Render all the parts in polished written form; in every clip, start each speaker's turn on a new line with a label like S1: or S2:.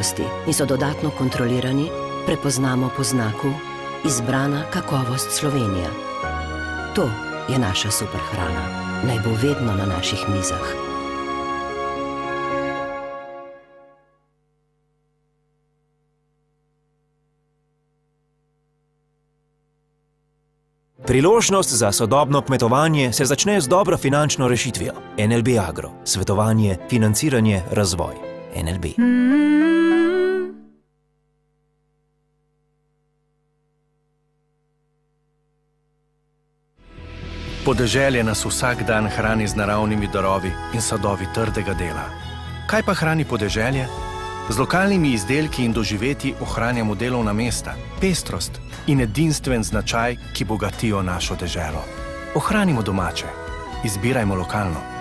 S1: kakovosti in so dodatno kontrolirani, prepoznamo po znaku Izbrana kakovost Slovenija. To je naša super hrana. Naj bo vedno na naših mizah.
S2: Priložnost za sodobno kmetovanje se začne z dobro finančno rešitvijo. NLB Agro. Svetovanje, financiranje, razvoj. NLB.
S3: Podeželje nas vsak dan hrani z naravnimi darovi in sadovi trdega dela. Kaj pa hrani podeželje? Z lokalnimi izdelki in doživetji ohranjamo delovna mesta, pestrost in edinstven značaj, ki bogatijo našo deželo. Ohranimo domače, izbirajmo lokalno.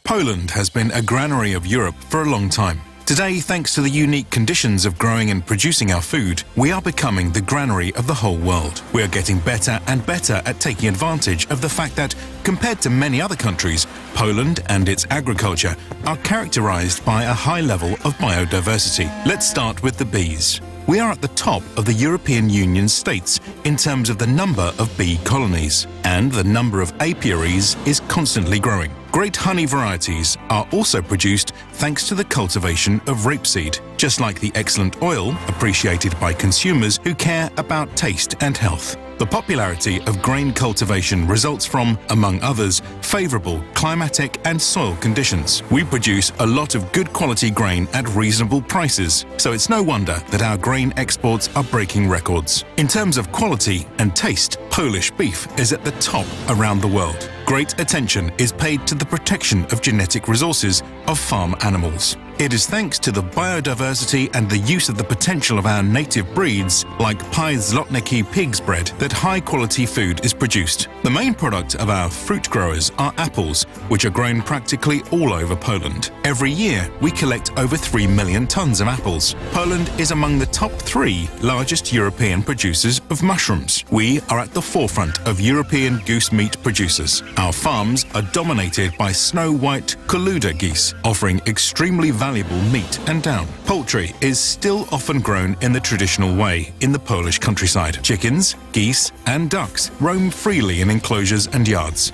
S4: Poland has been a granary of Europe for a long time. Today, thanks to the unique conditions of growing and producing our food, we are becoming the granary of the whole world. We are getting better and better at taking advantage of the fact that, compared to many other countries, Poland and its agriculture are characterized by a high level of biodiversity. Let's start with the bees. We are at the top of the European Union states in terms of the number of bee colonies, and the number of apiaries is constantly growing. Great honey varieties are also produced thanks to the cultivation of rapeseed, just like the excellent oil appreciated by consumers who care about taste and health. The popularity of grain cultivation results from, among others, favourable climatic and soil conditions. We produce a lot of good quality grain at reasonable prices, so it's no wonder that our grain exports are breaking records. In terms of quality and taste, Polish beef is at the top around the world. Great attention is paid to the protection of genetic resources of farm animals. It is thanks to the biodiversity and the use of the potential of our native breeds, like Zlotniki pig's bread, that high-quality food is produced. The main product of our fruit growers are apples, which are grown practically all over Poland. Every year, we collect over 3 million tons of apples. Poland is among the top 3 largest European producers of mushrooms. We are at the forefront of European goose meat producers. Our farms are dominated by snow-white Koluda geese, offering extremely valuable meat and down. Poultry is still often grown in the traditional way in the Polish countryside. Chickens, geese and ducks roam freely in enclosures and yards.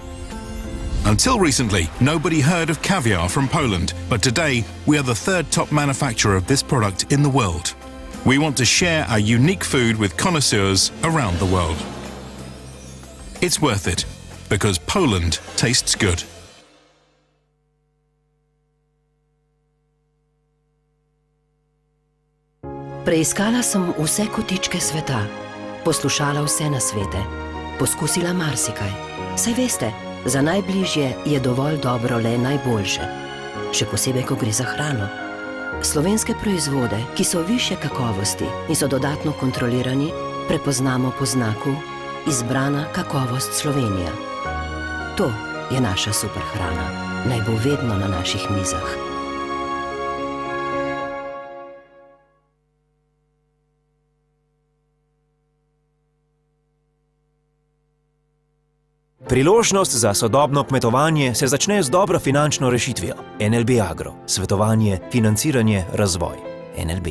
S4: Until recently, nobody heard of caviar from Poland, but today we are the 3rd top manufacturer of this product in the world. We want to share our unique food with connoisseurs around the world. It's worth it, because Poland tastes good.
S1: Preiskala sem vse kotičke sveta, poslušala vse nasvete, poskusila marsikaj. Saj veste, za najbližje je dovolj dobro le najboljše, še posebej, ko gre za hrano. Slovenske proizvode, ki so višje kakovosti in so dodatno kontrolirani, prepoznamo po znaku Izbrana kakovost Slovenija. To je naša super hrana. Naj bo vedno na naših mizah.
S2: Priložnost za sodobno kmetovanje se začne z dobro finančno rešitvijo. NLB Agro. Svetovanje, financiranje, razvoj. NLB.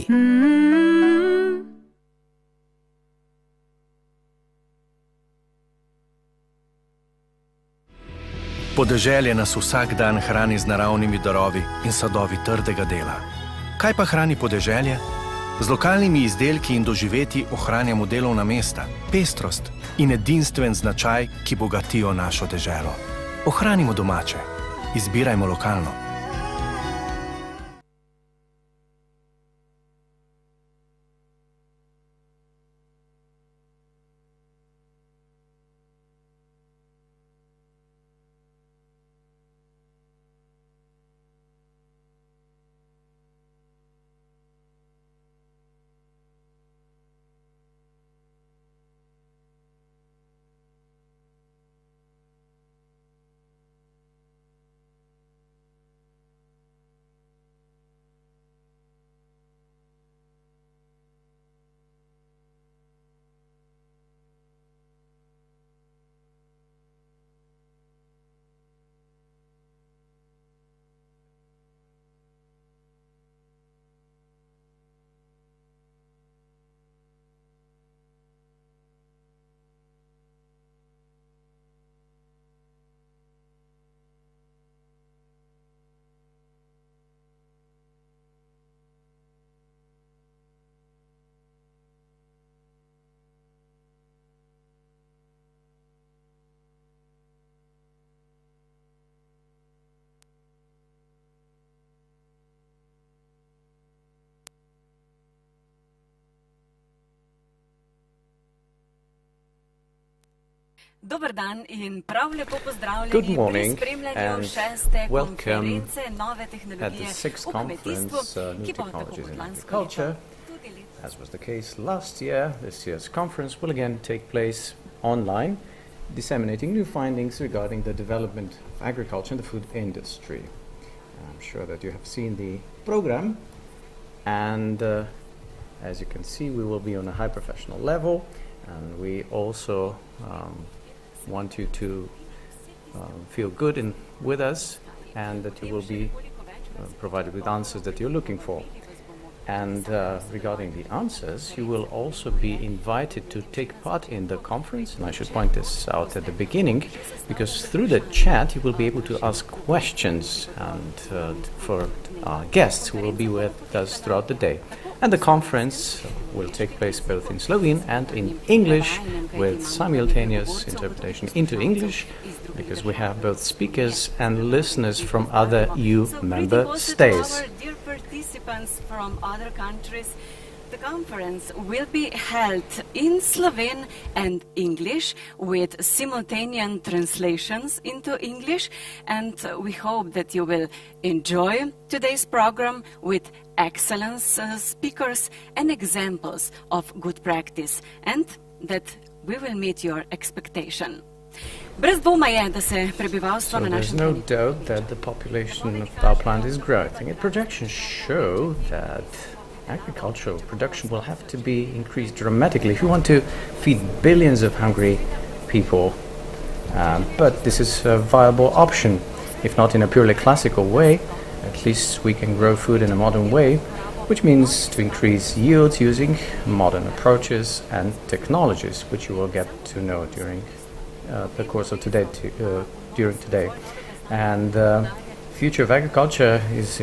S3: Podeželje nas vsak dan hrani z naravnimi darovi in sadovi trdega dela. Kaj pa hrani podeželje? Z lokalnimi izdelki in doživetji ohranjamo delovna mesta, pestrost in edinstven značaj, ki bogatijo našo deželo. Ohranimo domače, izbirajmo lokalno.
S5: Dober dan in prav lepo
S6: Good
S5: pozdravljeni pri
S6: morning
S5: spremljanju
S6: and
S5: šeste
S6: welcome
S5: konference nove
S6: at
S5: tehnologije
S6: the sixth
S5: v kmetijstvu,
S6: conference, New
S5: ki bo tako
S6: Technologies
S5: kot
S6: in
S5: lansko
S6: Agriculture.
S5: leto tudi letos.
S6: As was the case last year, this year's conference will again take place online, disseminating new findings regarding the development of agriculture and the food industry. I'm sure that you have seen the program, and as you can see, we will be on a high professional level, and we also want you to feel good with us, and that you will be provided with answers that you're looking for. And regarding the answers, you will also be invited to take part in the conference. And I should point this out at the beginning, because through the chat you will be able to ask questions and for our guests who will be with us throughout the day. And the conference will take place both in Slovene and in English, with simultaneous interpretation into English, because we have both speakers and listeners from other EU member states.
S5: Our dear participants from other countries, the conference will be held in Slovene and English with simultaneous translations into English, and we hope that you will enjoy today's program with excellent speakers and examples of good practice, and that we will meet your expectation. Brez dvoma je, da se prebivalstvo
S6: So
S5: na
S6: there's
S5: našem
S6: no
S5: planetu
S6: doubt that the population of our planet is growing, and projections show that agricultural production will have to be increased dramatically if we want to feed billions of hungry people. But this is a viable option, if not in a purely classical way. At least we can grow food in a modern way, which means to increase yields using modern approaches and technologies, which you will get to know during the course of today. During today, and future of agriculture is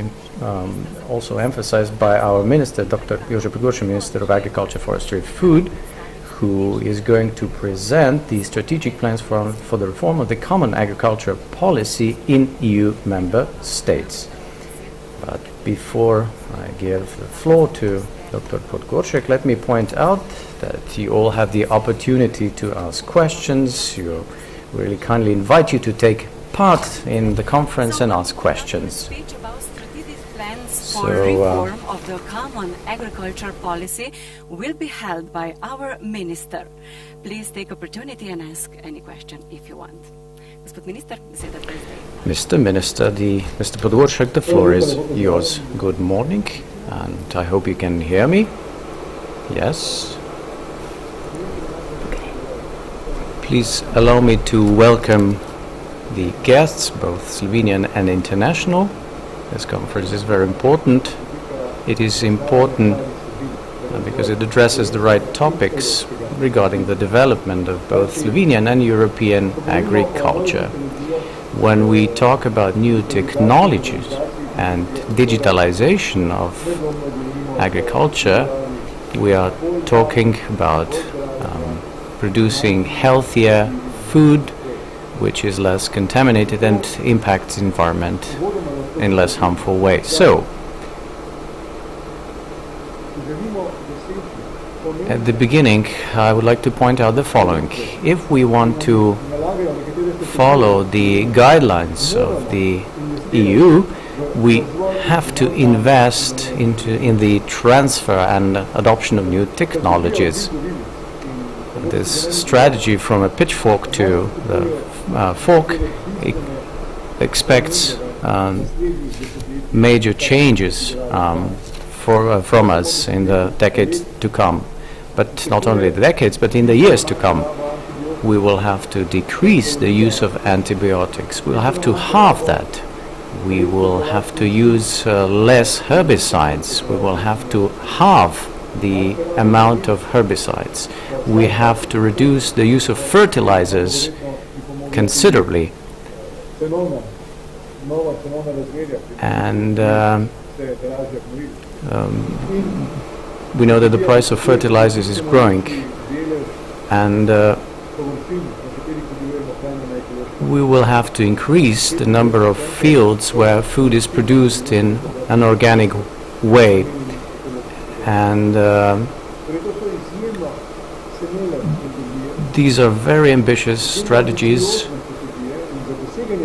S6: also emphasized by our minister, Dr. Jože Podgoršek, Minister of Agriculture, Forestry and Food, who is going to present the strategic plans for the reform of the common agriculture policy in EU member states. But before I give the floor to Dr. Podgoršek, let me point out that you all have the opportunity to ask questions. You really kindly invite you to take part in the conference and ask questions.
S5: Speech about strategic plans
S6: So,
S5: for reform of the common agriculture policy will be held by our minister. Please take opportunity and ask any question if you want. Gospod minister, beseda je zdaj.
S6: Mr. Minister, Mr. Podgoršek, the floor is yours. Good morning, and I hope you can hear me. Yes. Please allow me to welcome the guests, both Slovenian and international. This conference is very important. It is important because it addresses the right topics regarding the development of both Slovenian and European agriculture. When we talk about new technologies and digitalization of agriculture, we are talking about producing healthier food, which is less contaminated and impacts the environment in less harmful ways. So, at the beginning, I would like to point out the following. If we want to follow the guidelines of the EU, we have to invest in the transfer and adoption of new technologies. This strategy from a pitchfork to the fork expects major changes from us in the decades to come. But not only the decades, but in the years to come. We will have to decrease the use of antibiotics. We'll have to halve that. We will have to use less herbicides. We will have to halve the amount of herbicides. We have to reduce the use of fertilizers considerably. And we know that the price of fertilizers is growing, and we will have to increase the number of fields where food is produced in an organic way. And These are very ambitious strategies,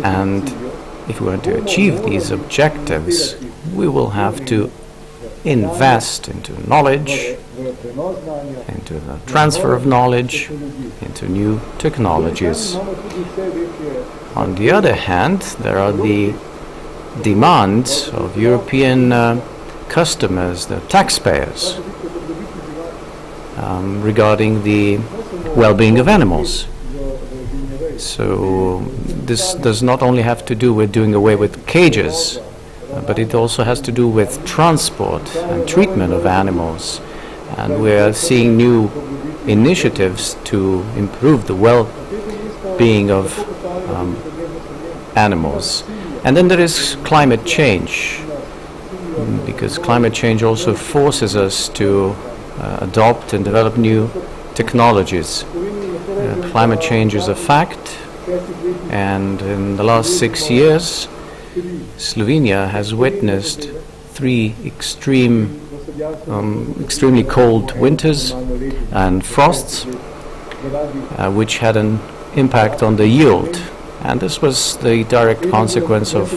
S6: and if we want to achieve these objectives, we will have to invest into knowledge, into the transfer of knowledge, into new technologies. On the other hand, there are the demands of European customers, the taxpayers, regarding the well-being of animals. So this does not only have to do with doing away with cages, but it also has to do with transport and treatment of animals. And we are seeing new initiatives to improve the well-being of animals. And then there is climate change, because climate change also forces us to adopt and develop new technologies. Climate change is a fact, and in the last 6 years, Slovenia has witnessed 3 extremely cold winters and frosts, which had an impact on the yield. And this was the direct consequence of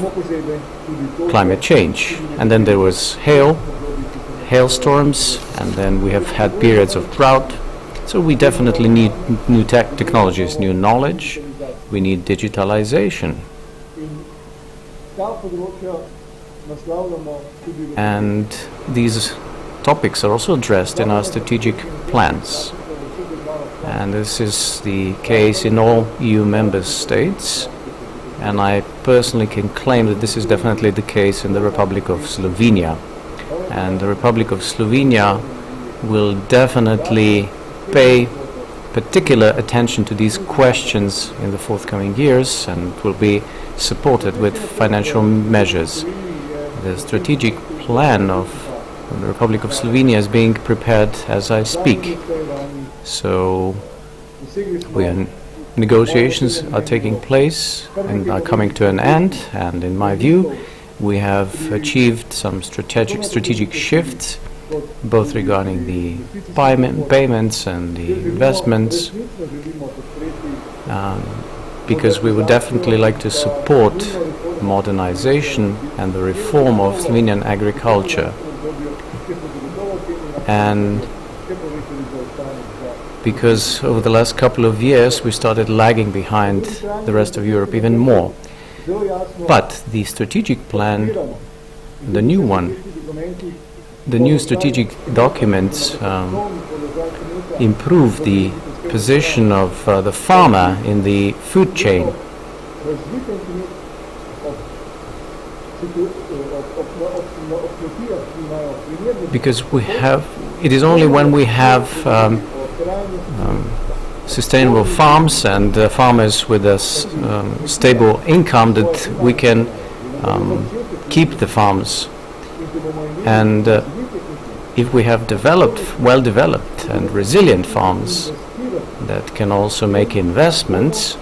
S6: climate change. And then there was hailstorms, and then we have had periods of drought. So we definitely need new technologies, new knowledge. We need digitalization. And these topics are also addressed in our strategic plans. And this is the case in all EU member states. And I personally can claim that this is definitely the case in the Republic of Slovenia. And the Republic of Slovenia will definitely pay particular attention to these questions in the forthcoming years and will be supported with financial measures. The strategic plan of the Republic of Slovenia is being prepared as I speak. So negotiations are taking place and are coming to an end, and in my view we have achieved some strategic shifts, both regarding the payments and the investments, because we would definitely like to support modernization and the reform of Slovenian agriculture. And because over the last couple of years we started lagging behind the rest of Europe even more. But the strategic plan, the new one, the new strategic documents improve the position of the farmer in the food chain. Because it is only when we have sustainable farms and farmers with a stable income that we can keep the farms. And if we have well-developed and resilient farms that can also make investments,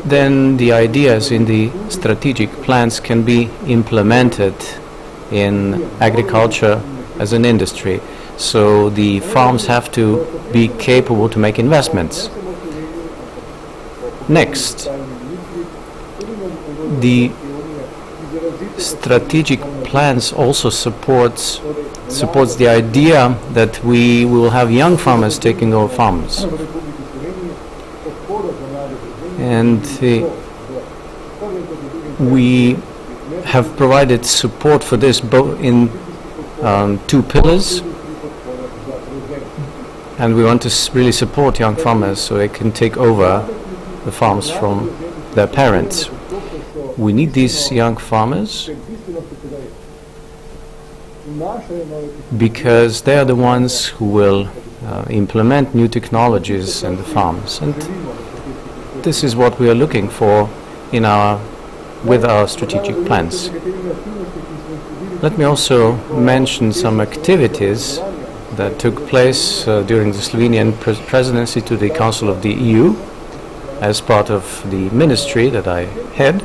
S6: then the ideas in the strategic plans can be implemented in agriculture as an industry. So the farms have to be capable to make investments. Next, the strategic plans also supports the idea that we will have young farmers taking over farms. And we have provided support for this both in 2 pillars, and we want to really support young farmers so they can take over the farms from their parents. We need these young farmers because they are the ones who will implement new technologies in the farms, and this is what we are looking for with our strategic plans. Let me also mention some activities that took place during the Slovenian presidency to the Council of the EU as part of the ministry that I head.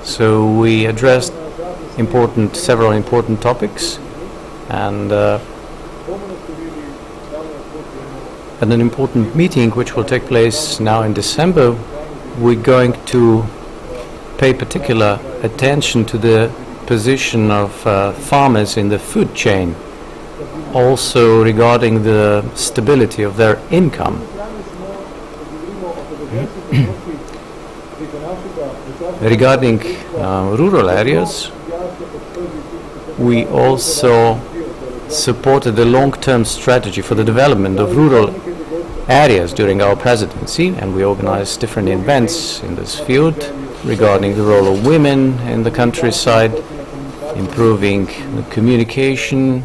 S6: So we addressed several important topics, and at an important meeting which will take place now in December, we're going to pay particular attention to the position of farmers in the food chain, also regarding the stability of their income. Regarding rural areas, we also supported the long-term strategy for the development of rural areas during our presidency, and we organized different events in this field regarding the role of women in the countryside, improving the communication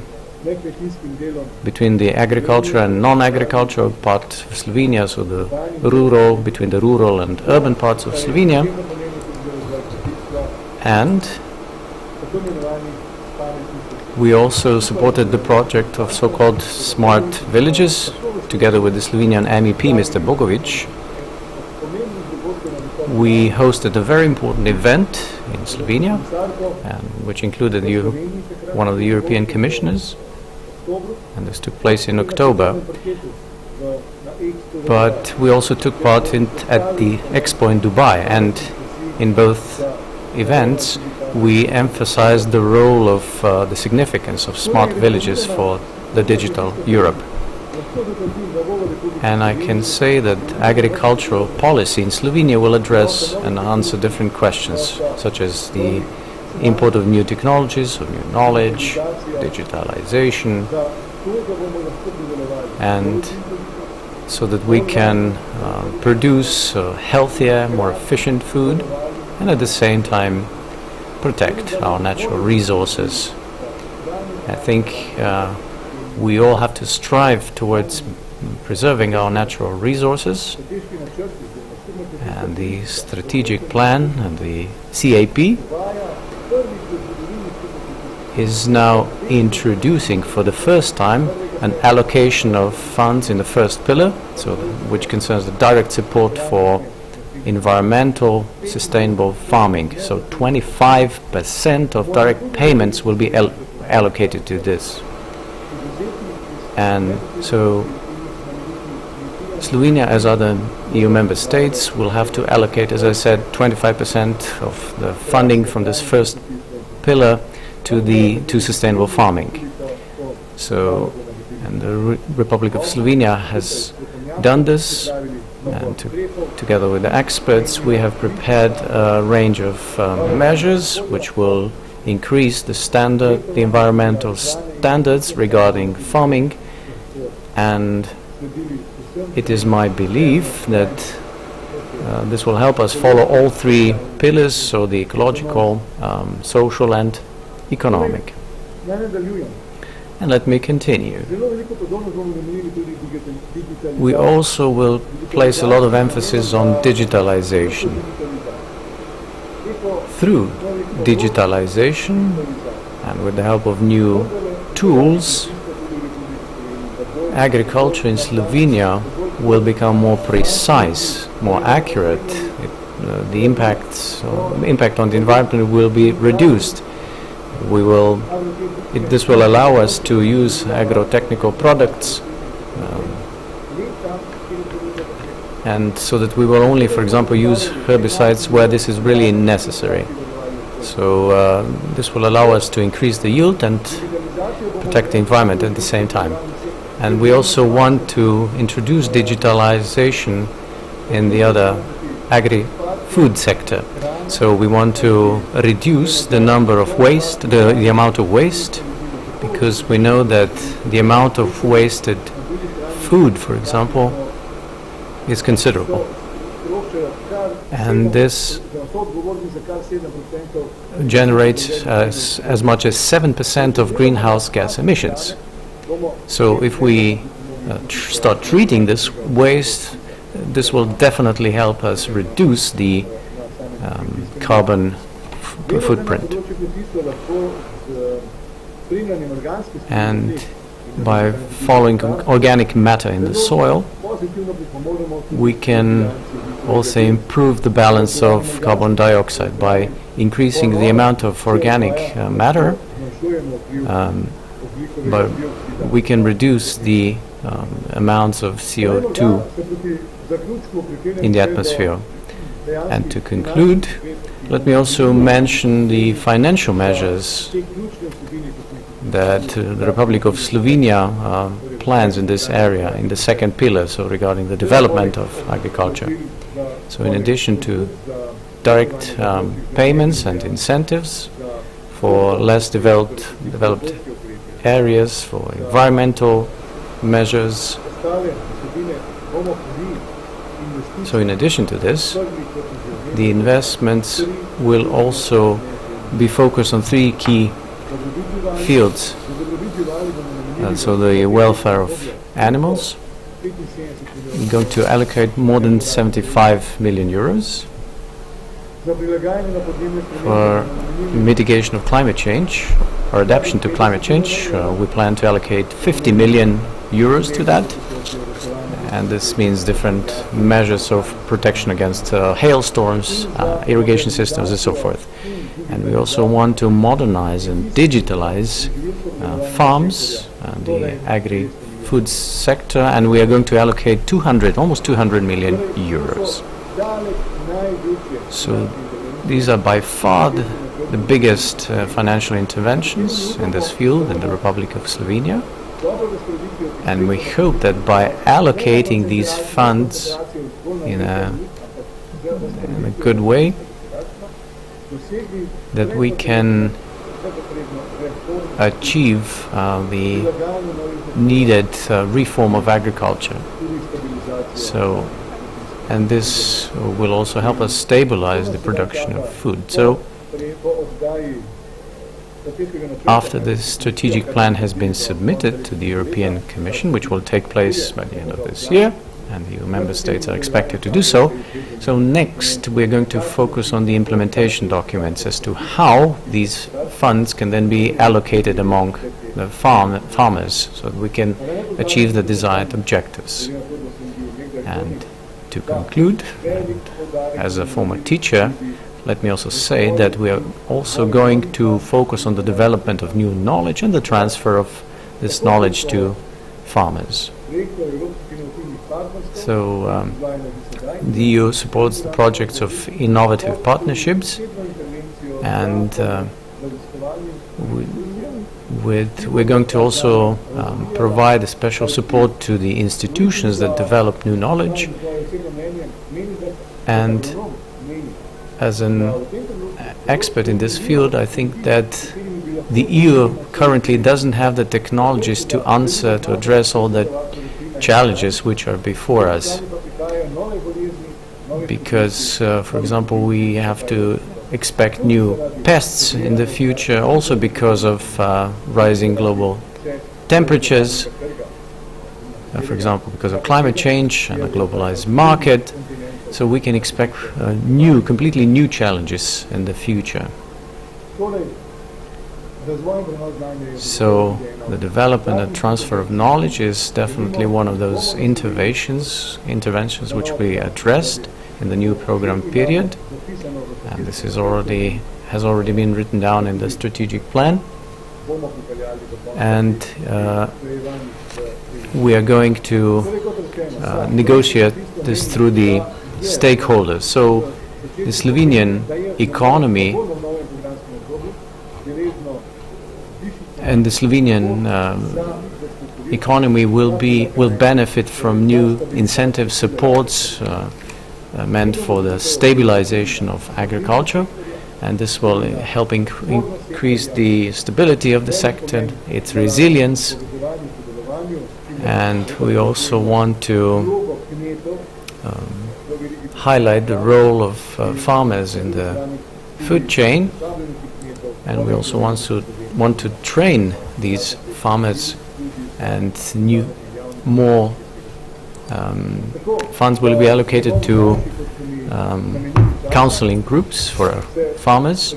S6: between the agriculture and non-agricultural part of Slovenia, so between the rural and urban parts of Slovenia. And we also supported the project of so-called smart villages, together with the Slovenian MEP, Mr. Bogovic. We hosted a very important event in Slovenia, which included one of the European commissioners, and this took place in October. But we also took part at the Expo in Dubai, and in both events we emphasized the role of the significance of smart villages for the digital Europe. And I can say that agricultural policy in Slovenia will address and answer different questions, such as the import of new technologies, of new knowledge, digitalization, and so that we can produce healthier, more efficient food, and at the same time protect our natural resources. I think we all have to strive towards preserving our natural resources, and the strategic plan and the CAP is now introducing for the first time an allocation of funds in the first pillar, which concerns the direct support for environmental sustainable farming. So 25% of direct payments will be allocated to this. And so Slovenia, as other EU member states, will have to allocate, as I said, 25% of the funding from this first pillar to sustainable farming. So, and the Republic of Slovenia has done this, and together with the experts we have prepared a range of measures which will increase the environmental standards regarding farming, and it is my belief that this will help us follow all three pillars, so the ecological, social and economic. And let me continue. We also will place a lot of emphasis on digitalization. Through digitalization and with the help of new tools, agriculture in Slovenia will become more precise, more accurate. The impact on the environment will be reduced. This will allow us to use agro-technical products, and so that we will only, for example, use herbicides where this is really necessary. So this will allow us to increase the yield and protect the environment at the same time. And we also want to introduce digitalization in the other agri-food sector. So we want to reduce the number of waste, the amount of waste, because we know that the amount of wasted food, for example, is considerable. And this generates as much as 7% of greenhouse gas emissions. So if we start treating this waste, this will definitely help us reduce the carbon footprint. And by following organic matter in the soil, we can also improve the balance of carbon dioxide by increasing the amount of organic matter. But we can reduce the amounts of CO2 in the atmosphere. And to conclude, let me also mention the financial measures that the Republic of Slovenia plans in this area, in the second pillar, so regarding the development of agriculture. So in addition to direct payments and incentives for less developed areas, for environmental measures. So in addition to this, the investments will also be focused on three key fields. So the welfare of animals, we're going to allocate more than 75 million euros. For mitigation of climate change, or adaptation to climate change, we plan to allocate 50 million euros to that. And this means different measures of protection against hailstorms, irrigation systems, and so forth. And we also want to modernize and digitalize farms and the agri-food sector, and we are going to allocate almost 200 million euros. So these are by far the biggest financial interventions in this field in the Republic of Slovenia. And we hope that by allocating these funds in a good way, that we can achieve the needed reform of agriculture. So, and this will also help us stabilize the production of food. So, after this strategic plan has been submitted to the European Commission, which will take place by the end of this year, and the EU member states are expected to do so. So next we're going to focus on the implementation documents as to how these funds can then be allocated among the farmers so that we can achieve the desired objectives. And to conclude, and as a former teacher, let me also say that we are also going to focus on the development of new knowledge and the transfer of this knowledge to farmers. So the EU supports the projects of innovative partnerships, and we're going to also provide a special support to the institutions that develop new knowledge. And as an expert in this field, I think that the EU currently doesn't have the technologies to address all the challenges which are before us. Because, for example, we have to expect new pests in the future, also because of rising global temperatures, for example, because of climate change and a globalized market. So we can expect completely new challenges in the future. So the development and transfer of knowledge is definitely one of those interventions which we addressed in the new program period, and this has already been written down in the strategic plan. And we are going to negotiate this through the stakeholders. So the Slovenian economy and the Slovenian economy will benefit from new incentive supports meant for the stabilization of agriculture, and this will help increase the stability of the sector, its resilience. And we also want to highlight the role of farmers in the food chain, and we also want to train these farmers, and more funds will be allocated to counseling groups for farmers.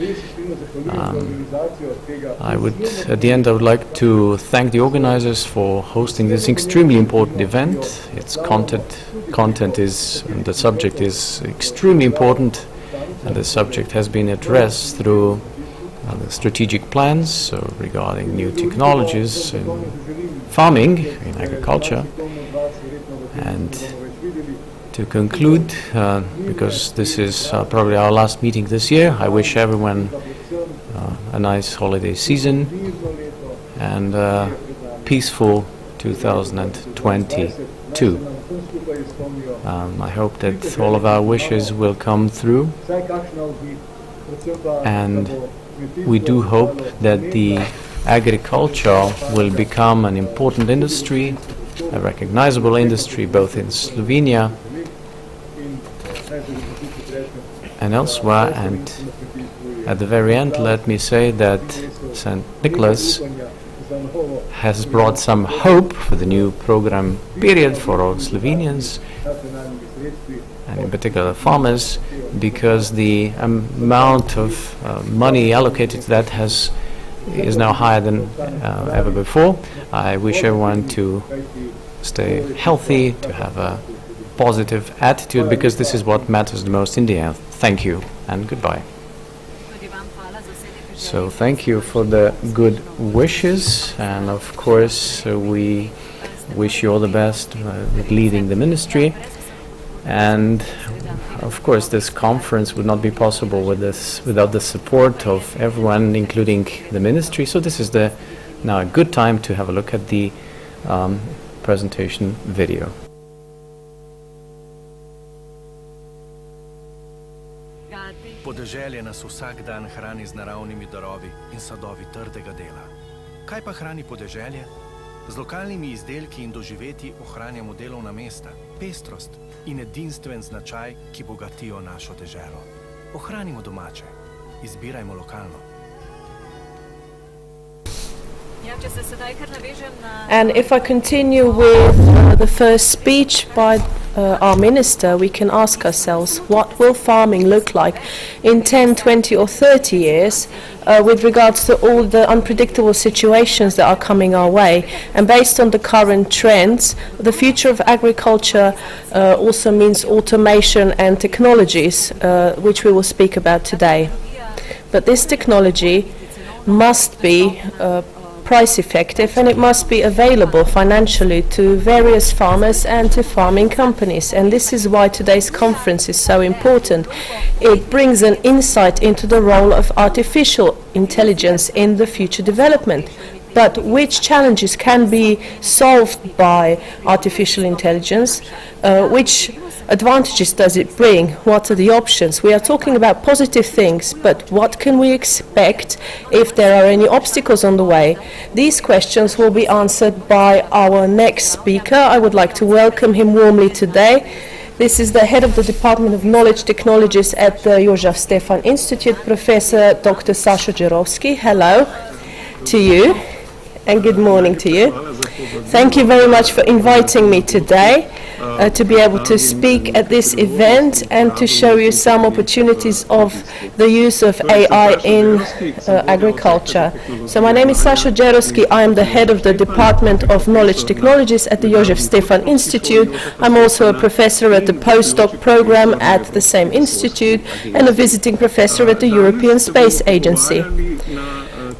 S6: At the end, I would like to thank the organizers for hosting this extremely important event. Its content is, and the subject is extremely important, and the subject has been addressed through the strategic plans, so regarding new technologies in farming, in agriculture. And to conclude, because this is probably our last meeting this year, I wish everyone a nice holiday season and peaceful 2022. I hope that all of our wishes will come through, and we do hope that the agriculture will become an important industry, a recognizable industry both in Slovenia and elsewhere. And at the very end, let me say that St. Nicholas has brought some hope for the new program period for all Slovenians, and in particular farmers, because the amount of money allocated to that is now higher than ever before. I wish everyone to stay healthy, to have a positive attitude, because this is what matters the most in the end. Thank you and goodbye. So thank you for the good wishes, and of course we wish you all the best with leading the ministry. And of course this conference would not be possible without the support of everyone, including the ministry. So this is now a good time to have a look at the presentation video.
S3: Podeželje nas vsak dan hrani z naravnimi darovi in sadovi trdega dela. Kaj pa hrani podeželje? Z lokalnimi izdelki in doživetji ohranjamo delovna mesta, pestrost in edinstven značaj, ki bogatijo našo deželo. Ohranimo domače, izbirajmo lokalno.
S7: And if I continue with the first speech by our minister, we can ask ourselves, what will farming look like in 10, 20 or 30 years with regards to all the unpredictable situations that are coming our way? And based on the current trends, the future of agriculture also means automation and technologies, which we will speak about today. But this technology must be price effective, and it must be available financially to various farmers and to farming companies. And this is why today's conference is so important. It brings an insight into the role of artificial intelligence in the future development. But which challenges can be solved by artificial intelligence? Which advantages does it bring? What are the options? We are talking about positive things, but what can we expect if there are any obstacles on the way? These questions will be answered by our next speaker. I would like to welcome him warmly today. This is the head of the Department of Knowledge Technologies at the Jožef Stefan Institute, Professor Dr. Sašo Đerovski. Hello to you and good morning to you. Thank you very much for inviting me today to be able to speak at this event and to show you some opportunities of the use of AI in agriculture. So my name is Sašo Đerovski. I am the head of the Department of Knowledge Technologies at the Jožef Stefan Institute. I'm also a professor at the postdoc program at the same institute and a visiting professor at the European Space Agency.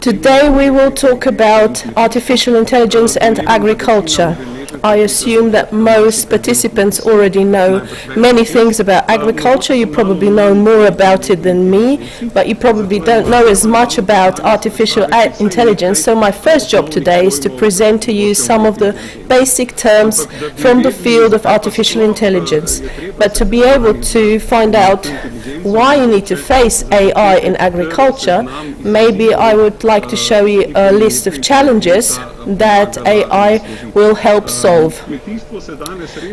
S7: Today we will talk about artificial intelligence and agriculture. I assume that most participants already know many things about agriculture. You probably know more about it than me, but you probably don't know as much about artificial intelligence. So my first job today is to present to you some of the basic terms from the field of artificial intelligence. But to be able to find out why you need to face AI in agriculture, maybe I would like to show you a list of challenges that AI will help solve.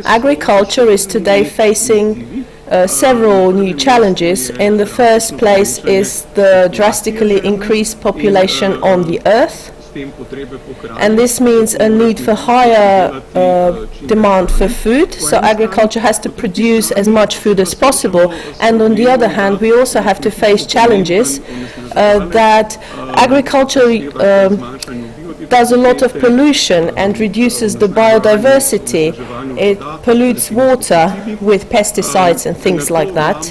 S7: Agriculture is today facing several new challenges. In the first place is the drastically increased population on the earth. And this means a need for higher demand for food, so agriculture has to produce as much food as possible. And on the other hand, we also have to face challenges that agriculture does a lot of pollution and reduces the biodiversity. It pollutes water with pesticides and things like that.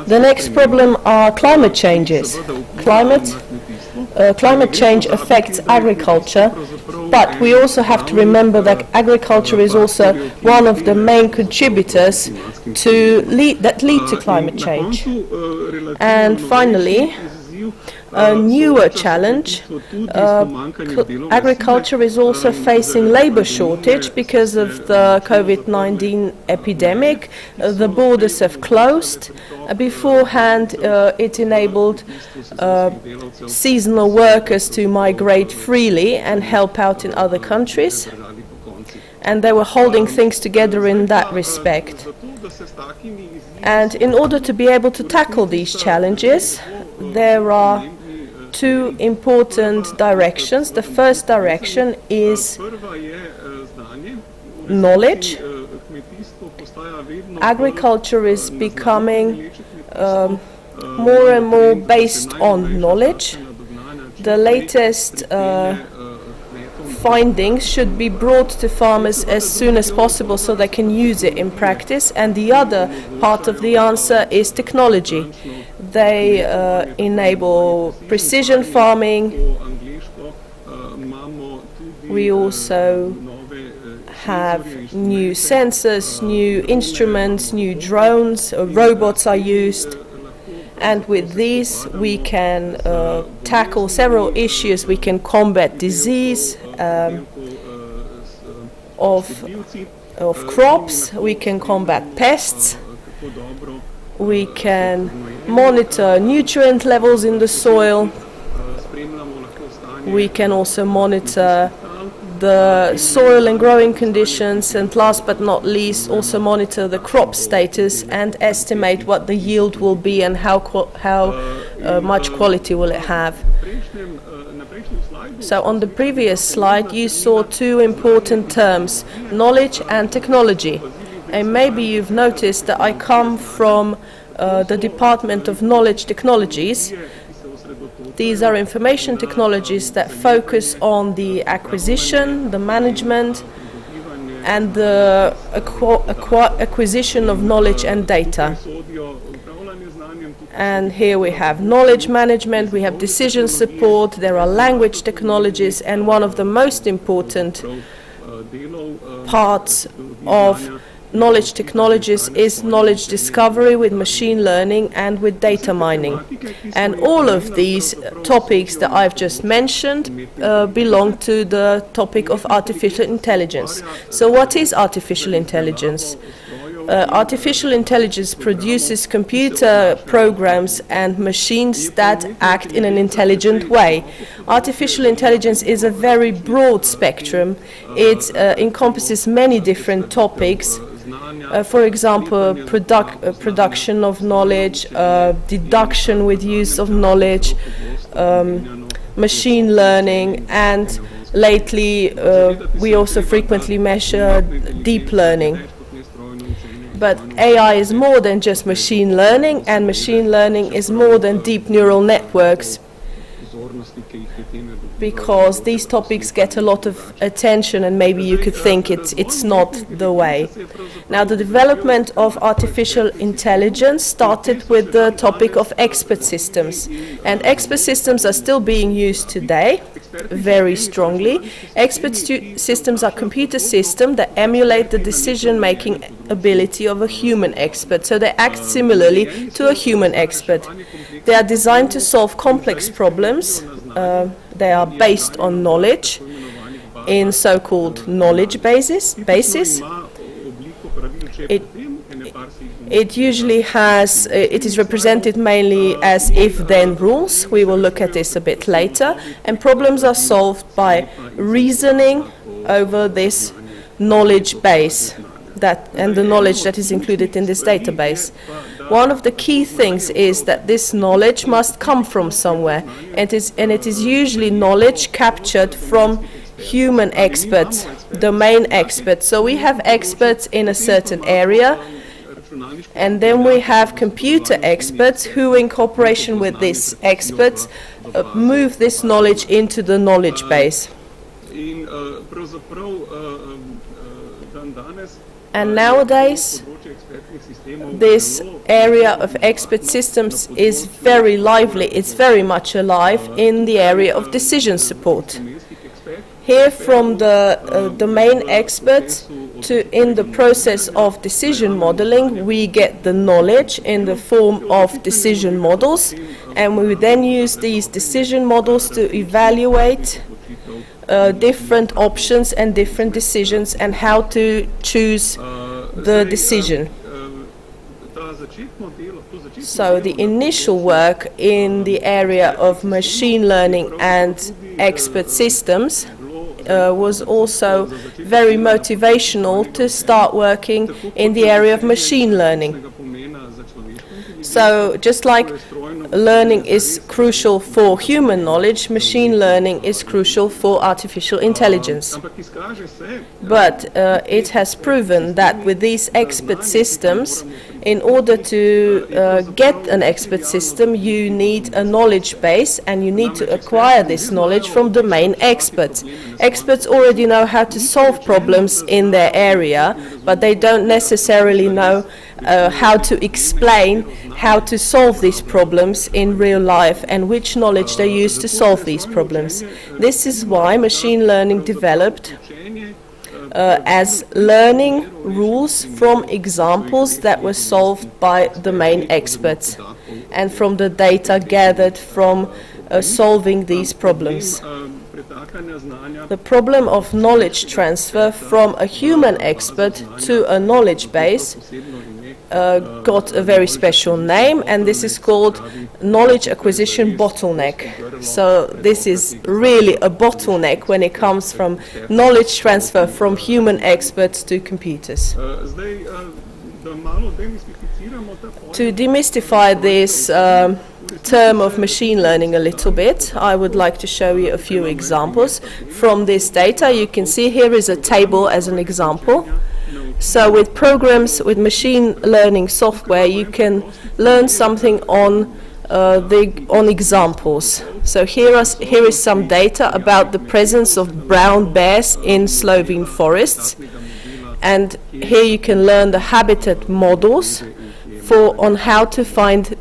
S7: The next problem are climate changes. Climate change affects agriculture, but we also have to remember that agriculture is also one of the main contributors that lead to climate change. And finally, a newer challenge. Agriculture is also facing labor shortage because of the COVID-19 epidemic. The borders have closed. Beforehand, it enabled seasonal workers to migrate freely and help out in other countries. And they were holding things together in that respect. And in order to be able to tackle these challenges, there are two important directions. The first direction is knowledge. Agriculture is becoming more and more based on knowledge. The latest findings should be brought to farmers as soon as possible so they can use it in practice. And the other part of the answer is technology. They enable precision farming. We also have new sensors, new instruments, new drones, robots are used. And with these we can tackle several issues. We can combat disease of crops, we can combat pests, we can monitor nutrient levels in the soil, we can also monitor the soil and growing conditions, and last but not least also monitor the crop status and estimate what the yield will be and how much quality will it have. So on the previous slide you saw two important terms, knowledge and technology. And maybe you've noticed that I come from the Department of Knowledge Technologies. These are information technologies that focus on the acquisition, the management, and the acquisition of knowledge and data. And here we have knowledge management, we have decision support, there are language technologies, and one of the most important parts of knowledge technologies is knowledge discovery with machine learning and with data mining. And all of these topics that I've just mentioned belong to the topic of artificial intelligence. So what is artificial intelligence? Artificial intelligence produces computer programs and machines that act in an intelligent way. Artificial intelligence is a very broad spectrum. It encompasses many different topics. For example, production of knowledge, deduction with use of knowledge, machine learning, and lately we also frequently measure deep learning. But AI is more than just machine learning, and machine learning is more than deep neural networks, because these topics get a lot of attention and maybe you could think it's not the way. Now, the development of artificial intelligence started with the topic of expert systems, and expert systems are still being used today very strongly. Expert systems are computer systems that emulate the decision-making ability of a human expert, so they act similarly to a human expert. They are designed to solve complex problems. They are based on knowledge in so-called knowledge bases. It usually has, it is represented mainly as if-then rules. We will look at this a bit later. And problems are solved by reasoning over this knowledge base and the knowledge that is included in this database. One of the key things is that this knowledge must come from somewhere, and it is usually knowledge captured from human experts, domain experts. So we have experts in a certain area, and then we have computer experts who, in cooperation with these experts, move this knowledge into the knowledge base. And nowadays, this area of expert systems is very lively, it's very much alive in the area of decision support. Here from the domain experts to in the process of decision modeling, we get the knowledge in the form of decision models, and we then use these decision models to evaluate different options and different decisions and how to choose the decision. So the initial work in the area of machine learning and expert systems was also very motivational to start working in the area of machine learning. So just like learning is crucial for human knowledge, machine learning is crucial for artificial intelligence. But it has proven that with these expert systems, in order to get an expert system, you need a knowledge base, and you need to acquire this knowledge from domain experts. Experts already know how to solve problems in their area, but they don't necessarily know how to explain how to solve these problems in real life and which knowledge they use to solve these problems. This is why machine learning developed as learning rules from examples that were solved by domain experts and from the data gathered from solving these problems. The problem of knowledge transfer from a human expert to a knowledge base got a very special name, and this is called knowledge acquisition bottleneck. So this is really a bottleneck when it comes from knowledge transfer from human experts to computers. To demystify this term of machine learning a little bit, I would like to show you a few examples. From this data, you can see here is a table as an example. So with programs, with machine learning software, you can learn something on examples. So here is some data about the presence of brown bears in Slovene forests, and here you can learn the habitat models on how to find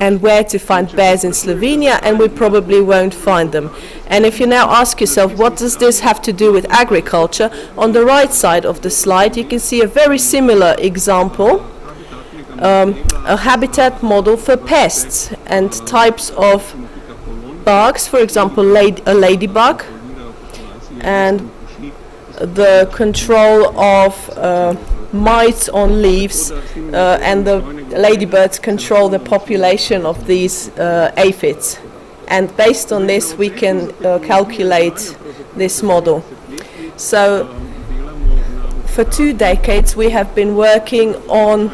S7: and where to find bears in Slovenia, and we probably won't find them. And if you now ask yourself, what does this have to do with agriculture? On the right side of the slide, you can see a very similar example, a habitat model for pests and types of bugs, for example, a ladybug, and the control of mites on leaves, and the ladybirds control the population of these aphids. And based on this, we can calculate this model. So for 2 decades, we have been working on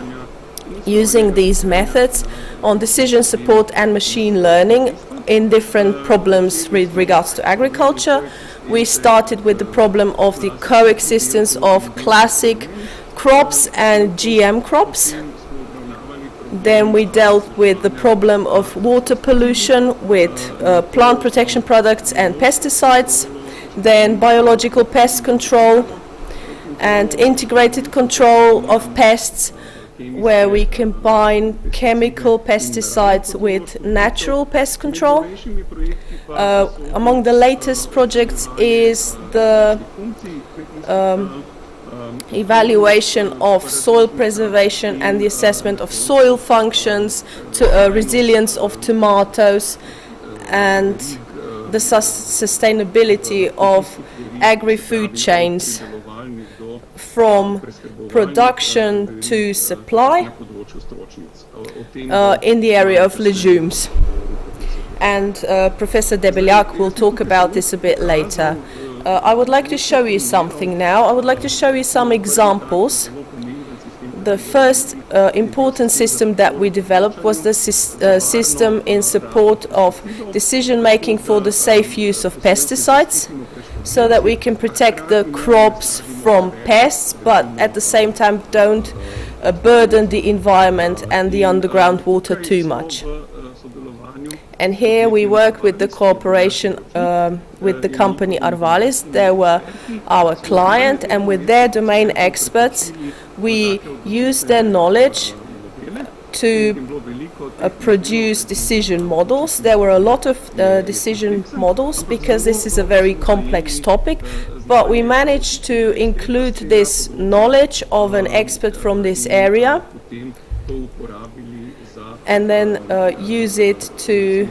S7: using these methods on decision support and machine learning in different problems with regards to agriculture. We started with the problem of the coexistence of classic crops and GM crops. Then we dealt with the problem of water pollution with plant protection products and pesticides, then biological pest control and integrated control of pests, where we combine chemical pesticides with natural pest control. Among the latest projects is the evaluation of soil preservation and the assessment of soil functions, to resilience of tomatoes, and the sustainability of agri-food chains from production to supply in the area of legumes. And Professor Debeljak will talk about this a bit later. I would like to show you something now. I would like to show you some examples. The first important system that we developed was the system in support of decision making for the safe use of pesticides, so that we can protect the crops from pests, but at the same time don't burden the environment and the underground water too much. And here we work with the cooperation with the company Arvalis. They were our client, and with their domain experts, we used their knowledge to produce decision models. There were a lot of decision models because this is a very complex topic, but we managed to include this knowledge of an expert from this area and then use it to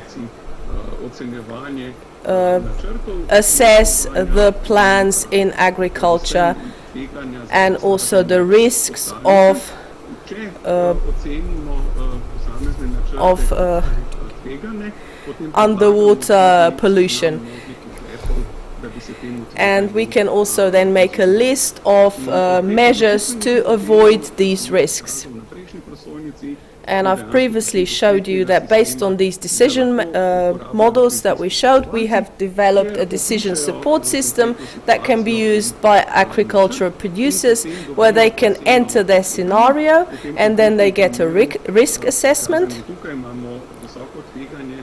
S7: assess the plans in agriculture and also the risks of underwater pollution. And we can also then make a list of measures to avoid these risks. And I've previously showed you that based on these decision models that we showed, we have developed a decision support system that can be used by agricultural producers, where they can enter their scenario and then they get a risk assessment.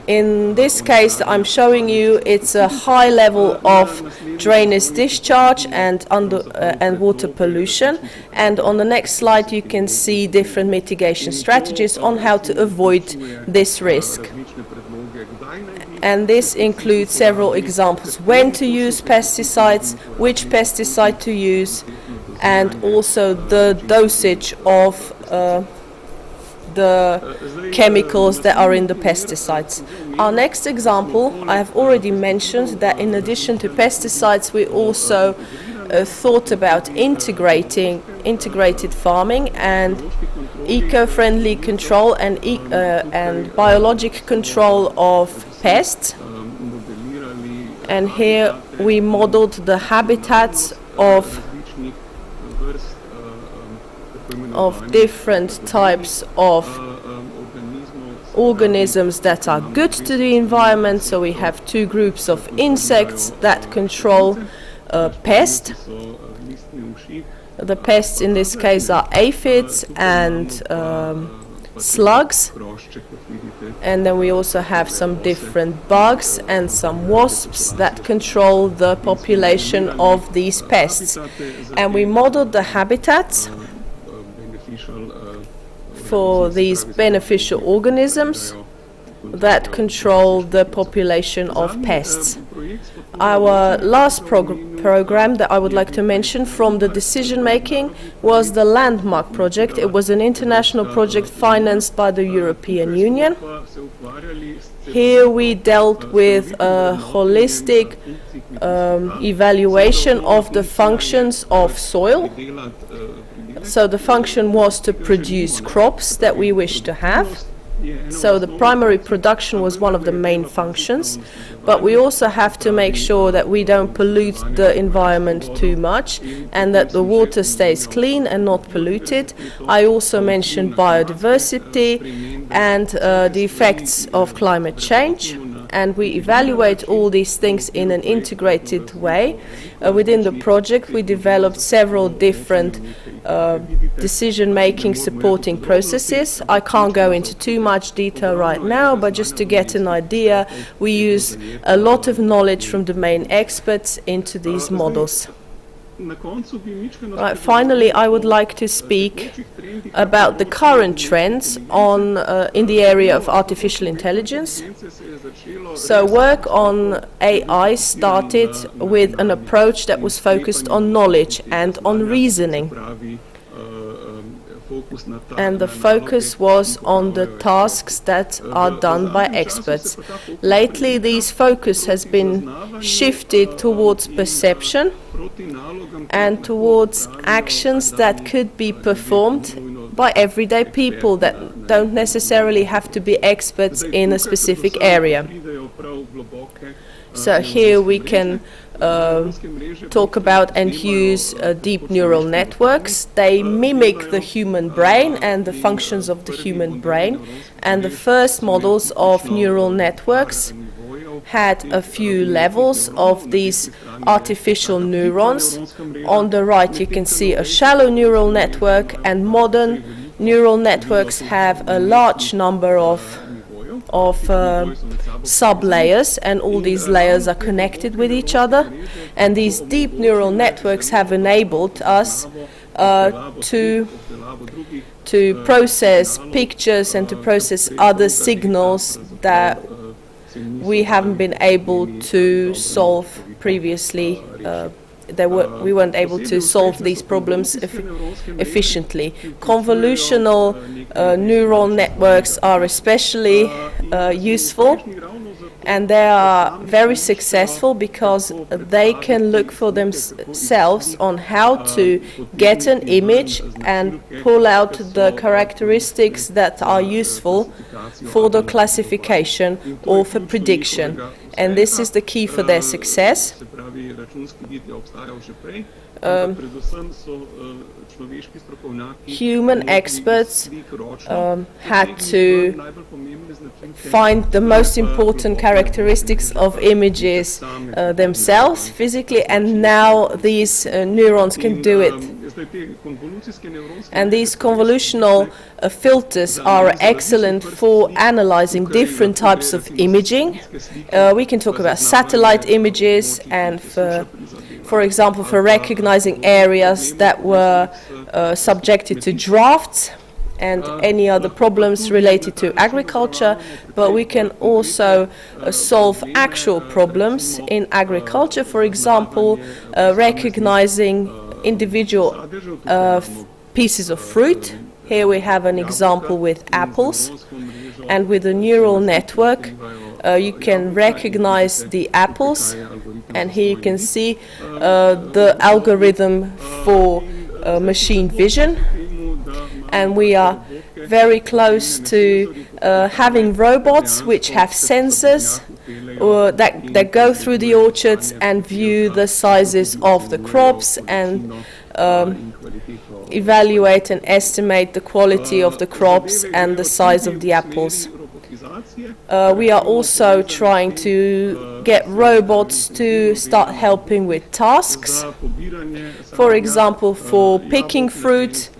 S7: In this case, I'm showing you it's a high level of drainage discharge and water pollution. And on the next slide, you can see different mitigation strategies on how to avoid this risk. And this includes several examples: when to use pesticides, which pesticide to use, and also the dosage of the chemicals that are in the pesticides. Our next example, I have already mentioned that in addition to pesticides, we also thought about integrated farming and eco-friendly control and biologic control of pests. And here we modeled the habitats of different types of organisms that are good to the environment. So we have two groups of insects that control pests. The pests in this case are aphids and slugs. And then we also have some different bugs and some wasps that control the population of these pests. And we modeled the habitats for these beneficial organisms that control the population of pests. Our last program that I would like to mention from the decision making was the Landmark project. It was an international project financed by the European Union. Here we dealt with a holistic evaluation of the functions of soil. So the function was to produce crops that we wish to have. So the primary production was one of the main functions, but we also have to make sure that we don't pollute the environment too much and that the water stays clean and not polluted. I also mentioned biodiversity and the effects of climate change. And we evaluate all these things in an integrated way. Within the project, we developed several different decision-making supporting processes. I can't go into too much detail right now, but just to get an idea, we use a lot of knowledge from domain experts into these models. Right, finally, I would like to speak about the current trends in the area of artificial intelligence. So work on AI started with an approach that was focused on knowledge and on reasoning. And the focus was on the tasks that are done by experts. Lately, this focus has been shifted towards perception and towards actions that could be performed by everyday people that don't necessarily have to be experts in a specific area. So here we can talk about and use deep neural networks. They mimic the human brain and the functions of the human brain. And the first models of neural networks had a few levels of these artificial neurons. On the right you can see a shallow neural network, and modern neural networks have a large number of sub-layers, and all these layers are connected with each other. And these deep neural networks have enabled us to process pictures and to process other signals that we haven't been able to solve previously. We weren't able to solve these problems efficiently. Convolutional neural networks are especially useful, and they are very successful because they can look for themselves on how to get an image and pull out the characteristics that are useful for the classification or for prediction. And this is the key for their success. Human experts had to find the most important characteristics of images themselves physically, and now these neurons can do it. And these convolutional filters are excellent for analyzing different types of imaging. We can talk about satellite images and, for example, for recognizing areas that were subjected to droughts and any other problems related to agriculture, but we can also solve actual problems in agriculture, for example, recognizing individual pieces of fruit. Here we have an example with apples, and with a neural network you can recognize the apples, and here you can see the algorithm for machine vision. And we are very close to having robots which have sensors that go through the orchards and view the sizes of the crops and evaluate and estimate the quality of the crops and the size of the apples. We are also trying to get robots to start helping with tasks. For example, for picking fruit,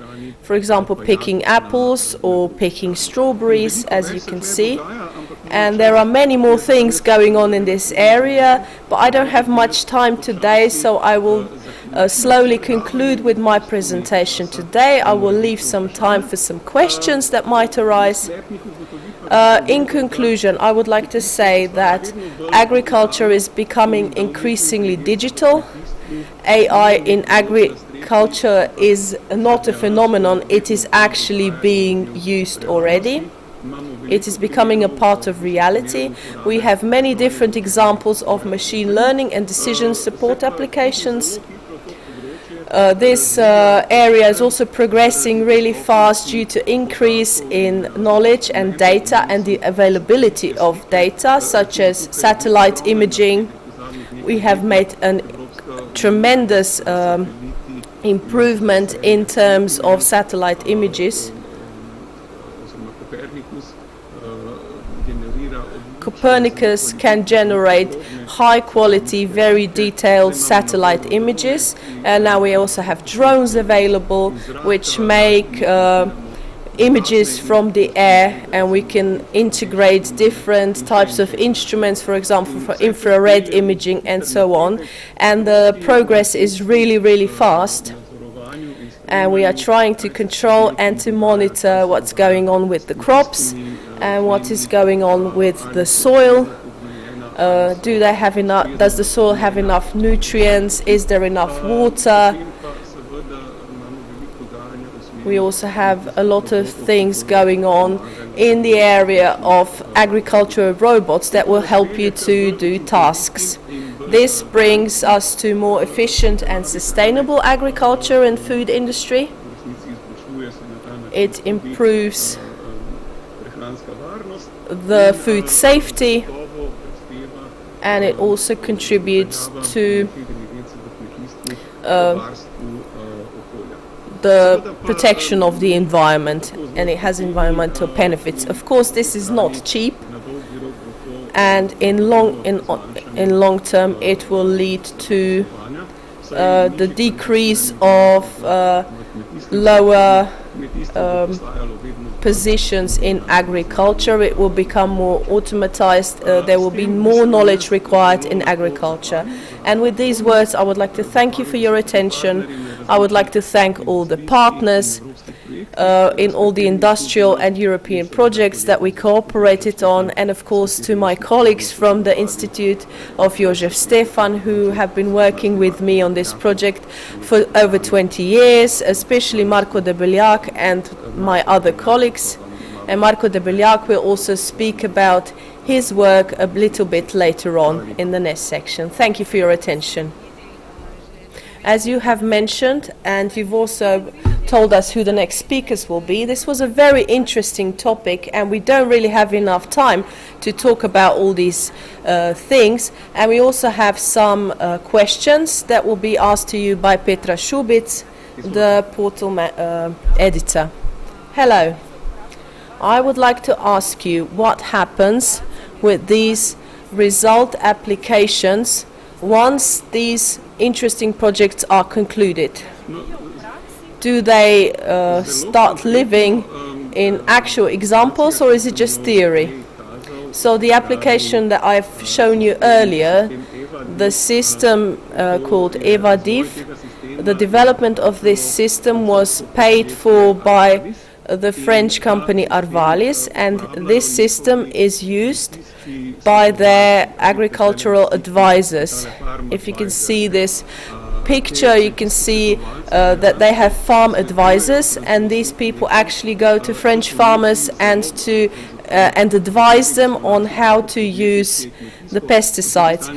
S7: for example, picking apples or picking strawberries, as you can see. And there are many more things going on in this area, but I don't have much time today, so I will slowly conclude with my presentation today. I will leave some time for some questions that might arise. In conclusion, I would like to say that agriculture is becoming increasingly digital. AI in agriculture is not a phenomenon, it is actually being used already. It is becoming a part of reality. We have many different examples of machine learning and decision support applications. This area is also progressing really fast due to increase in knowledge and data and the availability of data, such as satellite imaging. We have made a tremendous improvement in terms of satellite images. Copernicus can generate high-quality, very detailed satellite images, and now we also have drones available which make images from the air, and we can integrate different types of instruments, for example, for infrared imaging and so on. And the progress is really, really fast. And we are trying to control and to monitor what's going on with the crops and what is going on with the soil. Does the soil have enough nutrients? Is there enough water? We also have a lot of things going on in the area of agricultural robots that will help you to do tasks. This brings us to more efficient and sustainable agriculture and food industry. It improves the food safety, and it also contributes to the protection of the environment, and it has environmental benefits. Of course, this is not cheap, and in long term it will lead to the decrease of lower positions in agriculture. It will become more automatized. There will be more knowledge required in agriculture. And with these words, I would like to thank you for your attention. I would like to thank all the partners in all the industrial and European projects that we cooperated on, and of course to my colleagues from the Institute of Josef Stefan, who have been working with me on this project for over 20 years, especially Marco de Beljac and my other colleagues. And Marco de Beljac will also speak about his work a little bit later on in the next section. Thank you for your attention. As you have mentioned, and you've also told us who the next speakers will be, this was a very interesting topic, and we don't really have enough time to talk about all these things. And we also have some questions that will be asked to you by Petra Šubic, the portal editor. Hello. I would like to ask you what happens with these result applications once these interesting projects are concluded. Do they start living in actual examples, or is it just theory? So the application that I've shown you earlier, the system called EVADIF, the development of this system was paid for by the French company Arvalis, and this system is used by their agricultural advisors. If you can see this picture, you can see that they have farm advisors, and these people actually go to French farmers and advise them on how to use the pesticides.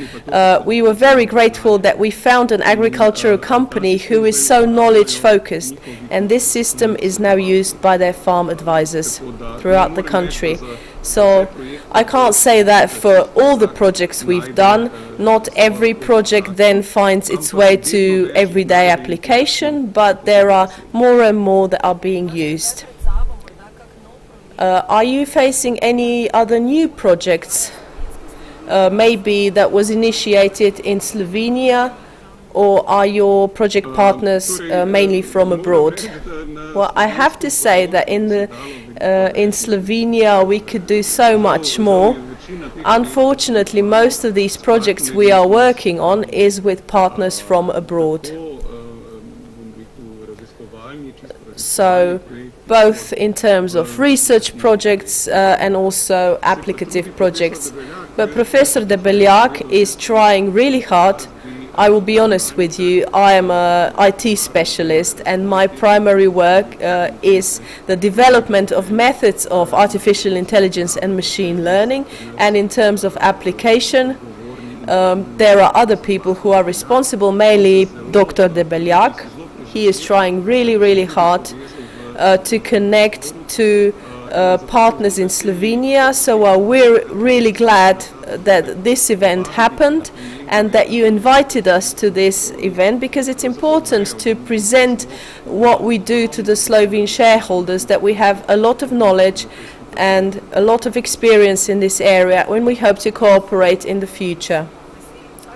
S7: We were very grateful that we found an agricultural company who is so knowledge focused, and this system is now used by their farm advisors throughout the country. So I can't say that for all the projects we've done. Not every project then finds its way to everyday application, but there are more and more that are being used. Are you facing any other new projects, maybe that was initiated in Slovenia, or are your project partners mainly from abroad? Well, I have to say that in Slovenia we could do so much more. Unfortunately, most of these projects we are working on is with partners from abroad. So both in terms of research projects and also applicative projects. But Professor de Beljac is trying really hard. I will be honest with you, I am an IT specialist, and my primary work is the development of methods of artificial intelligence and machine learning. And in terms of application, there are other people who are responsible, mainly Dr. de Beljac. He is trying really, really hard to connect to partners in Slovenia. So we're really glad that this event happened and that you invited us to this event, because it's important to present what we do to the Slovene shareholders, that we have a lot of knowledge and a lot of experience in this area when we hope to cooperate in the future.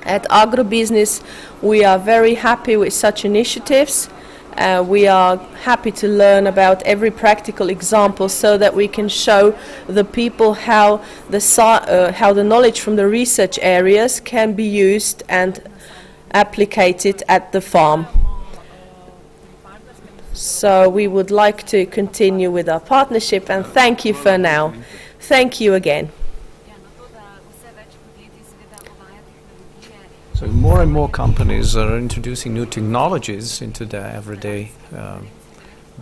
S7: At Agrobusiness, we are very happy with such initiatives. We are happy to learn about every practical example so that we can show the people how the knowledge from the research areas can be used and applicated at the farm. So we would like to continue with our partnership, and thank you for now. Thank you again.
S6: So more and more companies are introducing new technologies into their everyday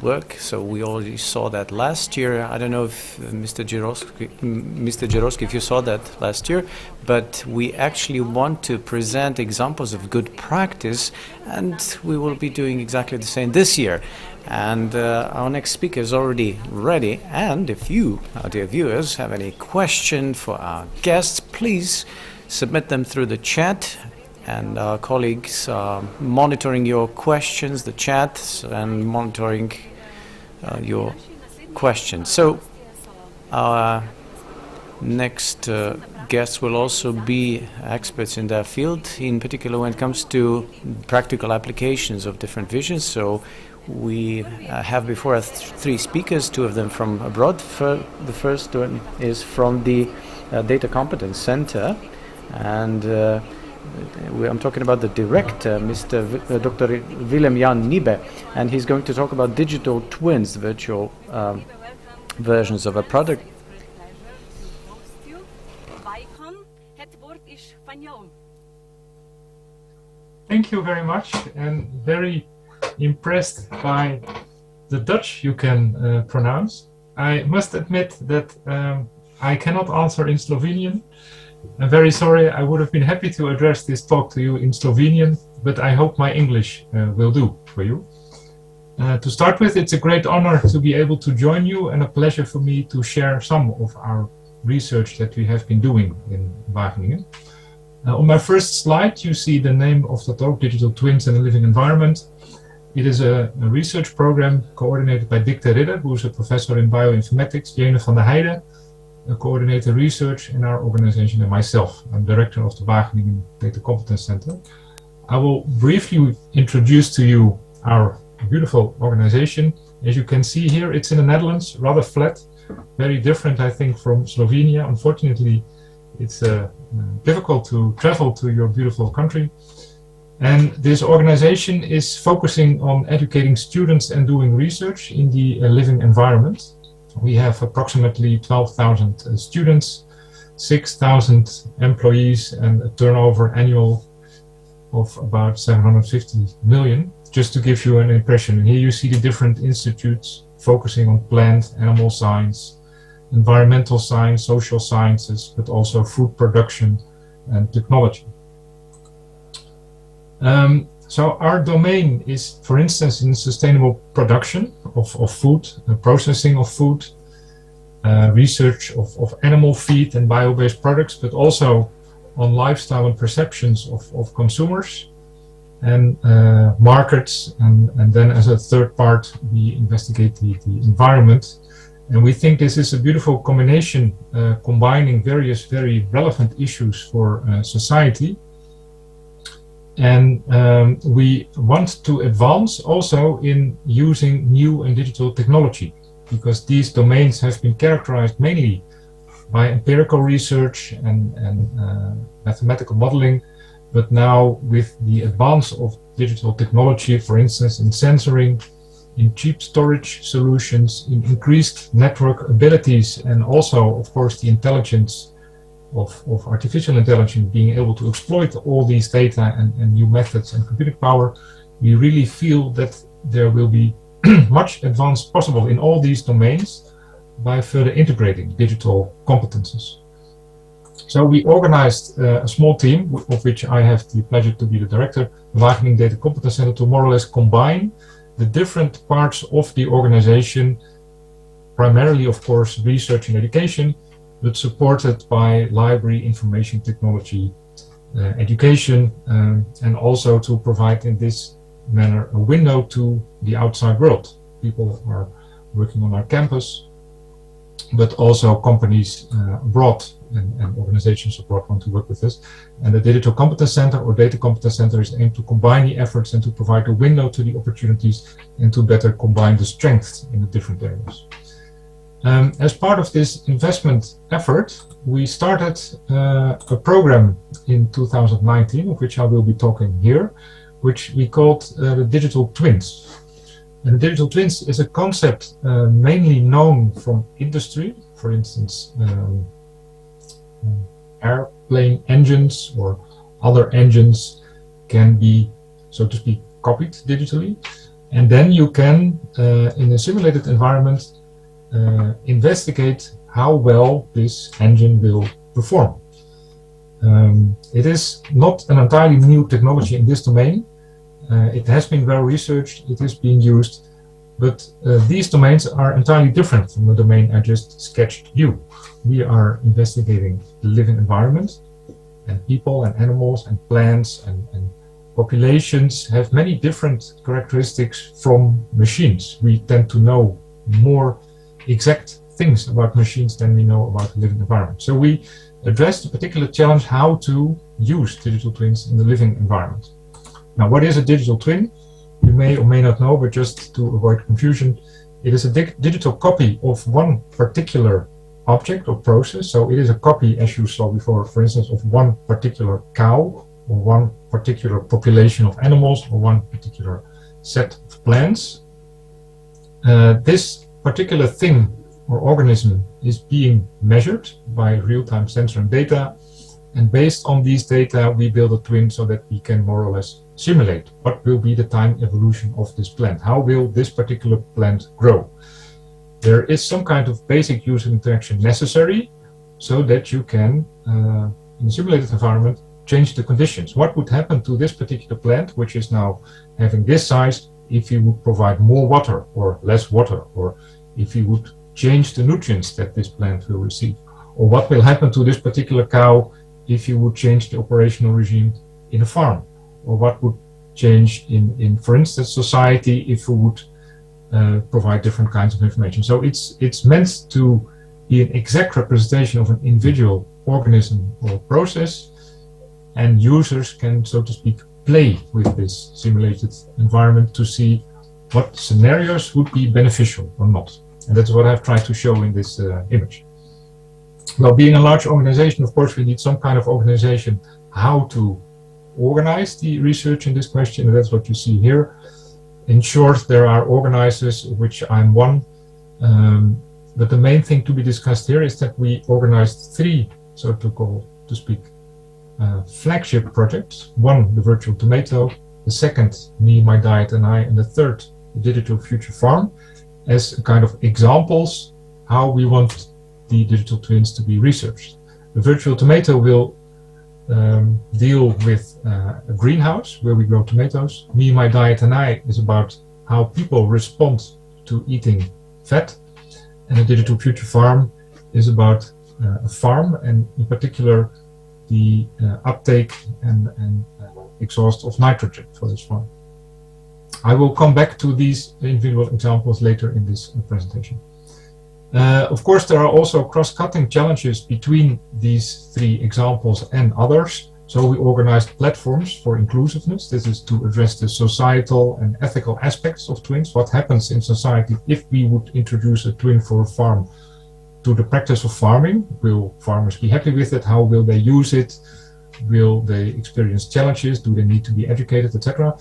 S6: work. So we already saw that last year. I don't know if Mr. Jaroski, if you saw that last year, but we actually want to present examples of good practice, and we will be doing exactly the same this year. And our next speaker is already ready. And if you, our dear viewers, have any question for our guests, please submit them through the chat. And our colleagues are monitoring your questions, the chat, and monitoring your questions. So our next guests will also be experts in their field, in particular when it comes to practical applications of different visions. So We have before us three speakers, two of them from abroad. The first one is from the Data Competence Center, and I'm talking about the director, Dr. Willem-Jan Niebe, and he's going to talk about digital twins, virtual versions of a product.
S8: Thank you very much, and very impressed by the Dutch you can pronounce. I must admit that I cannot answer in Slovenian. I'm very sorry. I would have been happy to address this talk to you in Slovenian, but I hope my English will do for you. To start with, it's a great honor to be able to join you and a pleasure for me to share some of our research that we have been doing in Wageningen. On my first slide, you see the name of the talk, Digital Twins in a Living Environment. It is a research program coordinated by Dick de Ridder, who is a professor in bioinformatics, Jene van der Heijden, a coordinator research in our organization, and myself. I'm director of the Wageningen Data Competence Center. I will briefly introduce to you our beautiful organization. As you can see here, it's in the Netherlands, rather flat, very different, I think, from Slovenia. Unfortunately, it's difficult to travel to your beautiful country. And this organization is focusing on educating students and doing research in the living environment. We have approximately 12,000 students, 6,000 employees, and a turnover annual of about 750 million, just to give you an impression. And here you see the different institutes focusing on plant, animal science, environmental science, social sciences, but also food production and technology. So our domain is, for instance, in sustainable production of food, processing of food, research of animal feed and bio-based products, but also on lifestyle and perceptions of consumers and markets. And then as a third part, we investigate the environment. And we think this is a beautiful combination, combining various very relevant issues for society. And we want to advance also in using new and digital technology, because these domains have been characterized mainly by empirical research and mathematical modeling. But now with the advance of digital technology, for instance, in sensoring, in cheap storage solutions, in increased network abilities, and also, of course, the intelligence of artificial intelligence, being able to exploit all these data and new methods and computing power, we really feel that there will be much advance possible in all these domains by further integrating digital competences. So we organized a small team, of which I have the pleasure to be the director, the Wageningen Data Competence Center, to more or less combine the different parts of the organization, primarily, of course, research and education, but supported by library, information technology, education, and also to provide in this manner a window to the outside world. People are working on our campus, but also companies abroad and organizations abroad want to work with us. And the Digital Competence Center or Data Competence Center is aimed to combine the efforts and to provide a window to the opportunities and to better combine the strengths in the different areas. As part of this investment effort, we started a program in 2019, of which I will be talking here, which we called the Digital Twins. And the Digital Twins is a concept mainly known from industry, for instance, airplane engines or other engines can be, so to speak, copied digitally. And then you can, in a simulated environment, investigate how well this engine will perform. It is not an entirely new technology in this domain. It has been well researched, it is being used, but these domains are entirely different from the domain I just sketched you. We are investigating the living environment, and people and animals and plants and populations have many different characteristics from machines. We tend to know more exact things about machines than we know about the living environment. So we addressed a particular challenge, how to use digital twins in the living environment. Now, what is a digital twin? you may or may not know, but just to avoid confusion, it is a digital copy of one particular object or process. So it is a copy, as you saw before, for instance, of one particular cow, or one particular population of animals, or one particular set of plants. This particular thing or organism is being measured by real-time sensor and data, and based on these data we build a twin so that we can more or less simulate what will be the time evolution of this plant. How will this particular plant grow? There is some kind of basic user interaction necessary so that you can, in a simulated environment, change the conditions. What would happen to this particular plant, which is now having this size, if you would provide more water or less water, or if you would change the nutrients that this plant will receive? Or what will happen to this particular cow if you would change the operational regime in a farm? Or what would change in for instance, society if we would provide different kinds of information? So it's meant to be an exact representation of an individual organism or process, and users can, so to speak, play with this simulated environment to see what scenarios would be beneficial or not. And that's what I've tried to show in this image. Well, being a large organization, of course, we need some kind of organization how to organize the research in this question, and that's what you see here. In short, there are organizers, which I'm one, but the main thing to be discussed here is that we organized three, so to speak, flagship projects. One, the virtual tomato; the second, Me, My Diet and I; and the third, the digital future farm, as a kind of examples how we want the digital twins to be researched. The virtual tomato will deal with a greenhouse where we grow tomatoes. Me, My Diet and I is about how people respond to eating fat. And the digital future farm is about a farm, and in particular the uptake and exhaust of nitrogen for this farm. I will come back to these individual examples later in this presentation. Of course, there are also cross-cutting challenges between these three examples and others. So we organized platforms for inclusiveness. This is to address the societal and ethical aspects of twins. What happens in society if we would introduce a twin for a farm to the practice of farming? Will farmers be happy with it? How will they use it? Will they experience challenges? Do they need to be educated, etc.?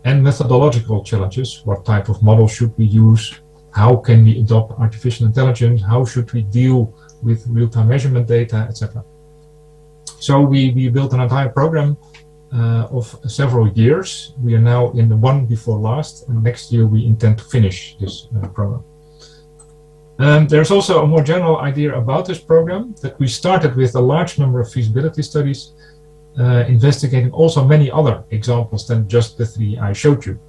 S8: And methodological challenges. What type of model should we use? How can we adopt artificial intelligence? How should we deal with real-time measurement data, etc.? So we built an entire program of several years. We are now in the one before last, and next year we intend to finish this program. There's also a more general idea about this program, that we started with a large number of feasibility studies, investigating also many other examples than just the three I showed you.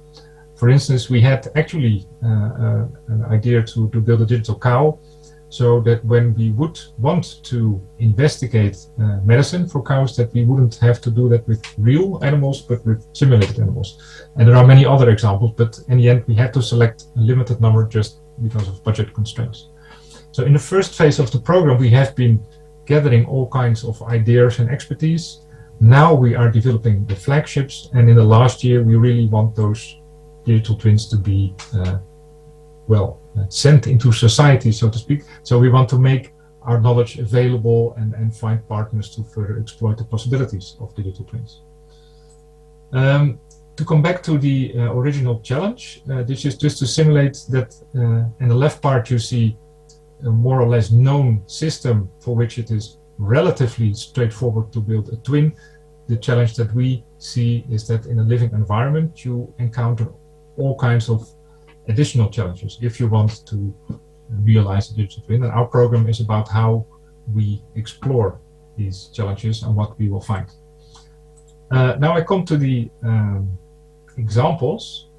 S8: For instance, we had actually an idea to build a digital cow, so that when we would want to investigate medicine for cows, that we wouldn't have to do that with real animals, but with simulated animals. And there are many other examples, but in the end we had to select a limited number just because of budget constraints. So in the first phase of the program, we have been gathering all kinds of ideas and expertise. Now we are developing the flagships, and in the last year we really want those digital twins to be sent into society, so to speak. So we want to make our knowledge available and find partners to further exploit the possibilities of digital twins. To come back to the original challenge, this is just to simulate that in the left part you see a more or less known system for which it is relatively straightforward to build a twin. The challenge that we see is that in a living environment you encounter all kinds of additional challenges if you want to realize a digital twin, and our program is about how we explore these challenges and what we will find. Now I come to the examples.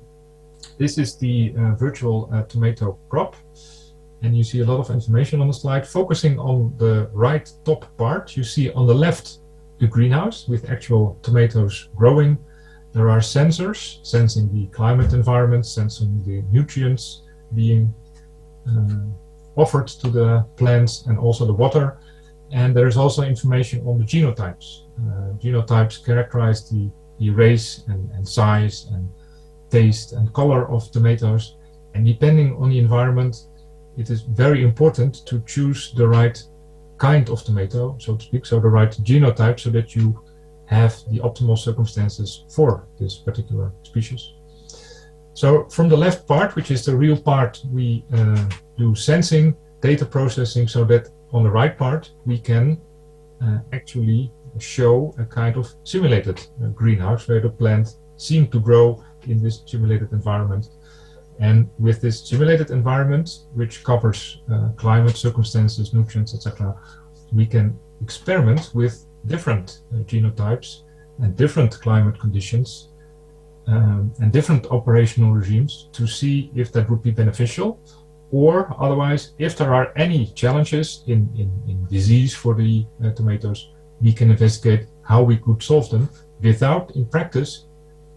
S8: This is the virtual tomato crop, and you see a lot of information on the slide. Focusing on the right top part, you see on the left the greenhouse with actual tomatoes growing. There are sensors sensing the climate environment, sensing the nutrients being offered to the plants, and also the water. And there is also information on the genotypes. Genotypes characterize the race and size and taste and color of tomatoes. And depending on the environment, it is very important to choose the right kind of tomato, so to speak, so the right genotype, so that you have the optimal circumstances for this particular species. So from the left part, which is the real part, we do sensing, data processing, so that on the right part we can actually show a kind of simulated greenhouse where the plant seems to grow in this simulated environment. And with this simulated environment, which covers climate, circumstances, nutrients, etc., we can experiment with different genotypes and different climate conditions and different operational regimes to see if that would be beneficial, or otherwise, if there are any challenges in disease for the tomatoes, we can investigate how we could solve them without, in practice,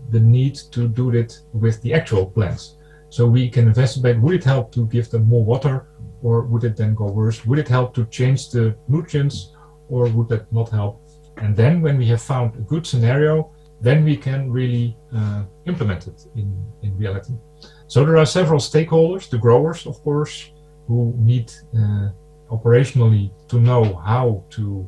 S8: the need to do it with the actual plants. So we can investigate, would it help to give them more water, or would it then go worse? Would it help to change the nutrients, or would that not help? And then when we have found a good scenario, then we can really implement it in reality. So there are several stakeholders, the growers, of course, who need operationally to know how to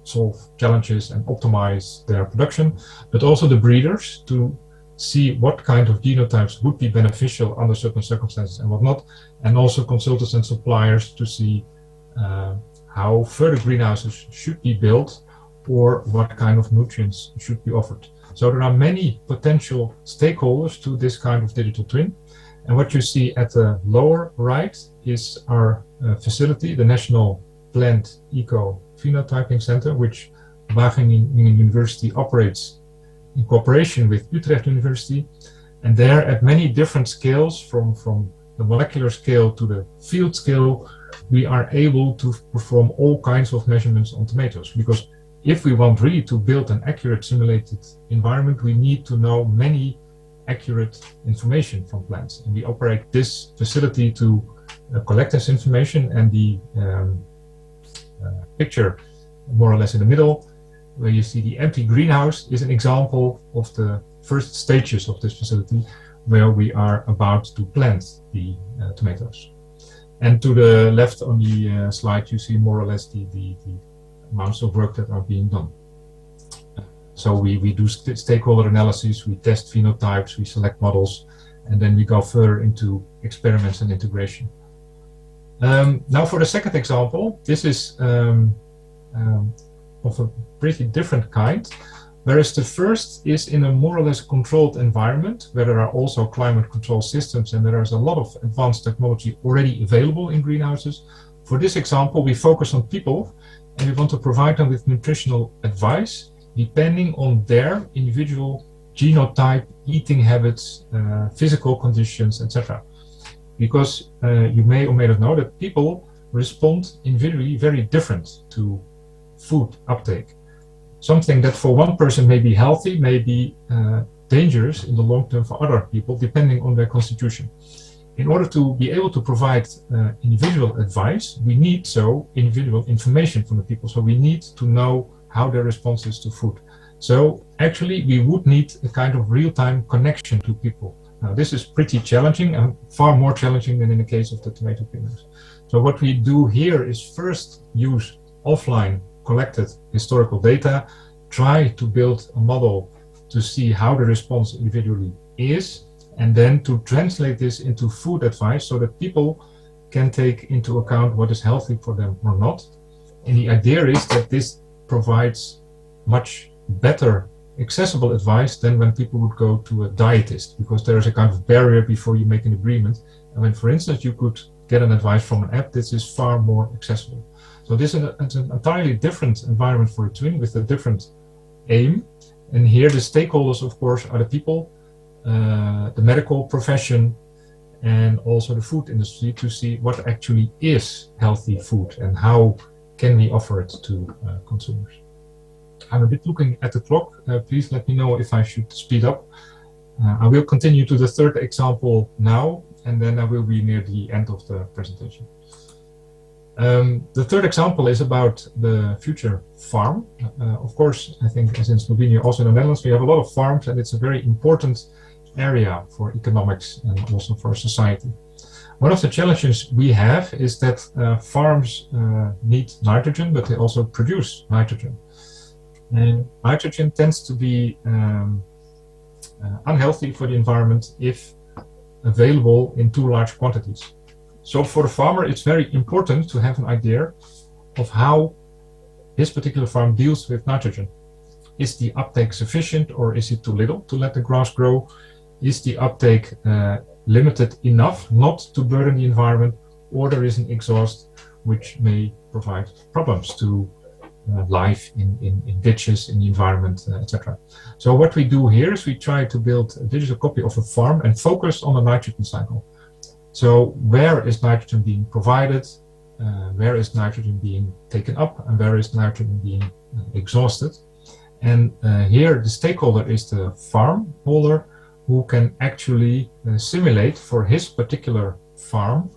S8: solve challenges and optimize their production, but also the breeders to see what kind of genotypes would be beneficial under certain circumstances and what not, and also consultants and suppliers to see how further greenhouses should be built or what kind of nutrients should be offered. So there are many potential stakeholders to this kind of digital twin. And what you see at the lower right is our facility, the National Plant Eco Phenotyping Center, which Wageningen University operates in cooperation with Utrecht University. And there at many different scales, from the molecular scale to the field scale, we are able to perform all kinds of measurements on tomatoes. Because if we want really to build an accurate simulated environment, we need to know many accurate information from plants. And we operate this facility to collect this information. And the picture more or less in the middle, where you see the empty greenhouse, is an example of the first stages of this facility where we are about to plant the tomatoes. And to the left on the slide, you see more or less the amounts of work that are being done. So we do stakeholder analysis, we test phenotypes, we select models, and then we go further into experiments and integration. Now for the second example, this is of a pretty different kind, whereas the first is in a more or less controlled environment where there are also climate control systems and there is a lot of advanced technology already available in greenhouses. For this example, we focus on people and we want to provide them with nutritional advice depending on their individual genotype, eating habits, physical conditions, etc. Because you may or may not know that people respond individually very different to food uptake. Something that for one person may be healthy may be dangerous in the long term for other people, depending on their constitution. In order to be able to provide individual advice, we need individual information from the people. So we need to know how their response is to food. So actually, we would need a kind of real-time connection to people. Now, this is pretty challenging and far more challenging than in the case of the tomato peelers. So what we do here is first use offline collected historical data, try to build a model to see how the response individually is, and then to translate this into food advice so that people can take into account what is healthy for them or not. And the idea is that this provides much better accessible advice than when people would go to a dietist, because there is a kind of barrier before you make an agreement. And when, for instance, you could get an advice from an app, this is far more accessible. So this is an entirely different environment for a twin with a different aim. And here the stakeholders, of course, are the people, the medical profession, and also the food industry to see what actually is healthy food and how can we offer it to consumers. I'm a bit looking at the clock. Please let me know if I should speed up. I will continue to the third example now, and then I will be near the end of the presentation. The third example is about the future farm. Of course, I think as in Slovenia, also in the Netherlands, we have a lot of farms, and it's a very important area for economics and also for society. One of the challenges we have is that farms need nitrogen, but they also produce nitrogen. And nitrogen tends to be unhealthy for the environment if available in too large quantities. So for the farmer, it's very important to have an idea of how his particular farm deals with nitrogen. Is the uptake sufficient, or is it too little to let the grass grow? Is the uptake limited enough not to burden the environment, or there is an exhaust which may provide problems to life in ditches, in the environment, etc. So what we do here is we try to build a digital copy of a farm and focus on the nitrogen cycle. So where is nitrogen being provided, where is nitrogen being taken up, and where is nitrogen being exhausted? And here the stakeholder is the farm holder, who can actually simulate for his particular farm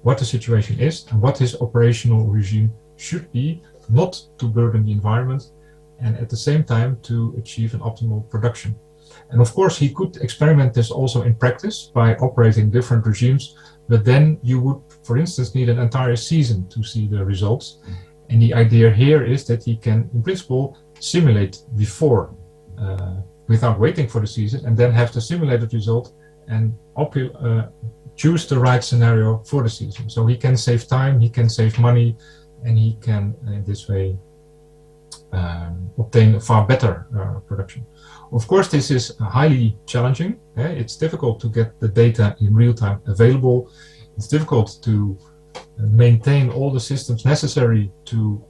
S8: what the situation is and what his operational regime should be, not to burden the environment, and at the same time to achieve an optimal production. And of course, he could experiment this also in practice by operating different regimes, but then you would, for instance, need an entire season to see the results. And the idea here is that he can, in principle, simulate before, without waiting for the season, and then have the simulated result and choose the right scenario for the season. So he can save time, he can save money, and he can, in this way, obtain a far better production. Of course, this is highly challenging. It's difficult to get the data in real time available. It's difficult to maintain all the systems necessary to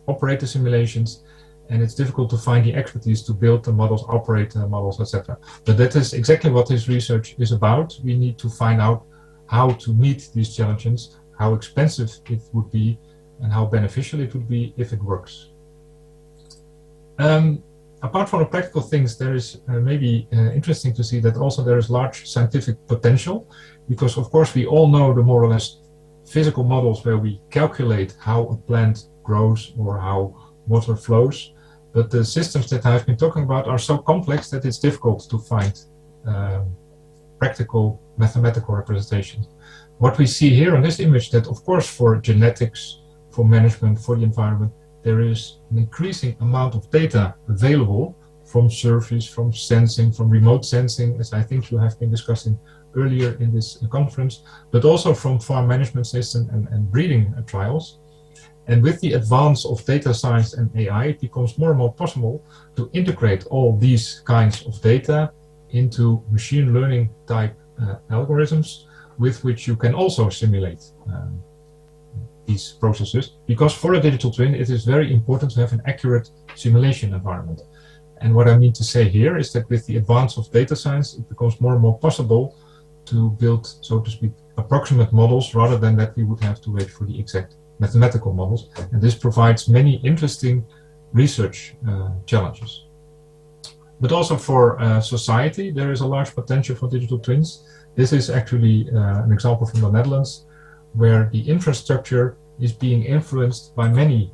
S8: operate the simulations, and it's difficult to find the expertise to build the models, operate the models, etc. But that is exactly what this research is about. We need to find out how to meet these challenges, how expensive it would be, and how beneficial it would be if it works. Apart from the practical things, there is maybe interesting to see that also there is large scientific potential, because of course we all know the more or less physical models where we calculate how a plant grows or how water flows, but the systems that I've been talking about are so complex that it's difficult to find practical mathematical representations. What we see here on this image, that of course for genetics, for management, for the environment, there is an increasing amount of data available from surveys, from sensing, from remote sensing, as I think you have been discussing earlier in this conference, but also from farm management system and breeding trials. And with the advance of data science and AI, it becomes more and more possible to integrate all these kinds of data into machine learning type algorithms with which you can also simulate these processes, because for a digital twin it is very important to have an accurate simulation environment. And what I mean to say here is that with the advance of data science, it becomes more and more possible to build, so to speak, approximate models rather than that we would have to wait for the exact mathematical models. And this provides many interesting research challenges. But also for society, there is a large potential for digital twins. This is actually an example from the Netherlands, where the infrastructure is being influenced by many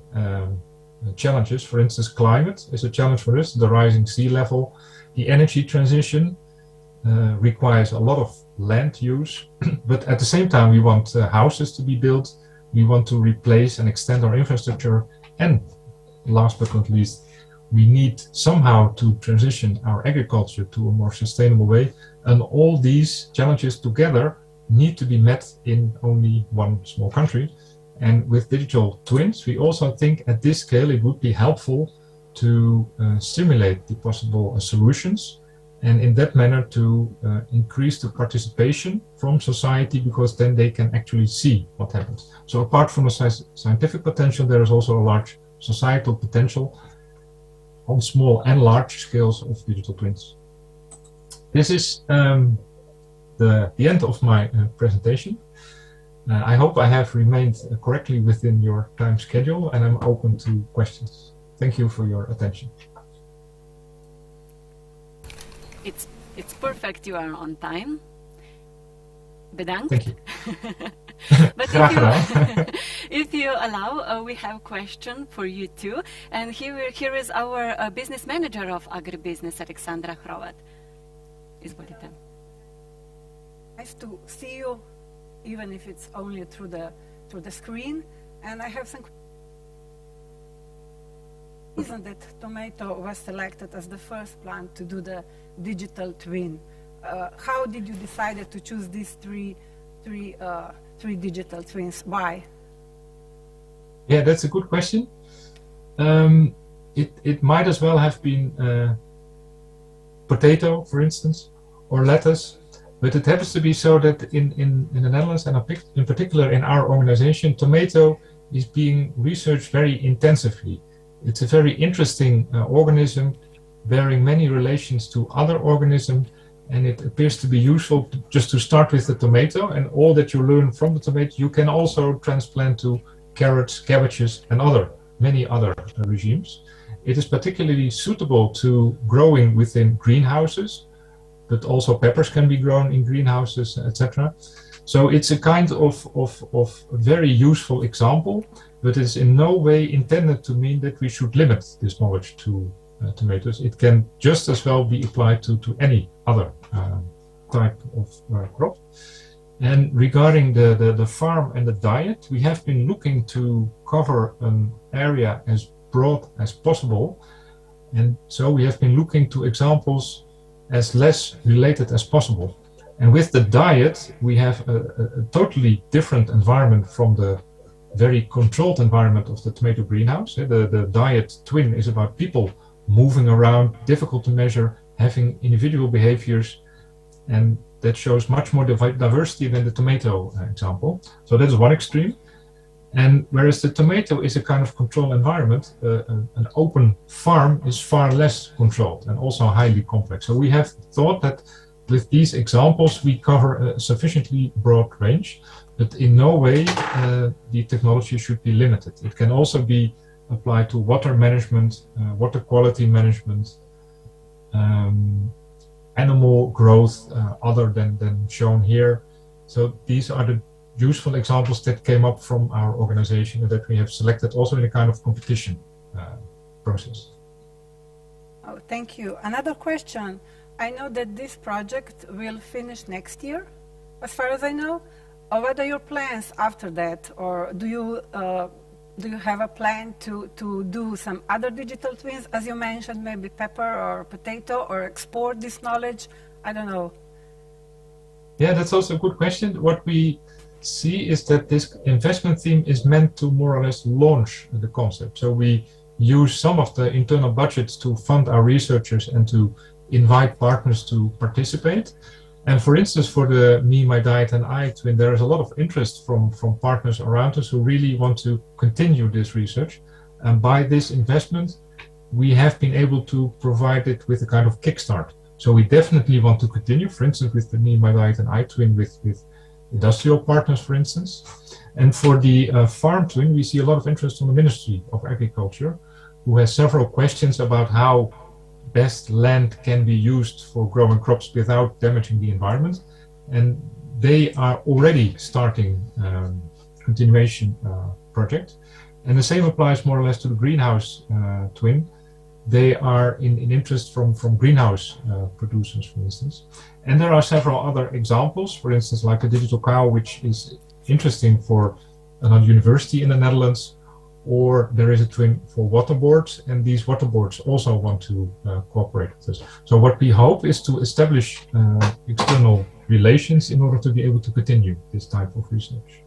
S8: challenges. For instance, climate is a challenge for us, the rising sea level. The energy transition requires a lot of land use, but at the same time we want houses to be built, we want to replace and extend our infrastructure, and last but not least, we need somehow to transition our agriculture to a more sustainable way, and all these challenges together need to be met in only one small country. And with digital twins, we also think at this scale it would be helpful to simulate the possible solutions, and in that manner to increase the participation from society, because then they can actually see what happens. So apart from the scientific potential, there is also a large societal potential on small and large scales of digital twins. This is the end of my presentation. I hope I have remained correctly within your time schedule, and I'm open to questions. Thank you for your attention.
S5: It's perfect, you are on time. Bedankt.
S8: Thank you.
S5: But
S8: Graag gedaan.
S5: if you allow, we have a question for you too. And here is our business manager of agribusiness, Alexandra Hrovat. Izvolite.
S9: Nice to see you, even if it's only through the screen. And I have some reason that tomato was selected as the first plant to do the digital twin. How did you decide to choose these three digital twins? Why?
S8: Yeah, that's a good question. It might as well have been potato, for instance, or lettuce, but it happens to be so that in the Netherlands, and in particular in our organization, tomato is being researched very intensively. It's a very interesting organism, bearing many relations to other organisms, and it appears to be useful just to start with the tomato, and all that you learn from the tomato you can also transplant to carrots, cabbages, and many other regimes. It is particularly suitable to growing within greenhouses, but also peppers can be grown in greenhouses, etc. So it's a kind of very useful example, but it's in no way intended to mean that we should limit this knowledge to tomatoes. It can just as well be applied to any other type of crop. And regarding the farm and the diet, we have been looking to cover an area as broad as possible. And so we have been looking to examples as less related as possible. And with the diet, we have a totally different environment from the very controlled environment of the tomato greenhouse. The diet twin is about people moving around, difficult to measure, having individual behaviors, and that shows much more diversity than the tomato example. So that's one extreme. And whereas the tomato is a kind of controlled environment, an open farm is far less controlled and also highly complex. So we have thought that with these examples we cover a sufficiently broad range, but in no way the technology should be limited. It can also be applied to water management, water quality management, animal growth other than shown here. So these are the useful examples that came up from our organization and that we have selected also in a kind of competition process.
S9: Oh, thank you. Another question. I know that this project will finish next year, as far as I know. What are your plans after that? Or do you have a plan to do some other digital twins, as you mentioned, maybe pepper or potato, or export this knowledge? I don't know.
S8: Yeah, that's also a good question. What we see is that this investment theme is meant to more or less launch the concept. So we use some of the internal budgets to fund our researchers and to invite partners to participate. And for instance, for the Me, My Diet and I twin, there is a lot of interest from partners around us who really want to continue this research. And by this investment, we have been able to provide it with a kind of kickstart. So we definitely want to continue, for instance, with the Me, My Diet and I twin with industrial partners, for instance. And for the farm twin, we see a lot of interest from the Ministry of Agriculture, who has several questions about how best land can be used for growing crops without damaging the environment. And they are already starting continuation project. And the same applies more or less to the greenhouse twin. They are in interest from greenhouse producers, for instance. And there are several other examples, for instance, like a digital cow, which is interesting for another university in the Netherlands, or there is a twin for waterboards, and these waterboards also want to cooperate with us. So what we hope is to establish external relations in order to be able to continue this type of research.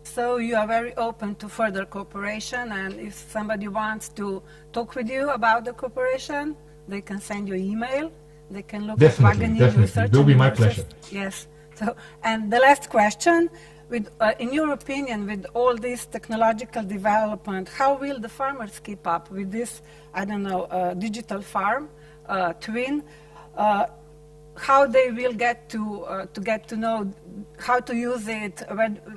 S9: So you are very open to further cooperation, and if somebody wants to talk with you about the cooperation, they can send you email. They can look at Wageningen Research.
S8: It will be my pleasure.
S9: Yes. So, and the last question, in your opinion, with all this technological development, how will the farmers keep up with this, I don't know, digital farm, twin? How they will get to know how to use it,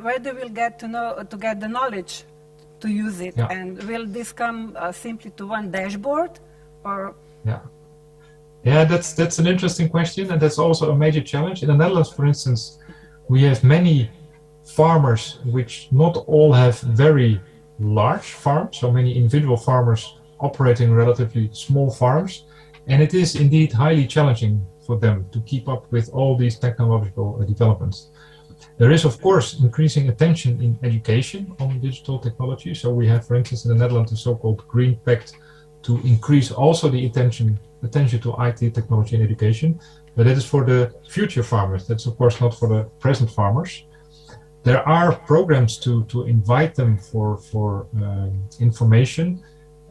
S9: where they will get the knowledge to use it, and will this come simply to one dashboard, or?
S8: Yeah, that's an interesting question, and that's also a major challenge. In the Netherlands, for instance, we have many farmers which not all have very large farms, so many individual farmers operating relatively small farms, and it is indeed highly challenging for them to keep up with all these technological developments. There is, of course, increasing attention in education on digital technology. So we have, for instance, in the Netherlands, a so-called Green Pact to increase also the attention to IT technology and education. But that is for the future farmers. That's, of course, not for the present farmers. There are programs to invite them for information.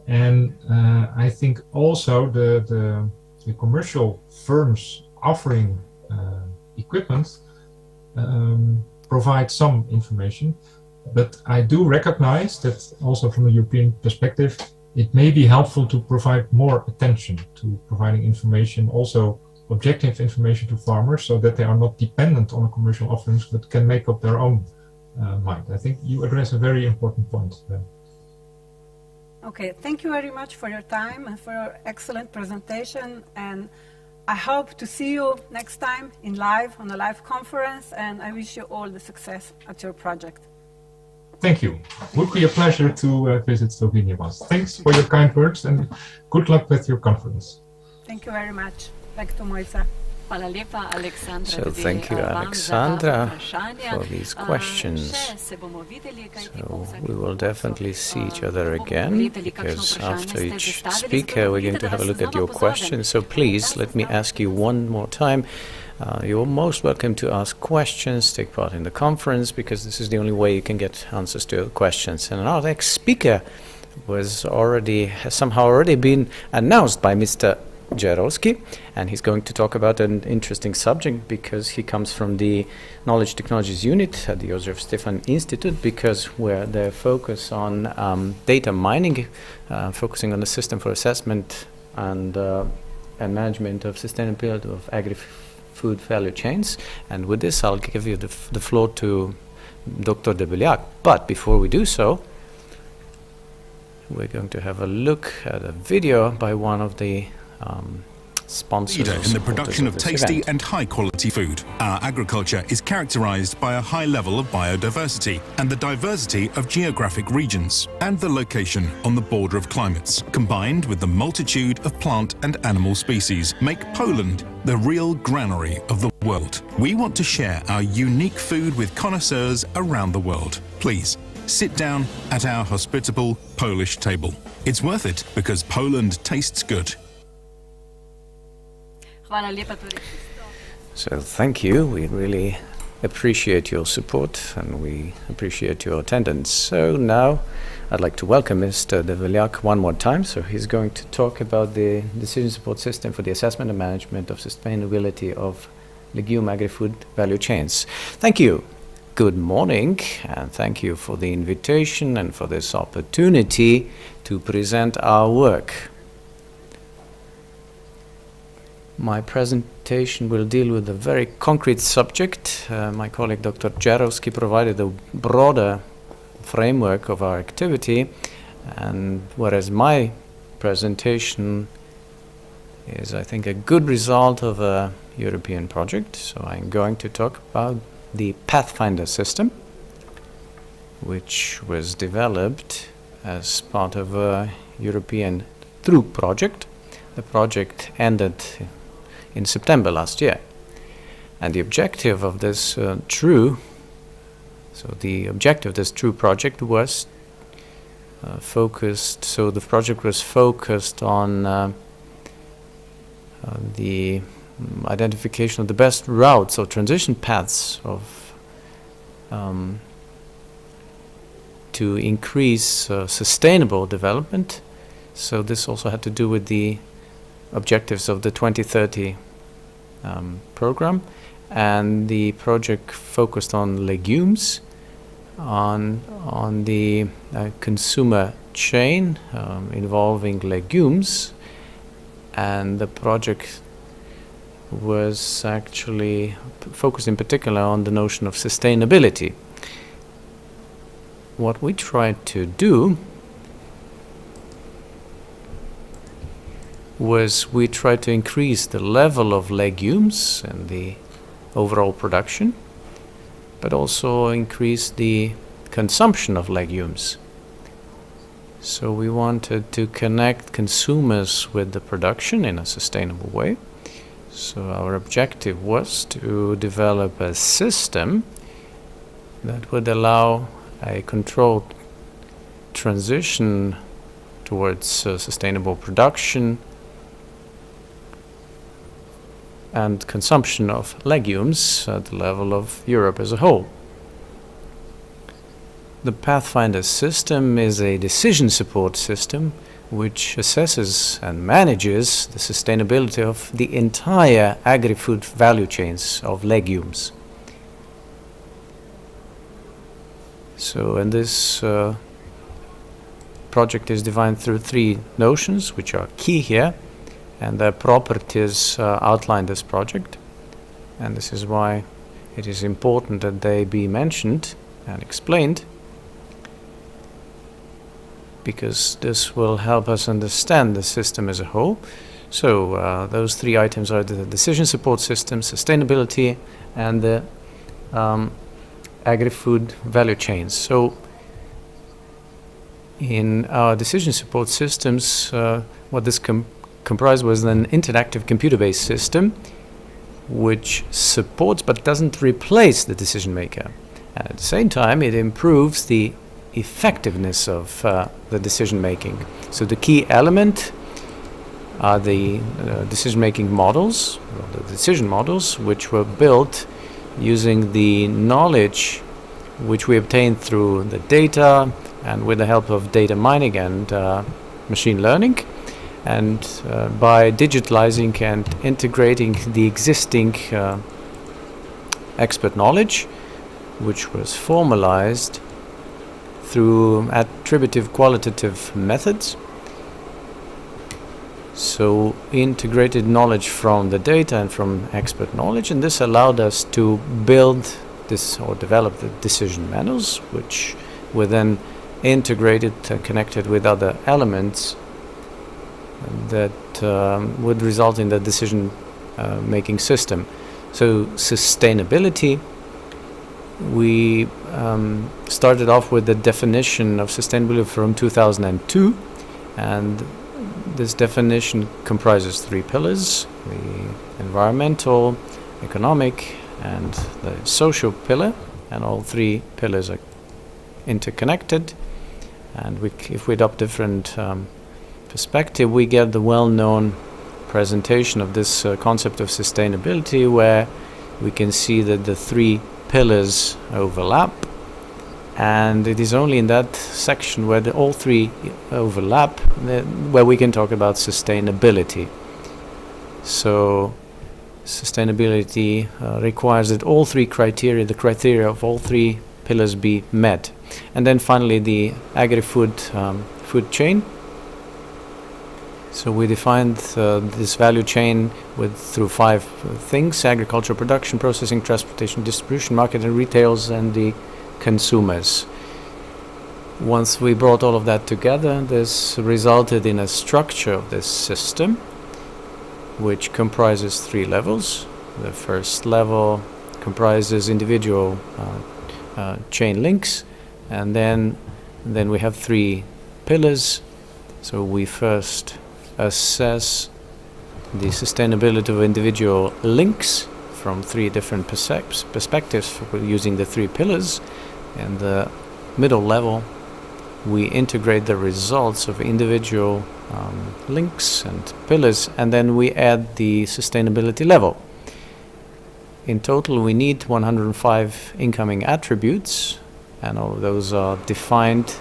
S8: And I think also the commercial firms offering equipment provide some information, but I do recognize that also from a European perspective, it may be helpful to provide more attention to providing information, also objective information to farmers, so that they are not dependent on commercial offerings, but can make up their own mind. I think you address a very important point there.
S9: Okay, thank you very much for your time and for your excellent presentation, and I hope to see you next time on a live conference, and I wish you all the success at your project.
S8: Thank you. It would be a pleasure to visit Slovenia once. Thanks for your kind words and good luck with your conference.
S9: Thank you very much. Back to Mojca.
S5: Hvala lepa, Aleksandra.
S6: So thank you, Alexandra, for these questions. So we will definitely see each other again, because after each speaker we're going to have a look at your questions. So please, let me ask you one more time. You're most welcome to ask questions, take part in the conference, because this is the only way you can get answers to your questions. And our next speaker has somehow already been announced by Mr. Jarolski, and he's going to talk about an interesting subject, because he comes from the Knowledge Technologies unit at the Josef Stefan Institute, because where they focus on data mining, focusing on the system for assessment and management of sustainability of agri-food value chains. And with this, I'll give you the floor to Dr. Debeljac. But before we do so, we're going to have a look at a video by one of the sponsors.
S4: Leader in the production of tasty
S6: event.
S4: and high-quality food. Our agriculture is characterized by a high level of biodiversity and the diversity of geographic regions, and the location on the border of climates, combined with the multitude of plant and animal species, make Poland the real granary of the world. We want to share our unique food with connoisseurs around the world. Please, sit down at our hospitable Polish table. It's worth it, because Poland tastes good.
S6: So thank you. We really appreciate your support, and we appreciate your attendance. So now I'd like to welcome Mr. Debeljac one more time. So he's going to talk about the decision support system for the assessment and management of sustainability of legume agri-food value chains. Thank you. Good morning, and thank you for the invitation and for this opportunity to present our work. My presentation will deal with a very concrete subject. My colleague Dr. Jarowski provided a broader framework of our activity, and whereas my presentation is, I think, a good result of a European project. So I'm going to talk about the Pathfinder system, which was developed as part of a European TRUE project. The project ended in September last year, and the objective of this TRUE project was focused. So the project was focused on the identification of the best routes or transition paths of to increase sustainable development. So this also had to do with the objectives of the 2030 program, and the project focused on legumes, on the consumer chain involving legumes, and the project was actually focused in particular on the notion of sustainability. What we tried to do was we tried to increase the level of legumes and the overall production, but also increase the consumption of legumes. So we wanted to connect consumers with the production in a sustainable way. So our objective was to develop a system that would allow a controlled transition towards sustainable production and consumption of legumes at the level of Europe as a whole. The Pathfinder system is a decision support system which assesses and manages the sustainability of the entire agri-food value chains of legumes. So, and this project is defined through three notions which are key here, and their properties outline this project. And this is why it is important that they be mentioned and explained, because this will help us understand the system as a whole. So those three items are the decision support system, sustainability, and the agri-food value chains. So in our decision support systems, what this comprised was an interactive computer-based system which supports but doesn't replace the decision maker. And at the same time, it improves the effectiveness of the decision making. So the key element are the decision-making models, the decision models, which were built using the knowledge which we obtained through the data and with the help of data mining and machine learning, and by digitalizing and integrating the existing expert knowledge, which was formalized through attributive qualitative methods. So integrated knowledge from the data and from expert knowledge, and this allowed us to build this or develop the decision manuals, which were then integrated and connected with other elements that would result in the decision making system. So sustainability, we started off with the definition of sustainability from 2002, and this definition comprises three pillars: the environmental, economic, and the social pillar, and all three pillars are interconnected. And if we adopt different perspective, we get the well-known presentation of this concept of sustainability, where we can see that the three pillars overlap, and it is only in that section where all three overlap where we can talk about sustainability. So sustainability requires that all three criteria, the criteria of all three pillars, be met. And then finally the agri-food food chain. So we defined this value chain through five things: agriculture, production, processing, transportation, distribution, market and retails, and the consumers. Once we brought all of that together, this resulted in a structure of this system which comprises three levels. The first level comprises individual chain links, and then we have three pillars. So we first assess the sustainability of individual links from three different perspectives using the three pillars. And the middle level, we integrate the results of individual links and pillars, and then we add the sustainability level. In total, we need 105 incoming attributes, and all of those are defined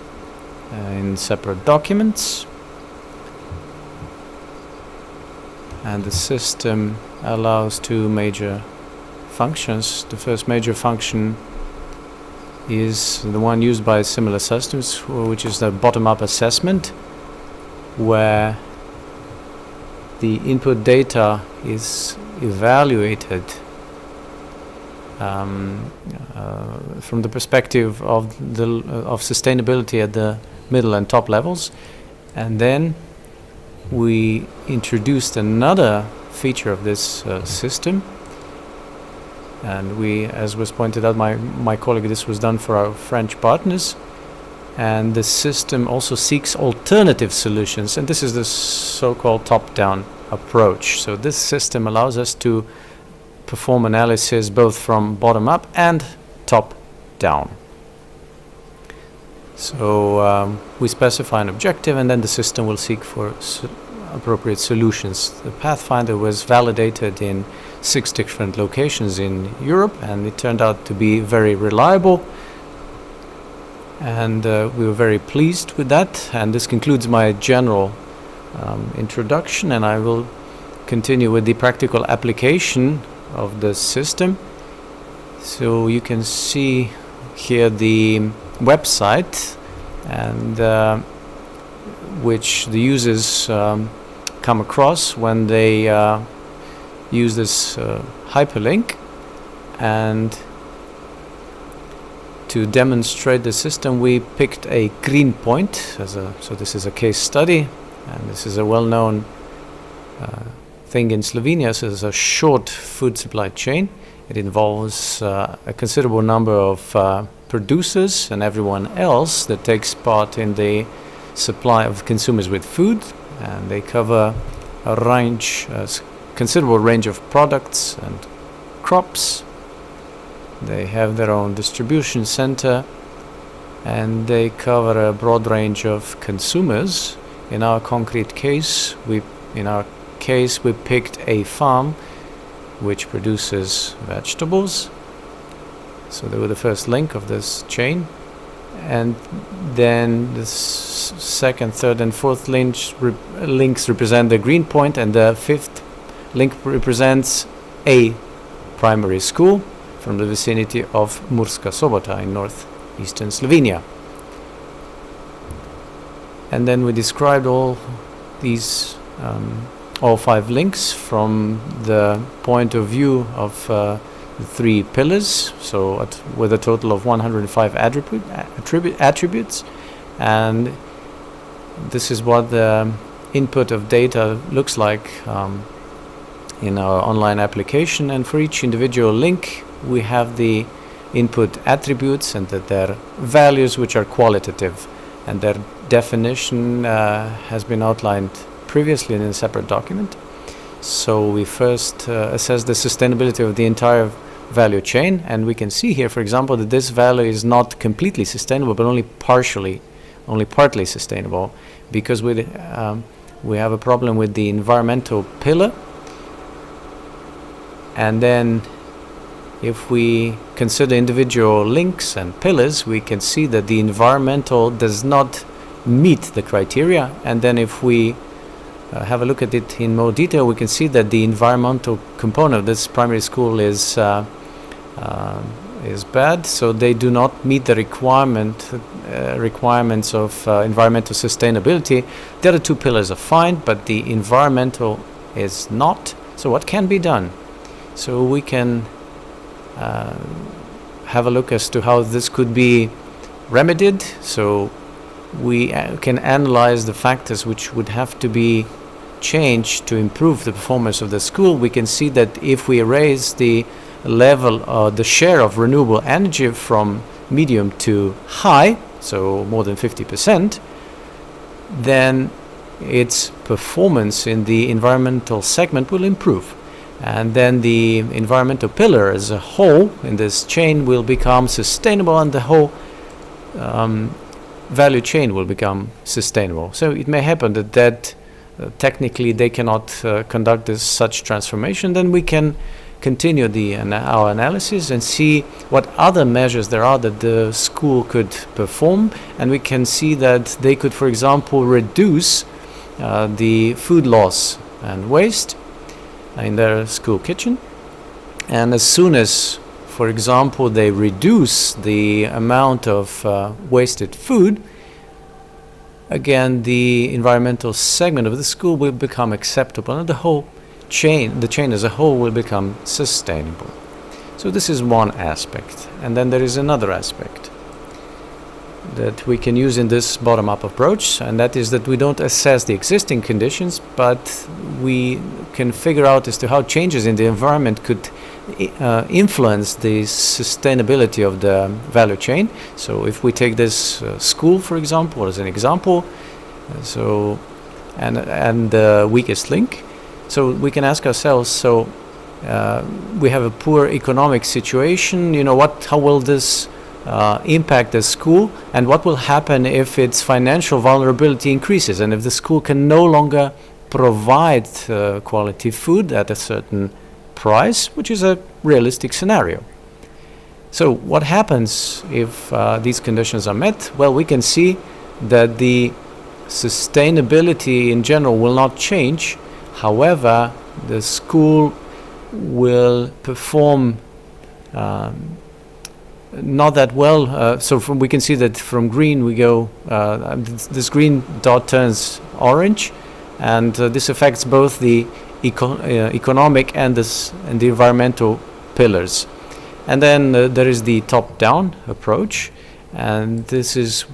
S6: in separate documents. And the system allows two major functions. The first major function is the one used by similar systems, which is the bottom-up assessment, where the input data is evaluated from the perspective of sustainability at the middle and top levels, and then we introduced another feature of this system, and we, as was pointed out my colleague, this was done for our French partners, and the system also seeks alternative solutions, and this is the so-called top-down approach. So this system allows us to perform analysis both from bottom up and top down. So we specify an objective, and then the system will seek for appropriate solutions. The Pathfinder was validated in 6 different locations in Europe, and it turned out to be very reliable, and we were very pleased with that. And this concludes my general introduction, and I will continue with the practical application of the system. So you can see here the website, and which the users come across when they use this hyperlink. And to demonstrate the system, we picked a green point so this is a case study, and this is a well-known thing in Slovenia. So it's a short food supply chain. It involves a considerable number of producers and everyone else that takes part in the supply of consumers with food, and they cover a considerable range of products and crops. They have their own distribution center, and they cover a broad range of consumers. In our concrete case, we picked a farm which produces vegetables. So they were the first link of this chain, and then the second, third, and fourth links represent the green point, and the fifth link represents a primary school from the vicinity of Murska Sobota in northeastern Slovenia. And then we described all these all 5 links from the point of view of the 3 pillars, so with a total of 105 attributes, and this is what the input of data looks like in our online application. And for each individual link we have the input attributes and their values, which are qualitative, and their definition has been outlined previously in a separate document. So we first assess the sustainability of the entire value chain, and we can see here, for example, that this value is not completely sustainable, but only partly sustainable, because we have a problem with the environmental pillar. And then if we consider individual links and pillars, we can see that the environmental does not meet the criteria. And then if we have a look at it in more detail, we can see that the environmental component of this primary school is bad, so they do not meet the requirements of environmental sustainability. The other 2 pillars are fine, but the environmental is not. So what can be done? So we can have a look as to how this could be remedied. So we can analyze the factors which would have to be changed to improve the performance of the school. We can see that if we raise the level the share of renewable energy from medium to high, so more than 50%, then its performance in the environmental segment will improve. And then the environmental pillar as a whole in this chain will become sustainable, and the whole value chain will become sustainable. So it may happen that technically they cannot conduct such transformation. Then we can continue our analysis and see what other measures there are that the school could perform, and we can see that they could, for example, reduce the food loss and waste in their school kitchen. And as soon as, for example, they reduce the amount of wasted food, again the environmental segment of the school will become acceptable, and the chain as a whole will become sustainable. So this is one aspect. And then there is another aspect. that we can use in this bottom-up approach, and that is that we don't assess the existing conditions, but we can figure out as to how changes in the environment could influence the sustainability of the value chain. So if we take this school, for example, as an example, and the weakest link, so we can ask ourselves, we have a poor economic situation, how will this impact the school, and what will happen if its financial vulnerability increases, and if the school can no longer provide quality food at a certain price, which is a realistic scenario. So what happens if these conditions are met? Well, we can see that the sustainability in general will not change. However, the school will perform not that well. We can see that from green we go, this green dot turns orange, and this affects both the economic and the environmental pillars. And then there is the top-down approach, and this is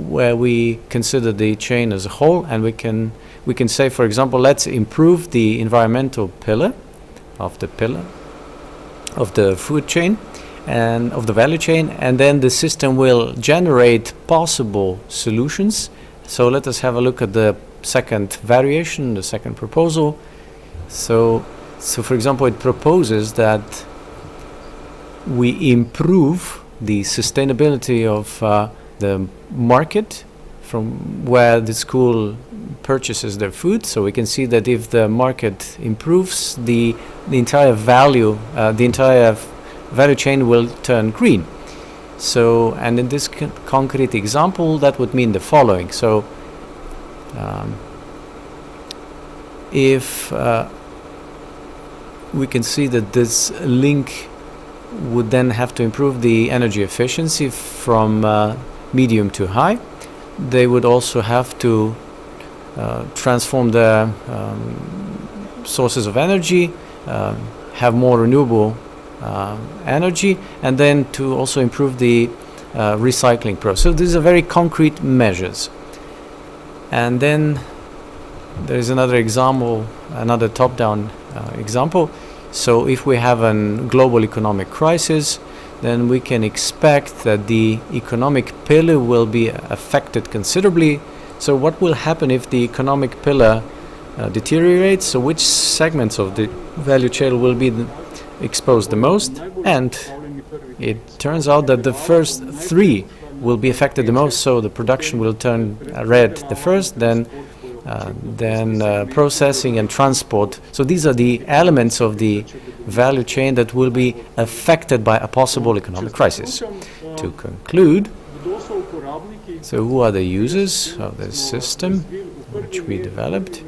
S6: where we consider the chain as a whole, and we can say, for example, let's improve the environmental pillar of the food chain and of the value chain, and then the system will generate possible solutions. So let us have a look at the second variation, the second proposal. So for example, it proposes that we improve the sustainability of the market from where the school purchases their food. So we can see that if the market improves, the entire value chain will turn green. So, and in this concrete example, that would mean the following. So if we can see that this link would then have to improve the energy efficiency from medium to high. They would also have to transform the sources of energy, have more renewable energy, and then to also improve the recycling process. So these are very concrete measures. And then there is another example, another top-down example. So if we have a global economic crisis, then we can expect that the economic pillar will be affected considerably. So what will happen if the economic pillar deteriorates? So which segments of the value chain will be exposed the most? And it turns out that the first three will be affected the most. So the production will turn red the first, then processing and transport. So these are the elements of the value chain that will be affected by a possible economic crisis. To conclude, so who are the users of this system which we developed?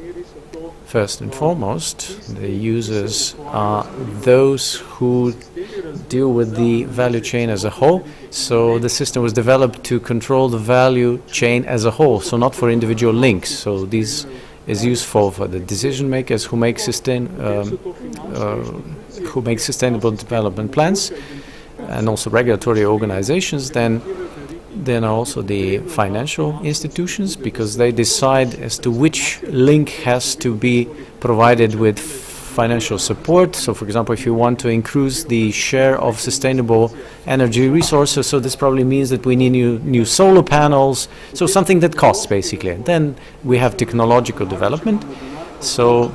S6: First and foremost, the users are those who deal with the value chain as a whole. So the system was developed to control the value chain as a whole, so not for individual links. So this is useful for the decision makers who make sustainable development plans, and also regulatory organizations. Then are also the financial institutions, because they decide as to which link has to be provided with financial support. So for example, if you want to increase the share of sustainable energy resources, so this probably means that we need new solar panels, so something that costs basically. And then we have technological development. So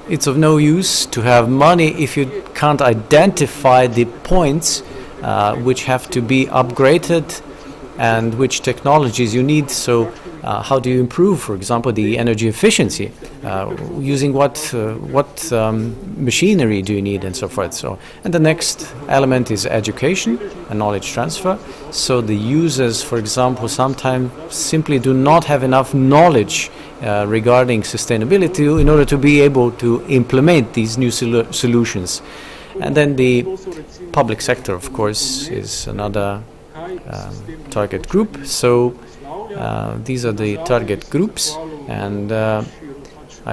S6: it's of no use to have money if you can't identify the points which have to be upgraded and which technologies you need. So how do you improve, for example, the energy efficiency? Using what machinery do you need, and so forth. So, and the next element is education and knowledge transfer. So the users, for example, sometimes simply do not have enough knowledge regarding sustainability in order to be able to implement these new solutions. And then the public sector, of course, is another target group. So these are the target groups, and I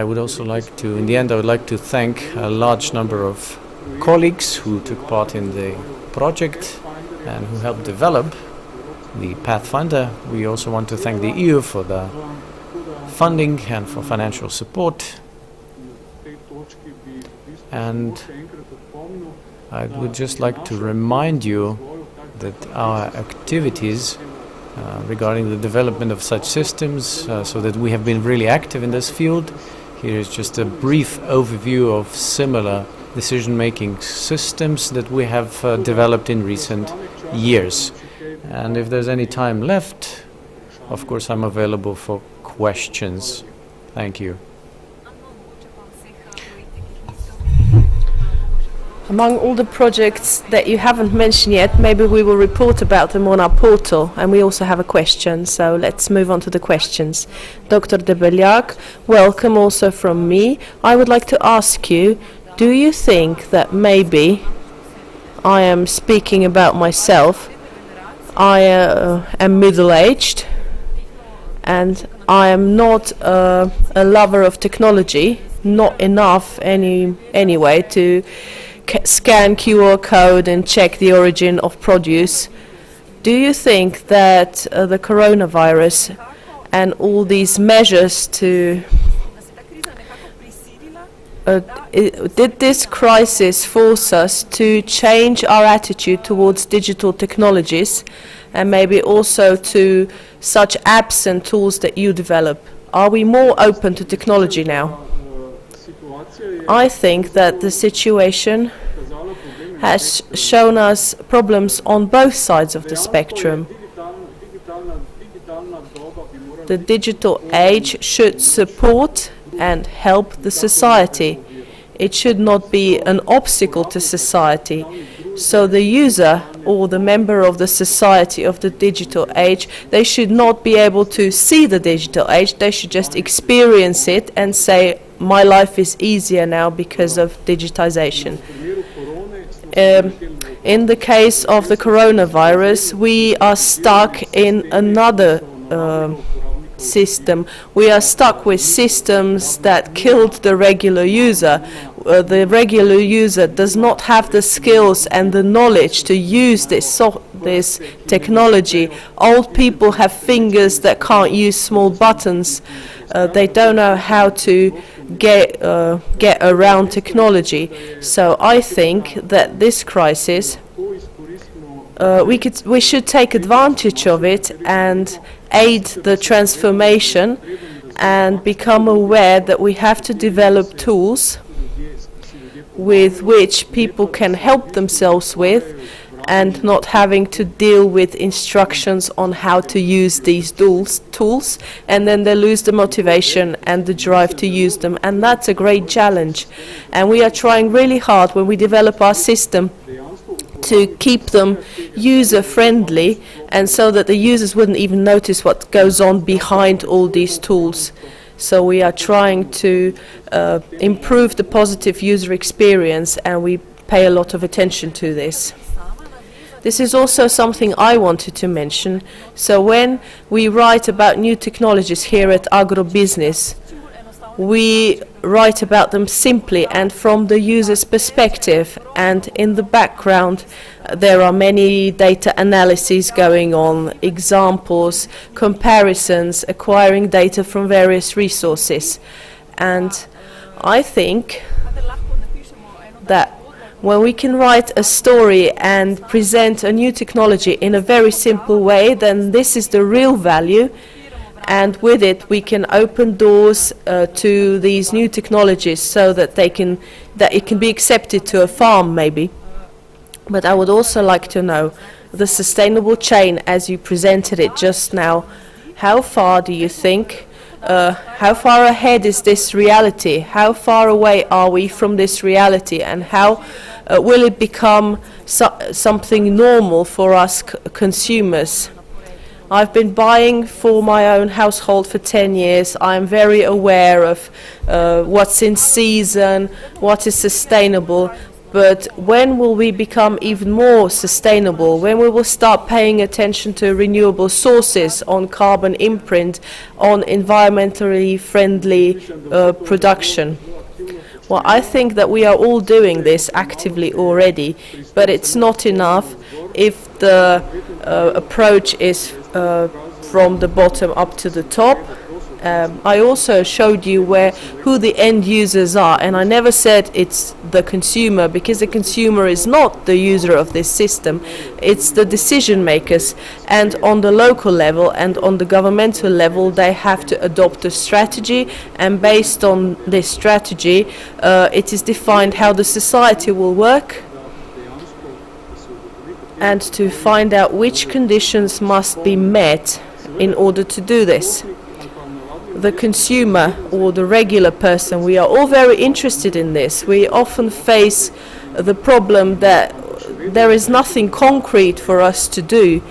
S6: would also like to, in the end, I would like to thank a large number of colleagues who took part in the project and who helped develop the Pathfinder. We also want to thank the EU for the funding and for financial support. And I would just like to remind you that our activities regarding the development of such systems, so that we have been really active in this field. Here is just a brief overview of similar decision-making systems that we have developed in recent years. And if there's any time left, of course, I'm available for questions. Thank you.
S7: Among all the projects that you haven't mentioned yet, maybe we will report about them on our portal, and we also have a question, so let's move on to the questions. Dr. De Beljac, welcome also from me. I would like to ask you, do you think that maybe, I am speaking about myself, I am middle-aged, and I am not a lover of technology, not enough anyway to scan QR code and check the origin of produce. Do you think that the coronavirus and all these measures to did this crisis force us to change our attitude towards digital technologies and maybe also to such apps and tools that you develop? Are we more open to technology now? I think that the situation has shown us problems on both sides of the spectrum. The digital age should support and help the society. It should not be an obstacle to society. So the user or the member of the society of the digital age, they should not be able to see the digital age, they should just experience it and say, my life is easier now because of digitization. In the case of the coronavirus, we are stuck in another system. We are stuck with systems that killed the regular user. The regular user does not have the skills and the knowledge to use this technology. Old people have fingers that can't use small buttons. They don't know how to get around technology. So I think that this crisis, we should take advantage of it and aid the transformation and become aware that we have to develop tools with which people can help themselves with, and not having to deal with instructions on how to use these tools, and then they lose the motivation and the drive to use them, and that's a great challenge. And we are trying really hard when we develop our system to keep them user-friendly, and so that the users wouldn't even notice what goes on behind all these tools. So we are trying to improve the positive user experience, and we pay a lot of attention to this. This is also something I wanted to mention. So when we write about new technologies here at Agrobusiness, we write about them simply and from the user's perspective, and in the background there are many data analyses going on, examples, comparisons, acquiring data from various resources. And I think that when we can write a story and present a new technology in a very simple way, then this is the real value. And with it, we can open doors to these new technologies so that it can be accepted to a farm, maybe. But I would also like to know the sustainable chain, as you presented it just now. How far do you think? How far ahead is this reality? How far away are we from this reality? And how will it become something normal for us consumers? I've been buying for my own household for 10 years. I'm very aware of what's in season, what is sustainable. But when will we become even more sustainable? When we will start paying attention to renewable sources, on carbon imprint, on environmentally friendly production? Well, I think that we are all doing this actively already, but it's not enough. if the approach is from the bottom up to the top. I also showed you who the end users are, and I never said it's the consumer, because the consumer is not the user of this system. It's the decision makers, and on the local level and on the governmental level they have to adopt a strategy, and based on this strategy it is defined how the society will work, and to find out which conditions must be met in order to do this. The consumer or the regular person, we are all very interested in this. We often face the problem that there is nothing concrete for us to do.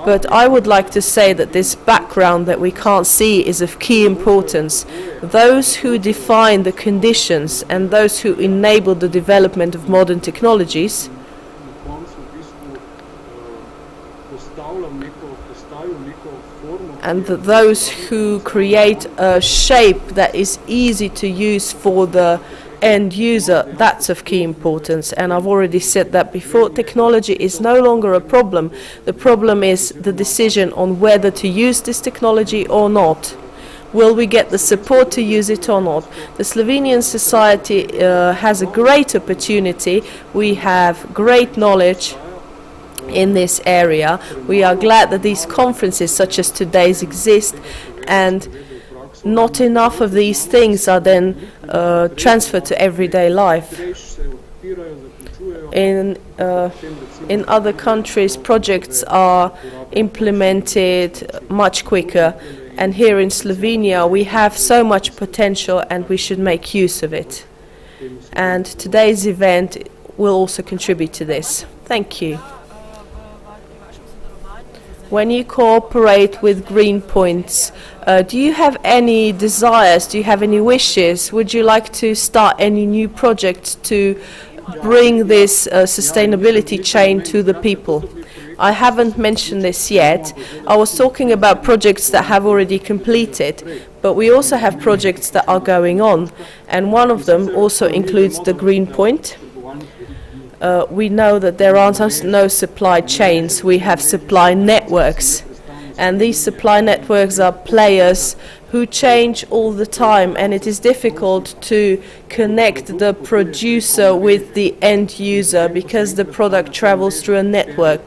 S7: But I would like to say that this background that we can't see is of key importance. Those who define the conditions and those who enable the development of modern technologies and those who create a shape that is easy to use for the end user, that's of key importance. And I've already said that before, technology is no longer a problem. The problem is the decision on whether to use this technology or not. Will we get the support to use it or not? The Slovenian society has a great opportunity. We have great knowledge in this area. We are glad that these conferences such as today's exist, and not enough of these things are then transferred to everyday life. In other countries, projects are implemented much quicker, and here in Slovenia we have so much potential and we should make use of it. And today's event will also contribute to this. Thank you. When you cooperate with Green Points, do you have any desires? Do you have any wishes? Would you like to start any new projects to bring this sustainability chain to the people? I haven't mentioned this yet. I was talking about projects that have already completed, but we also have projects that are going on, and one of them also includes the Green Point. We know that there are no supply chains, we have supply networks, and these supply networks are players who change all the time, and it is difficult to connect the producer with the end user because the product travels through a network.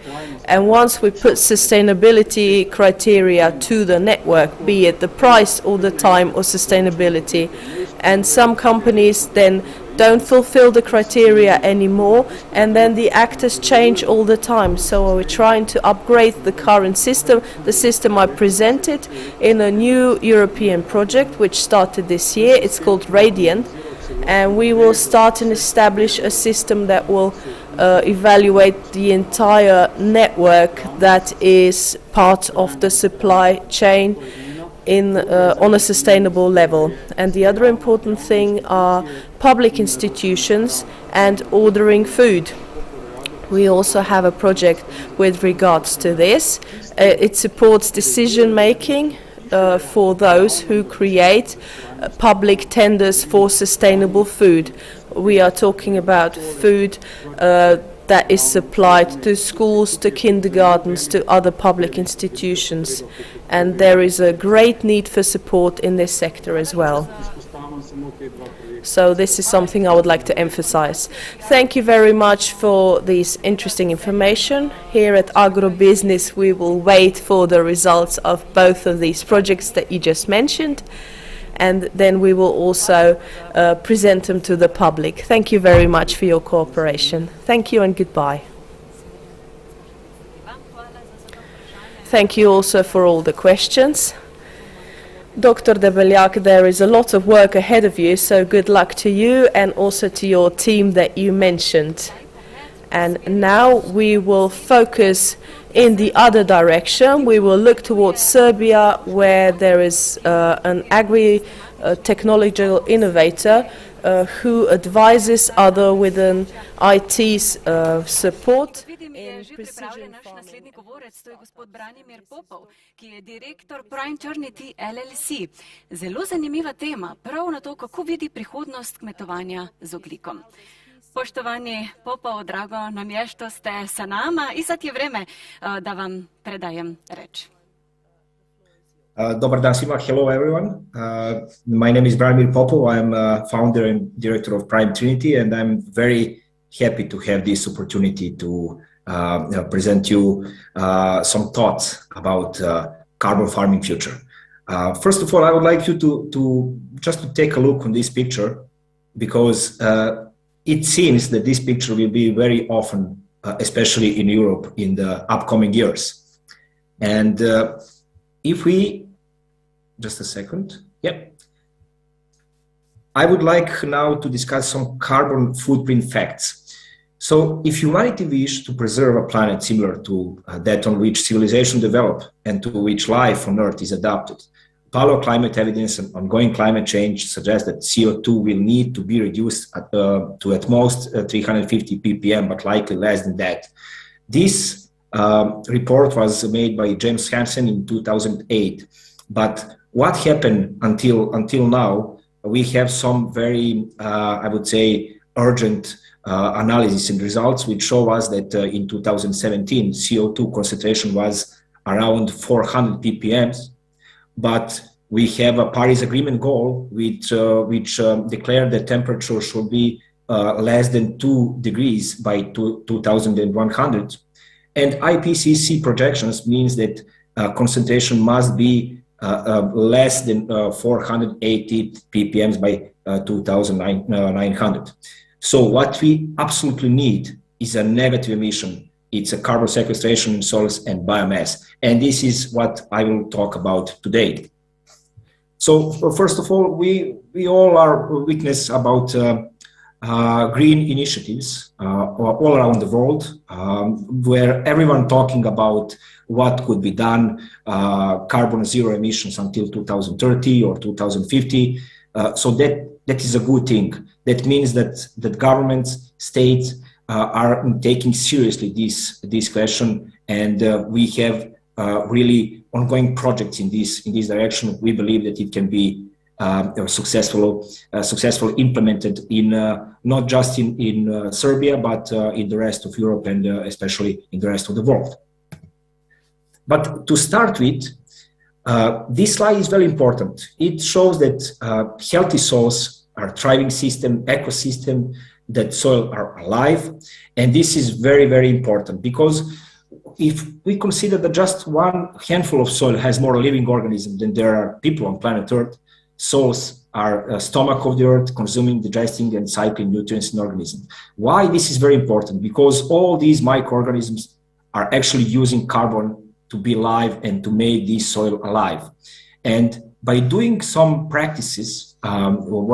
S7: And once we put sustainability criteria to the network, be it the price or the time or sustainability, and some companies then don't fulfill the criteria anymore, and then the actors change all the time. So we're trying to upgrade the current system, the system I presented, in a new European project which started this year. It's called Radiant, and we will start and establish a system that will evaluate the entire network that is part of the supply chain on a sustainable level. And the other important thing are public institutions and ordering food. We also have a project with regards to this. It supports decision making for those who create public tenders for sustainable food. We are talking about food that is supplied to schools, to kindergartens, to other public institutions. And there is a great need for support in this sector as well. So this is something I would like to emphasize. Thank you very much for this interesting information. Here at Agrobusiness we will wait for the results of both of these projects that you just mentioned, and then we will also present them to the public. Thank you very much for your cooperation. Thank you and goodbye. Thank you also for all the questions. Dr. Debeljak, there is a lot of work ahead of you, so good luck to you and also to your team that you mentioned. And now we will focus in the other direction. We will look towards Serbia, where there is an agri-technological innovator who advises other with an IT support in precision farming.
S5: To je gospod Branimir Popov, ki je direktor Prime Trinity LLC. Zelo zanimiva tema, prav na to, kako vidi prihodnost kmetovanja z ogljikom. Poštovani Popov, drago nam je što ste sa nama i sad je vreme da vam predajem reč.
S10: Dobar dan svima. Hello everyone. My name is Branimir Popov. I'm founder and director of Prime Trinity, and I'm very happy to have this opportunity to present you some thoughts about carbon farming future. First of all, I would like you to take a look on this picture, because it seems that this picture will be very often, especially in Europe, in the upcoming years. And if we, just a second, yep. I would like now to discuss some carbon footprint facts. So if humanity wish to preserve a planet similar to that on which civilization developed and to which life on Earth is adapted, paleoclimate evidence and ongoing climate change suggests that CO2 will need to be reduced to at most 350 ppm, but likely less than that. This report was made by James Hansen in 2008, but what happened until now? We have some very, I would say, urgent analysis and results which show us that in 2017 CO2 concentration was around 400 ppm, but we have a Paris Agreement goal which declared that temperature should be less than 2 degrees by 2100, and IPCC projections means that concentration must be less than 480 ppm by 2900. So what we absolutely need is a negative emission. It's a carbon sequestration in soils and biomass. And this is what I will talk about today. So first of all, we all are witness about green initiatives all around the world, where everyone talking about what could be done, carbon zero emissions until 2030 or 2050. So that is a good thing. That means that governments, states are taking seriously this question, and we have really ongoing projects in this direction. We believe that it can be successfully implemented in not just in Serbia, but in the rest of Europe and especially in the rest of the world. But to start with, this slide is very important. It shows that healthy soils are thriving system, ecosystem, that soil are alive. And this is very, very important, because if we consider that just one handful of soil has more living organisms than there are people on planet Earth, soils are a stomach of the earth, consuming, digesting, and cycling nutrients in organisms. Why this is very important? Because all these microorganisms are actually using carbon to be alive and to make this soil alive. And by doing some practices, I will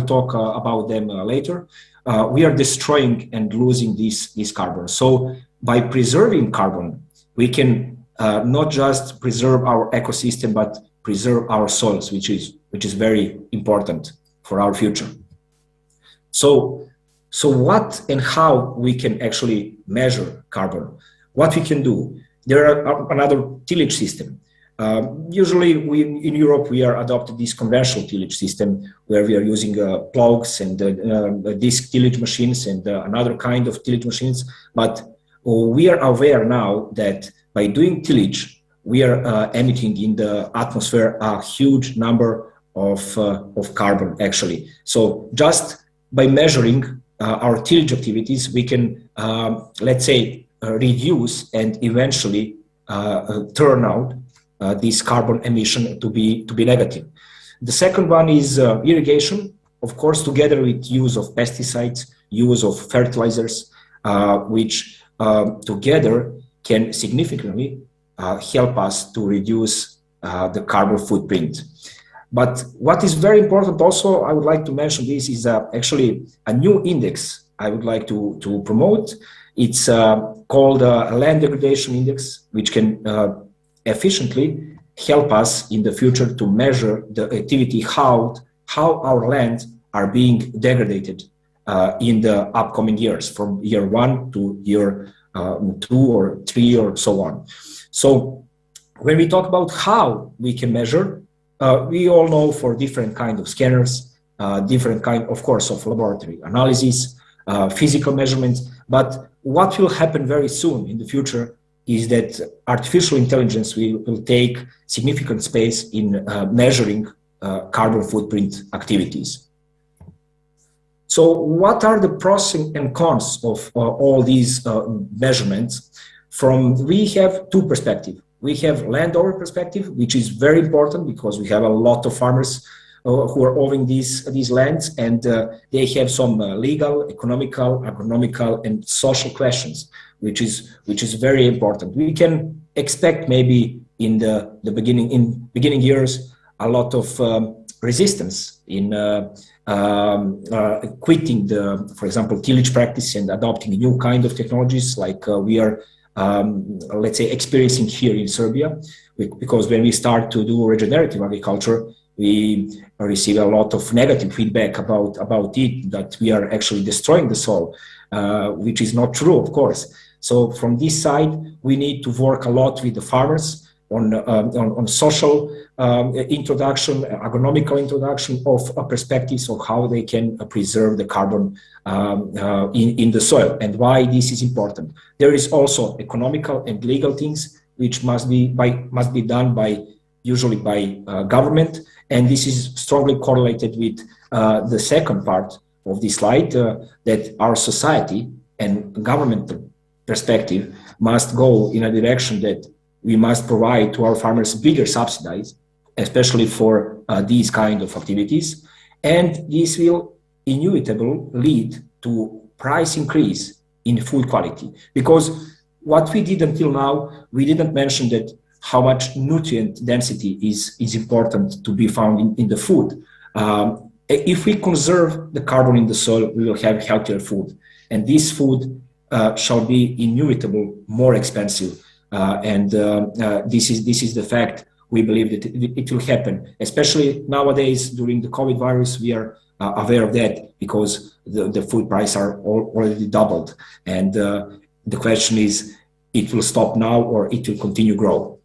S10: talk about them later, we are destroying and losing this carbon. So by preserving carbon, we can not just preserve our ecosystem, but preserve our soils, which is very important for our future. So what and how we can actually measure carbon? What we can do? There are another tillage system. Usually in Europe, we are adopted this conventional tillage system where we are using plows and disc tillage machines and another kind of tillage machines. But we are aware now that by doing tillage, we are emitting in the atmosphere a huge number of carbon, actually. So just by measuring our tillage activities, we can, let's say, reduce and eventually turn out this carbon emission to be negative. The second one is irrigation, of course, together with use of pesticides, use of fertilizers, which together can significantly help us to reduce the carbon footprint. But what is very important also, I would like to mention this, is actually a new index I would like to promote. It's called Land Degradation Index, which can efficiently help us in the future to measure the activity, how our lands are being degraded in the upcoming years, from year 1 to year 2 or 3 or so on. So when we talk about how we can measure, we all know for different kind of scanners, different kind, of course, of laboratory analysis, physical measurements. But what will happen very soon in the future is that artificial intelligence will take significant space in measuring carbon footprint activities. So what are the pros and cons of all these measurements? We have two perspectives. We have landowner perspective, which is very important because we have a lot of farmers who are owning these lands, and they have some legal, economical, agronomical, and social questions, which is very important. We can expect maybe in the beginning years a lot of resistance in quitting for example, tillage practice and adopting new kind of technologies like we are let's say experiencing here in Serbia, because when we start to do regenerative agriculture, we receive a lot of negative feedback about it, that we are actually destroying the soil, which is not true, of course. So from this side, we need to work a lot with the farmers on social introduction, agronomical introduction of perspectives of how they can preserve the carbon in the soil, and why this is important. There is also economical and legal things which must be done usually by government, and this is strongly correlated with the second part of this slide, that our society and governmental perspective must go in a direction that we must provide to our farmers bigger subsidies, especially for these kind of activities. And this will inevitably lead to price increase in food quality. Because what we did until now, we didn't mention that how much nutrient density is important to be found in the food. If we conserve the carbon in the soil, we will have healthier food. And this food shall be inevitably more expensive. This is the fact. We believe that it will happen, especially nowadays during the COVID virus. We are aware of that because the food prices are already doubled, and the question is, it will stop now or it will continue grow.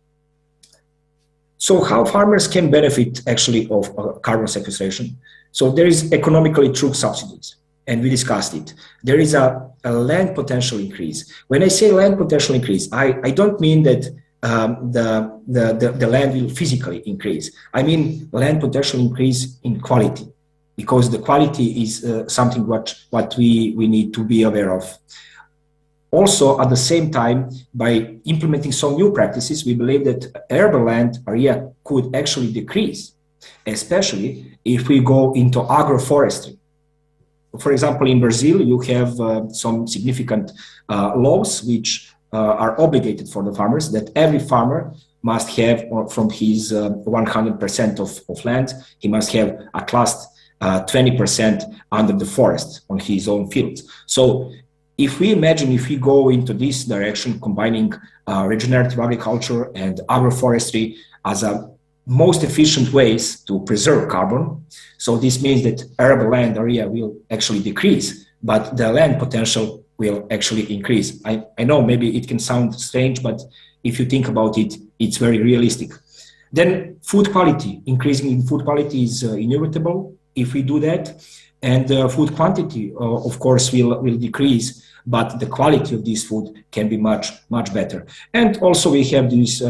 S10: So how farmers can benefit actually of carbon sequestration? So there is economically true subsidies, and we discussed it. There is a land potential increase. When I say land potential increase, I don't mean that the land will physically increase. I mean land potential increase in quality, because the quality is something what we need to be aware of. Also, at the same time, by implementing some new practices, we believe that arable land area could actually decrease, especially if we go into agroforestry. For example, in Brazil, you have some significant laws which are obligated for the farmers, that every farmer must have from his 100% of land, he must have at least 20% under the forest on his own fields. So if we go into this direction, combining regenerative agriculture and agroforestry as a most efficient ways to preserve carbon, so this means that arable land area will actually decrease, but the land potential will actually increase. I know maybe it can sound strange, but if you think about it, it's very realistic. Then food quality, increasing in food quality is inevitable if we do that, and food quantity, of course, will decrease, but the quality of this food can be much better. And also we have these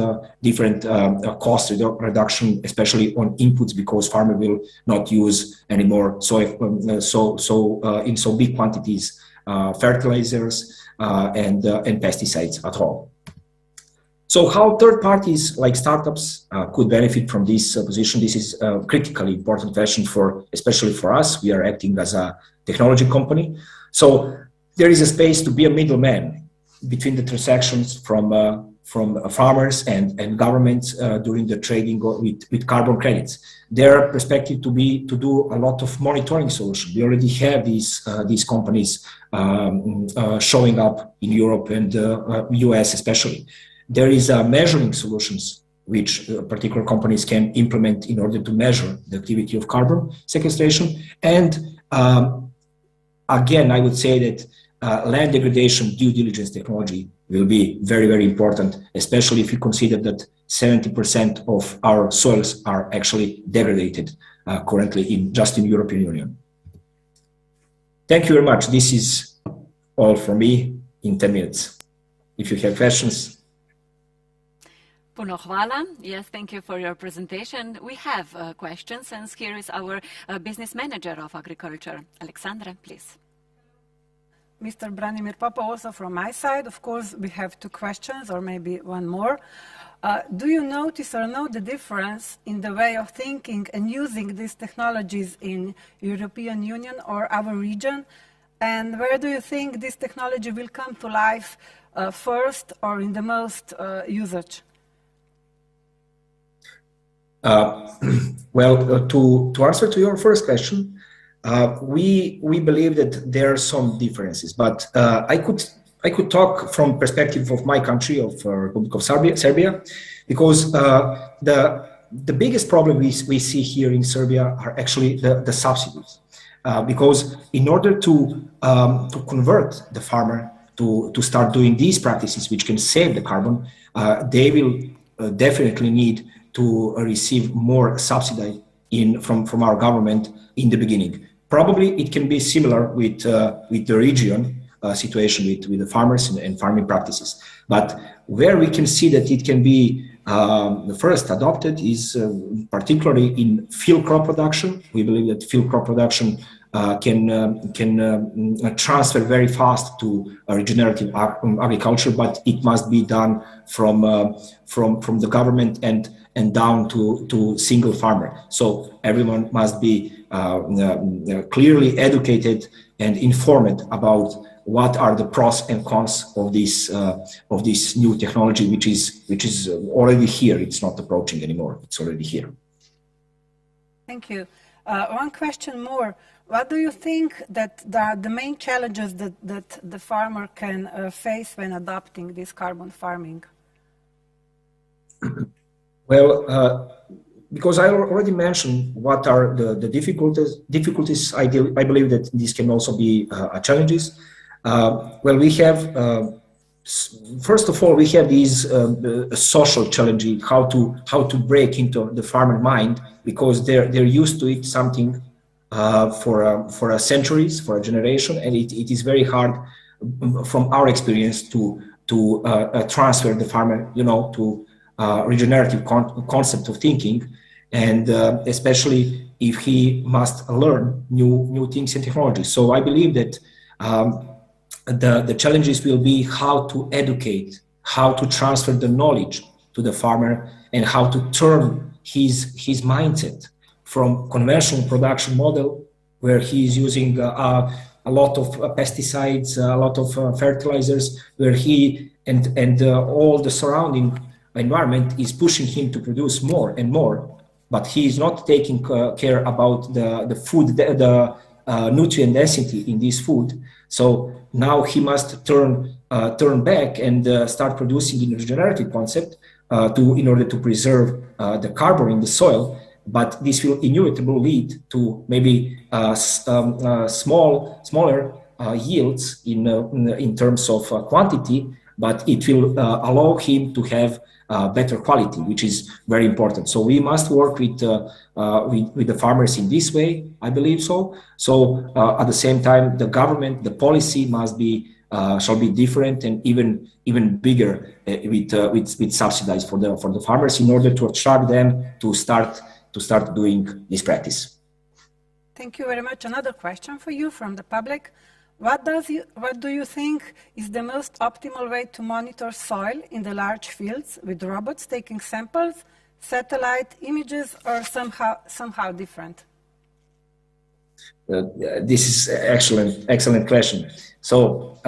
S10: different cost reduction, especially on inputs, because farmer will not use anymore in so big quantities fertilizers and pesticides at all. So how third parties like startups could benefit from this position? This is a critically important question especially for us. We are acting as a technology company. So there is a space to be a middleman between the transactions from farmers and governments during the trading with carbon credits. Their perspective to do a lot of monitoring solutions. We already have these companies showing up in Europe and US especially. There is measuring solutions which particular companies can implement in order to measure the activity of carbon sequestration. And again, I would say that land degradation due diligence technology will be very, very important, especially if you consider that 70% of our soils are actually degraded currently just in European Union. Thank you very much. This is all from me in 10 minutes. If you have questions.
S5: Puno hvala. Yes, thank you for your presentation. We have questions, and here is our business manager of agriculture. Alexandra, please.
S9: Mr. Branimir Papa, also from my side, of course, we have two questions, or maybe one more. Do you notice or know the difference in the way of thinking and using these technologies in European Union or our region? And where do you think this technology will come to life first or in the most usage?
S10: Well, to answer to your first question, we believe that there are some differences, but I could talk from perspective of my country, of Republic of Serbia, because the biggest problem we see here in Serbia are actually the subsidies, because in order to convert the farmer to start doing these practices which can save the carbon, they will definitely need to receive more subsidy from our government in the beginning. Probably it can be similar with the region situation with the farmers and farming practices. But where we can see that it can be the first adopted is particularly in field crop production. We believe that field crop production can transfer very fast to regenerative agriculture, but it must be done from the government and down to single farmer. So everyone must be clearly educated and informed about what are the pros and cons of this new technology, which is already here. It's not approaching anymore. It's already here.
S9: Thank you. One question more. What do you think that the main challenges that the farmer can face when adopting this carbon farming?
S10: Well, because I already mentioned what are the difficulties, I believe that this can also be challenges. Well, we have, first of all, we have these social challenges, how to break into the farmer mind, because they're used to it something for centuries, for a generation, and it is very hard from our experience to transfer the farmer, to regenerative concept of thinking, and especially if he must learn new things and technologies. So I believe that the challenges will be how to educate, how to transfer the knowledge to the farmer, and how to turn his mindset from conventional production model, where he is using a lot of pesticides, a lot of fertilizers, where he and all the surrounding environment is pushing him to produce more and more, but he is not taking care about the food, the nutrient density in this food. So now he must turn back and start producing in a regenerative concept in order to preserve the carbon in the soil. But this will inevitably lead to maybe smaller yields in terms of quantity, but it will allow him to have better quality, which is very important. So we must work with the farmers in this way, I believe so. So at the same time, the government, the policy shall be different and even bigger with subsidies for the farmers in order to attract them to start doing this practice.
S9: Thank you very much. Another question for you from the public. What do you think is the most optimal way to monitor soil in the large fields, with robots taking samples, satellite images, or somehow different?
S10: This is excellent question. So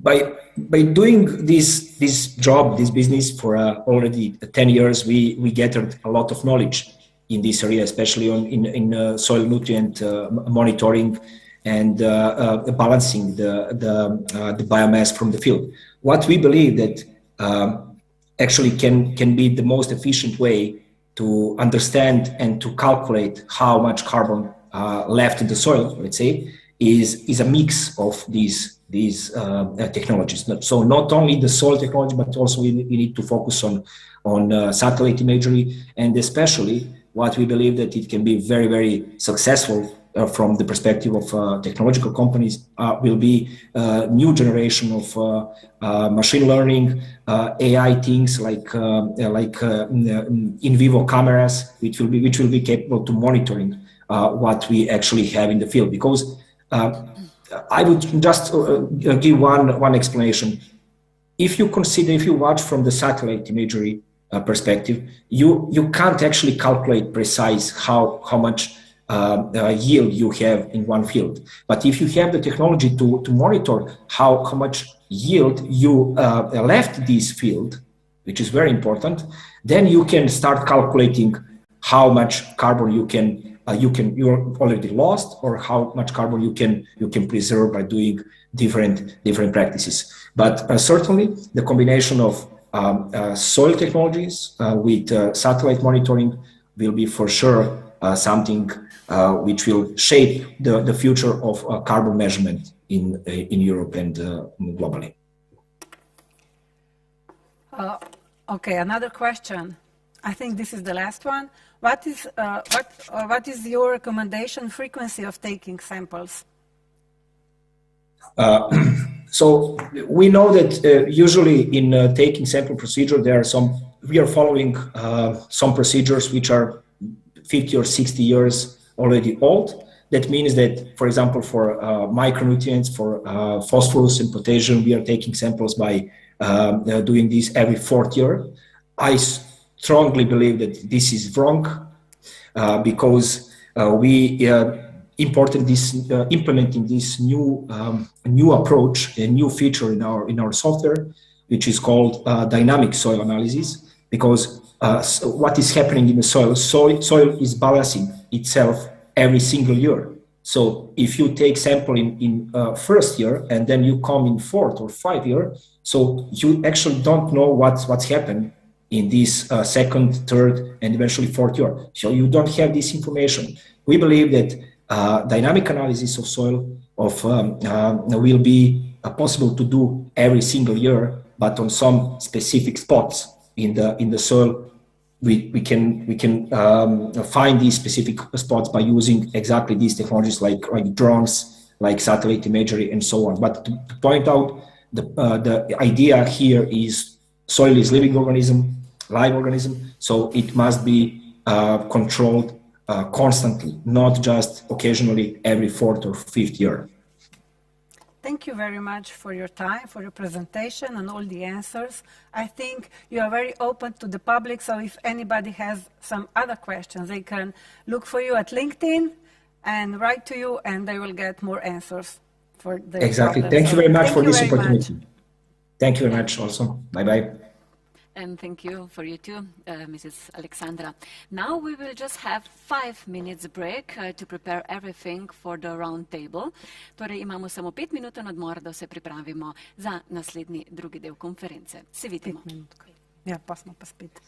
S10: by doing this job, this business for already 10 years, we gathered a lot of knowledge in this area, especially in soil nutrient monitoring and balancing the biomass from the field. What we believe that actually can be the most efficient way to understand and to calculate how much carbon left in the soil, let's say, is a mix of these technologies. So not only the soil technology, but also we need to focus on satellite imagery, and especially what we believe that it can be very, very successful from the perspective of technological companies will be new generation of machine learning, AI things like in vivo cameras, which will be capable to monitoring what we actually have in the field. Because I would just give one explanation. If you watch from the satellite imagery perspective, you can't actually calculate precise how much yield you have in one field. But if you have the technology to monitor how much yield you left this field, which is very important, then you can start calculating how much carbon you already lost, or how much carbon you can preserve by doing different practices. But certainly the combination of soil technologies with satellite monitoring will be for sure something which will shape the future of carbon measurement in Europe and globally.
S9: Okay, another question. I think this is the last one. What is your recommendation frequency of taking samples?
S10: So we know that usually in taking sample procedure, we are following some procedures which are 50 or 60 years already old. That means that, for example, for micronutrients, for phosphorus and potassium, we are taking samples by doing this every 4th year. I strongly believe that this is wrong because we implementing this new approach, a new feature in our software, which is called dynamic soil analysis. Because what is happening in the soil is balancing itself every single year. So if you take sample in 1st year and then you come in 4th or 5th year, so you actually don't know what's happened in this 2nd, 3rd, and eventually 4th year. So you don't have this information. We believe that dynamic analysis of soil will be possible to do every single year, but on some specific spots in the soil. We can find these specific spots by using exactly these technologies like drones, like satellite imagery, and so on. But to point out, the idea here is soil is living organism, live organism, so it must be controlled constantly, not just occasionally every 4th or 5th year.
S9: Thank you very much for your time, for your presentation and all the answers. I think you are very open to the public, so if anybody has some other questions, they can look for you at LinkedIn and write to you, and they will get more answers for the
S10: Exactly.
S9: problems.
S10: Thank you very much
S9: Thank
S10: for
S9: you
S10: this
S9: very
S10: opportunity.
S9: much.
S10: Thank you very much also. Bye-bye.
S5: And thank you for you too, Mrs. Alexandra. Now we will just have 5 minutes break to prepare everything for the round table. Torej imamo samo 5-minuten odmor, da se pripravimo za naslednji drugi del konference. Se vidimo.
S9: 5 minut. Ja, pa smo pa spet.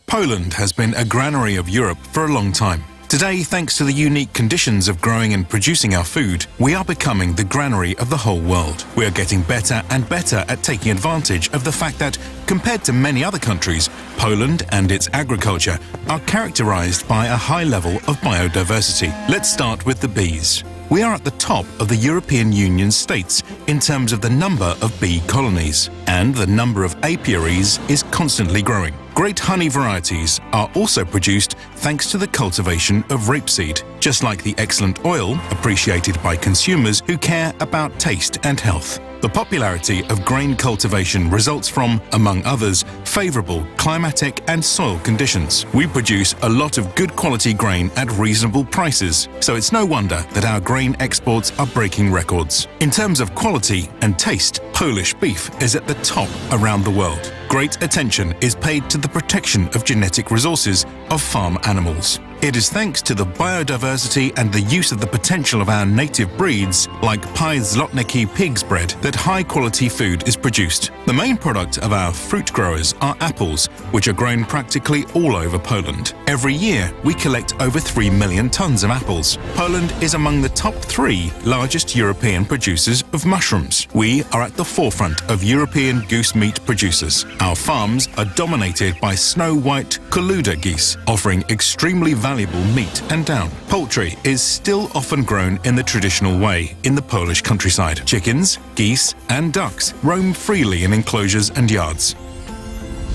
S4: Poland has been a granary of Europe for a long time. Today, thanks to the unique conditions of growing and producing our food, we are becoming the granary of the whole world. We are getting better and better at taking advantage of the fact that, compared to many other countries, Poland and its agriculture are characterized by a high level of biodiversity. Let's start with the bees. We are at the top of the European Union states in terms of the number of bee colonies, and the number of apiaries is constantly growing. Great honey varieties are also produced thanks to the cultivation of rapeseed, just like the excellent oil appreciated by consumers who care about taste and health. The popularity of grain cultivation results from, among others, favourable climatic and soil conditions. We produce a lot of good quality grain at reasonable prices, so it's no wonder that our grain exports are breaking records. In terms of quality and taste, Polish beef is at the top around the world. great attention is paid to the protection of genetic resources of farm animals. It is thanks to the biodiversity and the use of the potential of our native breeds, like Zlotnicki pig's bread, that high-quality food is produced. The main product of our fruit growers are apples, which are grown practically all over Poland. Every year, we collect over 3 million tons of apples. Poland is among the top 3 largest European producers of mushrooms. We are at the forefront of European goose meat producers. Our farms are dominated by snow-white Koluda geese, offering extremely valuable meat and down. Poultry is still often grown in the traditional way in the Polish countryside. Chickens, geese and ducks roam freely in enclosures and yards.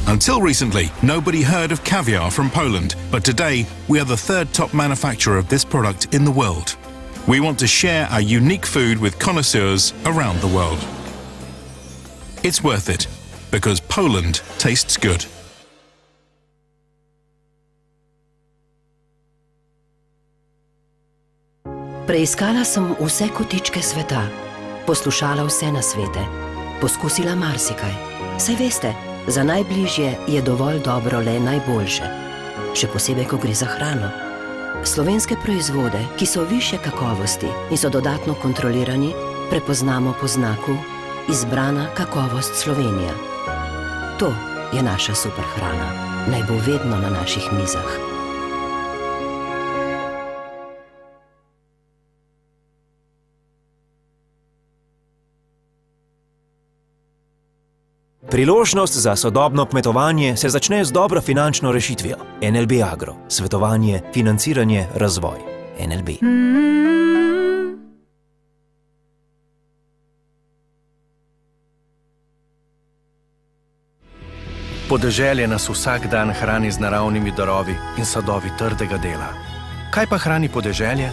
S4: Until recently, nobody heard of caviar from Poland, but today we are the 3rd top manufacturer of this product in the world. We want to share our unique food with connoisseurs around the world. It's worth it, because Poland tastes good.
S1: Preiskala sem vse kotičke sveta, poslušala vse nasvete, poskusila marsikaj. Saj veste, za najbližje je dovolj dobro le najboljše, še posebej, ko gre za hrano. Slovenske proizvode, ki so višje kakovosti in so dodatno kontrolirani, prepoznamo po znaku Izbrana kakovost Slovenija. To je naša super hrana, naj bo vedno na naših mizah.
S2: Priložnost za sodobno kmetovanje se začne z dobro finančno rešitvijo. NLB Agro. Svetovanje, financiranje, razvoj. NLB.
S3: Podeželje nas vsak dan hrani z naravnimi darovi in sadovi trdega dela. Kaj pa hrani podeželje?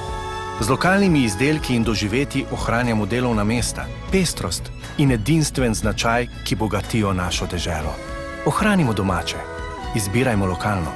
S3: Z lokalnimi izdelki in doživetji ohranjamo delovna mesta, pestrost in edinstven značaj, ki bogatijo našo deželo. Ohranimo domače, izbirajmo lokalno.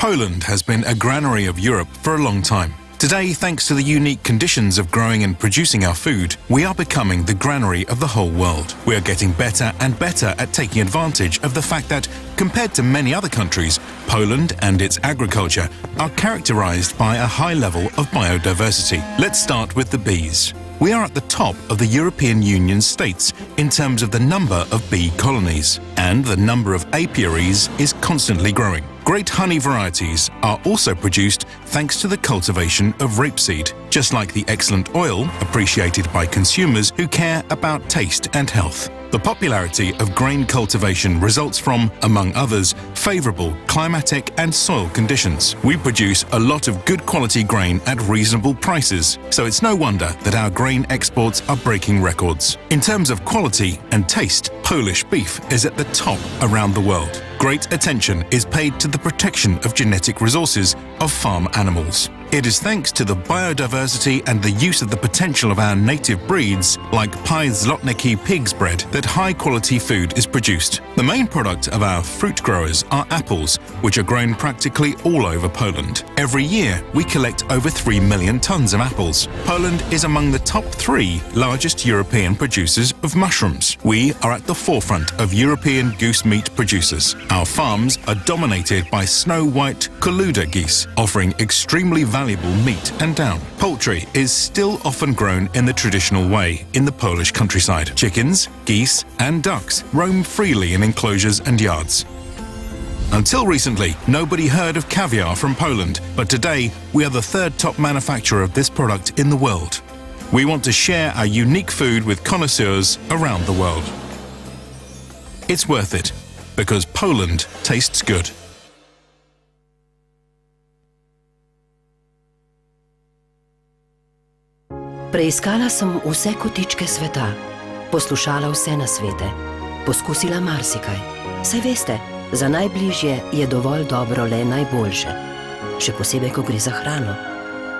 S4: Poland has been a granary of Europe for a long time. Today, thanks to the unique conditions of growing and producing our food, we are becoming the granary of the whole world. We are getting better and better at taking advantage of the fact that, compared to many other countries, Poland and its agriculture are characterized by a high level of biodiversity. Let's start with the bees. We are at the top of the European Union states in terms of the number of bee colonies, and the number of apiaries is constantly growing. Great honey varieties are also produced thanks to the cultivation of rapeseed, just like the excellent oil appreciated by consumers who care about taste and health. The popularity of grain cultivation results from, among others, favourable climatic and soil conditions. We produce a lot of good quality grain at reasonable prices, so it's no wonder that our grain exports are breaking records. In terms of quality and taste, Polish beef is at the top around the world. Great attention is paid to the protection of genetic resources of farm animals. It is thanks to the biodiversity and the use of the potential of our native breeds, like Zlotnicki pig's bread, that high-quality food is produced. The main product of our fruit growers are apples, which are grown practically all over Poland. Every year, we collect over 3 million tons of apples. Poland is among the top 3 largest European producers of mushrooms. We are at the forefront of European goose meat producers. Our farms are dominated by snow-white Koluda geese, offering extremely valuable meat and down. Poultry is still often grown in the traditional way in the Polish countryside. Chickens, geese and ducks roam freely in enclosures and yards. Until recently, nobody heard of caviar from Poland, but today we are the 3rd top manufacturer of this product in the world. We want to share our unique food with connoisseurs around the world. It's worth it, because Poland tastes good.
S1: Preiskala sem vse kotičke sveta, poslušala vse nasvete, poskusila marsikaj. Saj veste, za najbližje je dovolj dobro le najboljše, še posebej, ko gre za hrano.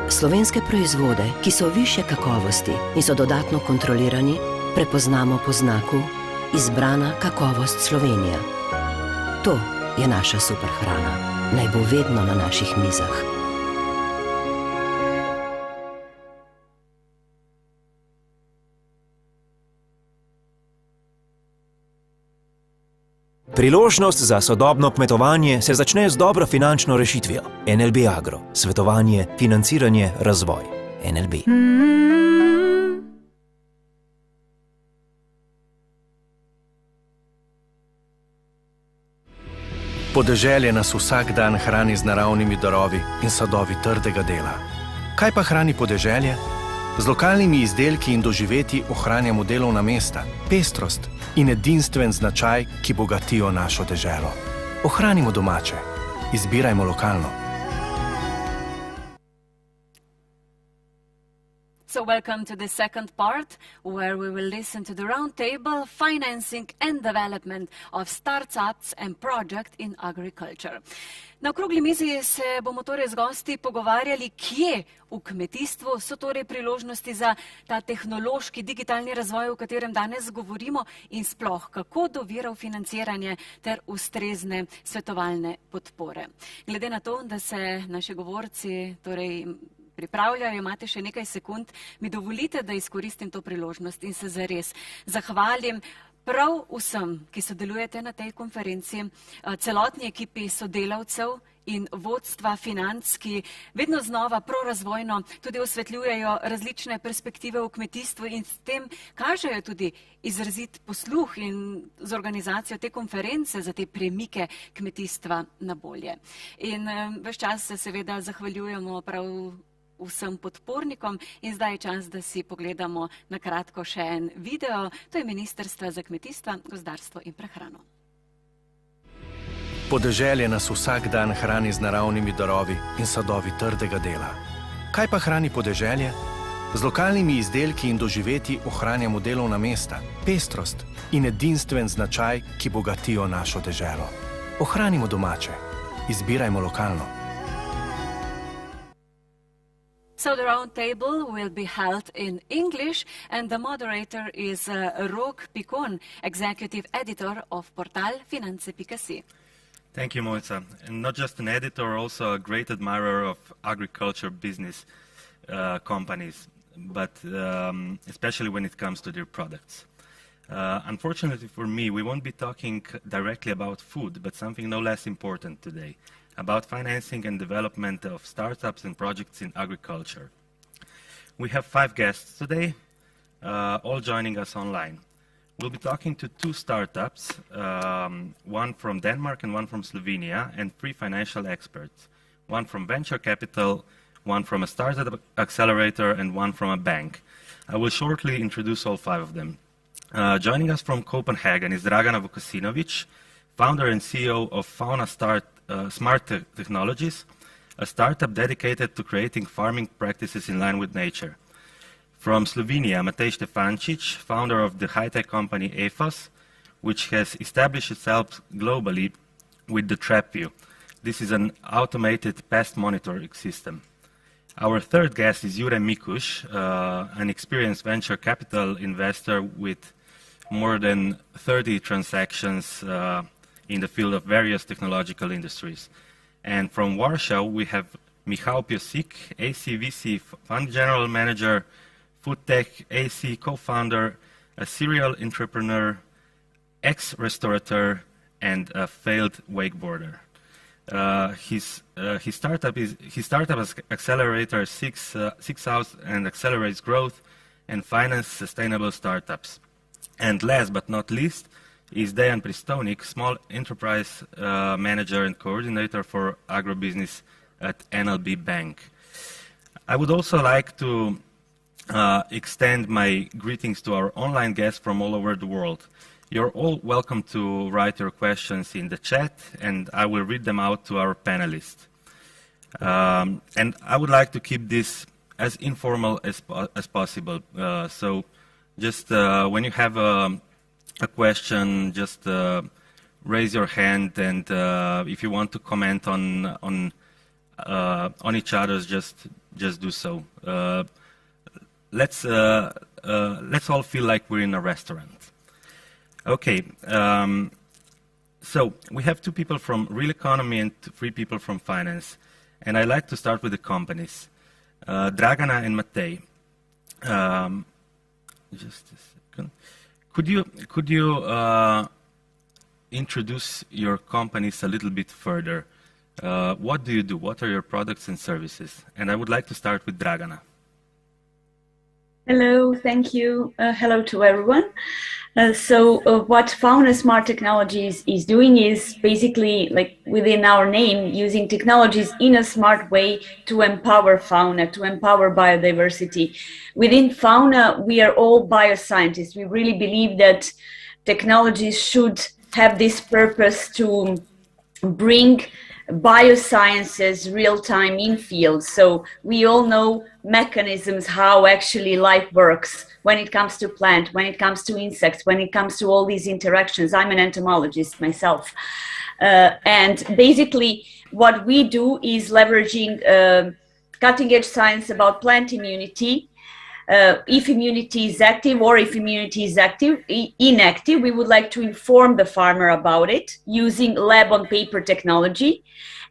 S1: Slovenske proizvode, ki so višje kakovosti in so dodatno kontrolirani, Prepoznamo po znaku izbrana kakovost Slovenija. To je naša superhrana. Naj bo vedno na naših mizah.
S2: Priložnost za sodobno kmetovanje se začne z dobro finančno rešitvijo. NLB Agro. Svetovanje, financiranje, razvoj. NLB.
S3: Podeželje nas vsak dan hrani z naravnimi darovi in sadovi trdega dela. Kaj pa hrani podeželje? Z lokalnimi izdelki in doživetji ohranjamo delovna mesta, pestrost in edinstven značaj, ki bogatijo našo deželo. Ohranimo domače, izbirajmo lokalno.
S5: So welcome to the second part, where we will listen to the roundtable financing and development of startups and projects in agriculture. Na okrogli mizi se bomo torej z gosti pogovarjali, kje v kmetijstvu so torej priložnosti za ta tehnološki digitalni razvoj, o katerem danes govorimo, in sploh kako do virov financiranja ter ustrezne svetovalne podpore. Glede na to, da se naši govorci torej pripravljajo, imate še nekaj sekund, mi dovolite, da izkoristim to priložnost in se zares zahvalim prav vsem, ki sodelujete na tej konferenci, celotni ekipi sodelavcev in vodstva financ, ki vedno znova prorazvojno tudi osvetljujejo različne perspektive v kmetijstvu in s tem kažejo tudi izrazit posluh in z organizacijo te konference za te premike kmetijstva na bolje. In ves čas se seveda zahvaljujemo prav vsem podpornikom in zdaj je čas, da si pogledamo na kratko še en video. To je Ministrstva za kmetijstvo, gozdarstvo in prehrano.
S3: Podeželje nas vsak dan hrani z naravnimi darovi in sadovi trdega dela. Kaj pa hrani podeželje? Z lokalnimi izdelki in doživetji ohranjamo delovna mesta, pestrost in edinstven značaj, ki bogatijo našo deželo. Ohranimo domače, izbirajmo lokalno.
S5: So the round table will be held in English, and the moderator is Rok Picon, executive editor of portal Finance.si.
S11: Thank you, Mojca. And not just an editor, also a great admirer of agriculture business companies, but especially when it comes to their products. Unfortunately for me, we won't be talking directly about food, but something no less important today, about financing and development of startups and projects in agriculture. We have 5 guests today, all joining us online. We'll be talking to 2 startups, one from Denmark and one from Slovenia, and 3 financial experts, one from venture capital, one from a startup accelerator, and one from a bank. I will shortly introduce all 5 of them. Joining us from Copenhagen is Dragana Vukosinovic, founder and CEO of Fauna Smart Technologies, a startup dedicated to creating farming practices in line with nature. From Slovenia, Matej Štefančič, founder of the high-tech company EFOS, which has established itself globally with the TrapView. This is an automated pest monitoring system. Our third guest is Jure Mikuš, an experienced venture capital investor with more than 30 transactions in the field of various technological industries. And from Warsaw, we have Michał Piosik, ACVC Fund General Manager, Foodtech AC co-founder, a serial entrepreneur, ex-restaurateur, and a failed wakeboarder. His startup accelerator 6 House and accelerates growth and finance sustainable startups. And last but not least is Dejan Pristonik, small enterprise manager and coordinator for agrobusiness at NLB Bank. I would also like to extend my greetings to our online guests from all over the world. You're all welcome to write your questions in the chat, and I will read them out to our panelists. And I would like to keep this as informal as possible. So just when you have a question, just raise your hand, and if you want to comment on each other's, just do so. Let's let's all feel like we're in a restaurant. Okay, so we have 2 people from real economy and 3 people from finance. And I'd like to start with the companies. Dragana and Matej. Just a second. Could you introduce your companies a little bit further? What do you do? What are your products and services? And I would like to start with Dragana.
S12: Hello, thank you. Hello to everyone. What Fauna Smart Technologies is doing is basically, like within our name, using technologies in a smart way to empower fauna, to empower biodiversity. Within fauna, we are all bioscientists. We really believe that technologies should have this purpose to bring biosciences real-time in field. So we all know mechanisms, how actually life works when it comes to plant, when it comes to insects, when it comes to all these interactions. I'm an entomologist myself. And basically what we do is leveraging cutting-edge science about plant immunity. If immunity is active or if immunity is inactive, we would like to inform the farmer about it using lab-on-paper technology.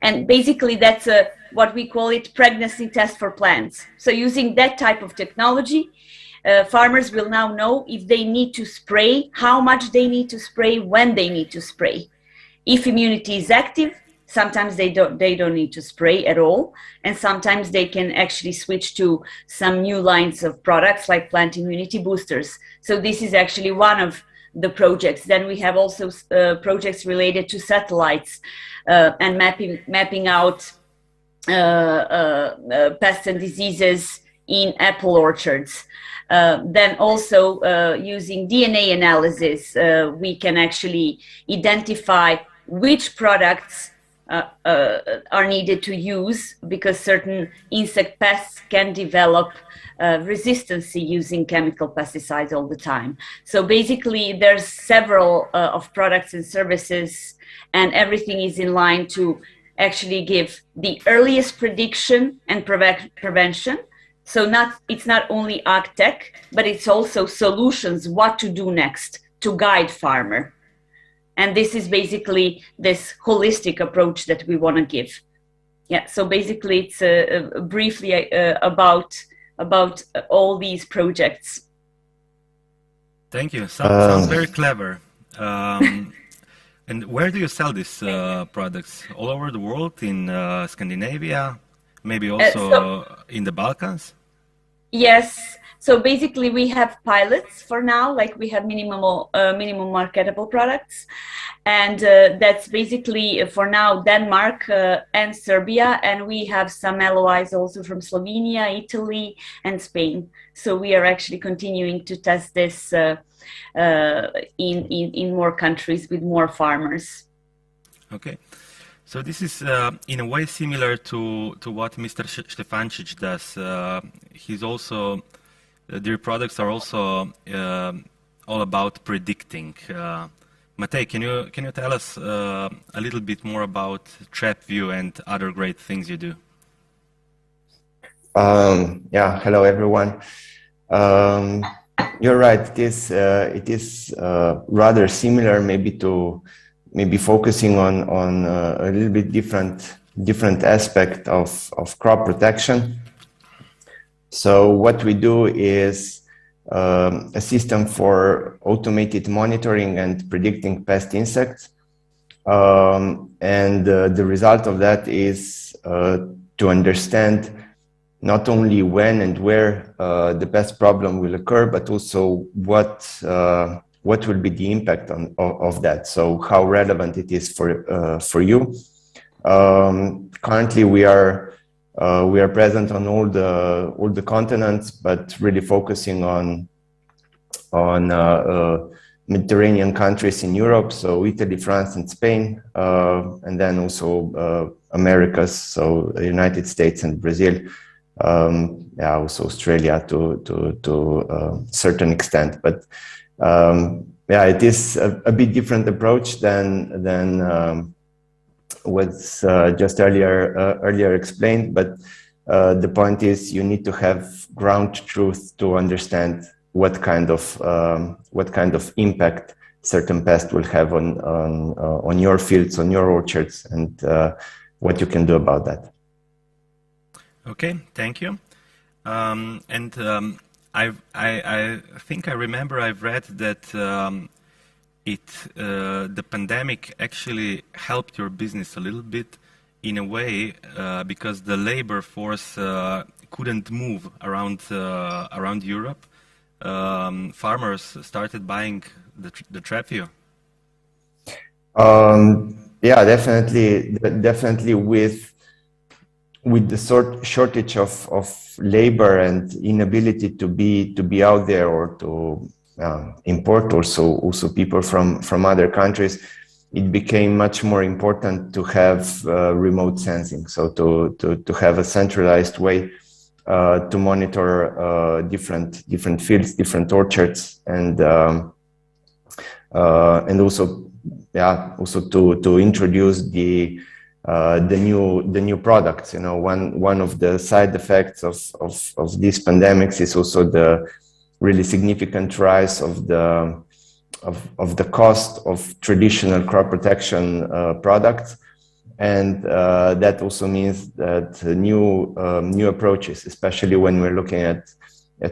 S12: And basically that's what we call it pregnancy test for plants. So using that type of technology, farmers will now know if they need to spray, how much they need to spray, when they need to spray. If immunity is active, sometimes they don't need to spray at all, and sometimes they can actually switch to some new lines of products like plant immunity boosters. So this is actually one of the projects. Then we have also projects related to satellites and mapping out pests and diseases in apple orchards. Then also using DNA analysis, we can actually identify which products are needed to use, because certain insect pests can develop resistance using chemical pesticides all the time. So basically there's several of products and services, and everything is in line to actually give the earliest prediction and prevention. So it's not only ag tech, but it's also solutions, what to do next to guide farmer. And this is basically this holistic approach that we want to give. Yeah, so basically it's briefly about all these projects.
S11: Thank you. Sounds very clever. And where do you sell these products? All over the world, in Scandinavia, maybe also in the Balkans?
S12: Yes. So basically we have pilots for now, like we have minimum marketable products. And that's basically for now Denmark and Serbia. And we have some LOIs also from Slovenia, Italy and Spain. So we are actually continuing to test this in more countries with more farmers.
S11: Okay. So this is in a way similar to what Mr. Stefancic does. He's also... Their products are also all about predicting. Matej, can you tell us a little bit more about TrapView and other great things you do?
S13: Yeah, hello everyone. You're right. It is rather similar, maybe focusing on a little bit different aspect of crop protection. So what we do is a system for automated monitoring and predicting pest insects. And the result of that is to understand not only when and where the pest problem will occur, but also what will be the impact of that. So how relevant it is for you. Currently, we are present on all the continents, but really focusing on Mediterranean countries in Europe, so Italy, France, and Spain, and then also Americas, so the United States and Brazil, yeah, also Australia to a certain extent. But yeah, it is a bit different approach than was just earlier explained, but the point is you need to have ground truth to understand what kind of impact certain pest will have on your fields, on your orchards, and what you can do about that.
S11: Okay, thank you. I think I remember I've read that the pandemic actually helped your business a little bit in a way because the labor force couldn't move around Europe. Farmers started buying the trap-view.
S13: Yeah, definitely with the shortage of labor and inability to be out there or to import also people from other countries, it became much more important to have remote sensing. So to have a centralized way to monitor different fields, different orchards, and also to introduce the new products. You know, one of the side effects of these pandemics is also the really significant rise of the cost of traditional crop protection products, and that also means that new approaches, especially when we're looking at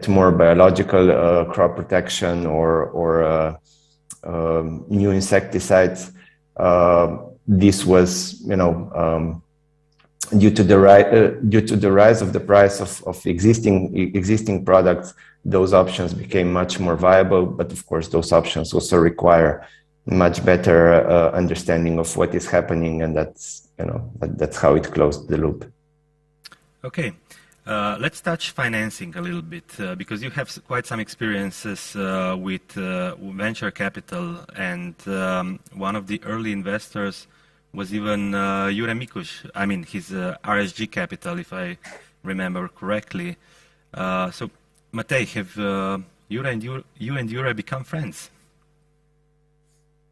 S13: more biological crop protection or new insecticides. This was, due to the rise of the price of existing products, those options became much more viable. But of course, those options also require much better understanding of what is happening, and that's how it closed the loop.
S11: Okay. Let's touch financing a little bit because you have quite some experiences with venture capital, and one of the early investors was even Jure Mikuš. I mean, his RSG Capital, if I remember correctly. So, Matej, have you and Jure become friends?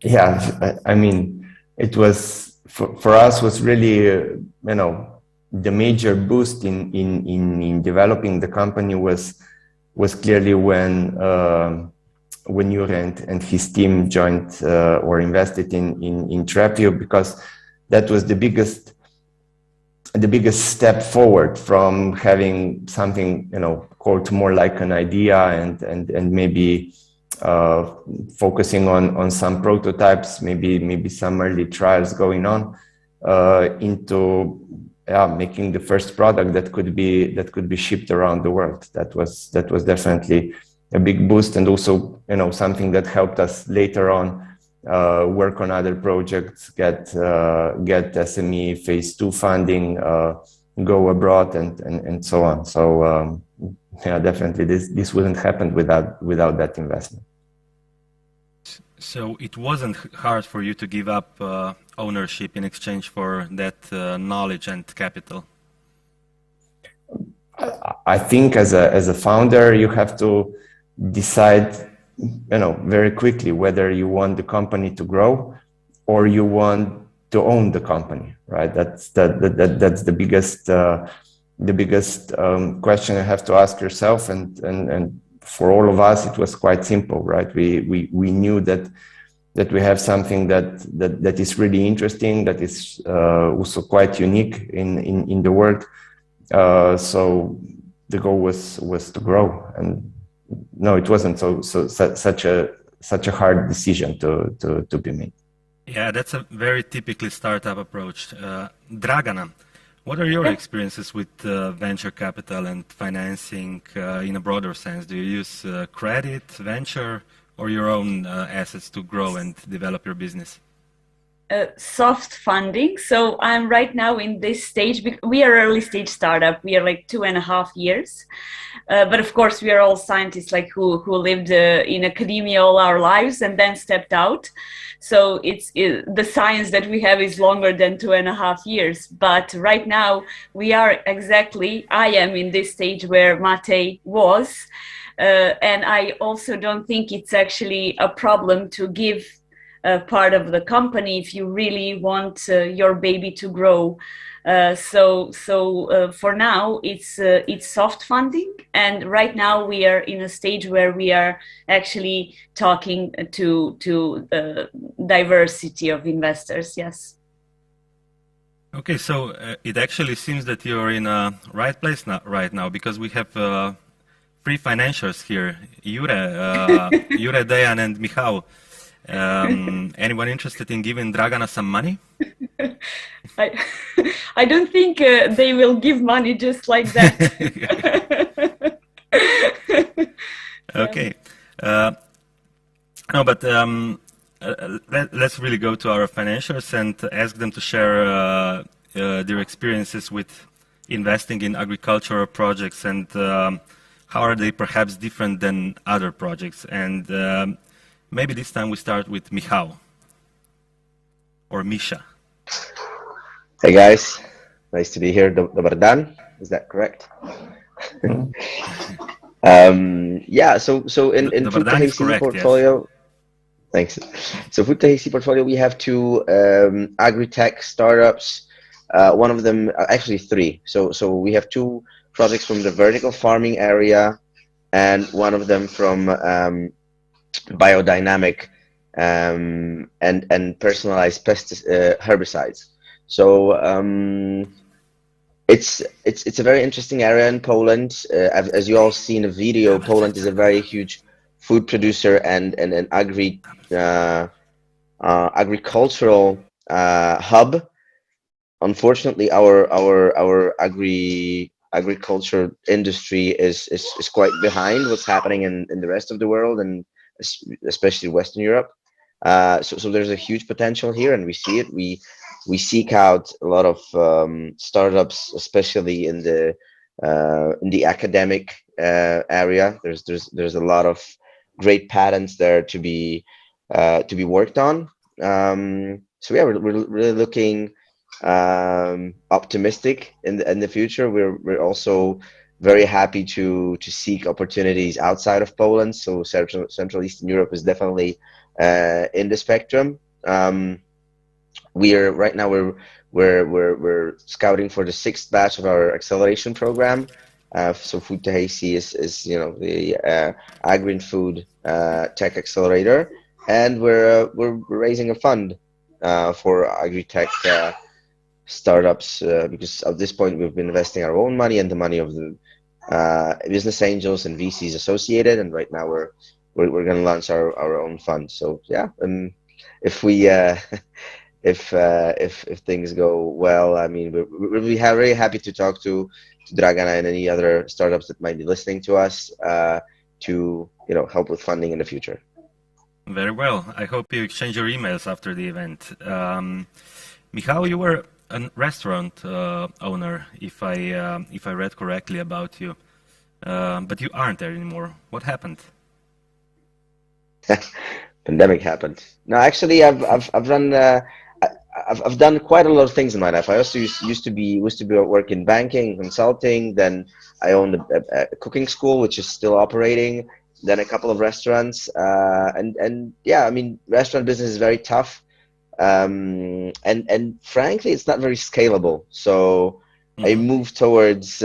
S13: Yeah, I mean, it was for us was really the major boost in developing the company was clearly when Jure and his team joined or invested in Trapview, because that was the biggest step forward from having something called more like an idea and maybe focusing on some prototypes, maybe some early trials going on into making the first product that could be shipped around the world. That was definitely a big boost, and also something that helped us later on work on other projects, get SME phase 2 funding, go abroad, and so on. So definitely this wouldn't happen without that investment.
S11: So it wasn't hard for you to give up ownership in exchange for that knowledge and capital?
S13: I think as a founder, you have to decide, very quickly whether you want the company to grow or you want to own the company, right? That's the biggest question you have to ask yourself, and for all of us, it was quite simple, right? We knew that we have something that is really interesting, that is also quite unique in the world. So the goal was to grow, and no, it wasn't such a hard decision to be made.
S11: Yeah, that's a very typically startup approach. Dragana, what are your experiences with venture capital and financing in a broader sense? Do you use credit, venture, or your own assets to grow and develop your business?
S12: Soft funding. So I'm right now in this stage. We are early stage startup. We are like 2.5 years. But of course, we are all scientists who lived in academia all our lives and then stepped out. So the science that we have is longer than 2.5 years. But right now, I am in this stage where Matej was. And I also don't think it's actually a problem to give part of the company if you really want your baby to grow. For now, it's soft funding, and right now we are in a stage where we are actually talking to diversity of investors. Yes.
S11: Okay, so it actually seems that you're in a right place right now, because we have three financiers here: Jure, Dejan, and Michał. Anyone interested in giving Dragana some money?
S12: I don't think they will give money just like that.
S11: Okay. No, but let's really go to our financiers and ask them to share their experiences with investing in agricultural projects, and how are they perhaps different than other projects. And maybe this time we start with Michał or Misha.
S13: Hey guys, nice to be here. Dobar dan, is that correct? Yeah, so in Food Tahisi portfolio, yes. Thanks. So Food Tahisi portfolio, we have two agri-tech startups. One of them, actually three. So we have two projects from the vertical farming area, and one of them from biodynamic and personalized herbicides. So it's a very interesting area in Poland. As you all see in the video, Poland is a very huge food producer and an agricultural hub. Unfortunately, our agriculture industry is quite behind what's happening in the rest of the world, and especially Western Europe. So there's a huge potential here, and we see it. We seek out a lot of startups, especially in the academic area. There's a lot of great patents there to be worked on. So yeah, we're really looking optimistic in the future. We're also very happy to seek opportunities outside of Poland. So Central Eastern Europe is definitely in the spectrum. Right now we're scouting for the 6th batch of our acceleration program. So Food Tahisi is the agri-food tech accelerator, and we're raising a fund for agri-tech startups because at this point we've been investing our own money and the money of the business angels and VCs associated, and right now we're going to launch our own fund. So yeah, if we if things go well, I mean, we'll be very happy to talk to Dragana and any other startups that might be listening to us to help with funding in the future.
S11: Very well. I hope you exchange your emails after the event. Michał, you were a restaurant owner, if I read correctly about you, but you aren't there anymore. What happened?
S13: Pandemic happened. No, actually, I've run. I've done quite a lot of things in my life. I also used to work in banking, consulting. Then I owned a cooking school, which is still operating. Then a couple of restaurants, and yeah, I mean, restaurant business is very tough, and frankly, it's not very scalable. So I moved towards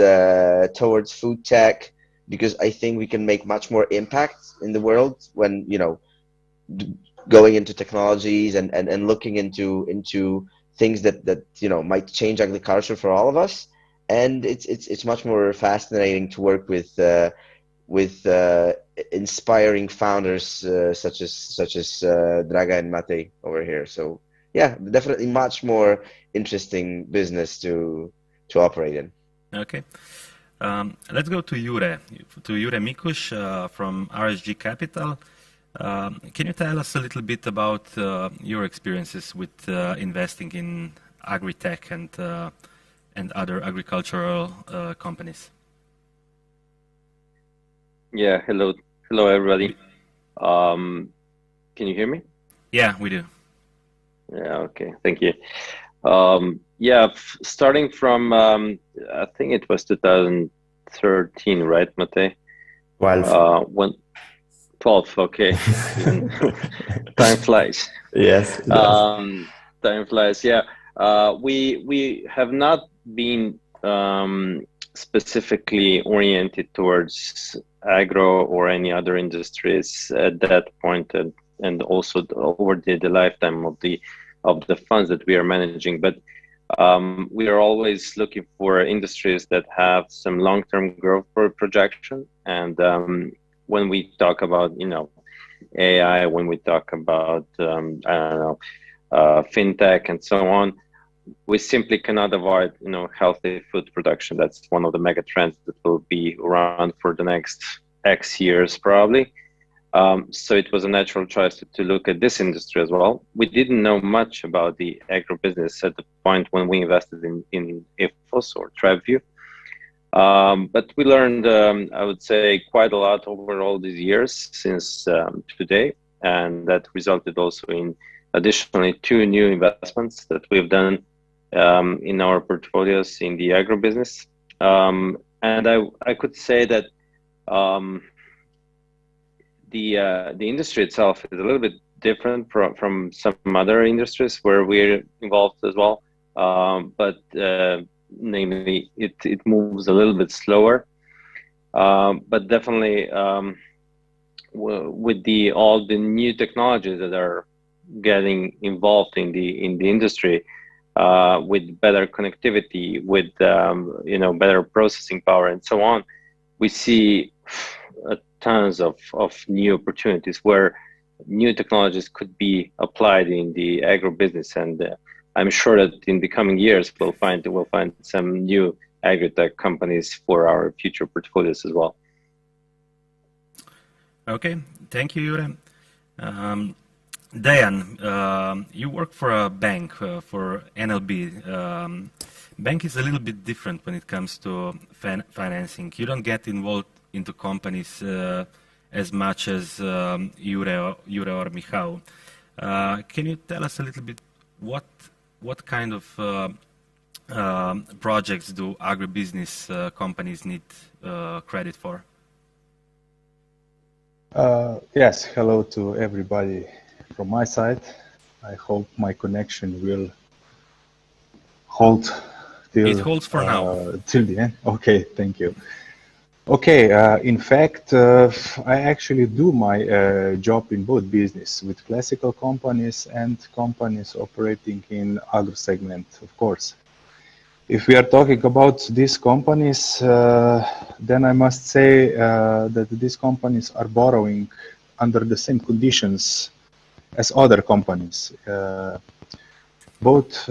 S13: food tech because I think we can make much more impact in the world when going into technologies and looking into things that might change agriculture for all of us. And it's much more fascinating to work with inspiring founders such as Draga and Matej over here. So yeah, definitely much more interesting business to operate in.
S11: Okay. Let's go to Jure Mikuš from RSG Capital. Can you tell us a little bit about your experiences with investing in agri-tech and other agricultural companies?
S14: Yeah, hello everybody. Can you hear me?
S11: Yeah, we do.
S14: Yeah, okay, thank you. Yeah, starting from I think it was 2013, right, Matej?
S13: 12.
S14: 12, okay. Time flies.
S13: Yes.
S14: Time flies, yeah. we have not been specifically oriented towards agro or any other industries at that point, and also over the lifetime of the funds that we are managing. But we are always looking for industries that have some long-term growth projection. And when we talk about, AI, when we talk about, fintech and so on, we simply cannot avoid, healthy food production. That's one of the mega trends that will be around for the next X years, probably. So it was a natural choice to look at this industry as well. We didn't know much about the agribusiness at the point when we invested in IFOS or TrevView. But we learned, I would say, quite a lot over all these years since today. And that resulted also in additionally 2 new investments that we've done in our portfolios in the agribusiness. And I could say that the industry itself is a little bit different from some other industries where we're involved as well. But namely, it moves a little bit slower. But definitely, with all the new technologies that are getting involved in the industry, with better connectivity, with better processing power and so on, we see tons of new opportunities where new technologies could be applied in the agribusiness, and I'm sure that in the coming years we'll find some new agri-tech companies for our future portfolios as well.
S11: Okay, thank you, Jure. Dejan, you work for a bank, for NLB. Bank is a little bit different when it comes to financing. You don't get involved into companies as much as Jure or Michał. Can you tell us a little bit what kind of projects do agribusiness companies need credit for?
S15: Yes, hello to everybody from my side. I hope my connection will hold till
S11: it holds for now.
S15: Till the end. Okay, thank you. Okay, in fact, I actually do my job in both business with classical companies and companies operating in agro segment, of course. If we are talking about these companies, then I must say that these companies are borrowing under the same conditions as other companies. Both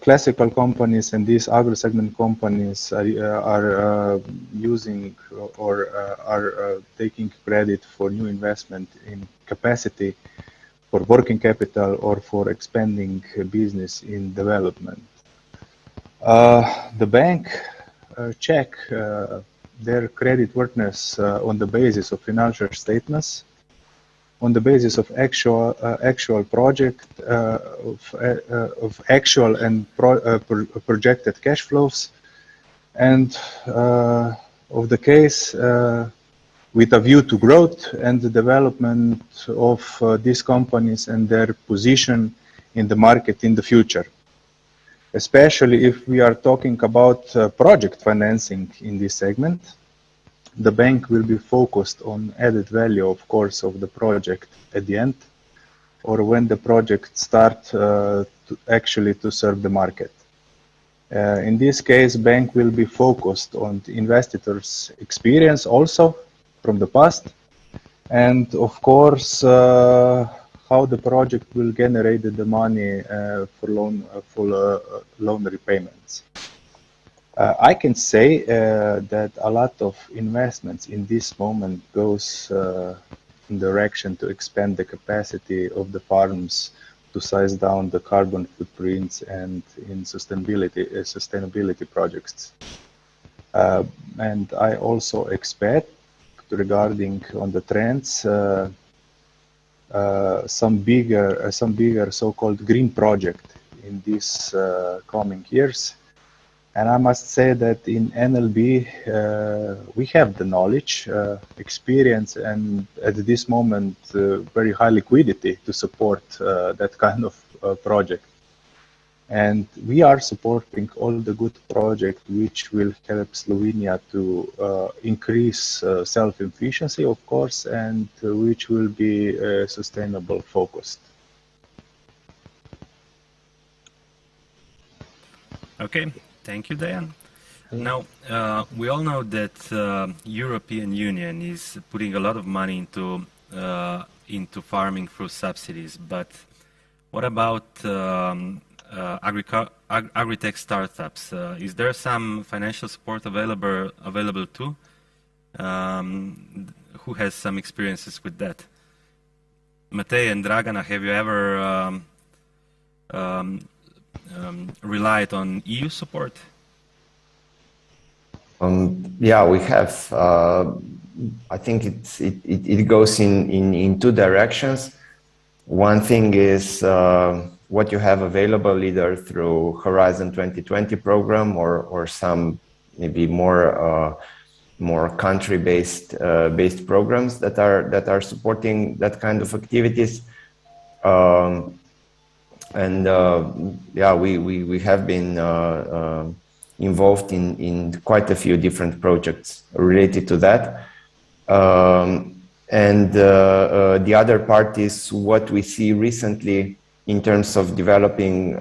S15: classical companies and these agro segment companies are using or are taking credit for new investment in capacity, for working capital, or for expanding business in development. The bank check their creditworthiness on the basis of financial statements, on the basis of actual project, of actual and projected cash flows, and of the case with a view to growth and the development of these companies and their position in the market in the future. Especially if we are talking about project financing in this segment, the bank will be focused on added value, of course, of the project at the end, or when the project starts to serve the market. In this case, bank will be focused on the investors' experience also from the past, and of course, how the project will generate the money for loan repayments. I can say that a lot of investments in this moment goes in direction to expand the capacity of the farms, to size down the carbon footprints, and in sustainability projects. And I also expect, regarding on the trends, some bigger so-called green project in these coming years. And I must say that in NLB, we have the knowledge, experience, and at this moment, very high liquidity to support that kind of project. And we are supporting all the good projects which will help Slovenia to increase self-efficiency, of course, and which will be sustainable focused.
S11: Okay, thank you, Dejan. Now, we all know that European Union is putting a lot of money into farming through subsidies, but what about agri-tech startups? Is there some financial support available too? Who has some experiences with that? Matej and Dragana, have you ever relied on EU support?
S13: Yeah, we have. I think it goes in two directions. One thing is what you have available either through Horizon 2020 program or some maybe more country-based based programs that are supporting that kind of activities. Yeah, we have been involved in quite a few different projects related to that. The other part is what we see recently in terms of development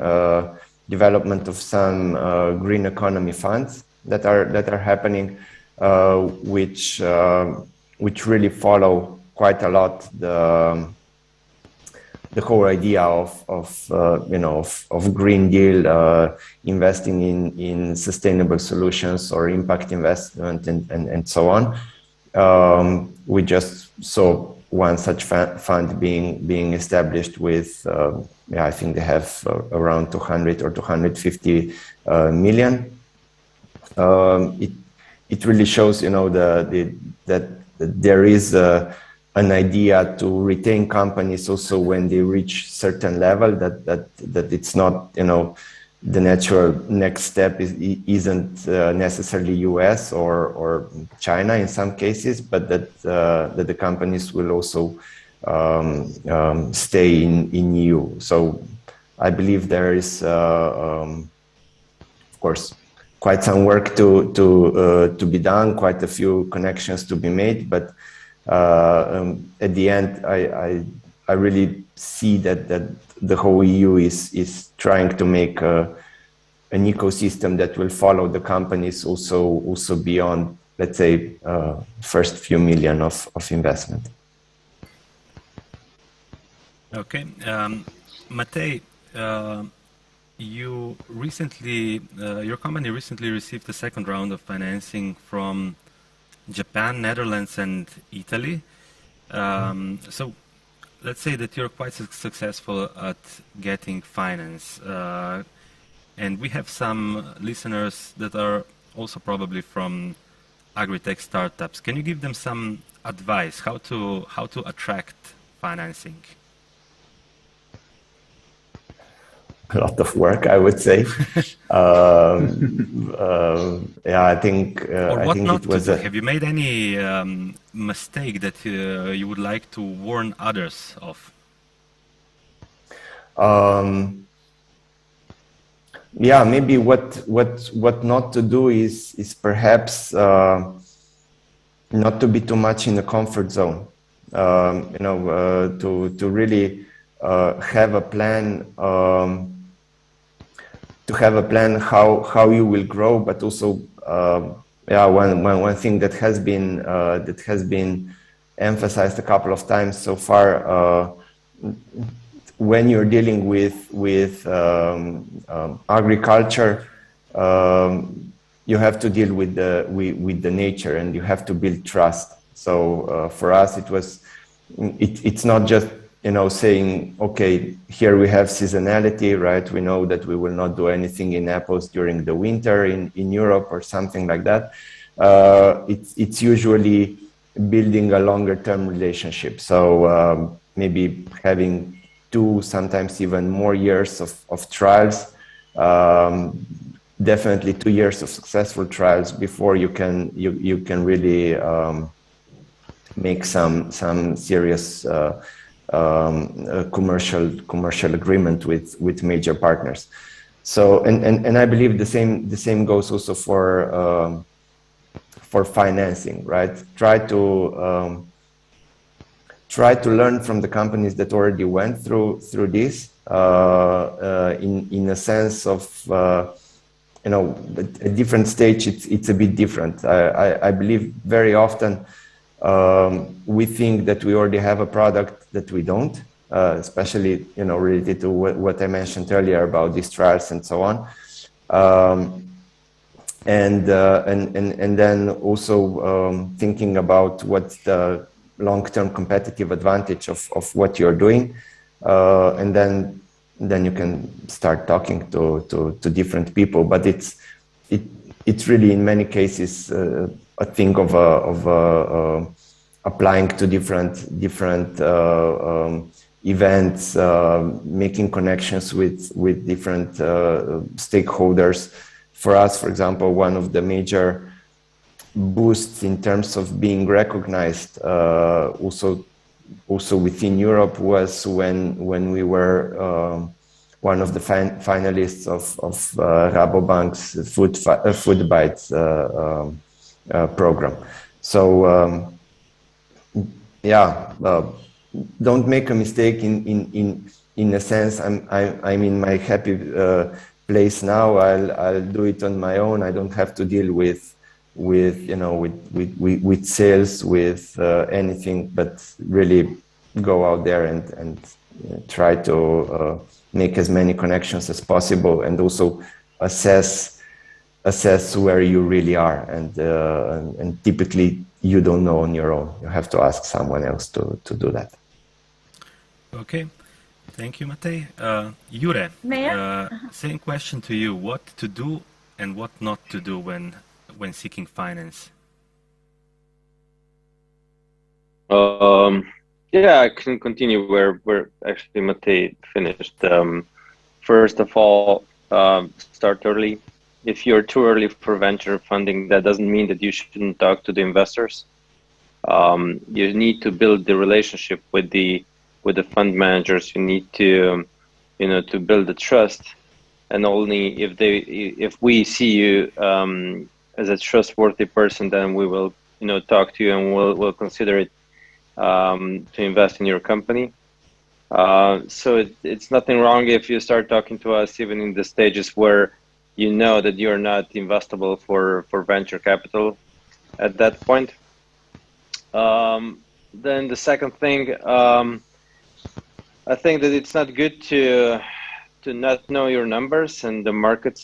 S13: of some green economy funds that are happening, which really follow quite a lot the whole idea of Green Deal, investing in sustainable solutions or impact investment and so on. We just saw one such fund being established with, I think they have around 200 or 250 million. It really shows, that there is an idea to retain companies also when they reach certain level, that it's not, the natural next step isn't necessarily US or China in some cases, but that the companies will also stay in EU. So I believe there is, of course, quite some work to be done, quite a few connections to be made, but at the end, I really see that the whole EU is trying to make an ecosystem that will follow the companies also beyond, let's say, first few million of investment.
S11: Okay, Matej, you recently, your company recently received the second round of financing from Japan, Netherlands, and Italy. So let's say that you're quite successful at getting finance. And we have some listeners that are also probably from agri-tech startups. Can you give them some advice how to attract financing?
S13: A lot of work, I would say. Yeah, I think.
S11: Or what not to do? Have you made any mistake that you would like to warn others of?
S13: Yeah, maybe what not to do is perhaps not to be too much in the comfort zone. To really have a plan. To have a plan how you will grow, but also one thing that has been emphasized a couple of times so far, when you're dealing with agriculture, you have to deal with the nature, and you have to build trust. So for us, it's not just saying, okay, here we have seasonality, right? We know that we will not do anything in apples during the winter in Europe or something like that. It's usually building a longer term relationship. So maybe having 2, sometimes even more years of trials, definitely 2 years of successful trials before you can really make some serious commercial agreement with major partners. So, and I believe the same goes also for financing, right? Try to learn from the companies that already went through this in a sense of a different stage. It's a bit different. I believe very often we think that we already have a product that we don't, especially related to what I mentioned earlier about these trials and so on. And then also thinking about what's the long-term competitive advantage of what you're doing, and then you can start talking to different people. But it's really in many cases a thing of applying to different events, making connections with different stakeholders. For us, for example, one of the major boosts in terms of being recognized also within Europe was when we were one of the finalists of Rabobank's Food Bites program. So don't make a mistake in a sense. I'm in my happy place now. I'll do it on my own. I don't have to deal with sales, with anything, but really go out there and try to make as many connections as possible, and also assess where you really are. And typically you don't know on your own. You have to ask someone else to do that.
S11: Okay. Thank you, Matej. Jure, same question to you. What to do and what not to do when seeking finance?
S14: I can continue where actually Matej finished. First of all, start early. If you're too early for venture funding, that doesn't mean that you shouldn't talk to the investors. You need to build the relationship with the fund managers. You need to to build the trust, and only if we see you as a trustworthy person, then we will talk to you, and we'll consider it to invest in your company. So it's nothing wrong if you start talking to us even in the stages where you know that you're not investable for venture capital at that point. Then the second thing, I think that it's not good to not know your numbers and the market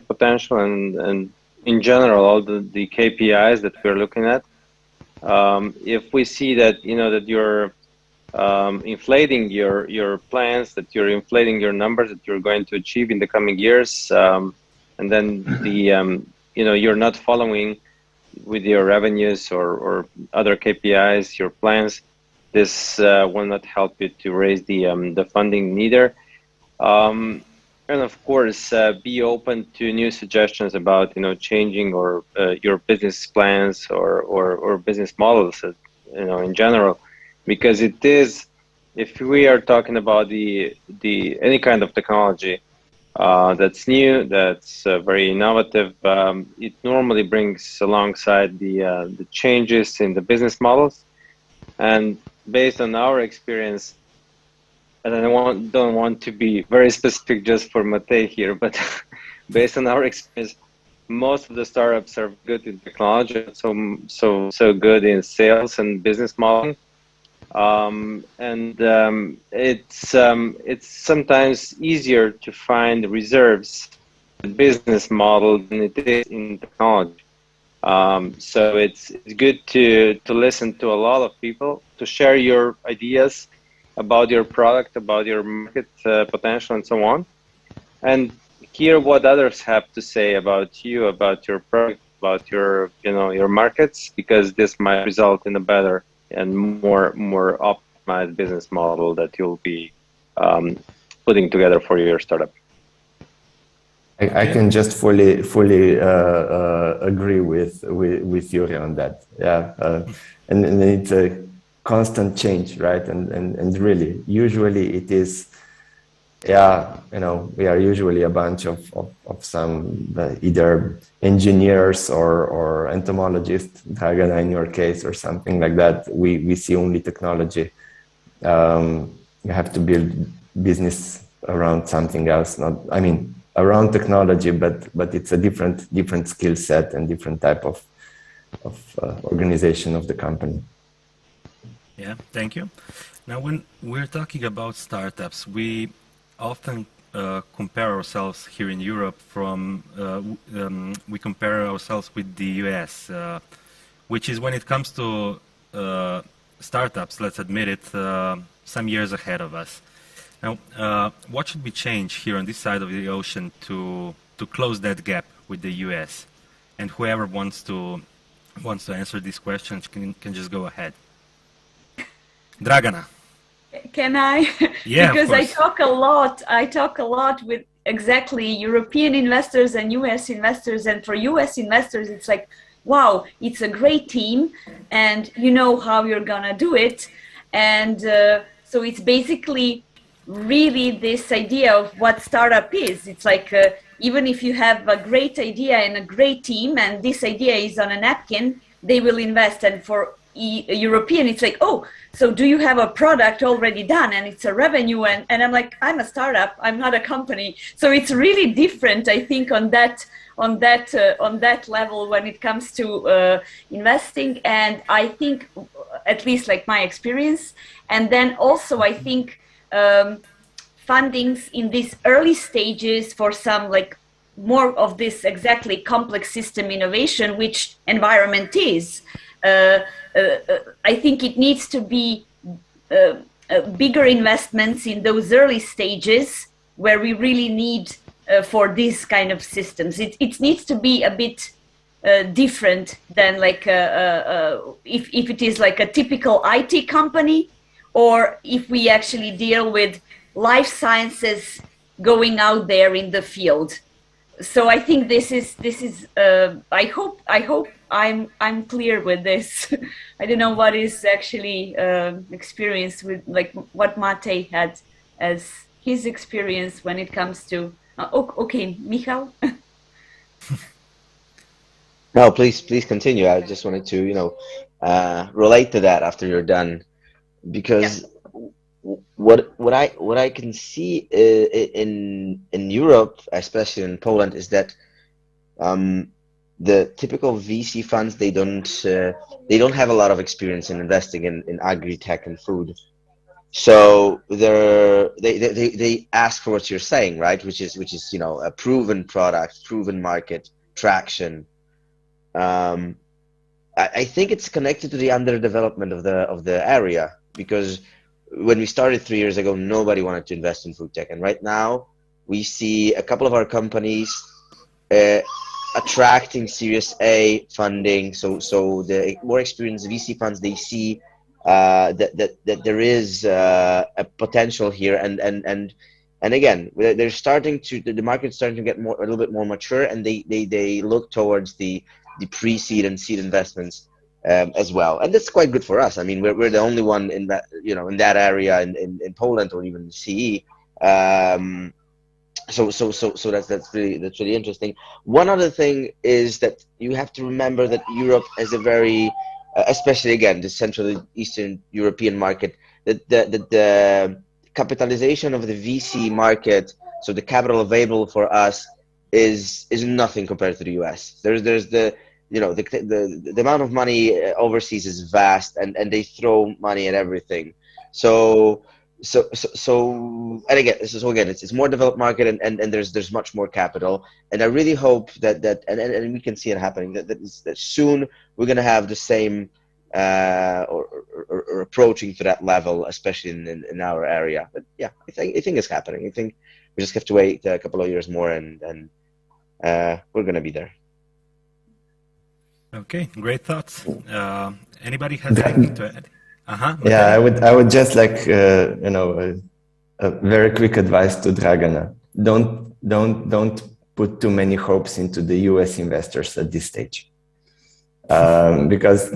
S14: potential and in general all the KPIs that we're looking at. If we see that that you're inflating your plans, that you're inflating your numbers that you're going to achieve in the coming years, and then you're not following with your revenues or other KPIs, your plans, this will not help you to raise the funding neither. And of course, be open to new suggestions about changing or your business plans or business models, in general, because it is, if we are talking about the any kind of technology that's new, that's very innovative, it normally brings alongside the changes in the business models. And based on our experience, and I don't want to be very specific just for Matej here, but based on our experience, most of the startups are good in technology, so good in sales and business modeling, it's sometimes easier to find reserves in business model than it is in technology. So it's good to listen to a lot of people, to share your ideas about your product, about your market potential, and so on, and hear what others have to say about you, about your product, about your your markets, because this might result in a better and more optimized business model that you'll be putting together for your startup.
S13: I can just fully agree with Yuri on that. Yeah, and it's a constant change, right? And really, usually it is Yeah, we are usually a bunch of some either engineers or entomologists, Dragana in your case, or something like that. We see only technology. You have to build business around something else, around technology, but it's a different skill set and different type of organization of the company.
S11: Yeah, thank you. Now, when we're talking about startups, we often compare ourselves here in Europe we compare ourselves with the US, which is, when it comes to startups, let's admit it, some years ahead of us. Now, what should we change here on this side of the ocean to close that gap with the US? And whoever wants to answer these questions can just go ahead. Dragana.
S12: Can I?
S11: Yeah,
S12: because
S11: of course.
S12: I talk a lot with exactly European investors and US investors, and for US investors it's like, wow, it's a great team and you know how you're gonna do it. And so it's basically really this idea of what startup is. It's like even if you have a great idea and a great team and this idea is on a napkin, they will invest. And for a European, it's like, oh, so do you have a product already done and it's a revenue? And I'm like, I'm a startup, I'm not a company. So it's really different, I think, on that level when it comes to investing. And I think, at least like my experience, and then also I think fundings in these early stages for some like more of this exactly complex system innovation, which environment is. I think it needs to be bigger investments in those early stages where we really need for these kind of systems. It needs to be a bit different than like if it is like a typical IT company, or if we actually deal with life sciences going out there in the field. So I think this is I hope I'm clear with this. I don't know what is actually experience with, like what Mate had as his experience when it comes to okay, Michal.
S16: No, please continue. I just wanted to relate to that after you're done, because what I can see in Europe, especially in Poland, is that the typical VC funds, they don't have a lot of experience in investing in agri-tech and food. So they ask for what you're saying, right? Which is a proven product, proven market traction. I think it's connected to the underdevelopment of the area, because when we started 3 years ago, nobody wanted to invest in food tech, and right now we see a couple of our companies attracting Series A funding. So the more experienced VC funds, they see that there is a potential here, and again, they're starting to, the market's starting to get a little bit more mature, and they look towards the pre-seed and seed investments as well, and that's quite good for us. I mean, we're the only one in that in that area in Poland, or even CE. So that's really interesting. One other thing is that you have to remember that Europe is a very, especially again the Central and Eastern European market, that the capitalization of the VC market, so the capital available for us, is nothing compared to the US. There's the the amount of money overseas is vast, and they throw money at everything. So and again, it's more developed market, and there's much more capital, and I really hope that and we can see it happening, that soon we're going to have the same or approaching to that level, especially in our area. But yeah, I think it's happening. I think we just have to wait a couple of years more, and we're going to be there.
S11: Okay, great thoughts. Anybody has anything to add?
S13: Yeah, I would just like a very quick advice to Dragana. Don't put too many hopes into the US investors at this stage, because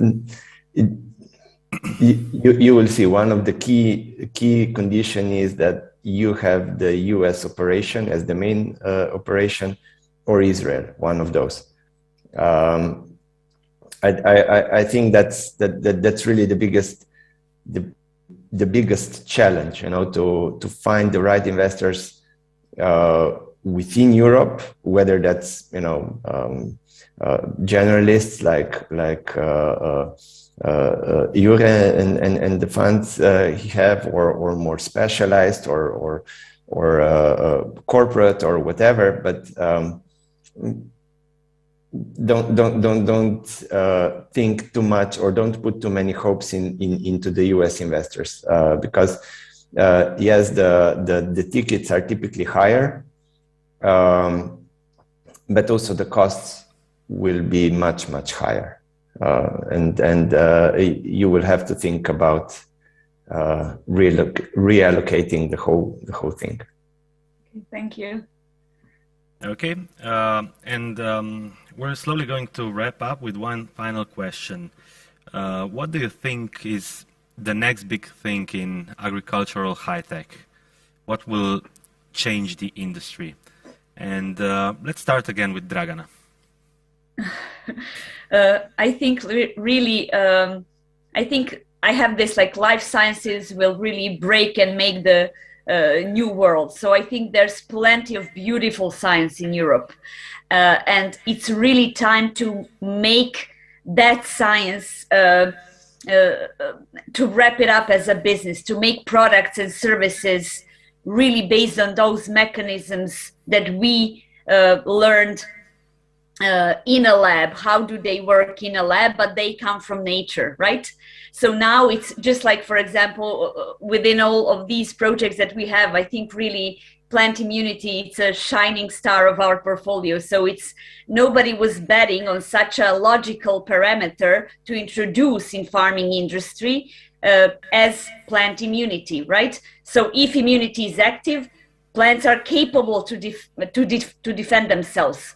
S13: you will see one of the key condition is that you have the US operation as the main operation, or Israel, one of those. I think that's really the biggest challenge, you know, to find the right investors within Europe, whether that's, you know, generalists like Jure and the funds he have, or more specialized, or corporate or whatever, but don't think too much, or don't put too many hopes into the US investors, because yes, the tickets are typically higher, but also the costs will be much higher, and you will have to think about reallocating the whole thing.
S12: Thank you.
S11: Okay, and we're slowly going to wrap up with one final question. What do you think is the next big thing in agricultural high-tech? What will change the industry? And let's start again with Dragana.
S12: I think really, I think I have this, like, life sciences will really break and make the new world. So I think there's plenty of beautiful science in Europe, and it's really time to make that science, to wrap it up as a business, to make products and services really based on those mechanisms that we learned in a lab. How do they work in a lab? But they come from nature, right? So now it's just like, for example, within all of these projects that we have, I think really plant immunity, it's a shining star of our portfolio. So it's, nobody was betting on such a logical parameter to introduce in farming industry as plant immunity, right? So if immunity is active, plants are capable to defend themselves.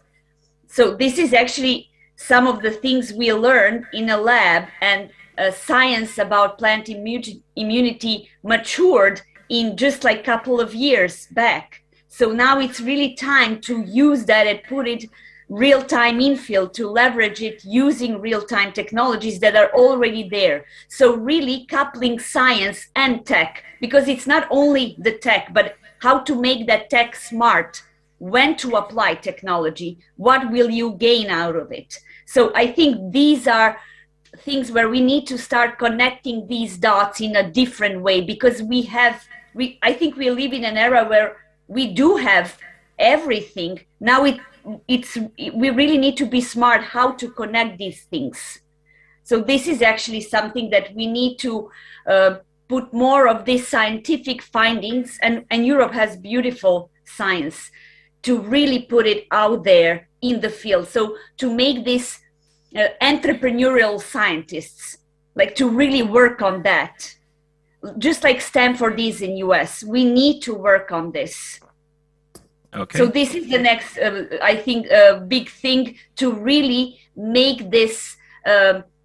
S12: So this is actually some of the things we learned in a lab, and science about plant immunity matured in just like a couple of years back. So now it's really time to use that and put it real-time in field, to leverage it using real-time technologies that are already there. So really coupling science and tech, because it's not only the tech, but how to make that tech smart, when to apply technology, what will you gain out of it. So I think these are things where we need to start connecting these dots in a different way, because I think we live in an era where we do have everything. Now we really need to be smart how to connect these things. So this is actually something that we need to put more of these scientific findings, and Europe has beautiful science, to really put it out there in the field. So to make this entrepreneurial scientists, like to really work on that, just like Stanford is in US. We need to work on this.
S11: Okay.
S12: So this is the next, I think, big thing, to really make this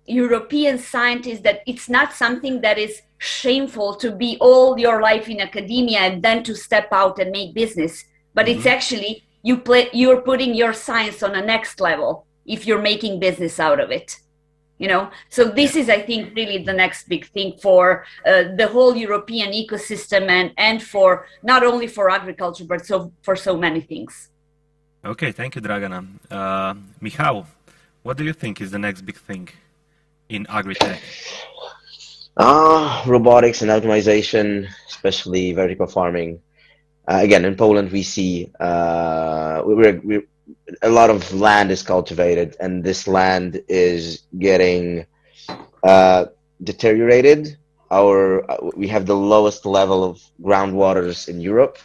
S12: European scientists, that it's not something that is shameful to be all your life in academia and then to step out and make business. But it's actually, you're putting your science on a next level if you're making business out of it, you know? So this is, I think, really the next big thing for the whole European ecosystem, and for not only for agriculture, but for so many things.
S11: Okay, thank you, Dragana. Michał, what do you think is the next big thing in agri-tech?
S16: Robotics and automation, especially vertical farming. Again, in Poland, we see a lot of land is cultivated, and this land is getting deteriorated. We have the lowest level of groundwaters in Europe,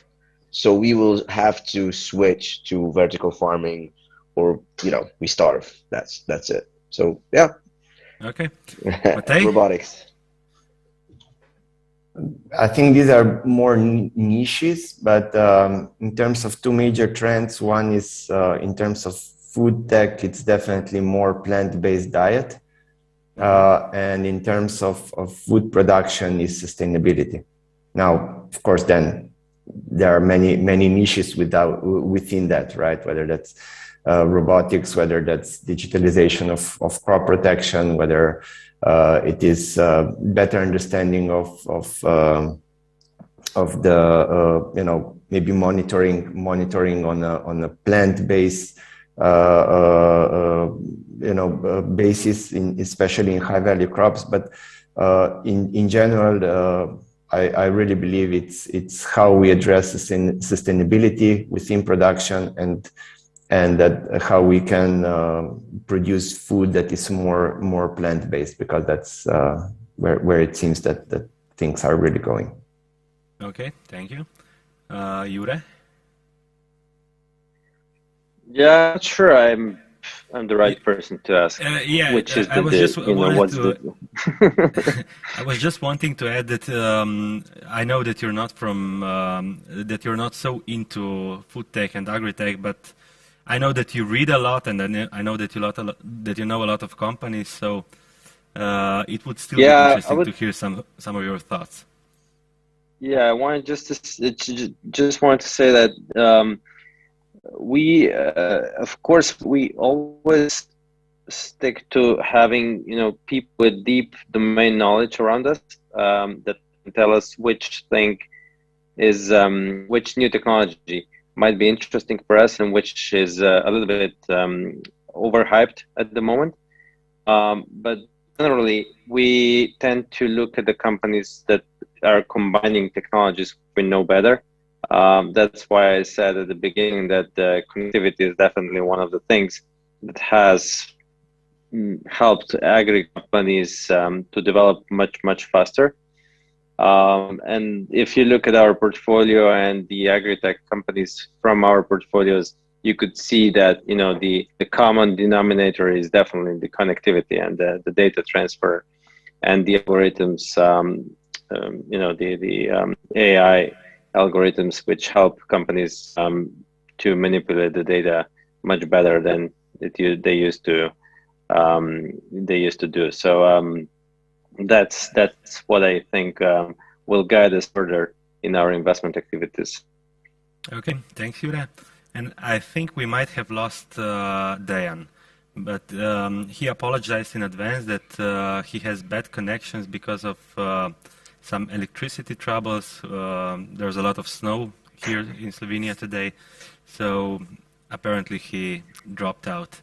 S16: so we will have to switch to vertical farming, or we starve. That's it. So yeah.
S11: Okay.
S16: Robotics.
S13: I think these are more niches, but in terms of two major trends, one is in terms of food tech, it's definitely more plant-based diet. And in terms of food production is sustainability. Now, of course, then there are many niches within that, right? Whether that's robotics, whether that's digitalization of crop protection, whether it is better understanding of the maybe monitoring on a plant-based basis, especially in high-value crops. But in general, I really believe it's how we address sustainability within production and that how we can produce food that is more plant-based, because that's where it seems that things are really going.
S11: Okay, thank you. Jure?
S14: Yeah, sure. I'm the right person to ask.
S11: Yeah,
S14: which is
S11: I was just
S14: what's
S11: to, I was just wanting to add that I know that you're not from that you're not so into food tech and agri-tech, but I know that you read a lot, and I know that you know a lot of companies. So it would still be interesting to hear some of your thoughts.
S14: Yeah, I wanted just wanted to say that we, of course, we always stick to having people with deep domain knowledge around us that can tell us which thing is which new technology might be interesting for us and which is a little bit overhyped at the moment. But generally, we tend to look at the companies that are combining technologies we know better. That's why I said at the beginning that connectivity is definitely one of the things that has helped agri companies to develop much faster. And if you look at our portfolio and the agri-tech companies from our portfolios, you could see that the common denominator is definitely the connectivity and the data transfer and the algorithms. The AI algorithms which help companies to manipulate the data much better than they used to do. So that's what I think will guide us further in our investment activities.
S11: Okay, thanks, Jure. And I think we might have lost Dejan, but he apologized in advance that he has bad connections because of some electricity troubles. There's a lot of snow here in Slovenia today, so apparently he dropped out.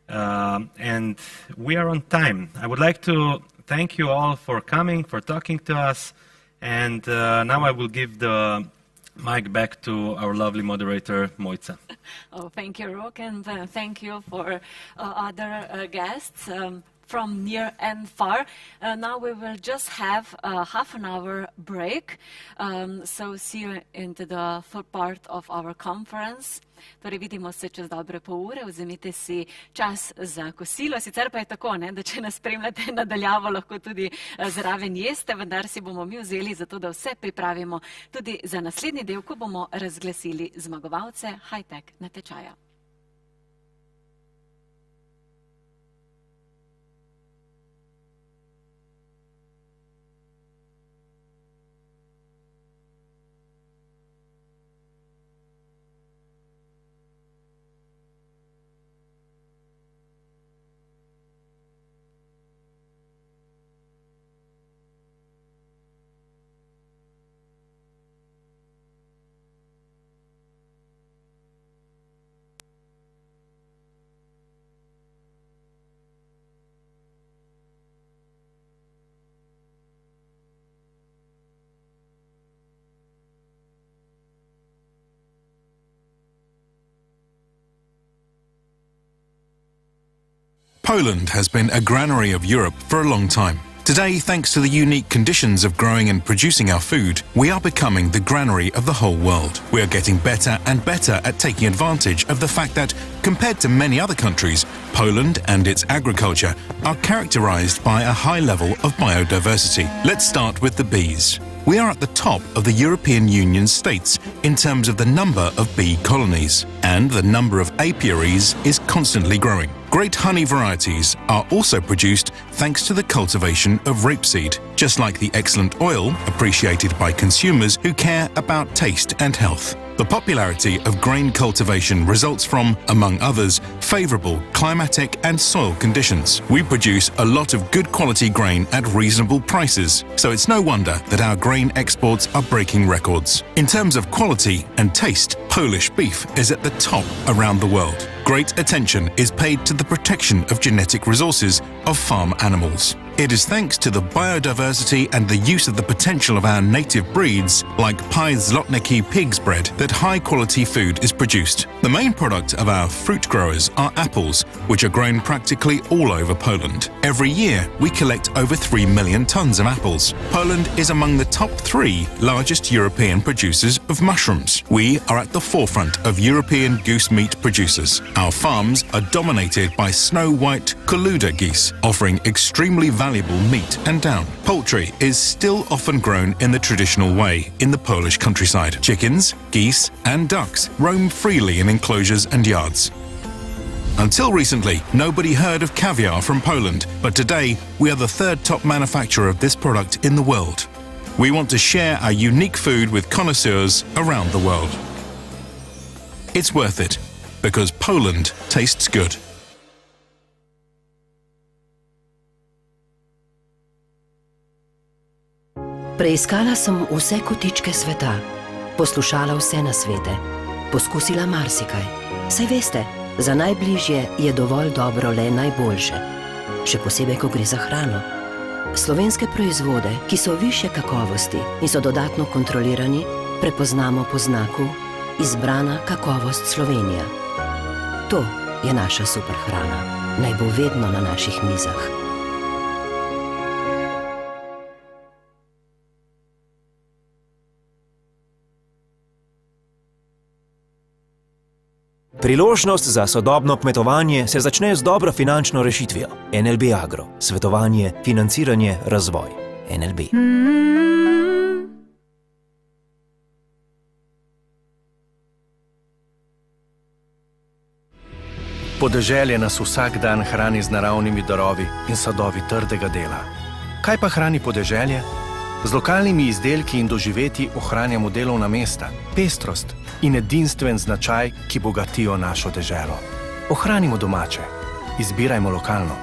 S11: And we are on time. I would like to thank you all for coming, for talking to us, and now I will give the mic back to our lovely moderator, Mojca.
S5: Oh, thank you, Rok, and thank you for other guests from near and far. Now we will just have a half an hour break. So see you into the full part of our conference. Torej vidimo se čez dobre pol ure, vzemite si čas za kosilo. Sicer pa je tako, da če nas spremljate nadaljavo, lahko tudi zraven jeste, vendar si bomo mi vzeli za to, da vse pripravimo tudi za naslednji del, ko bomo razglasili zmagovalce high-tech natečaja.
S4: Poland has been a granary of Europe for a long time. Today, thanks to the unique conditions of growing and producing our food, we are becoming the granary of the whole world. We are getting better and better at taking advantage of the fact that, compared to many other countries, Poland and its agriculture are characterized by a high level of biodiversity. Let's start with the bees. We are at the top of the European Union states in terms of the number of bee colonies. and the number of apiaries is constantly growing. Great honey varieties are also produced thanks to the cultivation of rapeseed, just like the excellent oil appreciated by consumers who care about taste and health. The popularity of grain cultivation results from, among others, favourable climatic and soil conditions. We produce a lot of good quality grain at reasonable prices, so it's no wonder that our grain exports are breaking records. In terms of quality and taste, Polish beef is at the top around the world. Great attention is paid to the protection of genetic resources of farm animals. It is thanks to the biodiversity and the use of the potential of our native breeds, like Zlotniki pig's bread, that high-quality food is produced. The main product of our fruit growers are apples, which are grown practically all over Poland. Every year, we collect over 3 million tons of apples. Poland is among the top 3 largest European producers of mushrooms. We are at the forefront of European goose meat producers. Our farms are dominated by snow-white Koluda geese, offering extremely valuable meat and down. Poultry is still often grown in the traditional way in the Polish countryside. Chickens, geese and ducks roam freely in enclosures and yards. Until recently, nobody heard of caviar from Poland, but today we are the 3rd top manufacturer of this product in the world. We want to share our unique food with connoisseurs around the world. It's worth it, because Poland tastes good.
S1: Preiskala sem vse kotičke sveta, poslušala vse nasvete, poskusila marsikaj. Saj veste, za najbližje je dovolj dobro le najboljše, še posebej, ko gre za hrano. Slovenske proizvode, ki so višje kakovosti in so dodatno kontrolirani, prepoznamo po znaku Izbrana kakovost Slovenija. To je naša super hrana, naj bo vedno na naših mizah.
S2: Priložnost za sodobno kmetovanje se začne z dobro finančno rešitvijo. NLB Agro. Svetovanje, financiranje, razvoj. NLB.
S3: Podeželje nas vsak dan hrani z naravnimi darovi in sadovi trdega dela. Kaj pa hrani podeželje? Z lokalnimi izdelki in doživetji ohranjamo delovna mesta, pestrost in edinstven značaj, ki bogatijo našo deželo. Ohranimo domače, izbirajmo lokalno.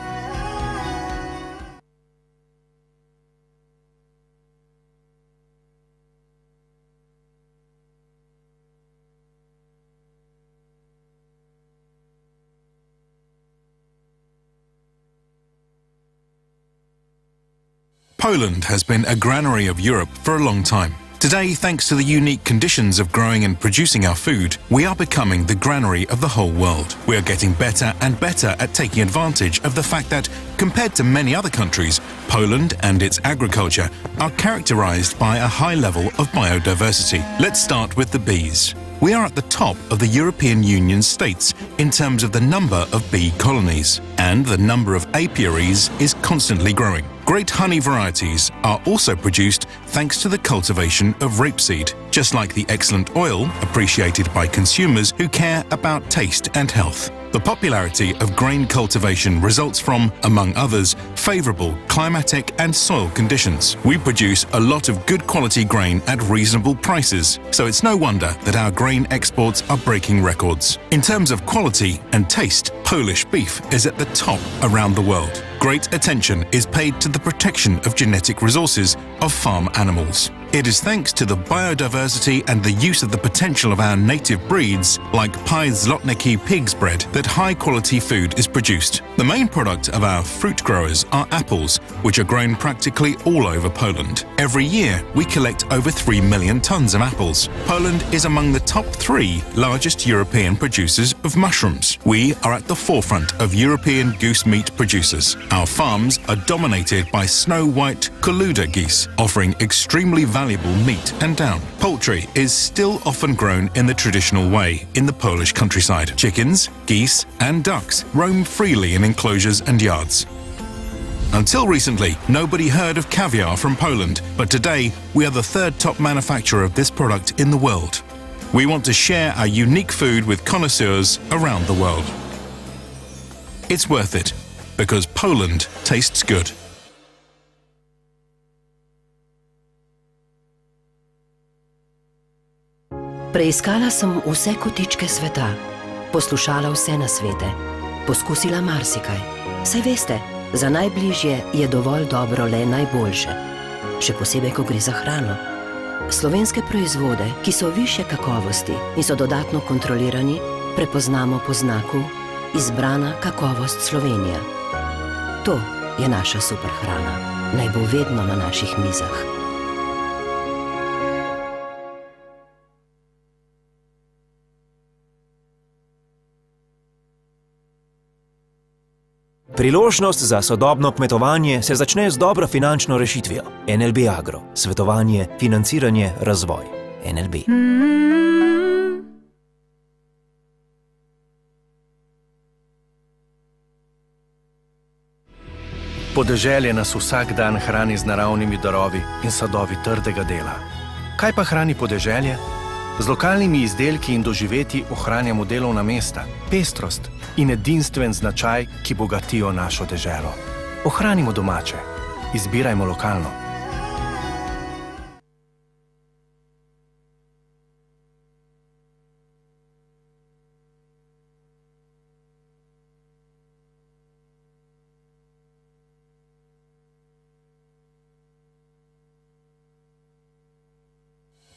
S4: Poland has been a granary of Europe for a long time. Today, thanks to the unique conditions of growing and producing our food, we are becoming the granary of the whole world. We are getting better and better at taking advantage of the fact that, compared to many other countries, Poland and its agriculture are characterized by a high level of biodiversity. Let's start with the bees. We are at the top of the European Union states in terms of the number of bee colonies, and the number of apiaries is constantly growing. Great honey varieties are also produced thanks to the cultivation of rapeseed, just like the excellent oil appreciated by consumers who care about taste and health. The popularity of grain cultivation results from, among others, favourable climatic and soil conditions. We produce a lot of good quality grain at reasonable prices, so it's no wonder that our grain exports are breaking records. In terms of quality and taste, Polish beef is at the top around the world. Great attention is paid to the protection of genetic resources of farm animals. It is thanks to the biodiversity and the use of the potential of our native breeds, like Zlotniki pig's bread, that high-quality food is produced. The main product of our fruit growers are apples, which are grown practically all over Poland. Every year, we collect over 3 million tons of apples. Poland is among the top 3 largest European producers of mushrooms. We are at the forefront of European goose meat producers. Our farms are dominated by snow-white Koluda geese, offering extremely valuable meat and down. Poultry is still often grown in the traditional way in the Polish countryside. Chickens, geese and ducks roam freely in enclosures and yards. Until recently, nobody heard of caviar from Poland, but today we are the 3rd top manufacturer of this product in the world. We want to share our unique food with connoisseurs around the world. It's worth it, because Poland tastes good.
S1: Preiskala sem vse kotičke sveta, poslušala vse nasvete, poskusila marsikaj. Saj veste, za najbližje je dovolj dobro le najboljše, še posebej, ko gre za hrano. Slovenske proizvode, ki so višje kakovosti in so dodatno kontrolirani, prepoznamo po znaku Izbrana kakovost Slovenija. To je naša super hrana, naj bo vedno na naših mizah.
S2: Priložnost za sodobno kmetovanje se začne z dobro finančno rešitvijo. NLB Agro, svetovanje, financiranje, razvoj. NLB.
S3: Podeželje nas vsak dan hrani z naravnimi darovi in sadovi trdega dela. Kaj pa hrani podeželje? Z lokalnimi izdelki in doživetji ohranjamo delovna mesta, pestrost in edinstven značaj, ki bogatijo našo deželo. Ohranimo domače, izbirajmo lokalno.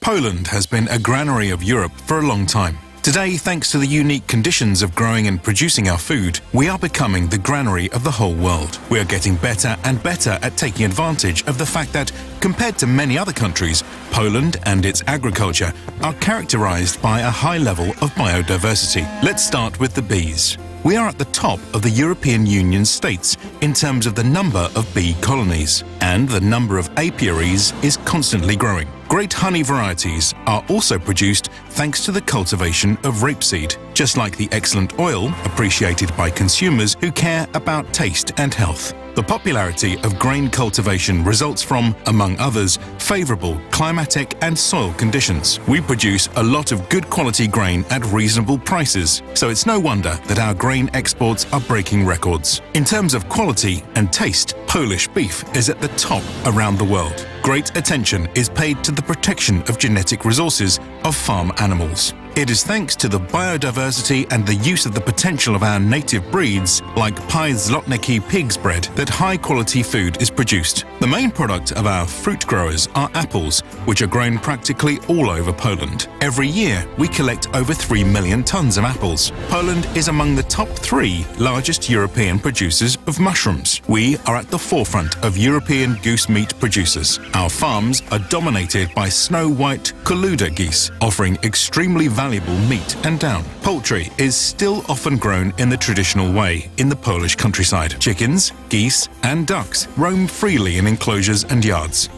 S4: Poland has been a granary of Europe for a long time. Today, thanks to the unique conditions of growing and producing our food, we are becoming the granary of the whole world. We are getting better and better at taking advantage of the fact that, compared to many other countries, Poland and its agriculture are characterized by a high level of biodiversity. Let's start with the bees. We are at the top of the European Union states in terms of the number of bee colonies, and the number of apiaries is constantly growing. Great honey varieties are also produced thanks to the cultivation of rapeseed, just like the excellent oil appreciated by consumers who care about taste and health. The popularity of grain cultivation results from, among others, favourable climatic and soil conditions. We produce a lot of good quality grain at reasonable prices, so it's no wonder that our grain exports are breaking records. In terms of quality and taste, Polish beef is at the top around the world. Great attention is paid to the protection of genetic resources of farm animals. It is thanks to the biodiversity and the use of the potential of our native breeds, like Zlotniki pig's bread, that high-quality food is produced. The main product of our fruit growers are apples, which are grown practically all over Poland. Every year, we collect over 3 million tons of apples. Poland is among the top 3 largest European producers of mushrooms. We are at the forefront of European goose meat producers. Our farms are dominated by snow-white Koluda geese, offering extremely valuable meat and down. Poultry is still often grown in the traditional way in the Polish countryside. Chickens, geese and ducks roam freely in enclosures and yards.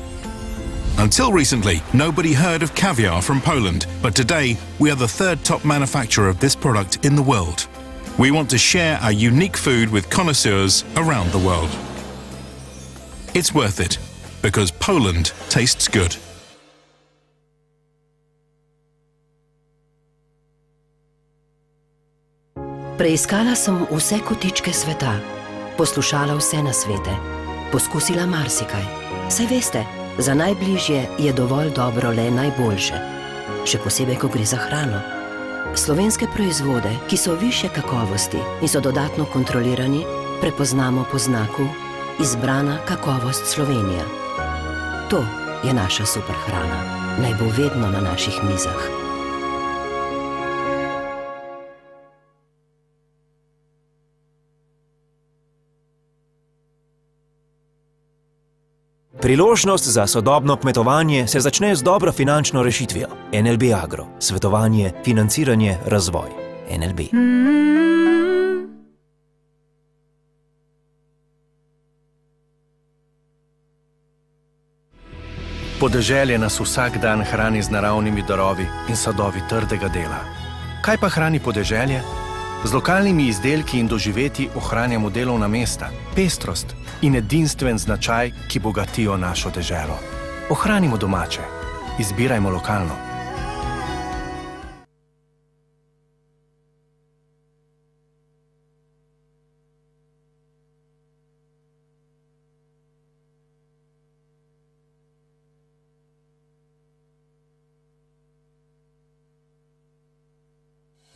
S4: Until recently, nobody heard of caviar from Poland, but today we are the 3rd top manufacturer of this product in the world. We want to share our unique food with connoisseurs around the world. It's worth it, because Poland tastes good.
S1: Preiskala sem vse kotičke sveta, poslušala vse nasvete, poskusila marsikaj. Saj veste, za najbližje je dovolj dobro le najboljše, še posebej, ko gre za hrano. Slovenske proizvode, ki so višje kakovosti in so dodatno kontrolirani, prepoznamo po znaku Izbrana kakovost Slovenija. To je naša super hrana, naj bo vedno na naših mizah.
S2: Priložnost za sodobno kmetovanje se začne z dobro finančno rešitvijo. NLB Agro, svetovanje, financiranje, razvoj. NLB.
S3: Podeželje nas vsak dan hrani z naravnimi darovi in sadovi trdega dela. Kaj pa hrani podeželje? Z lokalnimi izdelki in doživetji ohranjamo delovna mesta, pestrost in edinstven značaj, ki bogatijo našo deželo. Ohranimo domače, izbirajmo lokalno.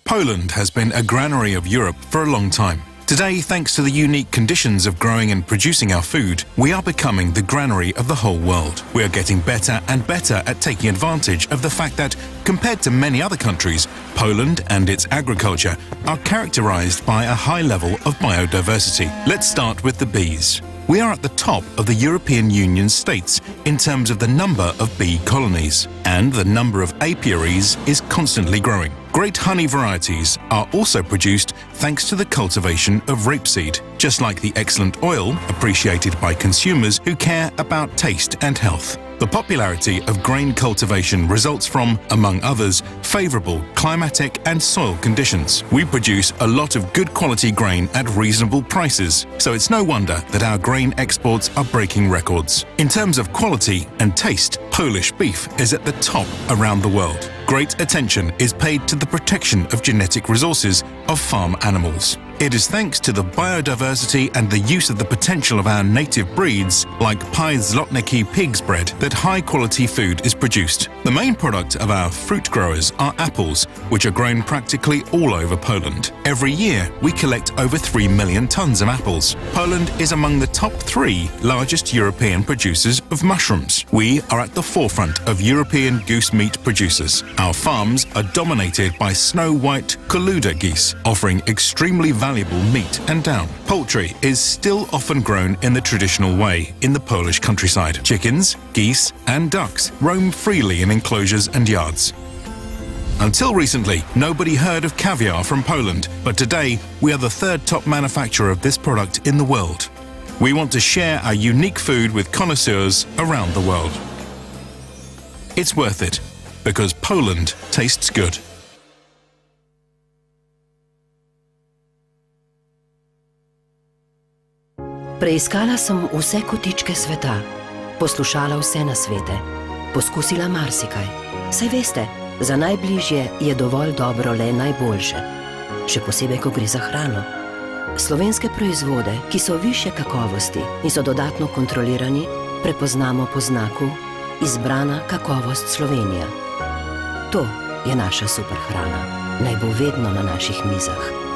S4: Poland has been a granary of Europe for a long time. Today, thanks to the unique conditions of growing and producing our food, we are becoming the granary of the whole world. We are getting better and better at taking advantage of the fact that, compared to many other countries, Poland and its agriculture are characterized by a high level of biodiversity. Let's start with the bees. We are at the top of the European Union states in terms of the number of bee colonies, and the number of apiaries is constantly growing. Great honey varieties are also produced thanks to the cultivation of rapeseed, just like the excellent oil appreciated by consumers who care about taste and health. The popularity of grain cultivation results from, among others, favourable climatic and soil conditions. We produce a lot of good quality grain at reasonable prices, so it's no wonder that our grain exports are breaking records. In terms of quality and taste, Polish beef is at the top around the world. Great attention is paid to the protection of genetic resources of farm animals. It is thanks to the biodiversity and the use of the potential of our native breeds, like Zlotnicki pig's bread, that high-quality food is produced. The main product of our fruit growers are apples, which are grown practically all over Poland. Every year, we collect over 3 million tons of apples. Poland is among the top 3 largest European producers of mushrooms. We are at the forefront of European goose meat producers. Our farms are dominated by snow-white Koluda geese, offering extremely valuable meat and down. Poultry is still often grown in the traditional way in the Polish countryside. Chickens, geese and ducks roam freely in enclosures and yards. Until recently, nobody heard of caviar from Poland, but today we are the 3rd top manufacturer of this product in the world. We want to share our unique food with connoisseurs around the world. It's worth it, because Poland tastes good.
S1: Preiskala sem vse kotičke sveta, poslušala vse nasvete, poskusila marsikaj. Saj veste, za najbližje je dovolj dobro le najboljše, še posebej, ko gre za hrano. Slovenske proizvode, ki so višje kakovosti in so dodatno kontrolirani, prepoznamo po znaku Izbrana kakovost Slovenija. To je naša superhrana, naj bo vedno na naših mizah.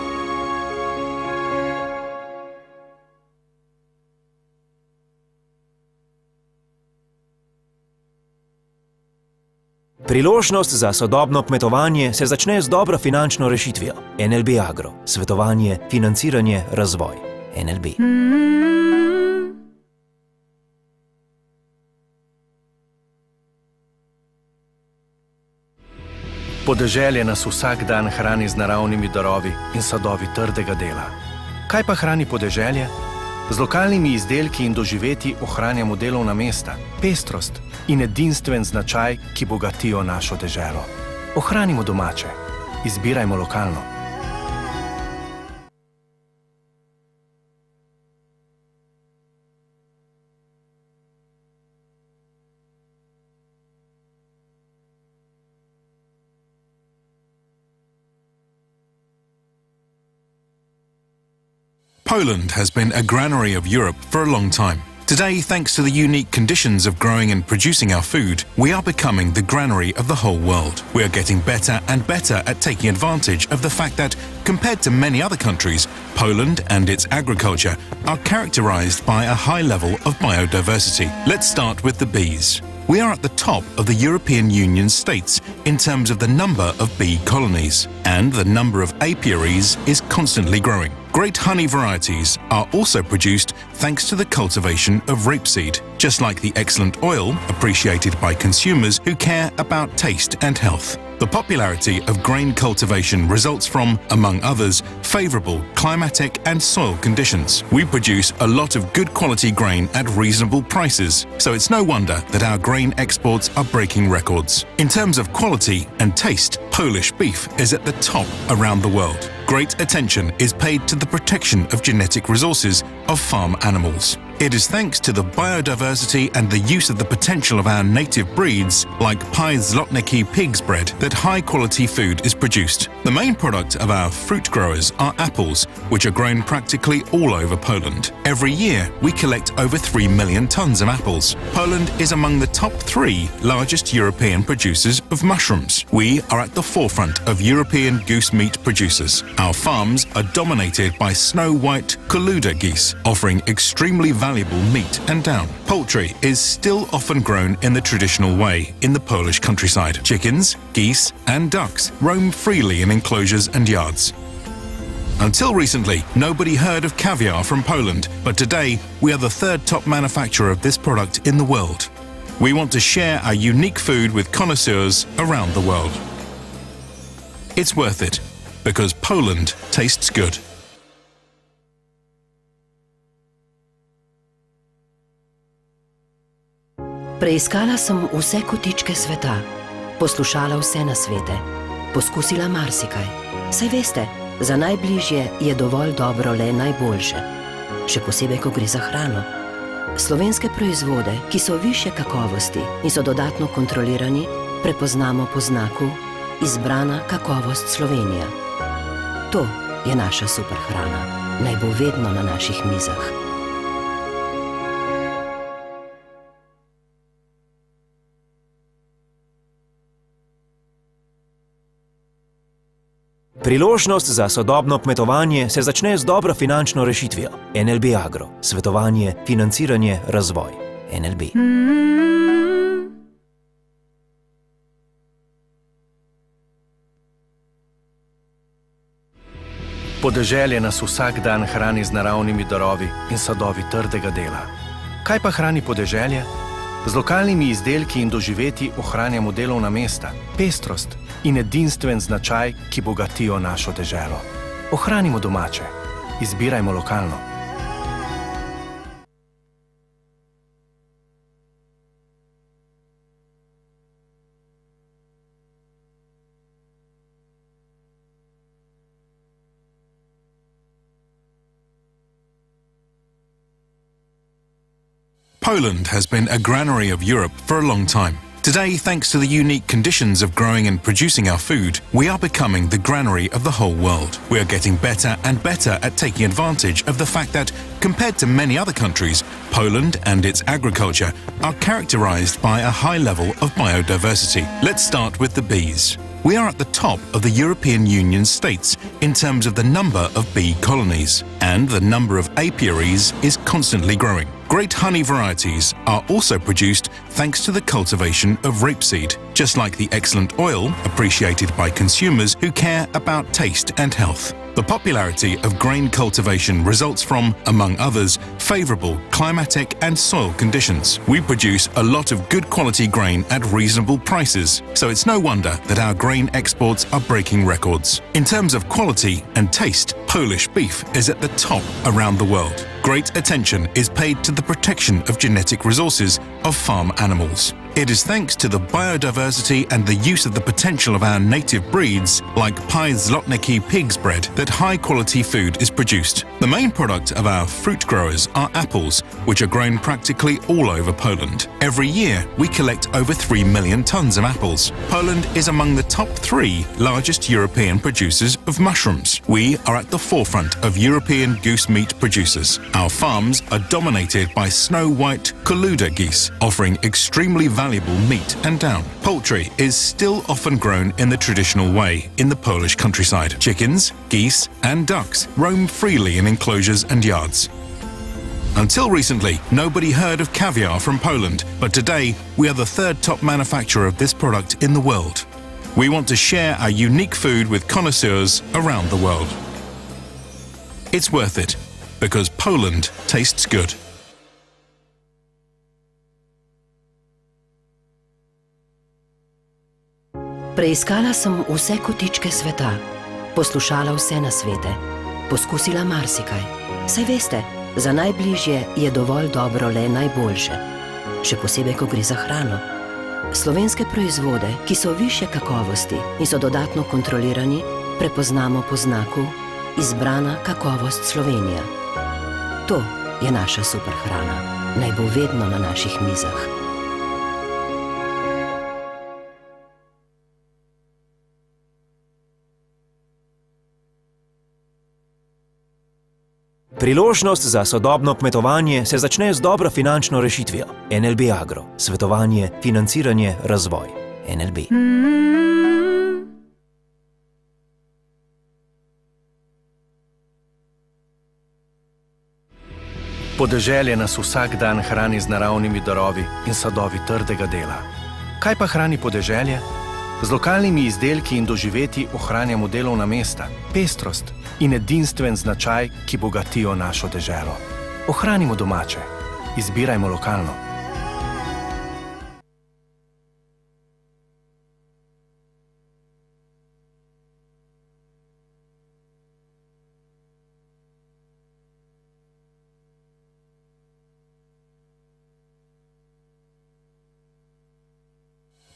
S2: Priložnost za sodobno kmetovanje se začne z dobro finančno rešitvijo. NLB Agro. Svetovanje, financiranje, razvoj. NLB.
S3: Podeželje nas vsak dan hrani z naravnimi darovi in sadovi trdega dela. Kaj pa hrani podeželje? Z lokalnimi izdelki in doživetji ohranjamo delovna mesta, pestrost in edinstven značaj, ki bogatijo našo deželo. Ohranimo domače, izbirajmo lokalno.
S4: Poland has been a granary of Europe for a long time. Today, thanks to the unique conditions of growing and producing our food, we are becoming the granary of the whole world. We are getting better and better at taking advantage of the fact that, compared to many other countries, Poland and its agriculture are characterized by a high level of biodiversity. Let's start with the bees. We are at the top of the European Union states in terms of the number of bee colonies, and the number of apiaries is constantly growing. Great honey varieties are also produced thanks to the cultivation of rapeseed, just like the excellent oil appreciated by consumers who care about taste and health. The popularity of grain cultivation results from, among others, favourable climatic and soil conditions. We produce a lot of good quality grain at reasonable prices, so it's no wonder that our grain exports are breaking records. In terms of quality and taste, Polish beef is at the top around the world. Great attention is paid to the protection of genetic resources of farm animals. It is thanks to the biodiversity and the use of the potential of our native breeds, like Zlotniki pig's bread, that high-quality food is produced. The main product of our fruit growers are apples, which are grown practically all over Poland. Every year, we collect over 3 million tons of apples. Poland is among the top 3 largest European producers of mushrooms. We are at the forefront of European goose meat producers. Our farms are dominated by snow-white Koluda geese, offering extremely valuable meat and down. Poultry is still often grown in the traditional way in the Polish countryside. Chickens, geese and ducks roam freely in enclosures and yards. Until recently, nobody heard of caviar from Poland, but today we are the 3rd top manufacturer of this product in the world. We want to share our unique food with connoisseurs around the world. It's worth it, because Poland tastes good.
S1: Preiskala sem vse kotičke sveta, poslušala vse nasvete, poskusila marsikaj. Saj veste, za najbližje je dovolj dobro le najboljše, še posebej, ko gre za hrano. Slovenske proizvode, ki so višje kakovosti in so dodatno kontrolirani, prepoznamo po znaku Izbrana kakovost Slovenija. To je naša super hrana, naj bo vedno na naših mizah.
S2: Priložnost za sodobno kmetovanje se začne z dobro finančno rešitvijo. NLB Agro. Svetovanje, financiranje, razvoj. NLB.
S3: Podeželje nas vsak dan hrani z naravnimi darovi in sadovi trdega dela. Kaj pa hrani podeželje? Z lokalnimi izdelki in doživetji ohranjamo delovna mesta, pestrost in edinstven značaj, ki bogatijo našo deželo. Ohranimo domače, izbirajmo lokalno.
S4: Poland has been a granary of Europe for a long time. Today, thanks to the unique conditions of growing and producing our food, we are becoming the granary of the whole world. We are getting better and better at taking advantage of the fact that, compared to many other countries, Poland and its agriculture are characterized by a high level of biodiversity. Let's start with the bees. We are at the top of the European Union states in terms of the number of bee colonies, and the number of apiaries is constantly growing. Great honey varieties are also produced thanks to the cultivation of rapeseed, just like the excellent oil appreciated by consumers who care about taste and health. The popularity of grain cultivation results from, among others, favourable climatic and soil conditions. We produce a lot of good quality grain at reasonable prices, so it's no wonder that our grain exports are breaking records. In terms of quality and taste, Polish beef is at the top around the world. Great attention is paid to the protection of genetic resources of farm animals. It is thanks to the biodiversity and the use of the potential of our native breeds, like Zlotniki pig's bread, that high-quality food is produced. The main product of our fruit growers are apples, which are grown practically all over Poland. Every year, we collect over 3 million tons of apples. Poland is among the top 3 largest European producers of mushrooms. We are at the forefront of European goose meat producers. Our farms are dominated by snow-white Koluda geese, offering extremely valuable meat and down. Poultry is still often grown in the traditional way in the Polish countryside. Chickens, geese and ducks roam freely in enclosures and yards. Until recently, nobody heard of caviar from Poland, but today we are the 3rd top manufacturer of this product in the world. We want to share our unique food with connoisseurs around the world. It's worth it, because Poland tastes good.
S1: Preiskala sem vse kotičke sveta, poslušala vse nasvete, poskusila marsikaj. Saj veste, za najbližje je dovolj dobro le najboljše, še posebej, ko gre za hrano. Slovenske proizvode, ki so višje kakovosti in so dodatno kontrolirani, prepoznamo po znaku Izbrana kakovost Slovenija. To je naša super hrana. Naj bo vedno na naših mizah.
S2: Priložnost za sodobno kmetovanje se začne z dobro finančno rešitvijo. NLB Agro. Svetovanje, financiranje, razvoj. NLB.
S3: Podeželje nas vsak dan hrani z naravnimi darovi in sadovi trdega dela. Kaj pa hrani podeželje? Z lokalnimi izdelki in doživetji ohranjamo delovna mesta, pestrost in edinstven značaj, ki bogatijo našo deželo. Ohranimo domače, izbirajmo lokalno.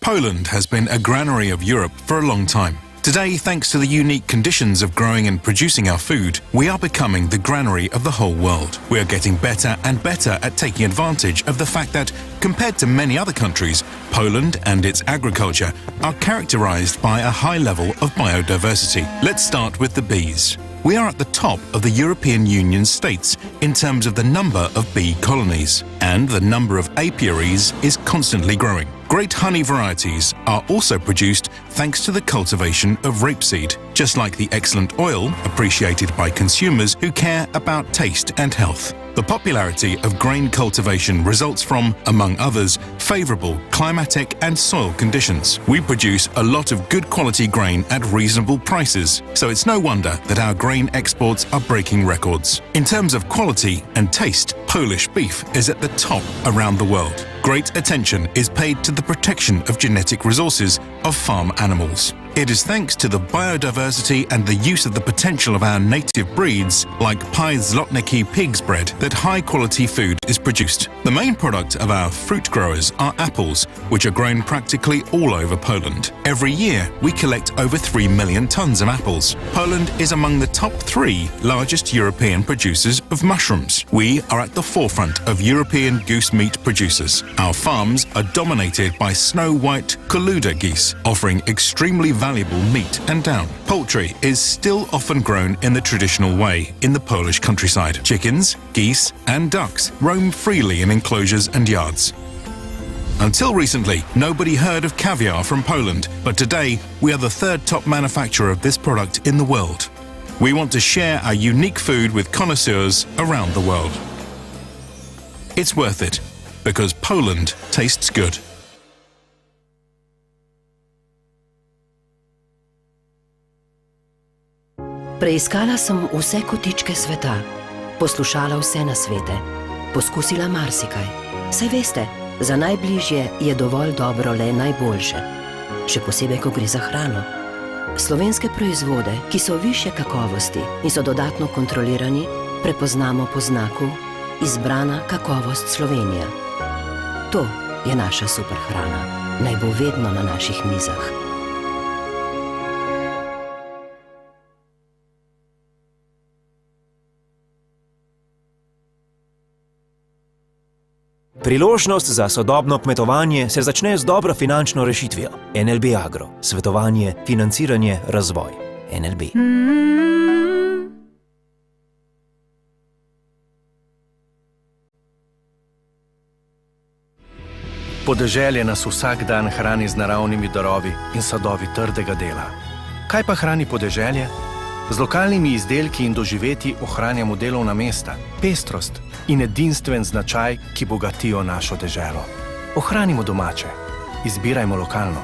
S4: Poland has been a granary of Europe for a long time. Today, thanks to the unique conditions of growing and producing our food, we are becoming the granary of the whole world. We are getting better and better at taking advantage of the fact that, compared to many other countries, Poland and its agriculture are characterized by a high level of biodiversity. Let's start with the bees. We are at the top of the European Union states in terms of the number of bee colonies, and the number of apiaries is constantly growing. Great honey varieties are also produced thanks to the cultivation of rapeseed, just like the excellent oil appreciated by consumers who care about taste and health. The popularity of grain cultivation results from, among others, favourable climatic and soil conditions. We produce a lot of good quality grain at reasonable prices, so it's no wonder that our grain exports are breaking records. In terms of quality and taste, Polish beef is at the top around the world. Great attention is paid to the protection of genetic resources of farm animals. It is thanks to the biodiversity and the use of the potential of our native breeds, like Zlotniki pig's bread, that high-quality food is produced. The main product of our fruit growers are apples, which are grown practically all over Poland. Every year, we collect over 3 million tons of apples. Poland is among the top 3 largest European producers of mushrooms. We are at the forefront of European goose meat producers. Our farms are dominated by snow-white Koluda geese, offering extremely valuable meat and down. Poultry is still often grown in the traditional way in the Polish countryside. Chickens, geese and ducks roam freely in enclosures and yards. Until recently, nobody heard of caviar from Poland, but today we are the 3rd top manufacturer of this product in the world. We want to share our unique food with connoisseurs around the world. It's worth it, because Poland tastes good.
S1: Preiskala sem vse kotičke sveta, poslušala vse nasvete, poskusila marsikaj. Saj veste, za najbližje je dovolj dobro le najboljše, še posebej, ko gre za hrano. Slovenske proizvode, ki so višje kakovosti in so dodatno kontrolirani, prepoznamo po znaku Izbrana kakovost Slovenija. To je naša super hrana, naj bo vedno na naših mizah.
S2: Priložnost za sodobno kmetovanje se začne z dobro finančno rešitvijo. NLB Agro. Svetovanje, financiranje, razvoj. NLB.
S3: Podeželje nas vsak dan hrani z naravnimi darovi in sadovi trdega dela. Kaj pa hrani podeželje? Z lokalnimi izdelki in doživetji ohranjamo delovna mesta, pestrost in edinstven značaj, ki bogatijo našo deželo. Ohranimo domače, izbirajmo lokalno.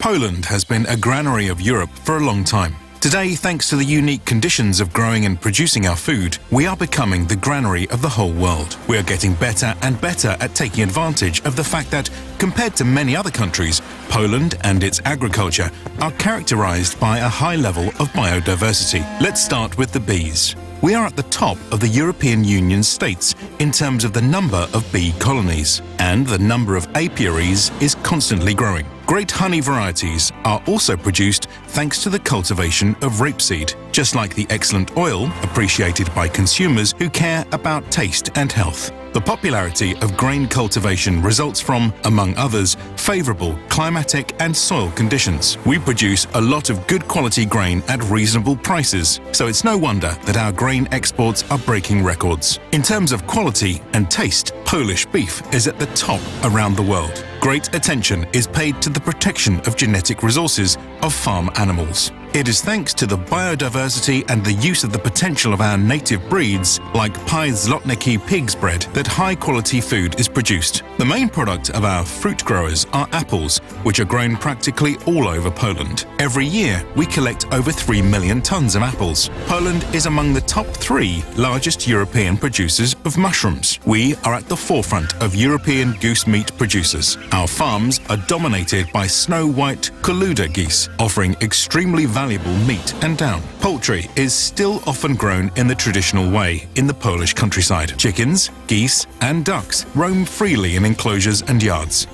S4: Poland has been a granary of Europe for a long time. Today, thanks to the unique conditions of growing and producing our food, we are becoming the granary of the whole world. We are getting better and better at taking advantage of the fact that, compared to many other countries, Poland and its agriculture are characterized by a high level of biodiversity. Let's start with the bees. we are at the top of the European Union states in terms of the number of bee colonies, and the number of apiaries is constantly growing. Great honey varieties are also produced thanks to the cultivation of rapeseed, just like the excellent oil appreciated by consumers who care about taste and health. The popularity of grain cultivation results from, among others, favourable climatic and soil conditions. We produce a lot of good quality grain at reasonable prices, so it's no wonder that our grain exports are breaking records. In terms of quality and taste, Polish beef is at the top around the world. Great attention is paid to the protection of genetic resources of farm animals. It is thanks to the biodiversity and the use of the potential of our native breeds, like Zlotniki pig's bread, that high-quality food is produced. The main product of our fruit growers are apples, which are grown practically all over Poland. Every year, we collect over 3 million tons of apples. Poland is among the top 3 largest European producers of mushrooms. We are at the forefront of European goose meat producers. Our farms are dominated by snow-white Koluda geese, offering extremely valuable meat and down. Poultry is still often grown in the traditional way in the Polish countryside. Chickens, geese and ducks roam freely in enclosures and yards.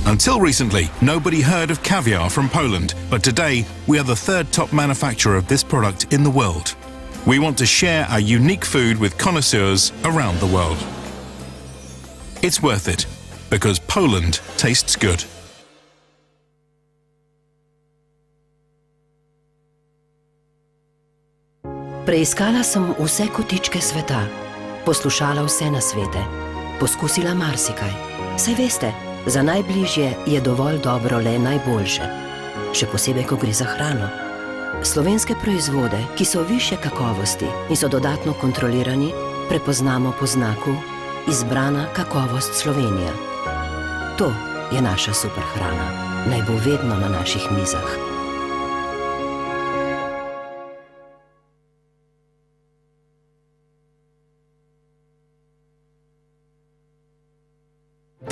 S4: Until recently, nobody heard of caviar from Poland, but today we are the 3rd top manufacturer of this product in the world. We want to share our unique food with connoisseurs around the world. It's worth it, because Poland tastes good.
S1: Preiskala sem vse kotičke sveta, poslušala vse nasvete, poskusila marsikaj. Saj veste, za najbližje je dovolj dobro le najboljše, še posebej, ko gre za hrano. Slovenske proizvode, ki so višje kakovosti in so dodatno kontrolirani, prepoznamo po znaku Izbrana kakovost Slovenija. To je naša super hrana, naj bo vedno na naših mizah.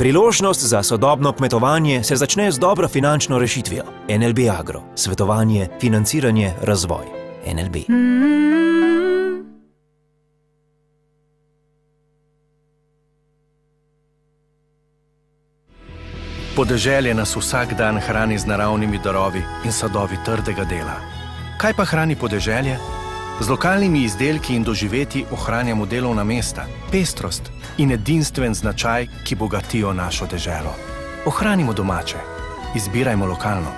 S2: Priložnost za sodobno kmetovanje se začne z dobro finančno rešitvijo. NLB Agro. Svetovanje, financiranje, razvoj. NLB.
S3: Podeželje nas vsak dan hrani z naravnimi darovi in sadovi trdega dela. Kaj pa hrani podeželje? Z lokalnimi izdelki in doživetji ohranjamo delovna mesta, pestrost in edinstven značaj, ki bogatijo našo deželo. Ohranimo domače, izbirajmo lokalno.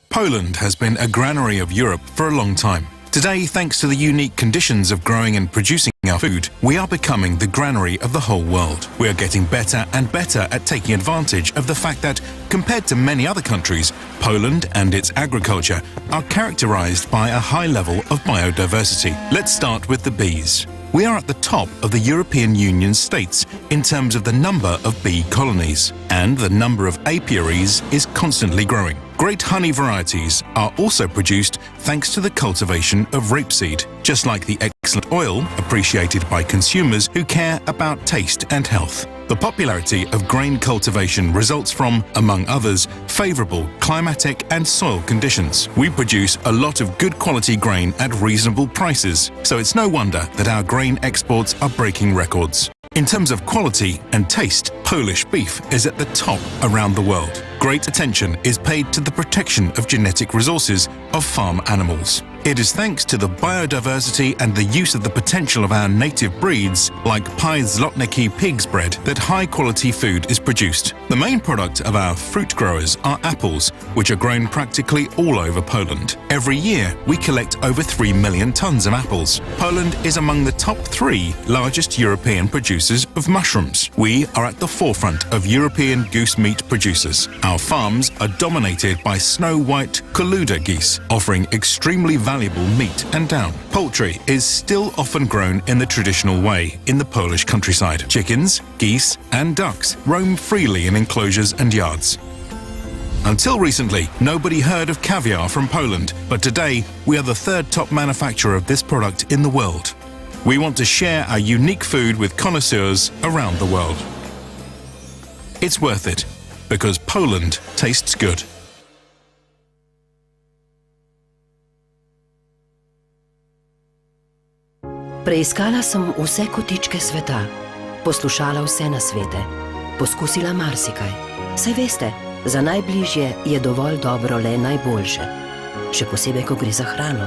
S4: Poland has been a granary of Europe for a long time. Today, thanks to the unique conditions of growing and producing our food, we are becoming the granary of the whole world. We are getting better and better at taking advantage of the fact that, compared to many other countries, Poland and its agriculture are characterized by a high level of biodiversity. Let's start with the bees. We are at the top of the European Union states in terms of the number of bee colonies, and the number of apiaries is constantly growing. Great honey varieties are also produced thanks to the cultivation of rapeseed, just like the excellent oil appreciated by consumers who care about taste and health. The popularity of grain cultivation results from, among others, favourable climatic and soil conditions. We produce a lot of good quality grain at reasonable prices, so it's no wonder that our grain exports are breaking records. In terms of quality and taste, Polish beef is at the top around the world. Great attention is paid to the protection of genetic resources of farm animals. It is thanks to the biodiversity and the use of the potential of our native breeds, like Zlotniki pig's bread, that high-quality food is produced. The main product of our fruit growers are apples, which are grown practically all over Poland. Every year, we collect over 3 million tons of apples. Poland is among the top 3 largest European producers of mushrooms. We are at the forefront of European goose meat producers. Our farms are dominated by snow-white Koluda geese, offering extremely valuable meat and down. Poultry is still often grown in the traditional way in the Polish countryside. Chickens, geese and ducks roam freely in enclosures and yards. Until recently, nobody heard of caviar from Poland, but today we are the third top manufacturer of this product in the world. We want to share our unique food with connoisseurs around the world. It's worth it, because Poland tastes good.
S1: Preiskala sem vse kotičke sveta, poslušala vse nasvete, poskusila marsikaj. Saj veste, za najbližje je dovolj dobro le najboljše, še posebej, ko gre za hrano.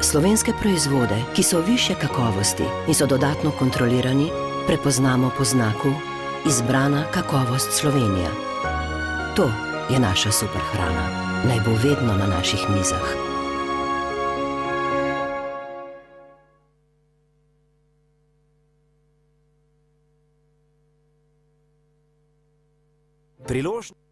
S1: Slovenske proizvode, ki so višje kakovosti in so dodatno kontrolirani, prepoznamo po znaku Izbrana kakovost Slovenija. To je naša super hrana, naj bo vedno na naših mizah.
S2: Priložnost.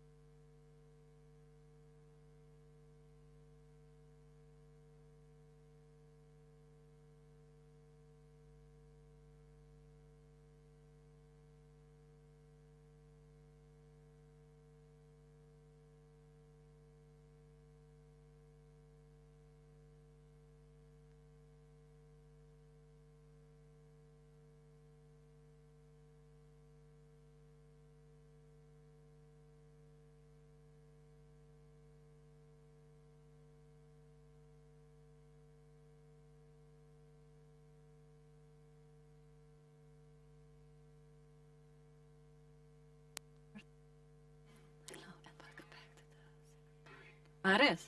S5: Ares.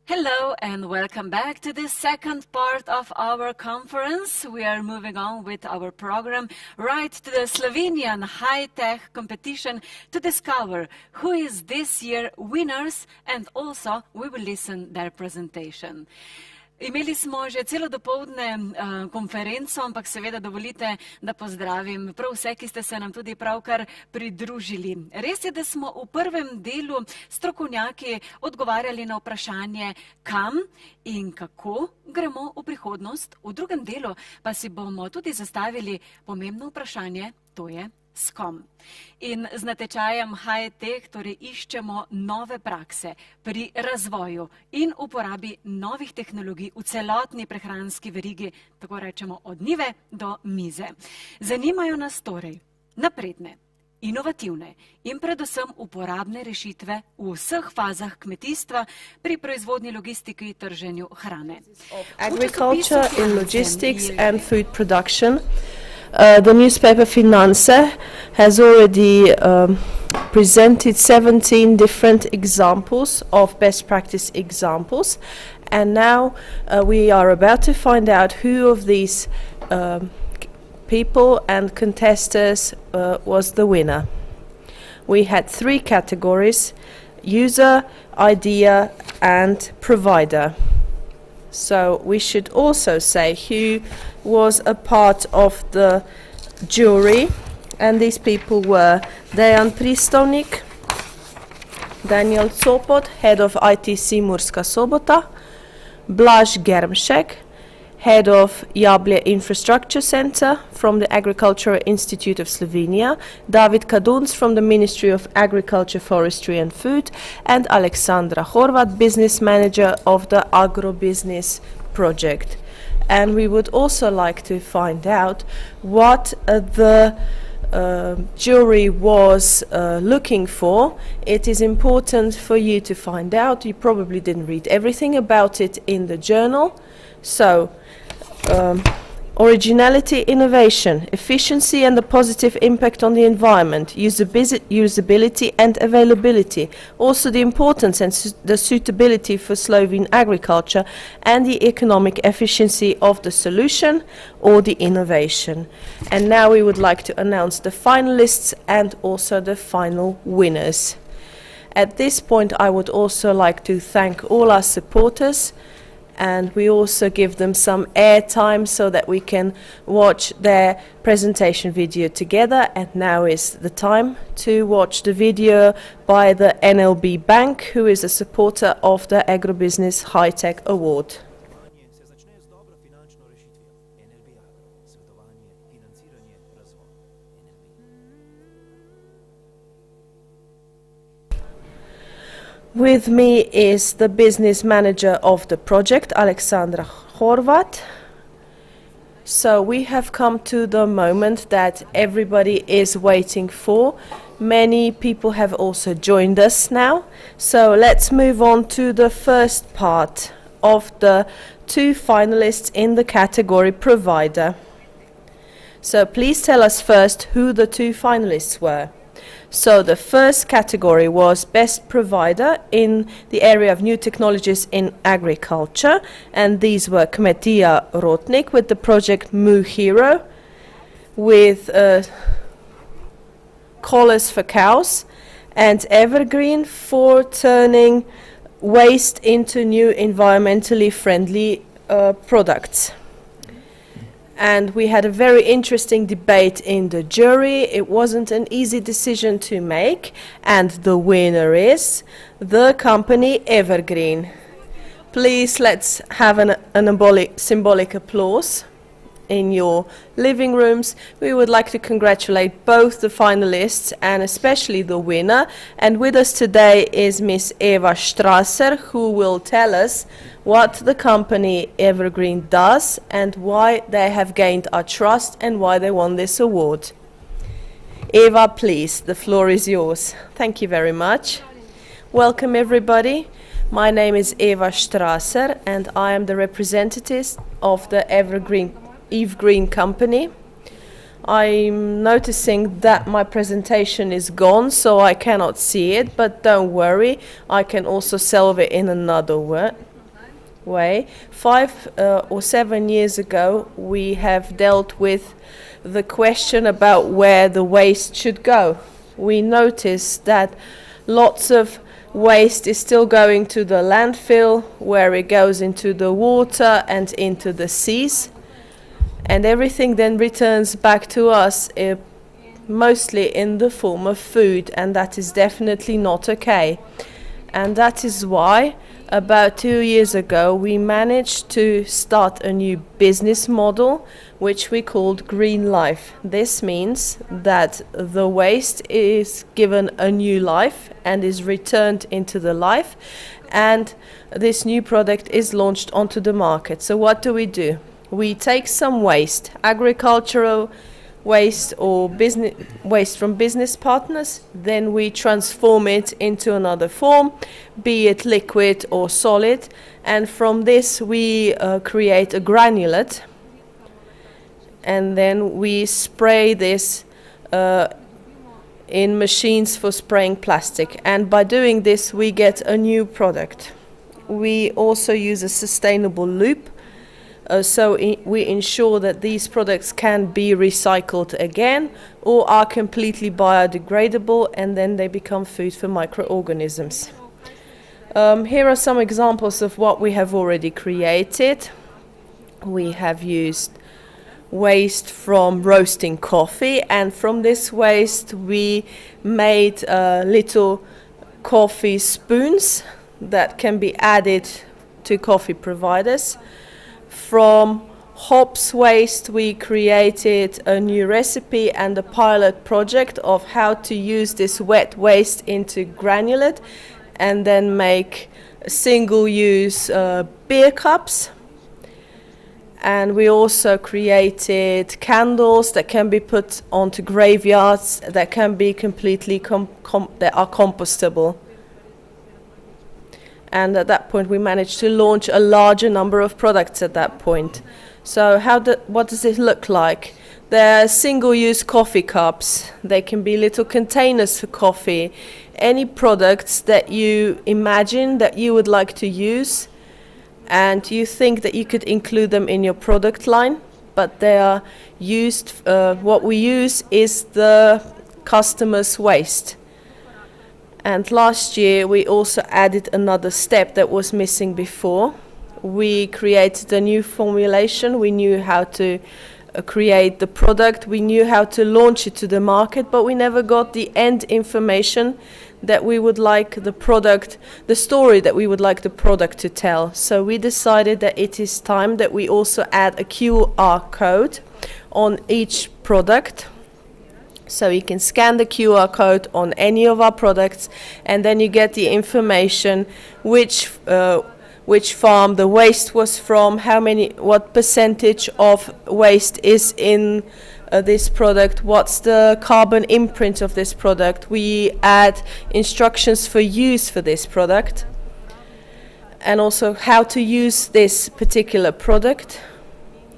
S5: Hello and welcome back to the second part of our conference. We are moving on with our program right to the Slovenian high-tech competition to discover who is this year winners, and also we will listen their presentation. Imeli smo že celo dopoldne konferenco, ampak seveda dovolite, da pozdravim prav vse, ki ste se nam tudi pravkar pridružili. Res je, da smo v prvem delu strokovnjaki odgovarjali na vprašanje, kam in kako gremo v prihodnost. V drugem delu pa si bomo tudi zastavili pomembno vprašanje, to je s kom. In z natečajem high-tech torej iščemo nove prakse pri razvoju in uporabi novih tehnologij v celotni prehranski verigi, tako rečemo od njive do mize. Zanimajo nas torej napredne, inovativne in predvsem uporabne rešitve v vseh fazah kmetijstva pri proizvodni, logistiki in trženju hrane.
S7: Agriculture in logistics and food production. The newspaper Finance has already presented 17 different examples of best practice examples, and now we are about to find out who of these people and contestants was the winner. We had 3 categories: user, idea and provider. So we should also say who was a part of the jury, and these people were Dejan Pristovnik, Daniel Copot, head of ITC Murska Sobota, Blaž Germšek, head of Jablje Infrastructure Center from the Agricultural Institute of Slovenia, David Kadunc from the Ministry of Agriculture, Forestry and Food, and Aleksandra Horvat, business manager of the Agro-Business project. And we would also like to find out what the jury was looking for. It is important for you to find out. You probably didn't read everything about it in the journal. So, originality, innovation, efficiency and the positive impact on the environment, usability and availability, also the importance and the suitability for Slovene agriculture, and the economic efficiency of the solution or the innovation. And now we would like to announce the finalists and also the final winners. At this point, I would also like to thank all our supporters, and we also give them some airtime so that we can watch their presentation video together. And now is the time to watch the video by the NLB Bank, who is a supporter of the Agribusiness High Tech Award. With me is the business manager of the project, Alexandra Horvat. So we have come to the moment that everybody is waiting for. Many people have also joined us now. So let's move on to the first part of the 2 finalists in the category provider. So please tell us first who the 2 finalists were. So the first category was Best Provider in the area of new technologies in agriculture, and these were Kmetija Rotnik with the project Moo Hero, with collars for cows, and Evergreen for turning waste into new environmentally friendly products. And we had a very interesting debate in the jury. It wasn't an easy decision to make, and the winner is the company Evergreen. Please let's have an symbolic applause in your living rooms. We would like to congratulate both the finalists and especially the winner. And with us today is Miss Eva Strasser, who will tell us what the company Evergreen does and why they have gained our trust and why they won this award. Eva, please, the floor is yours. Thank you very much. Welcome everybody. My name is Eva Strasser and I am the representative of the Evergreen company. I'm noticing that my presentation is gone, so I cannot see it, but don't worry, I can also solve it in another way. 5 or 7 years ago, we have dealt with the question about where the waste should go. We noticed that lots of waste is still going to the landfill, where it goes into the water and into the seas. And everything then returns back to us, mostly in the form of food, and that is definitely not okay. And that is why, about 2 years ago, we managed to start a new business model, which we called Green Life. This means that the waste is given a new life and is returned into the life, and this new product is launched onto the market. So what do? We take some waste, agricultural waste or business waste from business partners, then we transform it into another form, be it liquid or solid, and from this we create a granulate, and then we spray this in machines for spraying plastic, and by doing this we get a new product. We also use a sustainable loop. We ensure that these products can be recycled again or are completely biodegradable, and then they become food for microorganisms. Here are some examples of what we have already created. We have used waste from roasting coffee, and from this waste we made little coffee spoons that can be added to coffee providers. From hops waste, we created a new recipe and a pilot project of how to use this wet waste into granulate and then make single-use beer cups. And we also created candles that can be put onto graveyards that can be completely that are compostable. And at that point we managed to launch a larger number of products at that point. So what does it look like? They're single-use coffee cups. They can be little containers for coffee. Any products that you imagine that you would like to use and you think that you could include them in your product line, but they are used, what we use is the customer's waste. And last year we also added another step that was missing before. We created a new formulation. We knew how to create the product. We knew how to launch it to the market, but we never got the end information that we would like the product, the story that we would like the product to tell. So we decided that it is time that we also add a QR code on each product. So you can scan the QR code on any of our products, and then you get the information which farm the waste was from, what percentage of waste is in this product, what's the carbon imprint of this product. We add instructions for use for this product, and also how to use this particular product.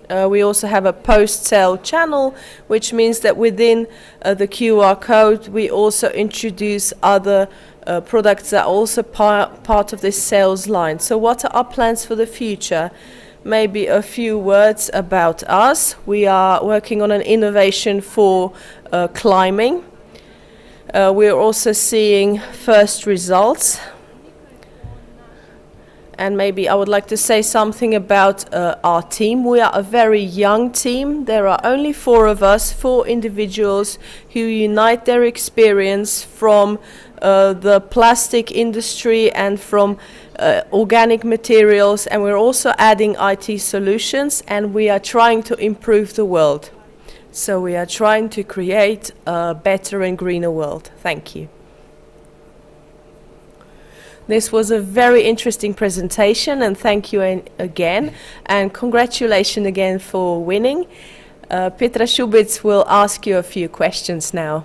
S7: We also have a post-sale channel, which means that within the QR code we also introduce other products that are also part of this sales line. So what are our plans for the future? Maybe a few words about us. We are working on an innovation for climbing. We're also seeing first results. And maybe I would like to say something about our team. We are a very young team. There are only 4 of us, 4 individuals who unite their experience from the plastic industry and from organic materials, and we're also adding IT solutions, and we are trying to improve the world. So we are trying to create a better and greener world. Thank you. This was a very interesting presentation, and thank you again, and congratulations again for winning. Petra Šubic will ask you a few questions now.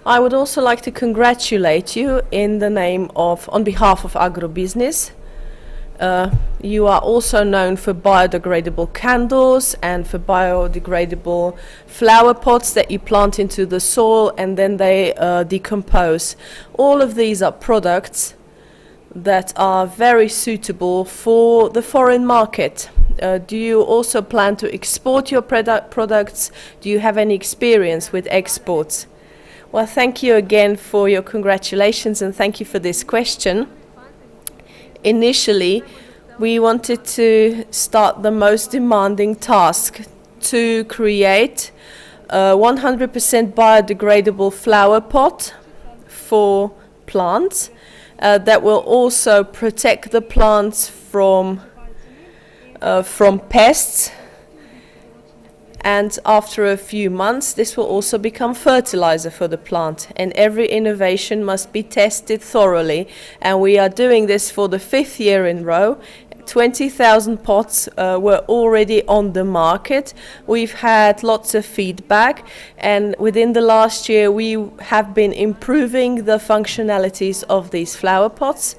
S7: I would also like to congratulate you on behalf of Agrobusiness. You are also known for biodegradable candles and for biodegradable flower pots that you plant into the soil and then they decompose. All of these are products that are very suitable for the foreign market. Do you also plan to export your products? Do you have any experience with exports? Well, thank you again for your congratulations, and thank you for this question. Initially, we wanted to start the most demanding task, to create a 100% biodegradable flower pot for plants that will also protect the plants from pests. And after a few months, this will also become fertilizer for the plant. And every innovation must be tested thoroughly. And we are doing this for the 5th year in a row. 20,000 pots were already on the market. We've had lots of feedback. And within the last year, we have been improving the functionalities of these flower pots.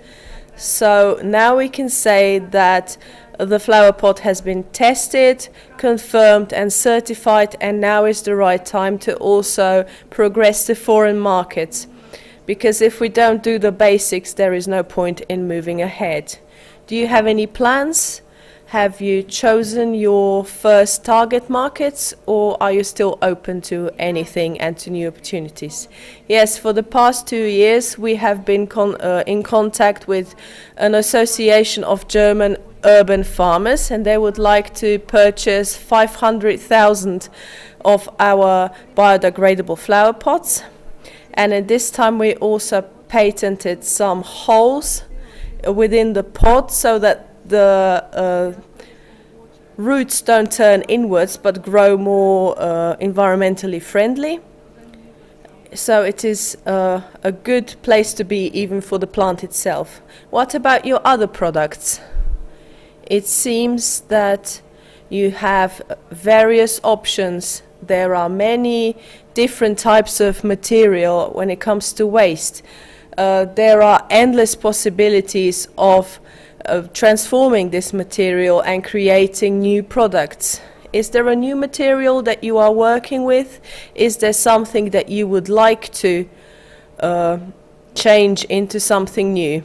S7: So now we can say that the flower pot has been tested, confirmed and certified, and now is the right time to also progress to foreign markets. Because if we don't do the basics, there is no point in moving ahead. Do you have any plans? Have you chosen your first target markets, or are you still open to anything and to new opportunities? Yes, for the past 2 years we have been in contact with an association of German urban farmers, and they would like to purchase 500,000 of our biodegradable flower pots. And at this time we also patented some holes within the pot so that the roots don't turn inwards but grow more environmentally friendly. So it is a good place to be even for the plant itself. What about your other products? It seems that you have various options. There are many different types of material when it comes to waste. There are endless possibilities of transforming this material and creating new products. Is there a new material that you are working with? Is there something that you would like to change into something new?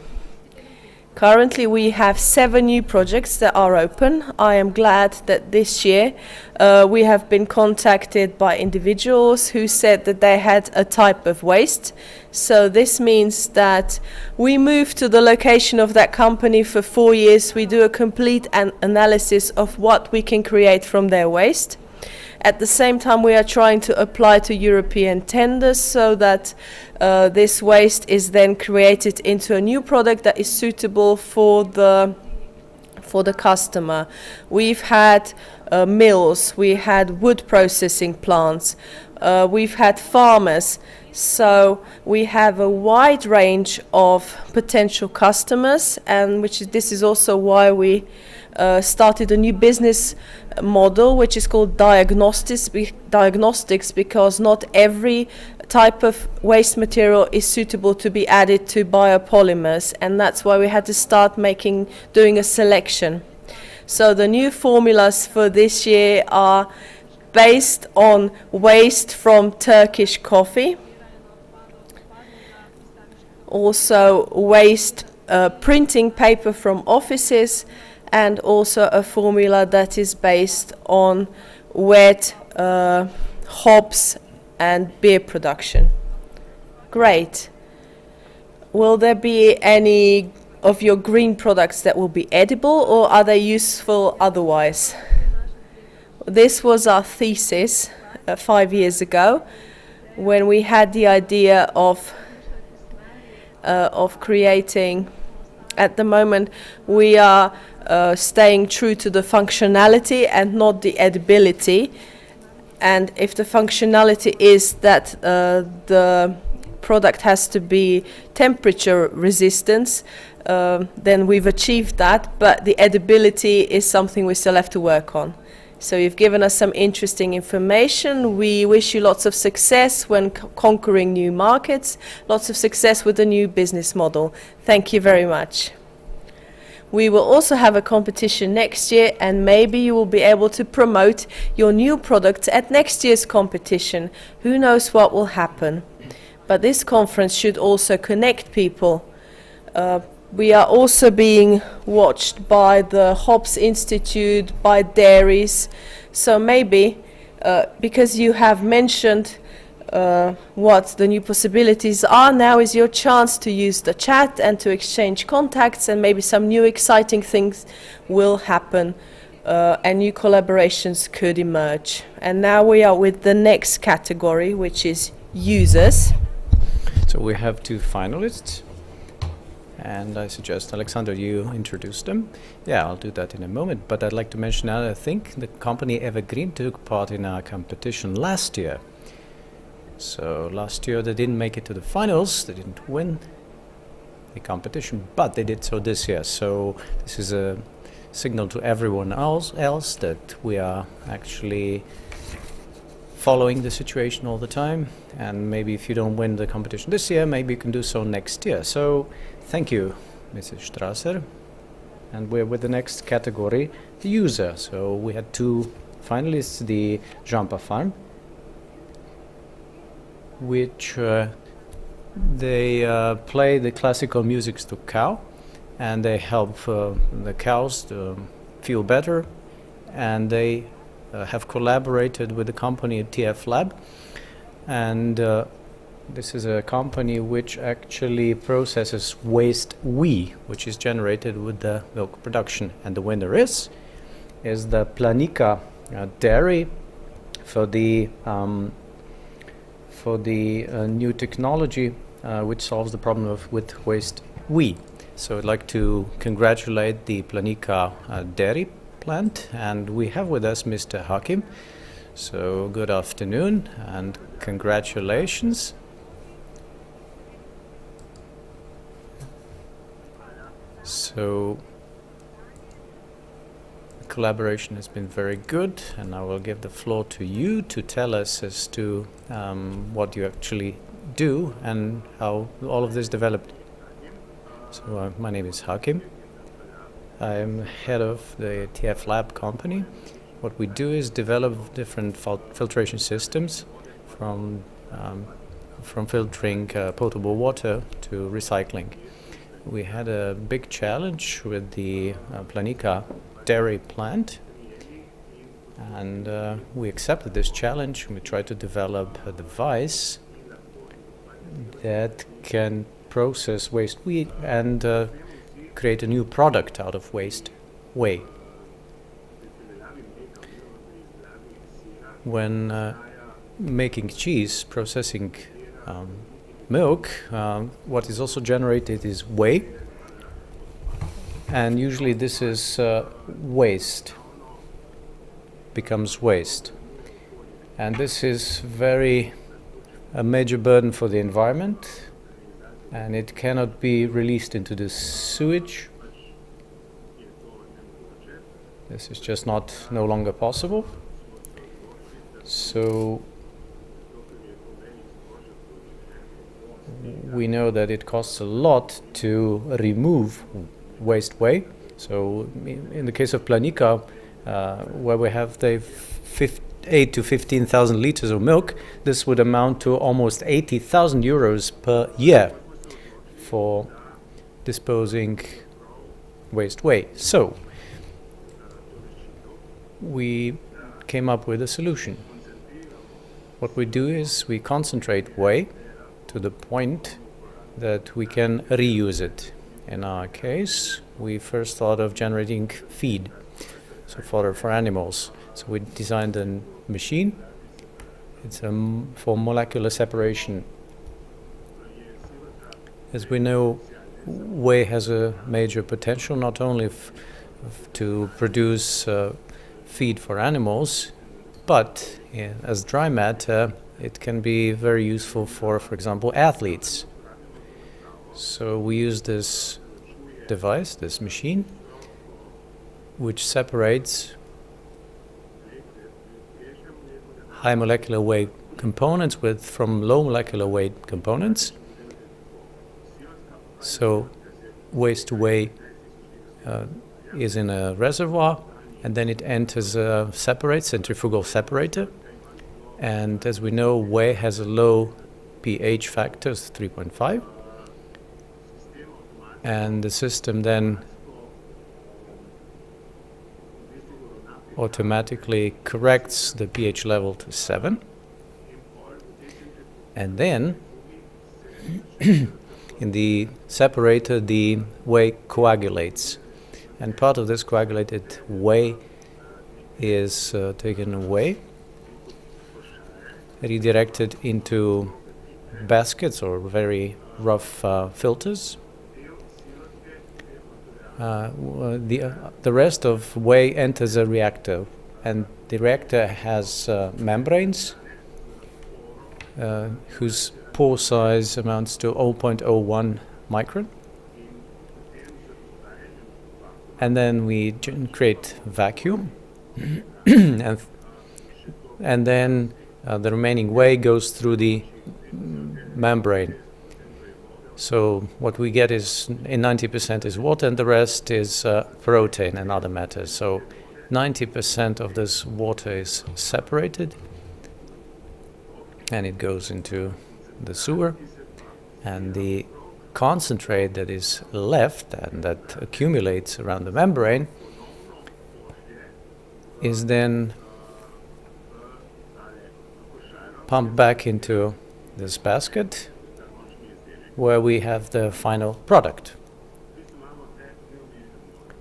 S7: Currently we have 7 new projects that are open. I am glad that this year we have been contacted by individuals who said that they had a type of waste. So this means that we move to the location of that company for 4 years. We do a complete analysis of what we can create from their waste. At the same time, we are trying to apply to European tenders so that this waste is then created into a new product that is suitable for the customer. We've had mills, we had wood processing plants, we've had farmers. So we have a wide range of potential customers, and this is also why we started a new business model, which is called diagnostics, because not every type of waste material is suitable to be added to biopolymers, and that's why we had to start doing a selection. So the new formulas for this year are based on waste from Turkish coffee, also waste printing paper from offices, and also a formula that is based on wet hops and beer production. Great. Will there be any of your green products that will be edible, or are they useful otherwise? This was our thesis 5 years ago, when we had the idea of creating. At the moment, we are staying true to the functionality and not the edibility. And if the functionality is that the product has to be temperature resistance, then we've achieved that, but the edibility is something we still have to work on. So you've given us some interesting information. We wish you lots of success when conquering new markets, lots of success with the new business model. Thank you very much. We will also have a competition next year, and maybe you will be able to promote your new products at next year's competition. Who knows what will happen? But this conference should also connect people. We are also being watched by the Hobbs Institute, by dairies. So maybe, because you have mentioned what the new possibilities are, now is your chance to use the chat and to exchange contacts, and maybe some new exciting things will happen and new collaborations could emerge. And now we are with the next category, which is users.
S6: So we have 2 finalists. And I suggest, Alexander, you introduce them. Yeah, I'll do that in a moment. But I'd like to mention that I think the company Evergreen took part in our competition last year. So last year they didn't make it to the finals. They didn't win the competition, but they did so this year. So this is a signal to everyone else that we are actually following the situation all the time. And maybe if you don't win the competition this year, maybe you can do so next year. So thank you, Mrs. Strasser. And we're with the next category, the user. So we had 2 finalists, the Jampa Farm, which they play the classical music to cow, and they help the cows to feel better. And they have collaborated with the company TF Lab. And this is a company which actually processes waste whey, which is generated with the milk production. And the winner is the Planika dairy for the new technology which solves the problem with waste whey. So I'd like to congratulate the Planika dairy plant, and we have with us Mr. Hakim. So good afternoon and congratulations. So the collaboration has been very good, and I will give the floor to you to tell us as to what you actually do and how all of this developed. So my name is Hakim. I'm head of the TF Lab company. What we do is develop different filtration systems from filtering potable water to recycling. We had a big challenge with the Planika dairy plant, and we accepted this challenge. We tried to develop a device that can process waste wheat and create a new product out of waste whey. When making cheese, processing milk, what is also generated is whey, and usually this is waste, becomes waste. And this is a major burden for the environment, and it cannot be released into the sewage. This is just no longer possible. So we know that it costs a lot to remove waste whey. So in the case of Planica, where we have the 8 to 15,000 liters of milk, this would amount to almost 80,000 euros per year for disposing waste whey. So we came up with a solution. What we do is we concentrate whey to the point that we can reuse it. In our case, we first thought of generating feed, so fodder for animals. So we designed a machine. It's for molecular separation. As we know, whey has a major potential not only to produce feed for animals, but as dry matter, it can be very useful for example, athletes. So we use this device, this machine, which separates high molecular weight components from low molecular weight components. So waste whey is in a reservoir, and then it enters a centrifugal separator. And as we know, whey has a low pH factor, 3.5. And the system then automatically corrects the pH level to 7. And then in the separator, the whey coagulates. And part of this coagulated whey is taken away, redirected into baskets or very rough filters. The rest of whey enters a reactor, and the reactor has membranes whose pore size amounts to 0.01 micron. And then we create vacuum, and then the remaining whey goes through the membrane. So what we get is, in 90% is water, and the rest is protein and other matters. So 90% of this water is separated, and it goes into the sewer, and the concentrate that is left and that accumulates around the membrane is then pumped back into this basket, where we have the final product.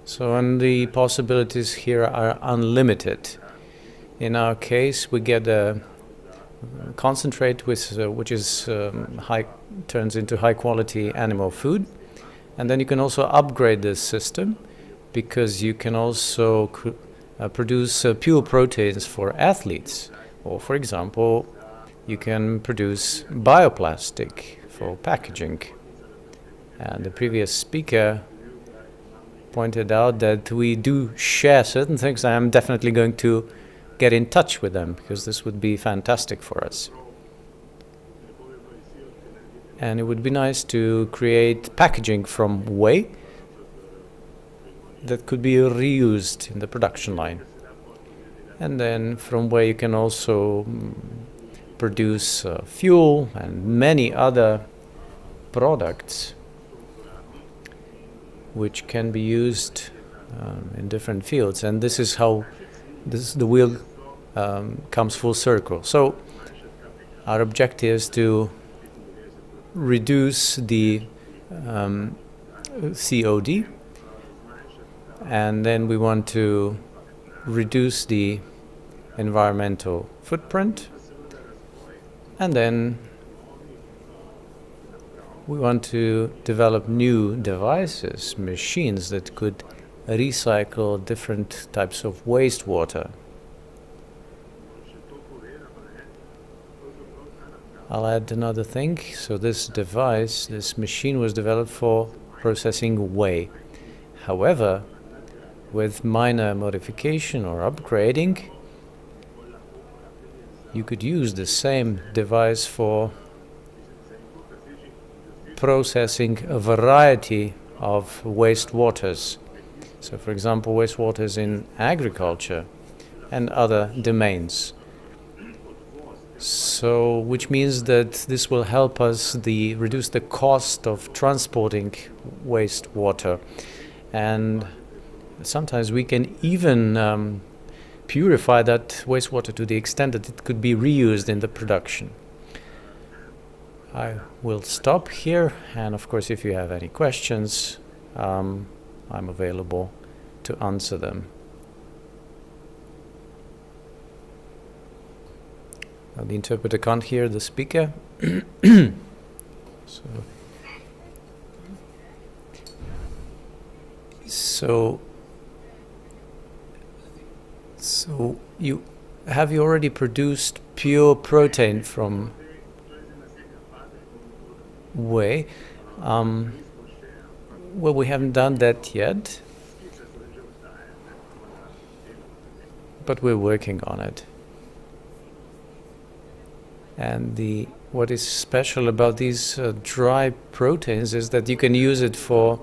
S6: So, and the possibilities here are unlimited. In our case, we get a concentrate which is turns into high quality animal food, and then you can also upgrade this system, because you can also produce pure proteins for athletes, or for example you can produce bioplastic for packaging. And the previous speaker pointed out that we do share certain things. I am definitely going to get in touch with them, because this would be fantastic for us. And it would be nice to create packaging from whey that could be reused in the production line. And then from whey you can also produce fuel and many other products which can be used in different fields. And this is how the wheel comes full circle. So our objective is to reduce the COD, and then we want to reduce the environmental footprint, and then we want to develop new devices, machines that could recycle different types of wastewater. I'll add another thing. So this device, this machine was developed for processing whey. However, with minor modification or upgrading, you could use the same device for processing a variety of wastewaters. So, for example, wastewaters in agriculture and other domains. So, which means that this will help us reduce the cost of transporting wastewater, and sometimes we can even purify that wastewater to the extent that it could be reused in the production. I will stop here, and of course, if you have any questions, I'm available to answer them. Now, the interpreter can't hear the speaker. So you already produced pure protein from whey? Well, we haven't done that yet, but we're working on it. And what is special about these dry proteins is that you can use it for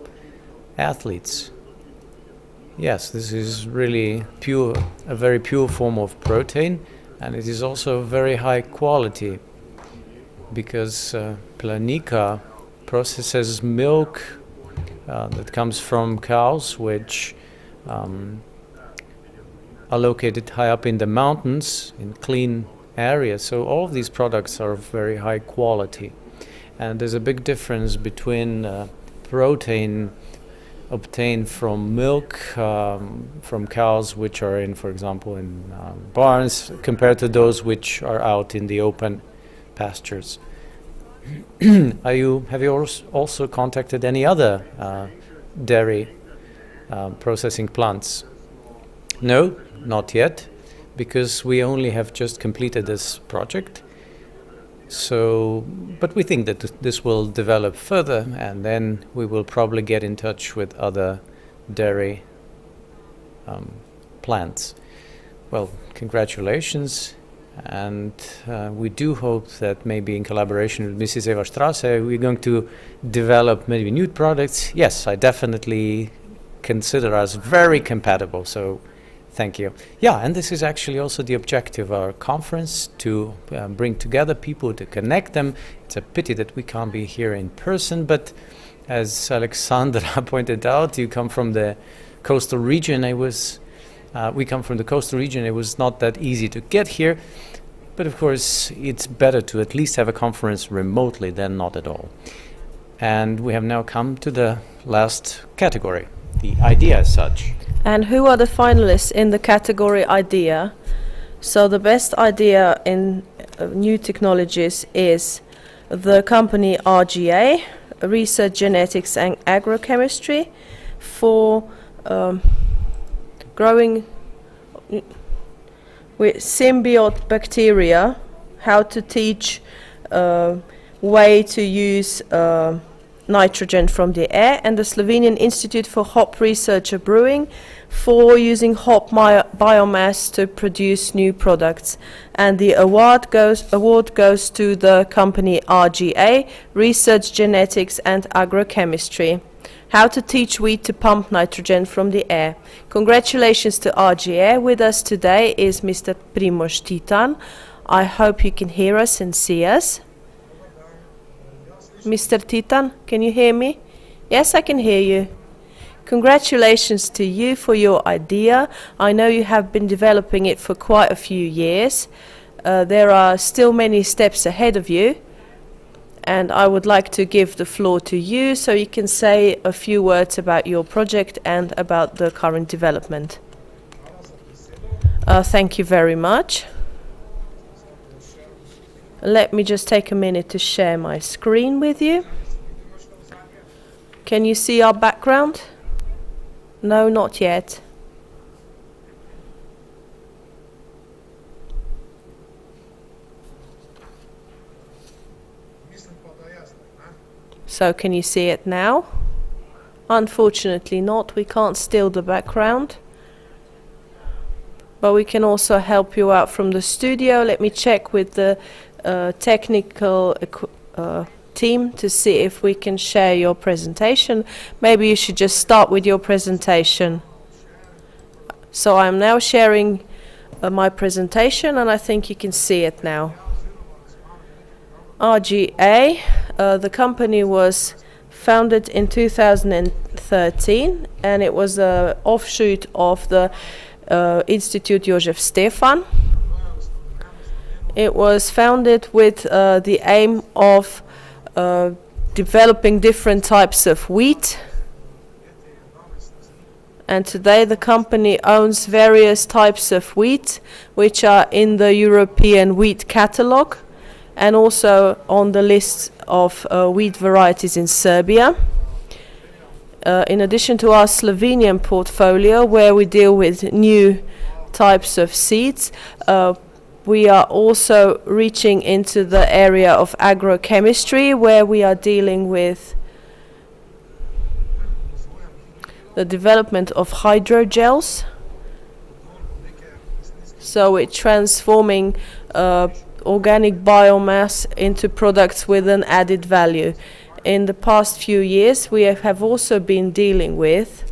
S6: athletes. Yes, this is really pure, a very pure form of protein, and it is also very high quality, because Planica processes milk that comes from cows, which are located high up in the mountains in clean areas. So all of these products are of very high quality, and there's a big difference between protein obtained from milk from cows which are in, for example, in barns, compared to those which are out in the open pastures. Have you also contacted any other dairy processing plants? No, not yet, because we only have just completed this project. So, but we think that this will develop further, and then we will probably get in touch with other dairy plants. Well, congratulations, and we do hope that maybe in collaboration with Mrs. Eva Strasse, we're going to develop maybe new products. Yes, I definitely consider us very compatible, so thank you. Yeah, and this is actually also the objective of our conference, to bring together people, to connect them. It's a pity that we can't be here in person, but as Alexandra pointed out, you come from the coastal region. We come from the coastal region. It was not that easy to get here, but of course it's better to at least have a conference remotely than not at all. And we have now come to the last category, the idea as such.
S7: And who are the finalists in the category idea? So the best idea in new technologies is the company RGA, Research Genetics and Agrochemistry, for growing with symbiote bacteria, how to teach way to use nitrogen from the air, and the Slovenian Institute for Hop Research and Brewing for using hop biomass to produce new products. And the award goes to the company RGA, Research Genetics and Agrochemistry. How to teach wheat to pump nitrogen from the air. Congratulations to RGA. With us today is Mr. Primož Titan. I hope you can hear us and see us. Mr. Titan, can you hear me? Yes, I can hear you. Congratulations to you for your idea. I know you have been developing it for quite a few years. There are still many steps ahead of you, and I would like to give the floor to you so you can say a few words about your project and about the current development. Thank you very much. Let me just take a minute to share my screen with you. Can you see our background? No, not yet. So can you see it now? Unfortunately not, we can't steal the background. But we can also help you out from the studio. Let me check with the technical team to see if we can share your presentation. Maybe you should just start with your presentation. So I'm now sharing my presentation, and I think you can see it now. RGA, the company was founded in 2013, and it was an offshoot of the Institute Josef Stefan. It was founded with the aim of developing different types of wheat. And today the company owns various types of wheat, which are in the European wheat catalogue and also on the list of wheat varieties in Serbia. In addition to our Slovenian portfolio, where we deal with new types of seeds, we are also reaching into the area of agrochemistry, where we are dealing with the development of hydrogels. So we're transforming organic biomass into products with an added value. In the past few years, we have also been dealing with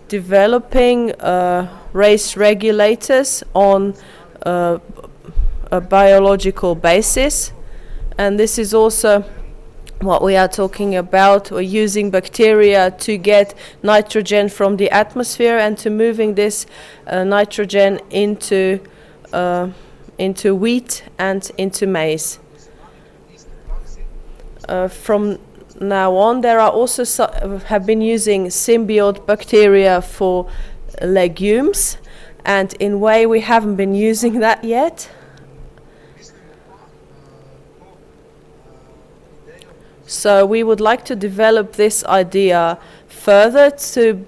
S7: developing race regulators on a biological basis, and this is also what we are talking about. We're using bacteria to get nitrogen from the atmosphere and to moving this nitrogen into wheat and into maize. From now on, there are also have been using symbiote bacteria for legumes, and in a way we haven't been using that yet. So we would like to develop this idea further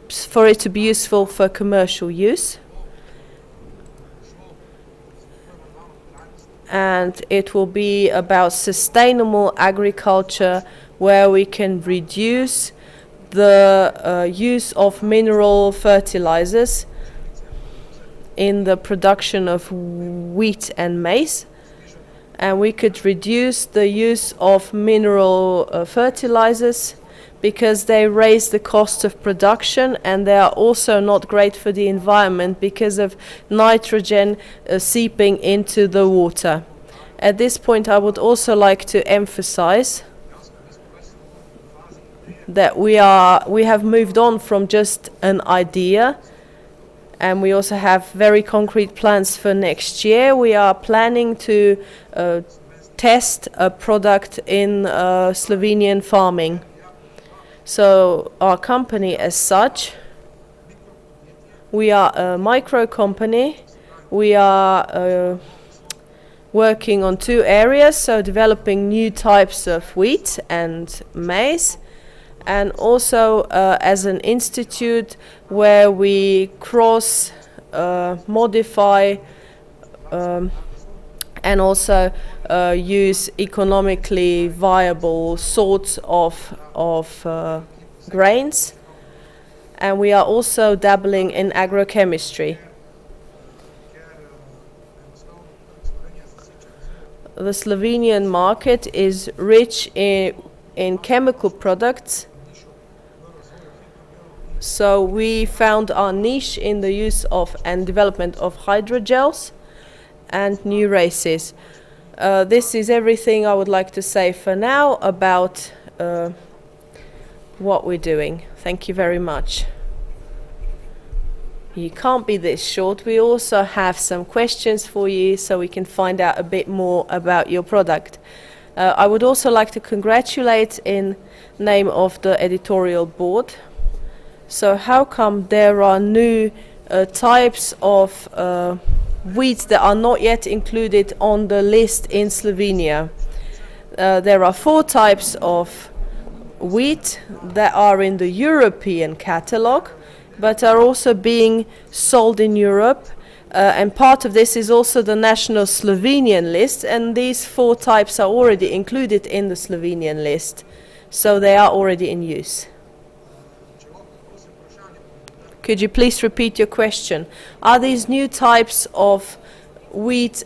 S7: for it to be useful for commercial use. And it will be about sustainable agriculture, where we can reduce the use of mineral fertilizers in the production of wheat and maize. And we could reduce the use of mineral fertilizers because they raise the cost of production, and they are also not great for the environment because of nitrogen seeping into the water. At this point, I would also like to emphasize that we have moved on from just an idea, and we also have very concrete plans for next year. We are planning to test a product in Slovenian farming. So our company as such, we are a micro company. We are working on two areas, so developing new types of wheat and maize, and also as an institute where we cross, modify, and also use economically viable sorts of grains. And we are also dabbling in agrochemistry. The Slovenian market is rich in chemical products. So we found our niche in the use of and development of hydrogels and new races. This is everything I would like to say for now about what we're doing. Thank you very much. You can't be this short. We also have some questions for you so we can find out a bit more about your product. I would also like to congratulate in name of the editorial board. So how come there are new types of wheats that are not yet included on the list in Slovenia? There are 4 types of wheat that are in the European catalogue, but are also being sold in Europe. And part of this is also the national Slovenian list, and these 4 types are already included in the Slovenian list. So they are already in use. Could you please repeat your question? Are these new types of wheat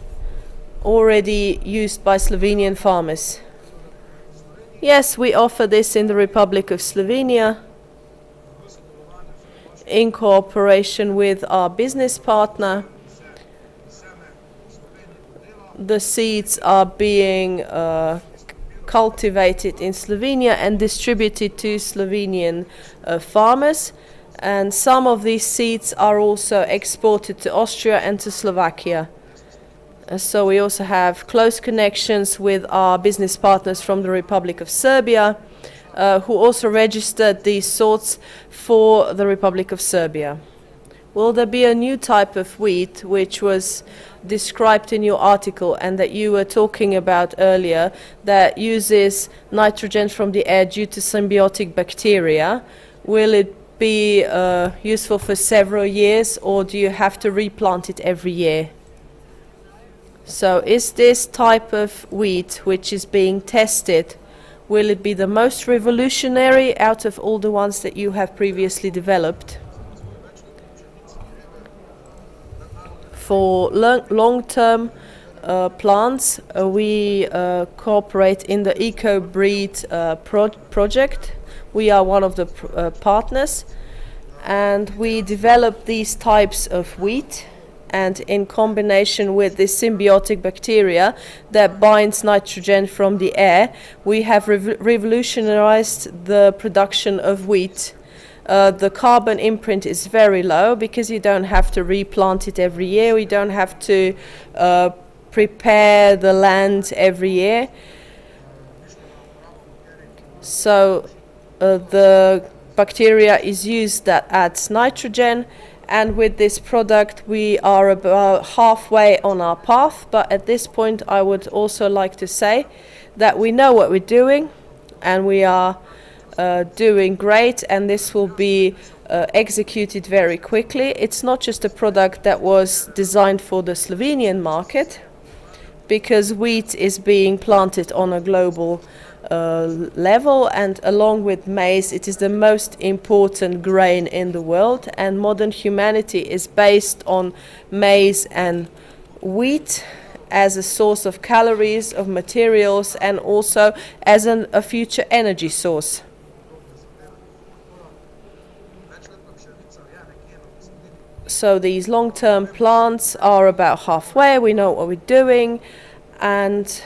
S7: already used by Slovenian farmers? Yes, we offer this in the Republic of Slovenia in cooperation with our business partner. The seeds are being cultivated in Slovenia and distributed to Slovenian farmers. And some of these seeds are also exported to Austria and to Slovakia. So we also have close connections with our business partners from the Republic of Serbia, who also registered these sorts for the Republic of Serbia. Will there be a new type of wheat which was described in your article and that you were talking about earlier that uses nitrogen from the air due to symbiotic bacteria? Will it be useful for several years, or do you have to replant it every year? So is this type of wheat which is being tested, will it be the most revolutionary out of all the ones that you have previously developed? For long-term plants, we cooperate in the EcoBreed project. We are one of the partners, and we develop these types of wheat, and in combination with this symbiotic bacteria that binds nitrogen from the air, we have revolutionized the production of wheat. The carbon imprint is very low because you don't have to replant it every year, we don't have to prepare the land every year. So the bacteria is used that adds nitrogen, and with this product we are about halfway on our path. But at this point I would also like to say that we know what we're doing, and we are doing great, and this will be executed very quickly. It's not just a product that was designed for the Slovenian market, because wheat is being planted on a global level, and along with maize it is the most important grain in the world, and modern humanity is based on maize and wheat as a source of calories, of materials, and also as a future energy source. So these long-term plants are about halfway, we know what we're doing, and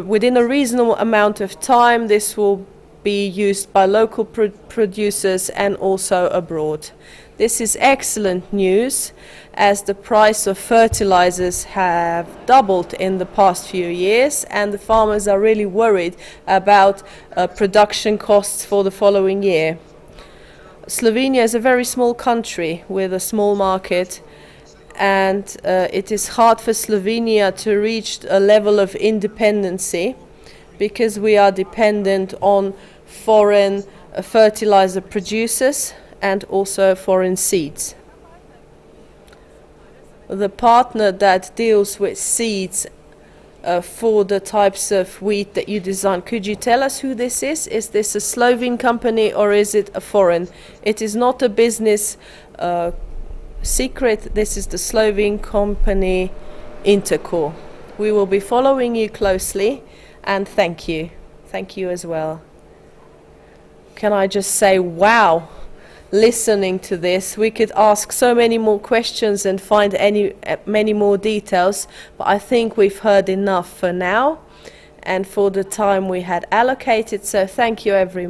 S7: within a reasonable amount of time this will be used by local producers and also abroad. This is excellent news, as the price of fertilizers have doubled in the past few years, and the farmers are really worried about production costs for the following year. Slovenia is a very small country with a small market, and it is hard for Slovenia to reach a level of independency because we are dependent on foreign fertilizer producers and also foreign seeds. The partner that deals with seeds for the types of wheat that you design, could you tell us who this is? Is this a Slovene company or is it a foreign? It is not a business secret. This is the Slovene company Intercore. We will be following you closely, and thank you. Thank you as well. Can I just say, wow, listening to this, we could ask so many more questions and find many more details, but I think we've heard enough for now and for the time we had allocated. So thank you very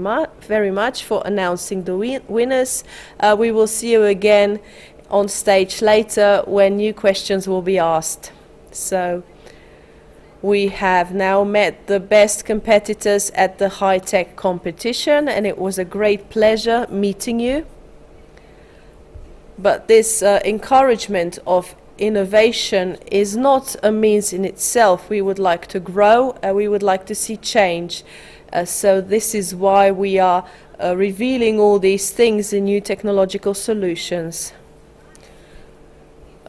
S7: much for announcing the winners. We will see you again on stage later when new questions will be asked. So we have now met the best competitors at the high-tech competition, and it was a great pleasure meeting you. But this encouragement of innovation is not a means in itself. We would like to grow, we would like to see change. So this is why we are revealing all these things in new technological solutions.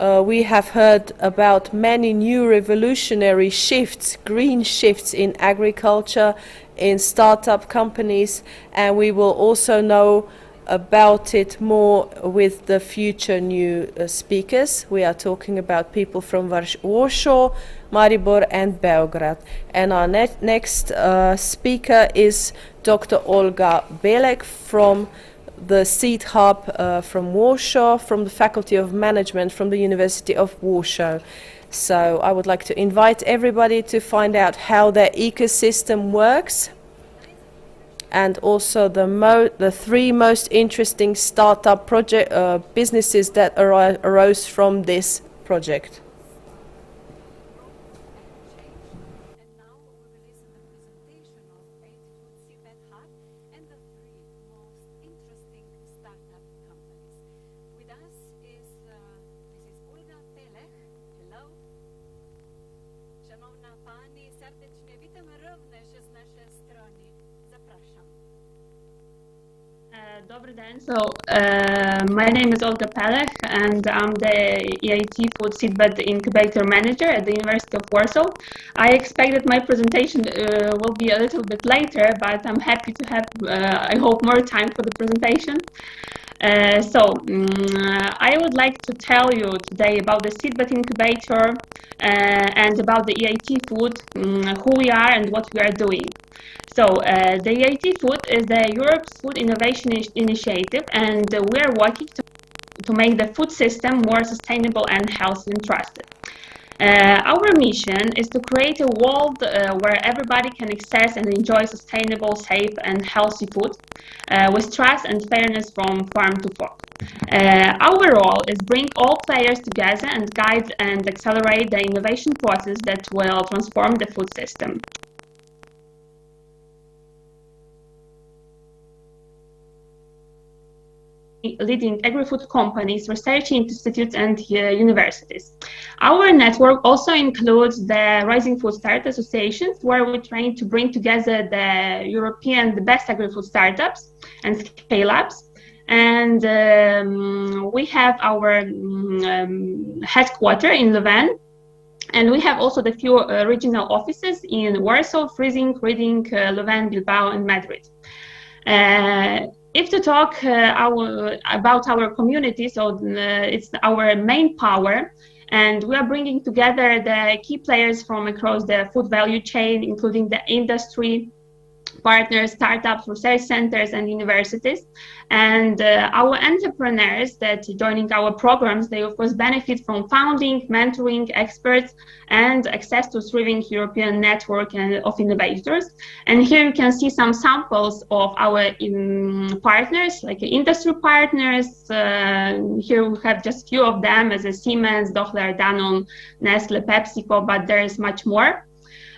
S7: we have heard about many new revolutionary shifts, green shifts in agriculture, in startup companies, and we will also know about it more with the future new speakers. We are talking about people from Warsaw, Maribor and Belgrade. And our next speaker is Dr. Olga Belek from the Seed Hub from Warsaw, from the Faculty of Management from the University of Warsaw. So I would like to invite everybody to find out how their ecosystem works, and also the three most interesting startup businesses that arose from this project.
S17: Dobry den. So my name is Olga Pelech, and I'm the EIT Food Seedbed Incubator Manager at the University of Warsaw. I expect that my presentation will be a little bit later, but I'm happy to have, I hope, more time for the presentation. I would like to tell you today about the Seedbed Incubator and about the EIT Food, who we are and what we are doing. So the EIT Food is the Europe's Food Innovation Initiative, and we are working to make the food system more sustainable and healthy and trusted. Our mission is to create a world where everybody can access and enjoy sustainable, safe and healthy food with trust and fairness from farm to fork. Our role is bring all players together and guide and accelerate the innovation process that will transform the food system. Leading agri-food companies, research institutes and universities. Our network also includes the Rising Food Start Associations, where we're trying to bring together the best agri-food startups and scale-ups. And we have our headquarters in Leuven, and we have also the few regional offices in Warsaw, Friesing, Reading, Leuven, Bilbao and Madrid. If to talk about our community, so it's our main power, and we are bringing together the key players from across the food value chain, including the industry, partners, startups, research centers, and universities. And our entrepreneurs that joining our programs, they of course benefit from founding, mentoring, experts, and access to thriving European network of innovators. And here you can see some samples of our partners, like industry partners. Here we have just few of them, as a Siemens, Dochler, Danone, Nestle, PepsiCo, but there is much more.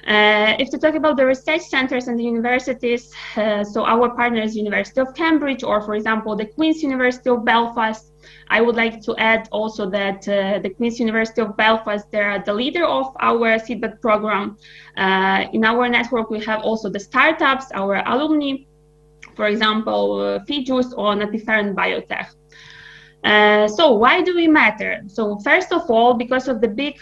S17: If to talk about the research centers and the universities, so our partner is University of Cambridge, or for example, the Queen's University of Belfast. I would like to add also that the Queen's University of Belfast, they are the leader of our Seedbed program. In our network, we have also the startups, our alumni, for example, Fijus or Natiferent Biotech. So why do we matter? So first of all, because of the big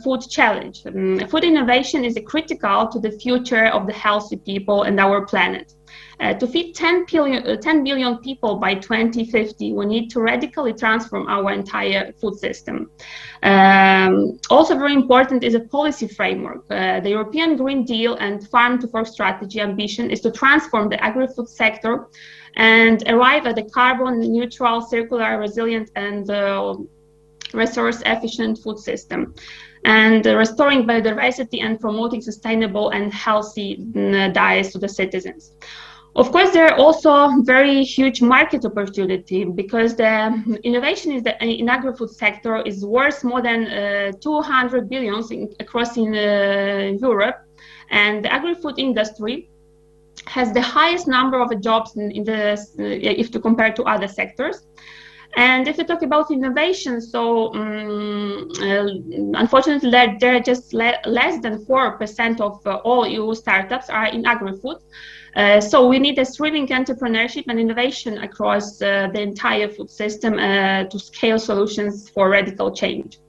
S17: food challenge. Food innovation is critical to the future of the healthy people and our planet. To feed 10 billion people by 2050, we need to radically transform our entire food system. Also very important is a policy framework. The European Green Deal and Farm to Fork strategy ambition is to transform the agri-food sector and arrive at a carbon neutral, circular, resilient and resource efficient food system, and restoring biodiversity and promoting sustainable and healthy diets to the citizens. Of course, there are also very huge market opportunity, because the innovation in agri-food sector is worth more than 200 billion across Europe, and the agri-food industry has the highest number of jobs if to compare to other sectors. And if you talk about innovation, so unfortunately, there are just less than 4% of all EU startups are in agri-food. So we need a thriving entrepreneurship and innovation across the entire food system to scale solutions for radical change.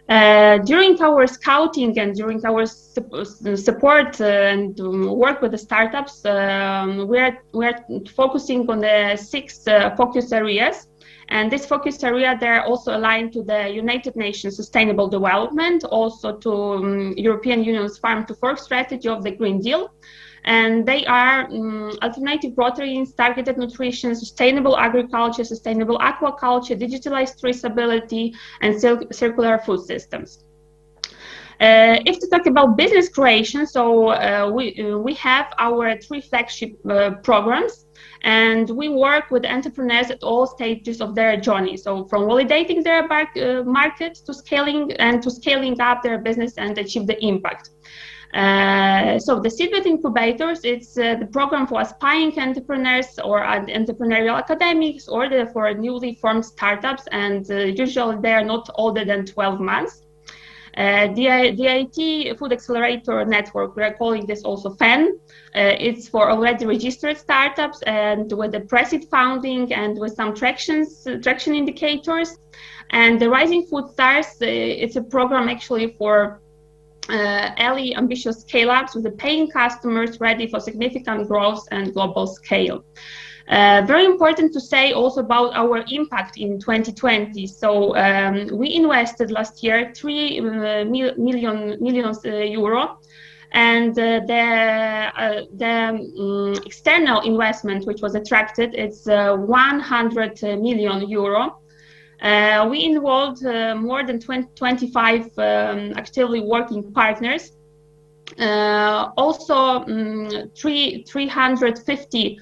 S17: During our scouting and during our support and work with the startups, we are focusing on the 6 focus areas. And this focus area, they're also aligned to the United Nations Sustainable Development, also to European Union's Farm to Fork strategy of the Green Deal. And they are alternative proteins, targeted nutrition, sustainable agriculture, sustainable aquaculture, digitalized traceability, and circular food systems. If to talk about business creation, so we have our 3 flagship programs, and we work with entrepreneurs at all stages of their journey. So from validating their market to scaling up their business and achieve the impact. So the Seedbed Incubators, it's the program for aspiring entrepreneurs or entrepreneurial academics or for newly formed startups, and usually they are not older than 12 months. The IT Food Accelerator Network, we are calling this also FAN. It's for already registered startups and with the pre-seed funding and with some traction indicators. And the Rising Food Stars, it's a program actually for early ambitious scale-ups with the paying customers ready for significant growth and global scale. Very important to say also about our impact in 2020. So we invested last year 3 million euro, and the external investment which was attracted, it's 100 million euro. We involved more than 25 actively working partners. Also, 350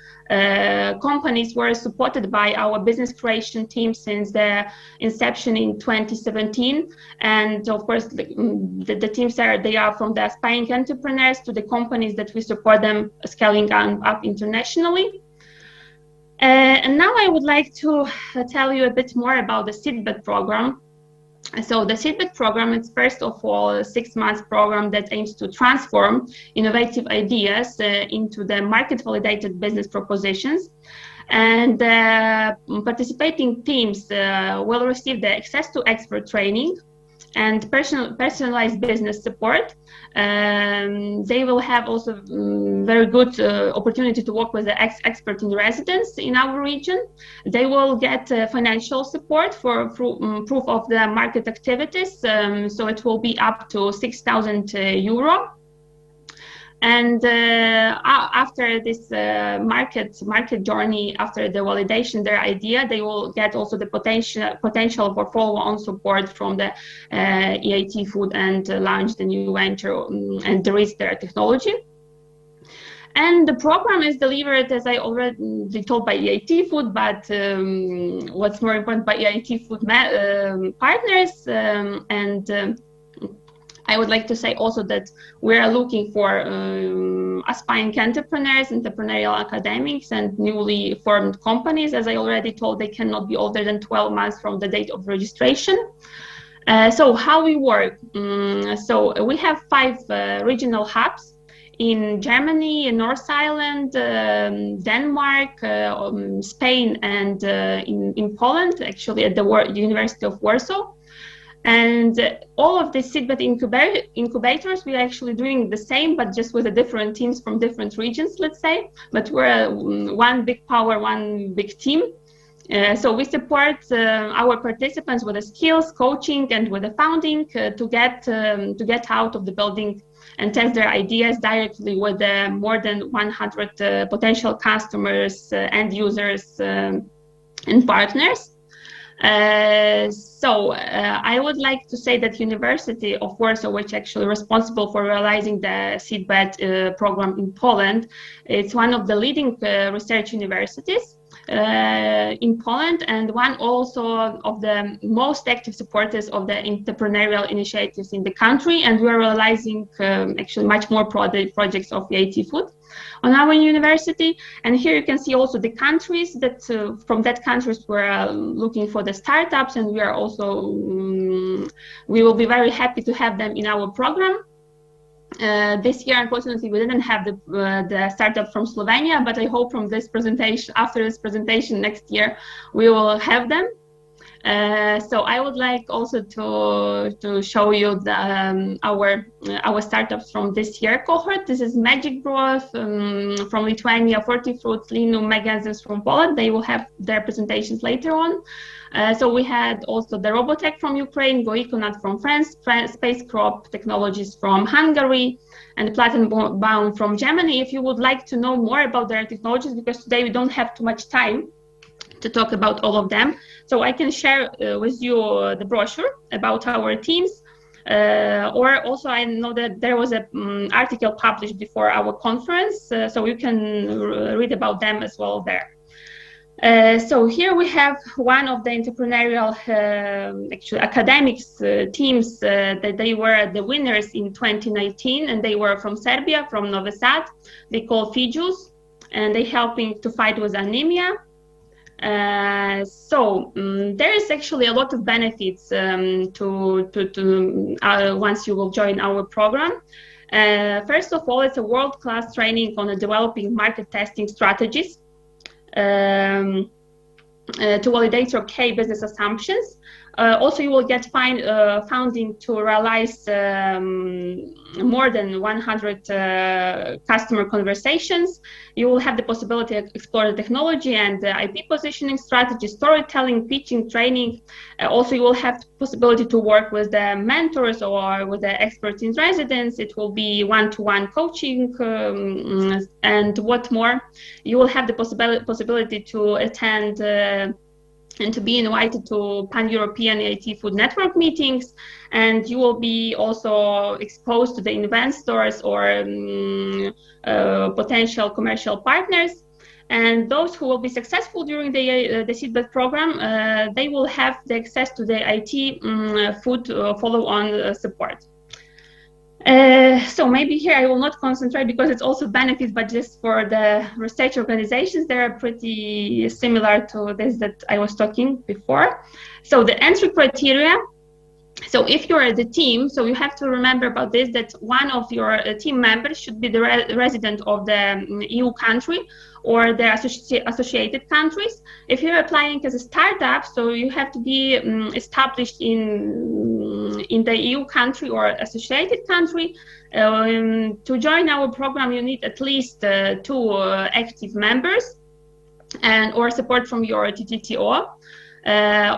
S17: companies were supported by our business creation team since the inception in 2017. And of course, the teams they are from the aspiring entrepreneurs to the companies that we support them scaling up internationally. And now I would like to tell you a bit more about the Seedbed program. So the Seedbed program is first of all a 6-month program that aims to transform innovative ideas into the market-validated business propositions. And participating teams will receive the access to expert training and personalized business support. They will have also very good opportunity to work with the expert in residence in our region. They will get financial support for proof of the market activities. So it will be up to 6,000 euro. And after this market journey, after the validation their idea, they will get also the potential for follow-on support from the EIT Food and launch the new venture and de-risk their technology. And the program is delivered, as I already told, by EIT Food, but what's more important, by EIT Food partners. I would like to say also that we are looking for aspiring entrepreneurs, entrepreneurial academics, and newly formed companies. As I already told, they cannot be older than 12 months from the date of registration. So how we work? So we have 5 regional hubs in Germany, in North Island, Denmark, Spain, and in Poland, actually at the University of Warsaw. And all of the Seedbed incubators, we are actually doing the same, but just with the different teams from different regions, let's say. But we're one big power, one big team. So we support our participants with the skills, coaching, and with the funding to get out of the building and test their ideas directly with more than 100 potential customers, end users, and partners. So I would like to say that University of Warsaw, which actually responsible for realizing the Seedbed program in Poland, it's one of the leading research universities in Poland, and one also of the most active supporters of the entrepreneurial initiatives in the country. And we are realizing actually much more projects of EIT Food on our university. And here you can see also the countries that from that countries we're looking for the startups, and we are also we will be very happy to have them in our program. This year, unfortunately, we didn't have the startup from Slovenia, but I hope from this presentation, after this presentation next year, we will have them. So I would like also to show you our startups from this year cohort. This is Magic Broth from Lithuania, Fortifruit, Linum, Meganzers from Poland. They will have their presentations later on. So we had also the Robotech from Ukraine, Goikonut from France, Space Crop Technologies from Hungary, and Plattenbaum from Germany. If you would like to know more about their technologies, because today we don't have too much time to talk about all of them, so I can share with you the brochure about our teams. Or also I know that there was an article published before our conference, so you can read about them as well there. So here we have one of the entrepreneurial actually academics teams that they were the winners in 2019, and they were from Serbia, from Novi Sad. They call FIJUS, and they helping to fight with anemia. So there is actually a lot of benefits once you will join our program. First of all, it's a world-class training on developing market testing strategies to validate your key business assumptions. Also, you will get funding to realize more than 100 customer conversations. You will have the possibility to explore the technology and IP positioning strategy, storytelling, pitching, training. Also, you will have the possibility to work with the mentors or with the experts in residence. It will be one-to-one coaching, and what more, you will have the possibility to attend and to be invited to pan-European agri-food network meetings, and you will be also exposed to the investors or potential commercial partners. And those who will be successful during the seedbed program, they will have the access to the IT food follow-on support. So maybe here I will not concentrate because it's also benefits, but just for the research organizations, they are pretty similar to this that I was talking before. So the entry criteria, so if you're at the team, so you have to remember about this, that one of your team members should be the resident of the EU country or the associated countries. If you're applying as a startup, so you have to be established in the EU country or associated country. To join our program, you need at least 2 active members or support from your TTTO.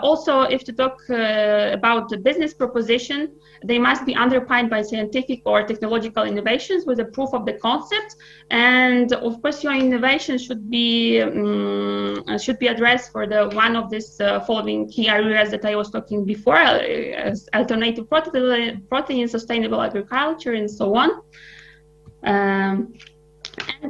S17: Also, if to talk about the business proposition, they must be underpinned by scientific or technological innovations with a proof of the concept, and of course, your innovation should be addressed for the one of these following key areas that I was talking before: as alternative protein, sustainable agriculture, and so on. And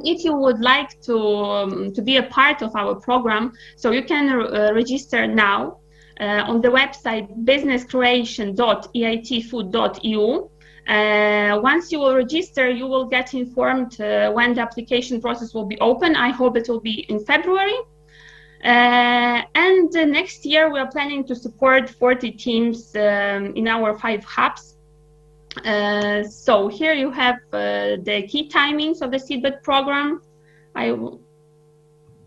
S17: if you would like to be a part of our program, so you can register now on the website businesscreation.eitfood.eu. Once you will register, you will get informed when the application process will be open. I hope it will be in February. And next year, we are planning to support 40 teams in our 5 hubs. So here you have the key timings of the seedbed program.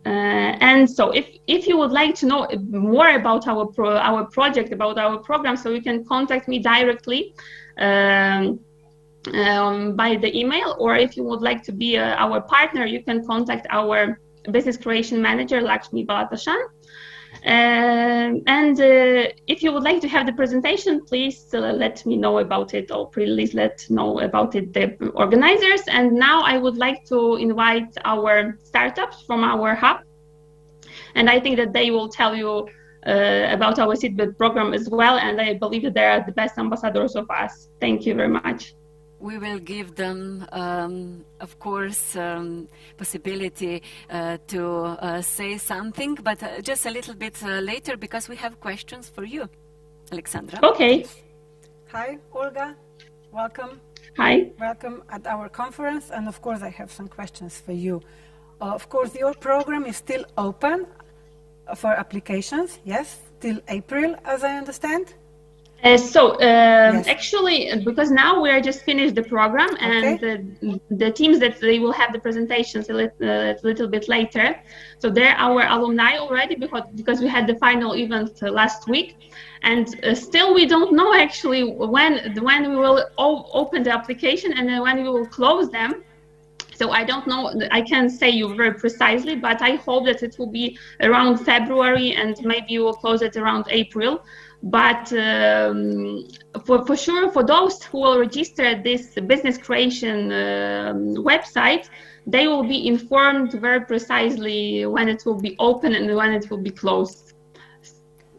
S17: And so if you would like to know more about our project, about our program, so you can contact me directly by the email, or if you would like to be our partner, you can contact our business creation manager, Lakshmi Balatashan. And if you would like to have the presentation, please let me know about it, or please let know about it the organizers. And now I would like to invite our startups from our hub, and I think that they will tell you about our seedbed program as well, and I believe that they are the best ambassadors of us. Thank you very much.
S5: We will give them, of course, possibility to say something, but just a little bit later, because we have questions for you, Alexandra.
S17: Okay.
S9: Hi, Olga. Welcome.
S17: Hi.
S9: Welcome at our conference, and of course I have some questions for you. Of course, your program is still open for applications, yes, till April, as I understand.
S17: Actually, because now we are just finished the program, and the teams that they will have the presentations a little bit later. So they're our alumni already because we had the final event last week, and still we don't know actually when we will open the application and then when we will close them. So I don't know, I can't say you very precisely, but I hope that it will be around February and maybe you will close it around April. But for sure, for those who will register this business creation website, they will be informed very precisely when it will be open and when it will be closed.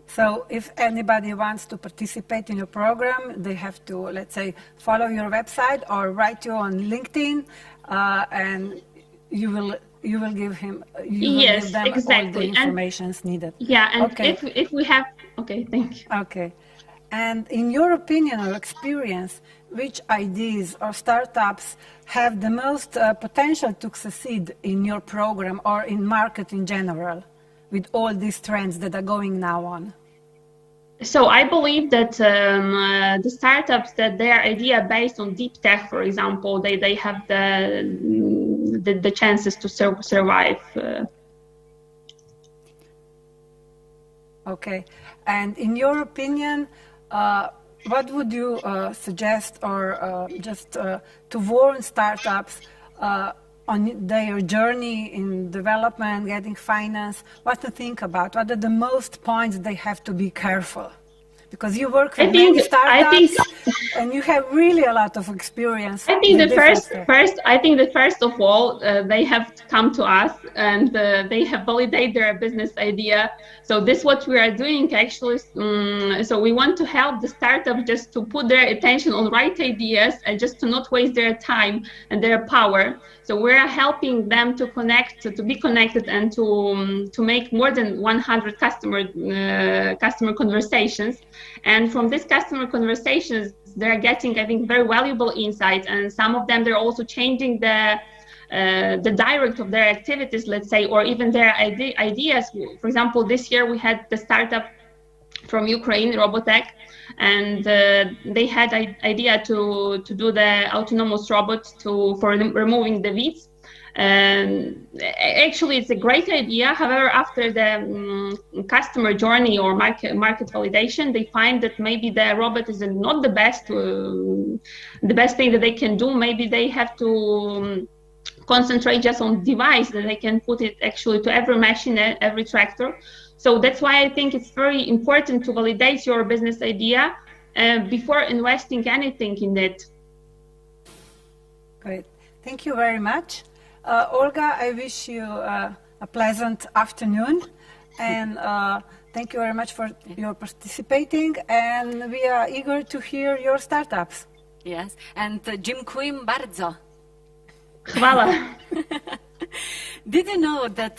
S9: So if anybody wants to participate in your program, they have to, let's say, follow your website or write you on LinkedIn, and you will give them all the information needed.
S17: Yeah, and if we have, thank you.
S9: Okay, and in your opinion or experience, which ideas or startups have the most potential to succeed in your program or in market in general, with all these trends that are going now on?
S17: So I believe that the startups that their idea based on deep tech, for example, they have the chances to survive.
S9: Okay, and in your opinion, what would you suggest or just to warn startups on their journey in development, getting finance, what to think about? What are the most points they have to be careful? Because you work with many startups and you have really a lot of experience.
S17: I think the first of all, they have to come to us and they have validate their business idea. So this is what we are doing actually. So we want to help the startup just to put their attention on right ideas and just to not waste their time and their power. So we're helping them to connect, to be connected, and to make more than 100 customer conversations. And from these customer conversations, they're getting, I think, very valuable insights. And some of them, they're also changing the direct of their activities, let's say, or even their ideas. For example, this year we had the startup from Ukraine, Robotech, and they had an idea to do the autonomous robot for removing the weeds. And actually, it's a great idea. However, after the customer journey or market validation, they find that maybe the robot is not the best thing that they can do. Maybe they have to concentrate just on device that they can put it actually to every machine, every tractor. So that's why I think it's very important to validate your business idea before investing anything in it.
S9: Great. Thank you very much. Olga, I wish you a pleasant afternoon, and thank you very much for your participating, and we are eager to hear your startups.
S5: Yes, and dziękuję bardzo.
S17: Hvala.
S5: Did you know that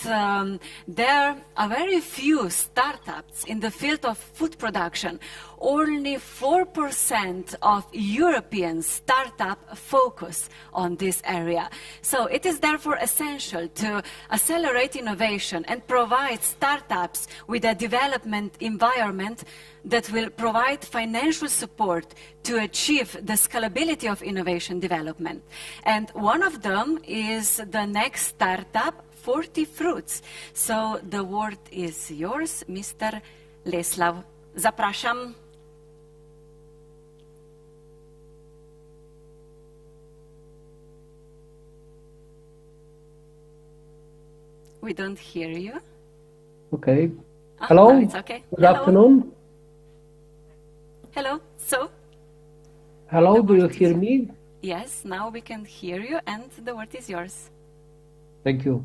S5: there are very few startups in the field of food production? Only 4% of European startups focus on this area. So it is therefore essential to accelerate innovation and provide startups with a development environment that will provide financial support to achieve the scalability of innovation development. And one of them is the next startup, 40 Fruits. So the word is yours, Mr. Leslav. Zapraszam. We don't hear you.
S18: Okay. Hello.
S5: No, it's okay.
S18: Good afternoon.
S5: Hello. So?
S18: Hello, do you hear me?
S5: Yes, now we can hear you and the word is yours.
S18: Thank you.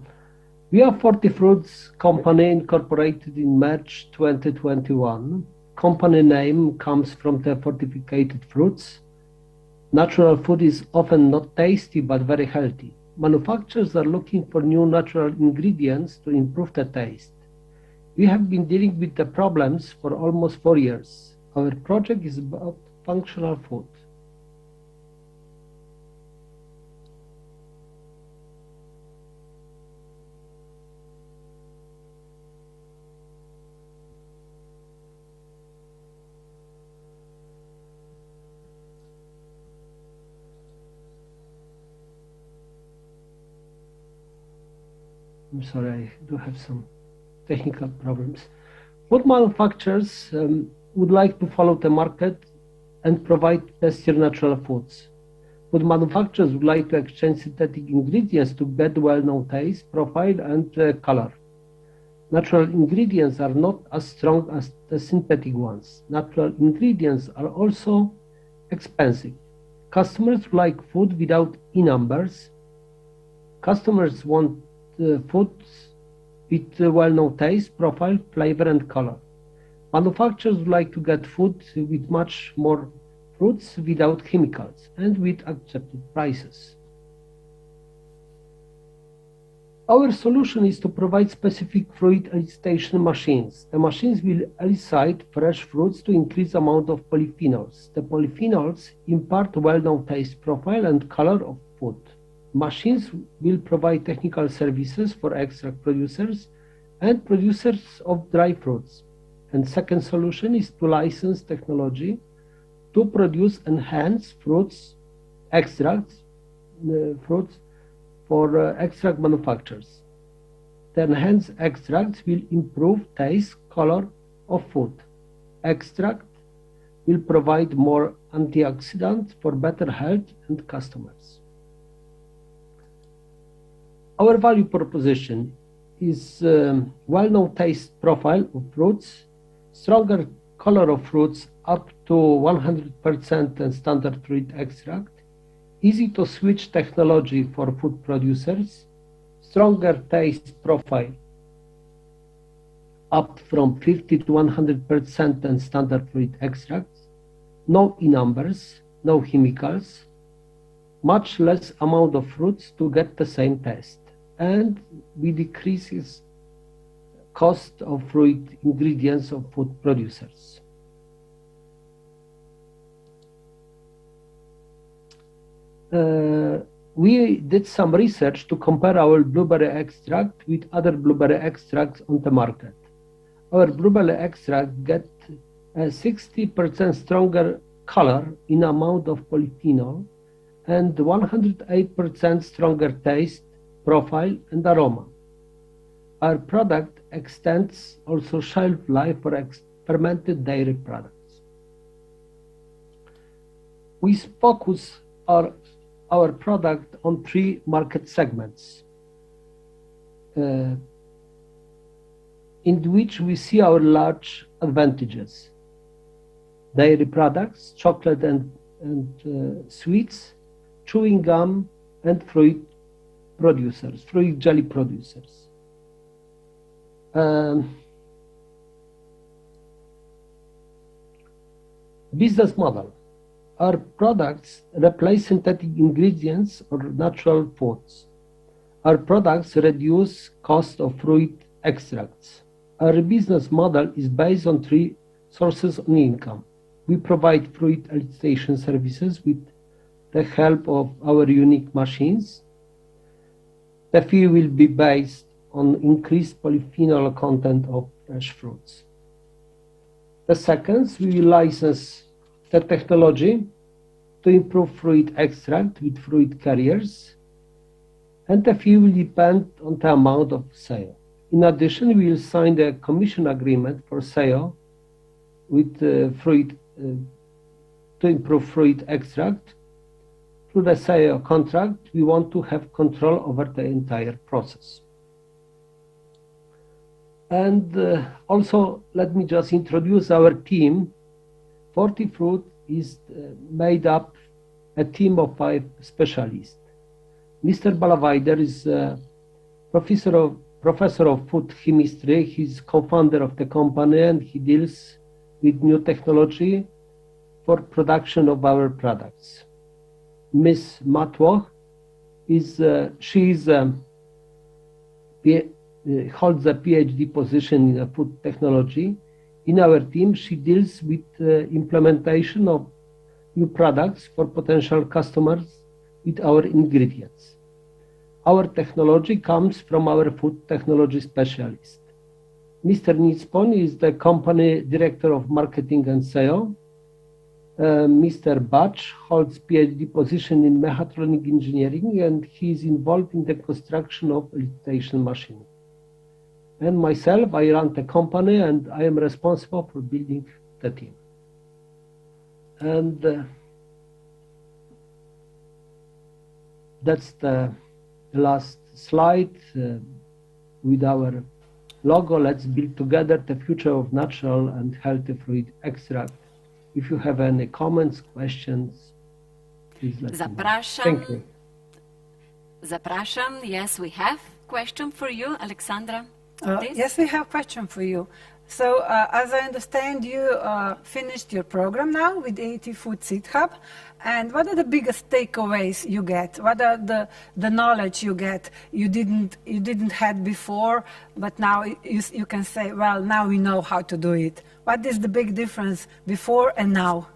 S18: We are 40 Fruits company incorporated in March 2021. Company name comes from the fortified fruits. Natural food is often not tasty but very healthy. Manufacturers are looking for new natural ingredients to improve the taste. We have been dealing with the problems for almost 4 years. Our project is about functional food. I'm sorry, I do have some technical problems. Food manufacturers would like to follow the market and provide best-year natural foods. Food manufacturers would like to exchange synthetic ingredients to get well-known taste, profile, and color. Natural ingredients are not as strong as the synthetic ones. Natural ingredients are also expensive. Customers like food without E-numbers. Customers want foods with well-known taste, profile, flavor, and color. Manufacturers would like to get food with much more fruits without chemicals and with accepted prices. Our solution is to provide specific fruit elicitation machines. The machines will elicit fresh fruits to increase the amount of polyphenols. The polyphenols impart well-known taste, profile, and color of food. Machines will provide technical services for extract producers and producers of dry fruits. And second solution is to license technology to produce enhanced fruits extracts for extract manufacturers. The enhanced extracts will improve taste, color of food. Extract will provide more antioxidants for better health and customers. Our value proposition is well-known taste profile of fruits, stronger color of fruits up to 100% and standard fruit extract, easy to switch technology for food producers, stronger taste profile up from 50 to 100% and standard fruit extracts, no E-numbers, no chemicals, much less amount of fruits to get the same taste, and we decreases cost of fruit ingredients of food producers. We did some research to compare our blueberry extract with other blueberry extracts on the market. Our blueberry extract get a 60% stronger color in amount of polyphenol and 108% stronger taste, profile, and aroma. Our product extends also shelf life for fermented dairy products. We focus our product on 3 market segments in which we see our large advantages: dairy products, chocolate and sweets, chewing gum, and fruit jelly producers. Business model. Our products replace synthetic ingredients or natural foods. Our products reduce cost of fruit extracts. Our business model is based on 3 sources of income. We provide fruit elicitation services with the help of our unique machines. The fee will be based on increased polyphenol content of fresh fruits. The second, we will license the technology to improve fruit extract with fruit carriers, and the fee will depend on the amount of sale. In addition, we will sign the commission agreement for sale with fruit to improve fruit extract. Through the sale contract, we want to have control over the entire process. And also, let me just introduce our team. Fortifruit is made up a team of 5 specialists. Mr. Balawaider is professor of food chemistry. He's co-founder of the company, and he deals with new technology for production of our products. Ms. Matwoch holds a PhD position in food technology. In our team, she deals with implementation of new products for potential customers with our ingredients. Our technology comes from our food technology specialist. Mr. Nitzpon is the company director of marketing and sales. Mr. Batch holds PhD position in mechatronic engineering, and he is involved in the construction of electrification machine. And myself, I run the company, and I am responsible for building the team. And that's the last slide with our logo. Let's build together the future of natural and healthy fruit extract. If you have any comments, questions, please let me know. Thank you.
S5: Zapraszam. Yes, we have question for you, Alexandra.
S9: Yes, we have question for you. So, as I understand, you finished your program now with agri-food Seed Hub. And what are the biggest takeaways you get? What are the knowledge you get you didn't had before, but now you can say, well, now we know how to do it. What is the big difference before and now?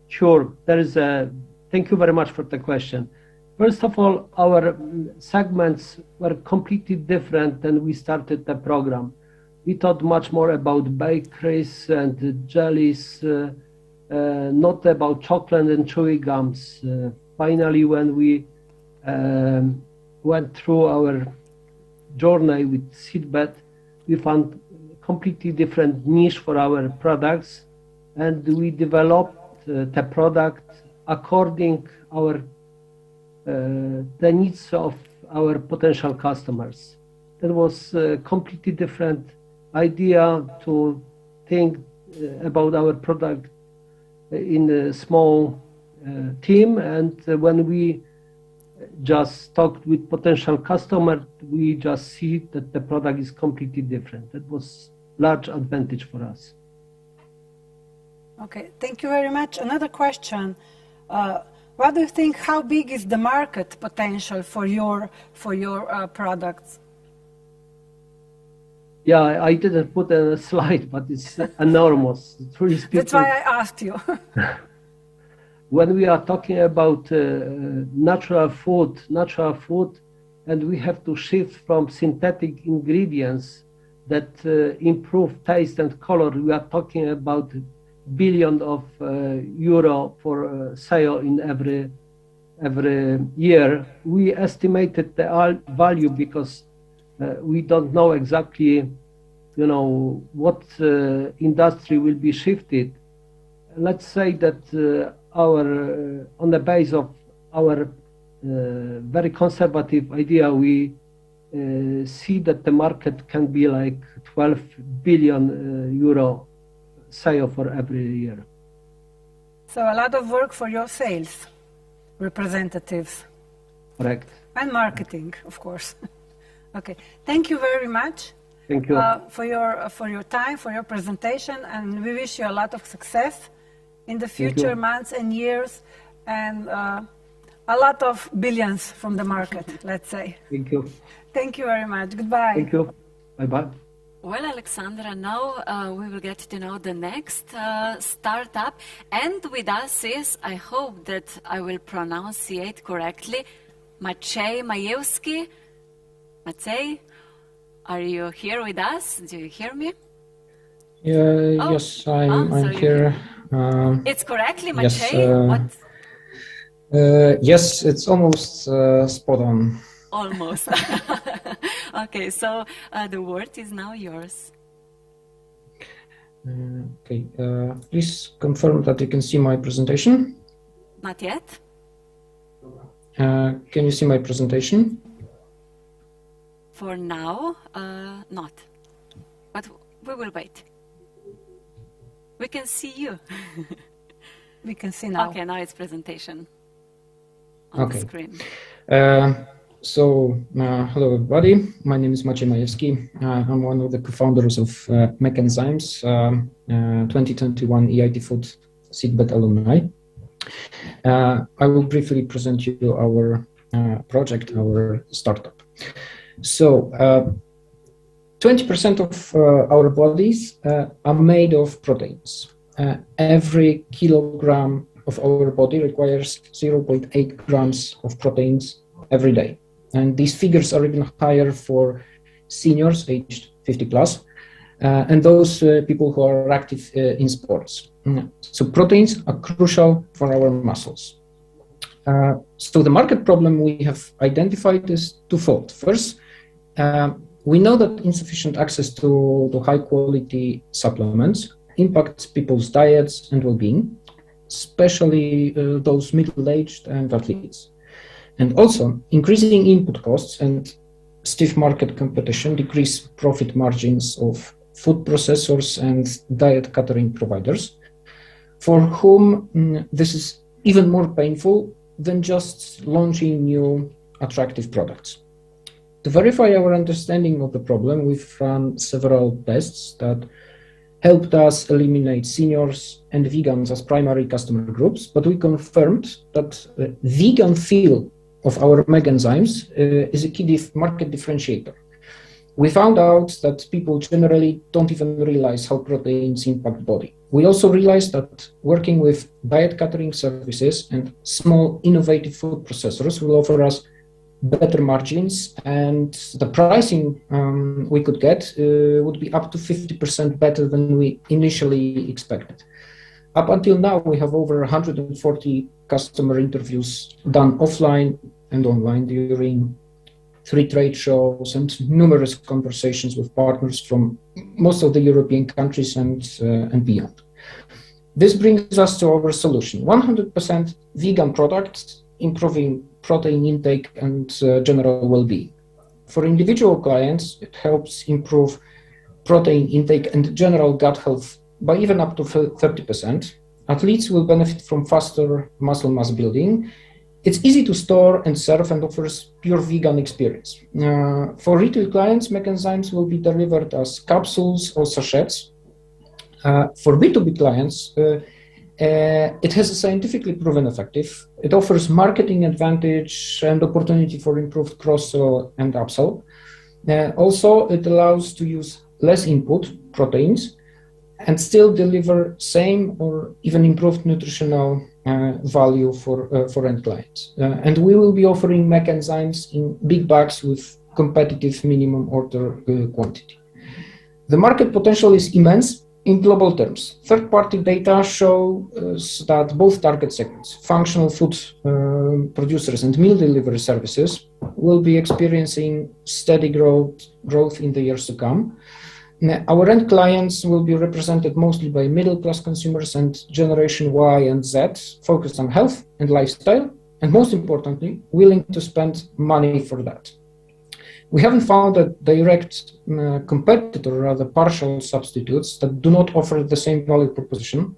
S18: Sure. Thank you very much for the question. First of all, our segments were completely different than we started the program. We thought much more about bakeries and jellies, not about chocolate and chewy gums. Finally, when we went through our journey with Seedbed, we found a completely different niche for our products, and we developed the product according the needs of our potential customers. That was a completely different idea to think about our product in a small team, and when we just talked with potential customers, we just see that the product is completely different. That was large advantage for us.
S9: Okay, thank you very much. Another question. What do you think, how big is the market potential for your products?
S18: Yeah, I didn't put a slide, but it's enormous.
S9: That's why I asked you.
S18: When we are talking about natural food, and we have to shift from synthetic ingredients that improve taste and color, we are talking about billions of euro for sale in every year. We estimated the value because we don't know exactly, what industry will be shifted. Let's say that on the base of our very conservative idea, we see that the market can be like 12 billion euro sale for every year.
S9: So a lot of work for your sales representatives.
S18: Correct.
S9: And marketing, of course. Okay, thank you very much.
S18: Thank you
S9: for your time, for your presentation, and we wish you a lot of success in the future months and years, and a lot of billions from the market, let's say.
S18: Thank you.
S9: Thank you very much. Goodbye.
S18: Thank you. Bye-bye.
S5: Well, Alexandra, now we will get to know the next startup, and with us is, I hope that I will pronounce it correctly, Maciej Majewski. Maciej, are you here with us? Do you hear me?
S19: Yes, I'm here.
S5: It's correctly Maciej?
S19: Yes, yes, it's almost spot on.
S5: Almost. Okay, so the word is now yours.
S19: Okay, please confirm that you can see my presentation.
S5: Not yet.
S19: Can you see my presentation?
S5: For now, not. But we will wait. We can see you.
S9: We can see now.
S5: Okay, now it's presentation on the screen.
S19: Hello everybody. My name is Maciej Majewski. I'm one of the co-founders of Mechaenzymes, 2021 agri-food Seedbed alumni. I will briefly present you our project, our startup. So, 20% of our bodies are made of proteins. Every kilogram of our body requires 0.8 grams of proteins every day. And these figures are even higher for seniors aged 50 plus. and those people who are active in sports. So proteins are crucial for our muscles. So the market problem we have identified is twofold. First, we know that insufficient access to high quality supplements impacts people's diets and well-being, especially those middle-aged and athletes. And also, increasing input costs and stiff market competition decrease profit margins of food processors and diet catering providers, for whom this is even more painful than just launching new attractive products. To verify our understanding of the problem, we've run several tests that helped us eliminate seniors and vegans as primary customer groups, but we confirmed that the vegan feel of our mega enzymes is a key market differentiator. We found out that people generally don't even realize how proteins impact body. We also realized that working with diet catering services and small innovative food processors will offer us better margins, and the pricing we could get would be up to 50% better than we initially expected. Up until now, we have over 140 customer interviews done offline and online during 3 trade shows and numerous conversations with partners from most of the European countries and beyond. This brings us to our solution: 100% vegan products, improving protein intake and general well-being. For individual clients, it helps improve protein intake and general gut health by even up to 30%. Athletes will benefit from faster muscle mass building. It's easy to store and serve and offers pure vegan experience. For retail clients, Mechaenzymes will be delivered as capsules or sachets. For B2B clients, it has a scientifically proven effective. It offers marketing advantage and opportunity for improved cross-sell and upsell. Also, it allows to use less input, proteins, and still deliver same or even improved nutritional value for end clients. And we will be offering Mechaenzymes in big bags with competitive minimum order quantity. The market potential is immense in global terms. Third-party data shows that both target segments, functional food producers and meal delivery services, will be experiencing steady growth in the years to come. Our end clients will be represented mostly by middle-class consumers and Generation Y and Z, focused on health and lifestyle, and most importantly, willing to spend money for that. We haven't found a direct competitor, or rather partial substitutes that do not offer the same value proposition,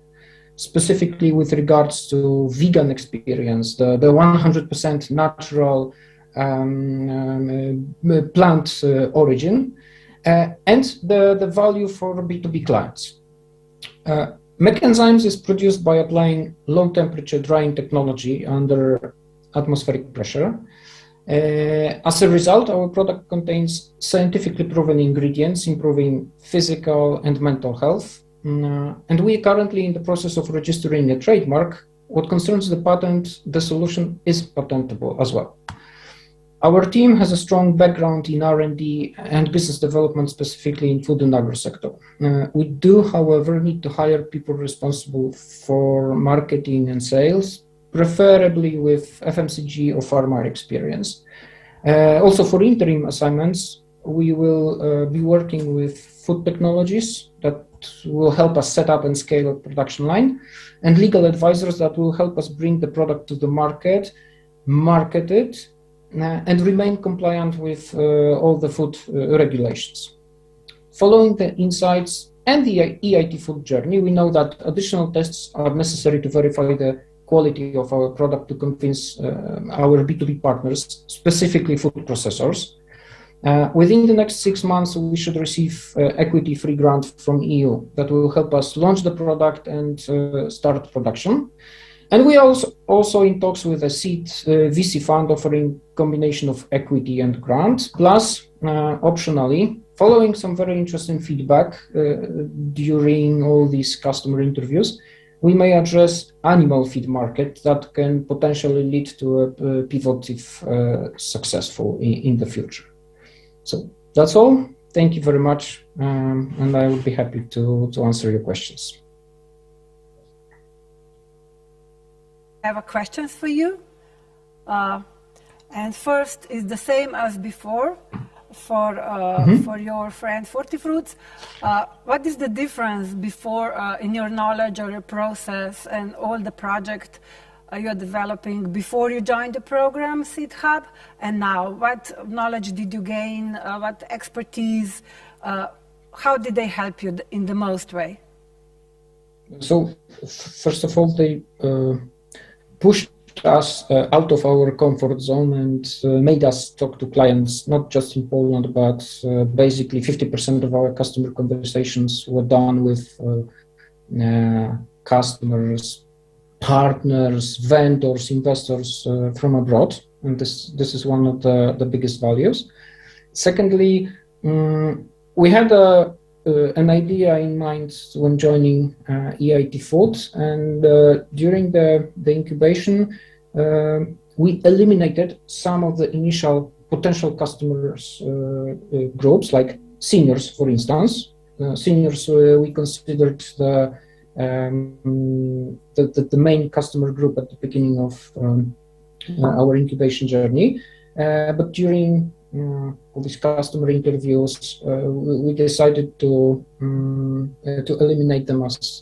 S19: specifically with regards to vegan experience, the 100% natural plant origin, and the value for B2B clients. Mechaenzymes is produced by applying low-temperature drying technology under atmospheric pressure. As a result, our product contains scientifically proven ingredients, improving physical and mental health. And we are currently in the process of registering a trademark. What concerns the patent, the solution is patentable as well. Our team has a strong background in R&D and business development, specifically in food and agri sector. We do, however, need to hire people responsible for marketing and sales, preferably with FMCG or pharma experience. Also for interim assignments, we will be working with food technologies that will help us set up and scale a production line, and legal advisors that will help us bring the product to the market, market it, and remain compliant with all the food regulations. Following the insights and the EIT food journey, we know that additional tests are necessary to verify the quality of our product to convince our B2B partners, specifically food processors. Within the next 6 months, we should receive equity-free grant from EU that will help us launch the product and start production. And we are also in talks with a seed VC fund offering combination of equity and grant. Plus, optionally, following some very interesting feedback during all these customer interviews, we may address animal feed market that can potentially lead to a pivot if successful in the future. So that's all. thank you very much, and I will be happy to answer your questions.
S9: I have a question for you. And first is the same as before for your friend Fortifruits. What is the difference before in your knowledge or your process and all the project you are developing before you joined the program, Seed Hub, and now? What knowledge did you gain? What expertise? How did they help you in the most way?
S19: So, first of all, they pushed us out of our comfort zone and made us talk to clients, not just in Poland, but basically 50% of our customer conversations were done with customers, partners, vendors, investors from abroad. And this is one of the biggest values. Secondly, we had an idea in mind when joining EIT Food, and during the incubation, we eliminated some of the initial potential customers groups, like seniors, for instance. Seniors we considered the main customer group at the beginning of our incubation journey, but during these customer interviews, we decided to eliminate them as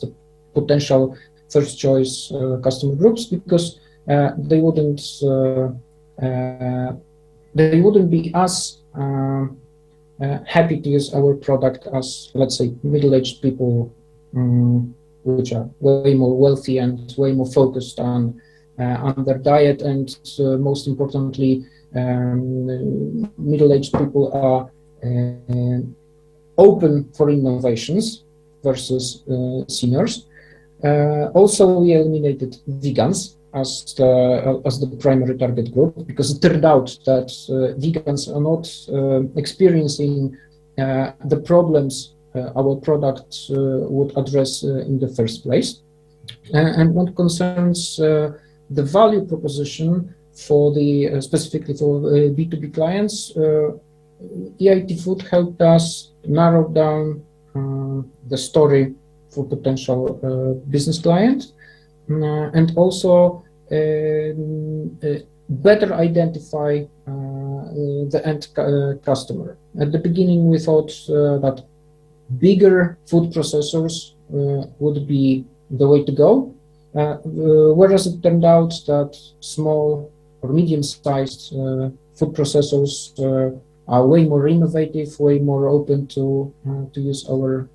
S19: the potential first choice customer groups, because they wouldn't be as happy to use our product as, let's say, middle-aged people, which are way more wealthy and way more focused on their diet, and most importantly, middle-aged people are open for innovations versus seniors. Also, we eliminated vegans as the primary target group, because it turned out that vegans are not experiencing the problems our product would address in the first place. And what concerns the value proposition for specifically for B2B clients, EIT Food helped us narrow down the story for potential business clients, and also better identify the end customer. At the beginning, we thought that bigger food processors would be the way to go, whereas it turned out that small or medium-sized food processors are way more innovative, way more open to use our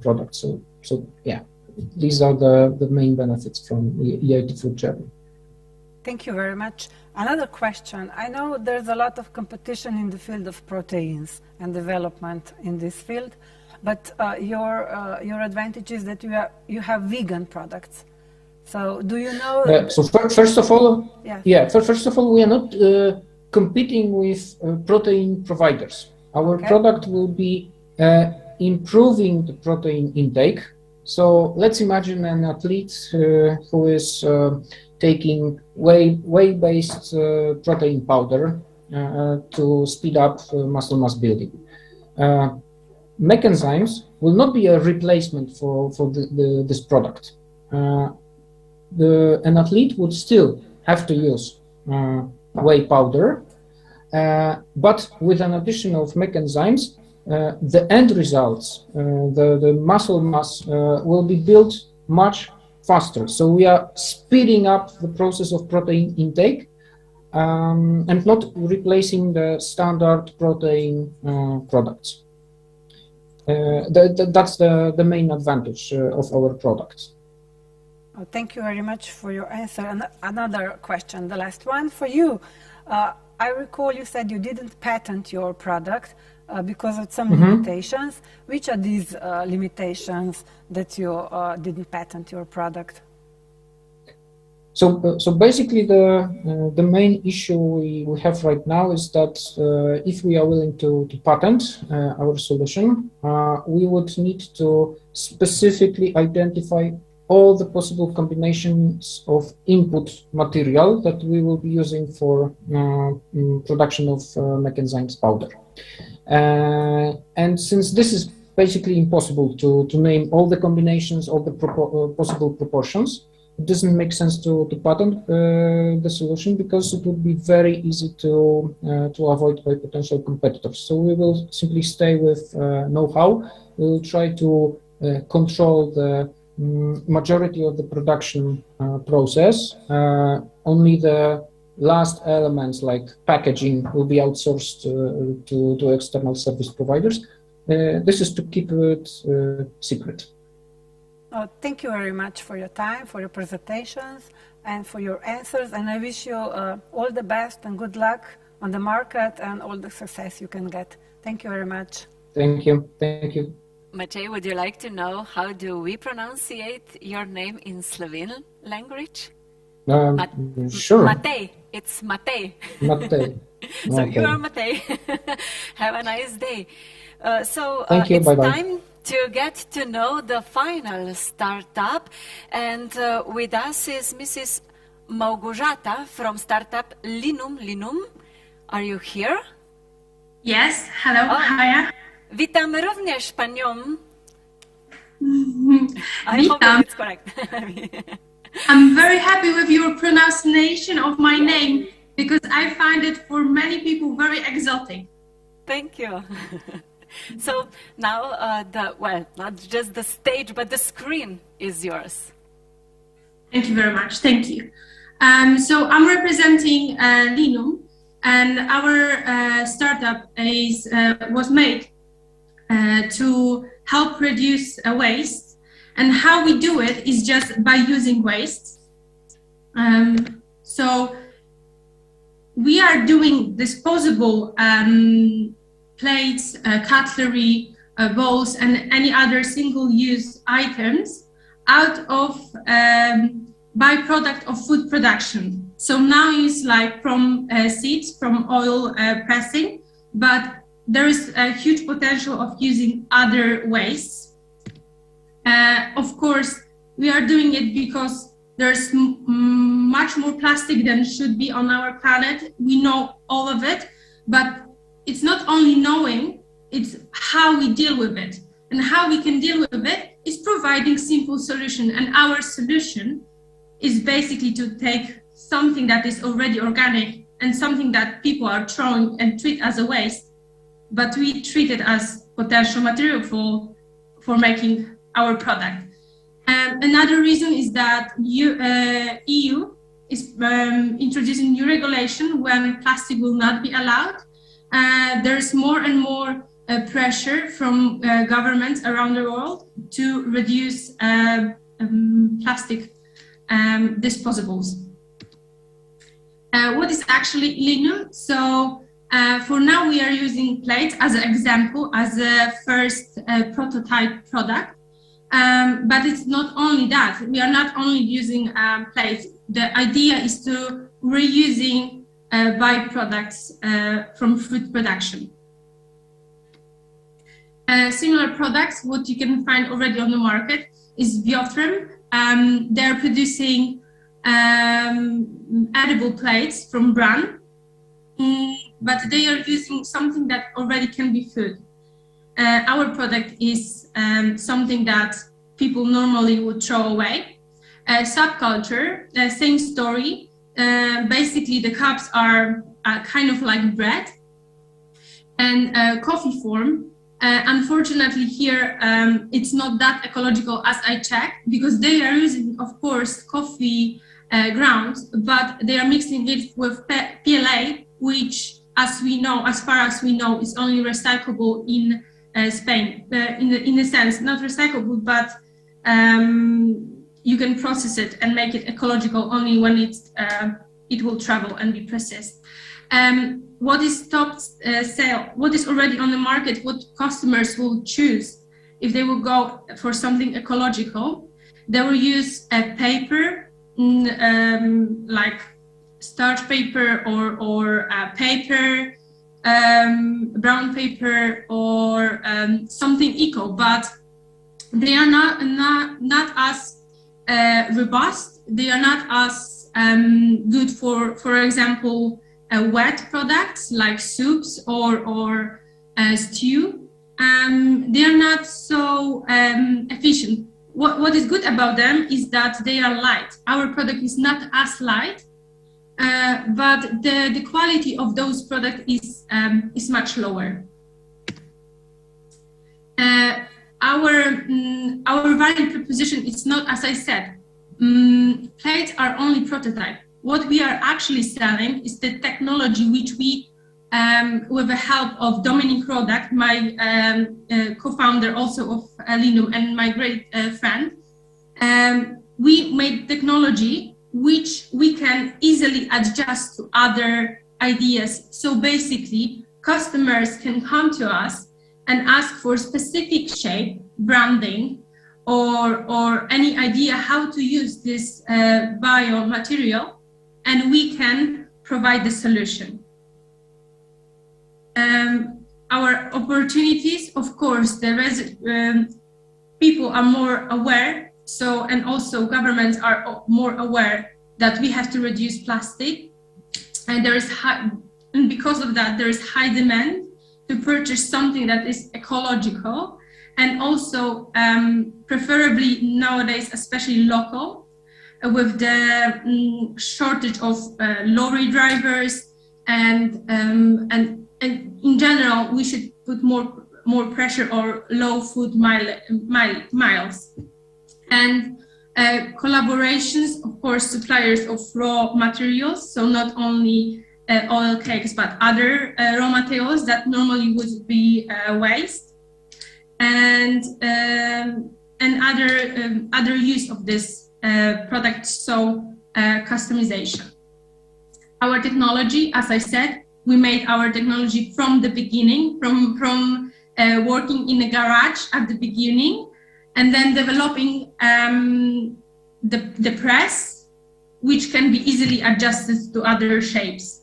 S19: products. So yeah, these are the main benefits from the EIT Food journey.
S9: Thank you very much. Another question. I know there's a lot of competition in the field of proteins and development in this field, but your advantage is that you have vegan products. So do you know?
S19: So first of all, first of all, we are not competing with protein providers. Our product will be improving the protein intake. So let's imagine an athlete who is taking whey-based protein powder to speed up muscle mass building. Mechanisms will not be a replacement for this product. An athlete would still have to use whey powder, but with an addition of mechanisms, the end results, the muscle mass will be built much faster. So we are speeding up the process of protein intake and not replacing the standard protein products. That's the main advantage of our product.
S9: Oh, thank you very much for your answer. And another question, the last one for you. I recall you said you didn't patent your product because of some limitations. Which are these limitations that you didn't patent your product?
S19: So basically, the main issue we have right now is that if we are willing to patent our solution, we would need to specifically identify all the possible combinations of input material that we will be using for production of mechanisms powder. And since this is basically impossible to name all the combinations, all the possible proportions, it doesn't make sense to patent the solution, because it would be very easy to avoid by potential competitors. So we will simply stay with know-how. We will try to control the majority of the production process. Only the last elements like packaging will be outsourced to external service providers. This is to keep it secret.
S9: Thank you very much for your time, for your presentations, and for your answers. And I wish you all the best and good luck on the market and all the success you can get. Thank you very much.
S19: Thank you. Thank you.
S5: Matej, would you like to know how do we pronunciate your name in Slovene language?
S19: Sure.
S5: Matej. It's Matej.
S19: Matej.
S5: So
S19: Okay.
S5: you are Matej. Have a nice day.
S19: Thank you.
S5: It's
S19: Bye-bye.
S5: time to get to know the final startup. And with us is Mrs. Małgorzata from startup Linum. Linum, are you here?
S20: Yes, hello, hiya.
S5: Witam również panią. I hope
S20: Witam.
S5: it's correct.
S20: I'm very happy with your pronunciation of my name because I find it for many people very exotic.
S5: Thank you. So now, not just the stage, but the screen is yours.
S20: Thank you very much. Thank you. So I'm representing Linum, and our startup was made to help reduce waste. And how we do it is just by using waste. So we are doing disposable plates, cutlery, bowls, and any other single-use items out of byproduct of food production. So now it's like from seeds, from oil pressing, but there is a huge potential of using other wastes. Of course, we are doing it because there's much more plastic than should be on our planet. We know all of it, but it's not only knowing, it's how we deal with it. And how we can deal with it is providing simple solution. And our solution is basically to take something that is already organic and something that people are throwing and treat as a waste, but we treat it as potential material for making our product. And another reason is that EU is introducing new regulation when plastic will not be allowed. There's more and more pressure from governments around the world to reduce plastic disposables. What is actually Linum? So for now we are using plates as an example, as a first prototype product. But it's not only that. We are not only using plates. The idea is to reusing byproducts from food production. Similar products, what you can find already on the market is Biotrim. They're producing edible plates from bran, but they are using something that already can be food. Our product is something that people normally would throw away. Subculture, same story. Basically, the cups are kind of like bread. And coffee form, unfortunately here, it's not that ecological as I checked, because they are using, of course, coffee grounds, but they are mixing it with PLA, which, as far as we know, is only recyclable in Spain, in a sense, not recyclable, but you can process it and make it ecological only when it will travel and be processed. What is top sale? What is already on the market? What customers will choose if they will go for something ecological? They will use a paper, like starch paper or paper. Brown paper or something eco, but they are not as robust. They are not as good for example, wet products like soups or stew, they are not so efficient. What is good about them is that they are light. Our product is not as light, but the quality of those products is much lower. Our value proposition is not, as I said, plates are only prototype. What we are actually selling is the technology which we, with the help of Dominic Rodak, my co-founder also of Lindum and my great friend, we made technology which we can easily adjust to other ideas. So basically, customers can come to us and ask for specific shape, branding, or any idea how to use this biomaterial, and we can provide the solution. Our opportunities, of course, people are more aware, and also governments are more aware that we have to reduce plastic, and and because of that, there is high demand to purchase something that is ecological, and also preferably nowadays, especially local, with the shortage of lorry drivers, and in general, we should put more pressure on low food miles. And collaborations, of course, suppliers of raw materials, so not only oil cakes, but other raw materials that normally would be waste, and other use of this product, so customization. Our technology, as I said, we made our technology from the beginning, from working in a garage at the beginning, and then developing the press, which can be easily adjusted to other shapes.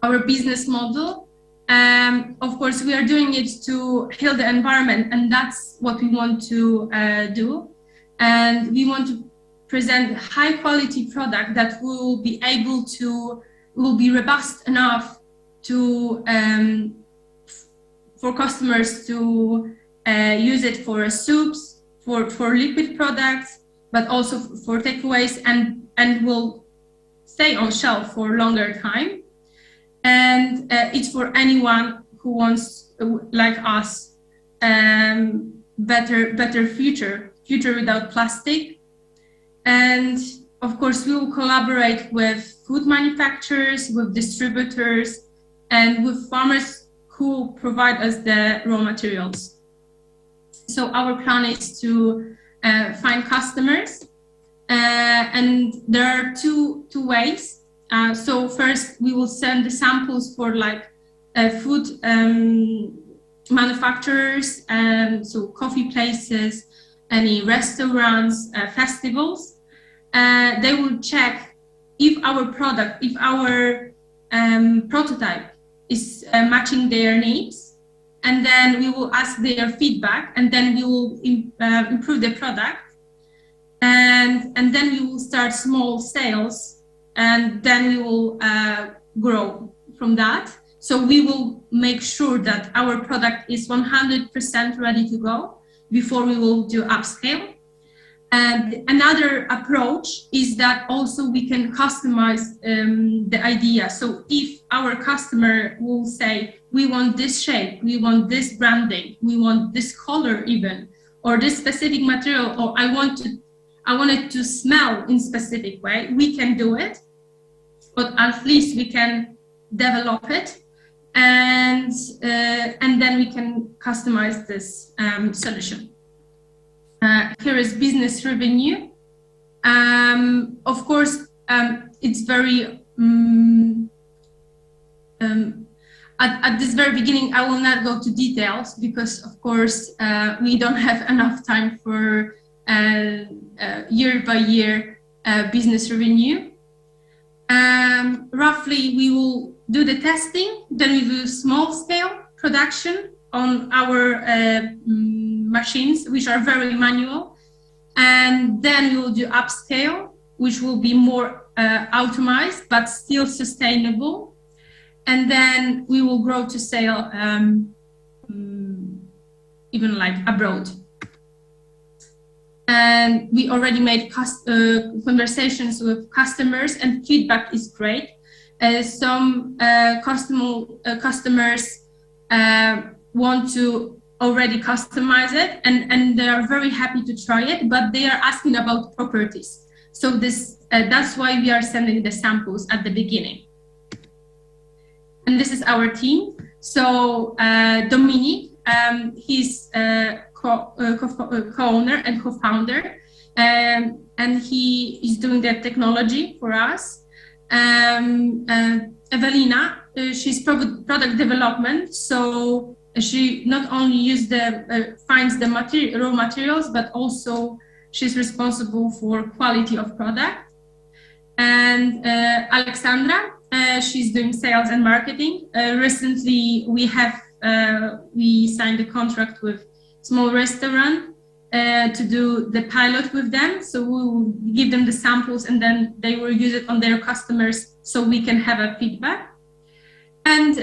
S20: Our business model, of course, we are doing it to heal the environment, and that's what we want to do. And we want to present high quality product that will be able to, will be robust enough to for customers to use it for soups, for liquid products, but also for takeaways, and will stay on shelf for longer time. And it's for anyone who wants, like us, better future without plastic. And of course, we will collaborate with food manufacturers, with distributors, and with farmers who provide us the raw materials. So our plan is to find customers, and there are two ways. So first, we will send the samples for like food manufacturers, so coffee places, any restaurants, festivals. They will check if our product, if our prototype is matching their needs, and then we will ask their feedback, and then we will improve the product, and then we will start small sales, and then we will grow from that. So we will make sure that our product is 100% ready to go before we will do upscale. And another approach is that also we can customize the idea. So if our customer will say, we want this shape, we want this branding, we want this color even, or this specific material, or I want it to smell in specific way, we can do it, but at least we can develop it, and then we can customize this solution. Here is business revenue. Of course, it's very, at this very beginning, I will not go to details because, of course, we don't have enough time for year by year business revenue. Roughly, we will do the testing, then we do small scale production on our machines, which are very manual, and then we will do upscale, which will be more automized but still sustainable. and then we will grow to sell even like abroad. And we already made conversations with customers, and feedback is great. Some customers want to already customize it, and they are very happy to try it, but they are asking about properties. So that's why we are sending the samples at the beginning. And this is our team. So Dominic, he's co-owner and co-founder, and he is doing the technology for us. Evelina, she's product development, so she not only finds the raw materials, but also she's responsible for quality of product. And Alexandra, she's doing sales and marketing. Recently, we signed a contract with small restaurant to do the pilot with them. So we will give them the samples, and then they will use it on their customers, so we can have a feedback. And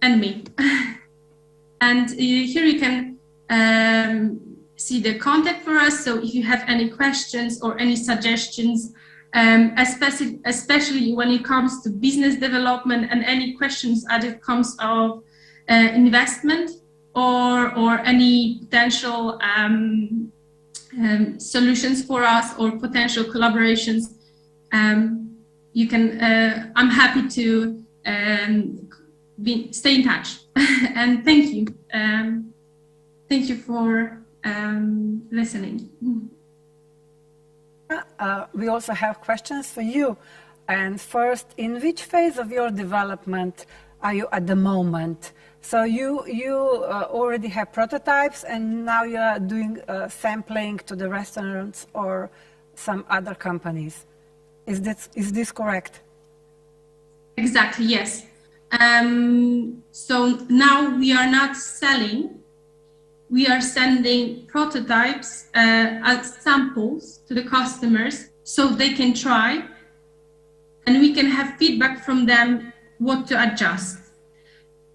S20: me. And here you can see the contact for us. So if you have any questions or any suggestions, especially when it comes to business development, and any questions as it comes of investment or any potential solutions for us or potential collaborations, you can. I'm happy to stay in touch. And thank you. Thank you for listening.
S9: We also have questions for you. And first, in which phase of your development are you at the moment? So you already have prototypes, and now you are doing sampling to the restaurants or some other companies. Is this correct?
S20: Exactly, yes. So now we are not selling. We are sending prototypes as samples to the customers so they can try, and we can have feedback from them what to adjust.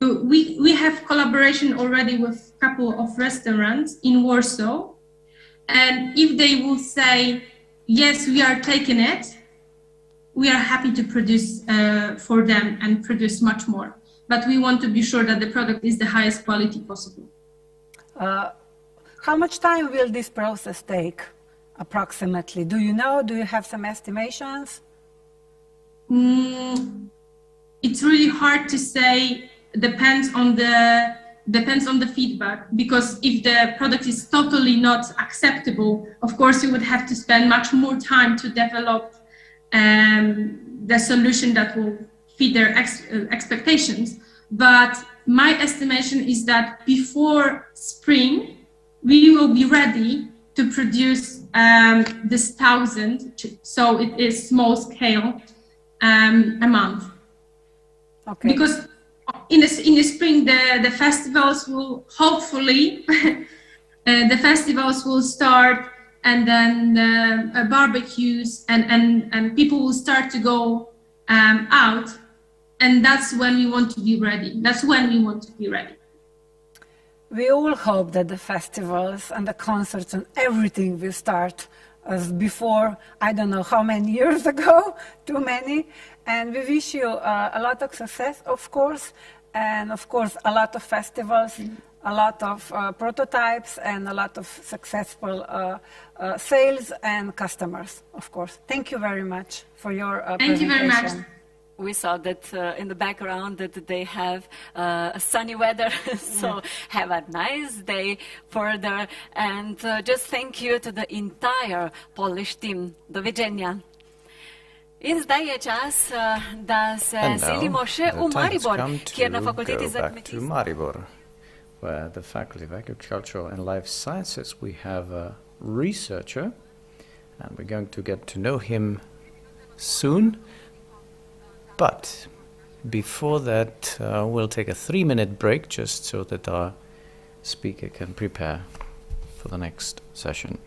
S20: So we have collaboration already with a couple of restaurants in Warsaw, and if they will say, yes, we are taking it, we are happy to produce for them and produce much more. But we want to be sure that the product is the highest quality possible.
S9: How much time will this process take, approximately? Do you know? Do you have some estimations?
S20: It's really hard to say. Depends on the feedback, because if the product is totally not acceptable, of course you would have to spend much more time to develop the solution that will fit their expectations. But my estimation is that before spring, we will be ready to produce this 1,000. So it is small scale a month.
S9: Okay.
S20: Because in the spring, the festivals will hopefully the festivals will start, and then barbecues and people will start to go out. And that's when we want to be ready.
S9: We all hope that the festivals and the concerts and everything will start as before, I don't know how many years ago, too many. And we wish you a lot of success, of course, and of course a lot of festivals, a lot of prototypes, and a lot of successful sales and customers, of course. Thank you very much for your presentation.
S20: Thank you very much.
S5: We saw that in the background that they have sunny weather, so have a nice day further. And just thank you to the entire Polish team. Do widzenia. In zdaj je čas, da se selimo še v Maribor, kjer na fakulteti za kmetijstvo.
S6: Maribor, where the Faculty of Agricultural and Life Sciences, we have a researcher, and we're going to get to know him soon. But before that, we'll take a 3-minute break just so that our speaker can prepare for the next session.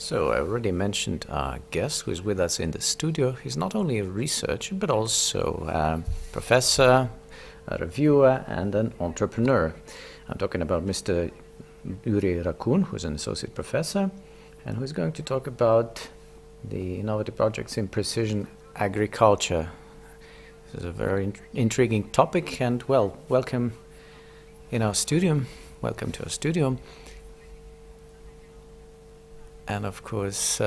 S6: So I already mentioned our guest who is with us in the studio. He's not only a researcher, but also a professor, a reviewer, and an entrepreneur. I'm talking about Mr. Yuri Rakun, who's an associate professor, and who's going to talk about the innovative projects in precision agriculture. This is a very intriguing topic, and well, welcome in our studio. Welcome to our studio. And of course,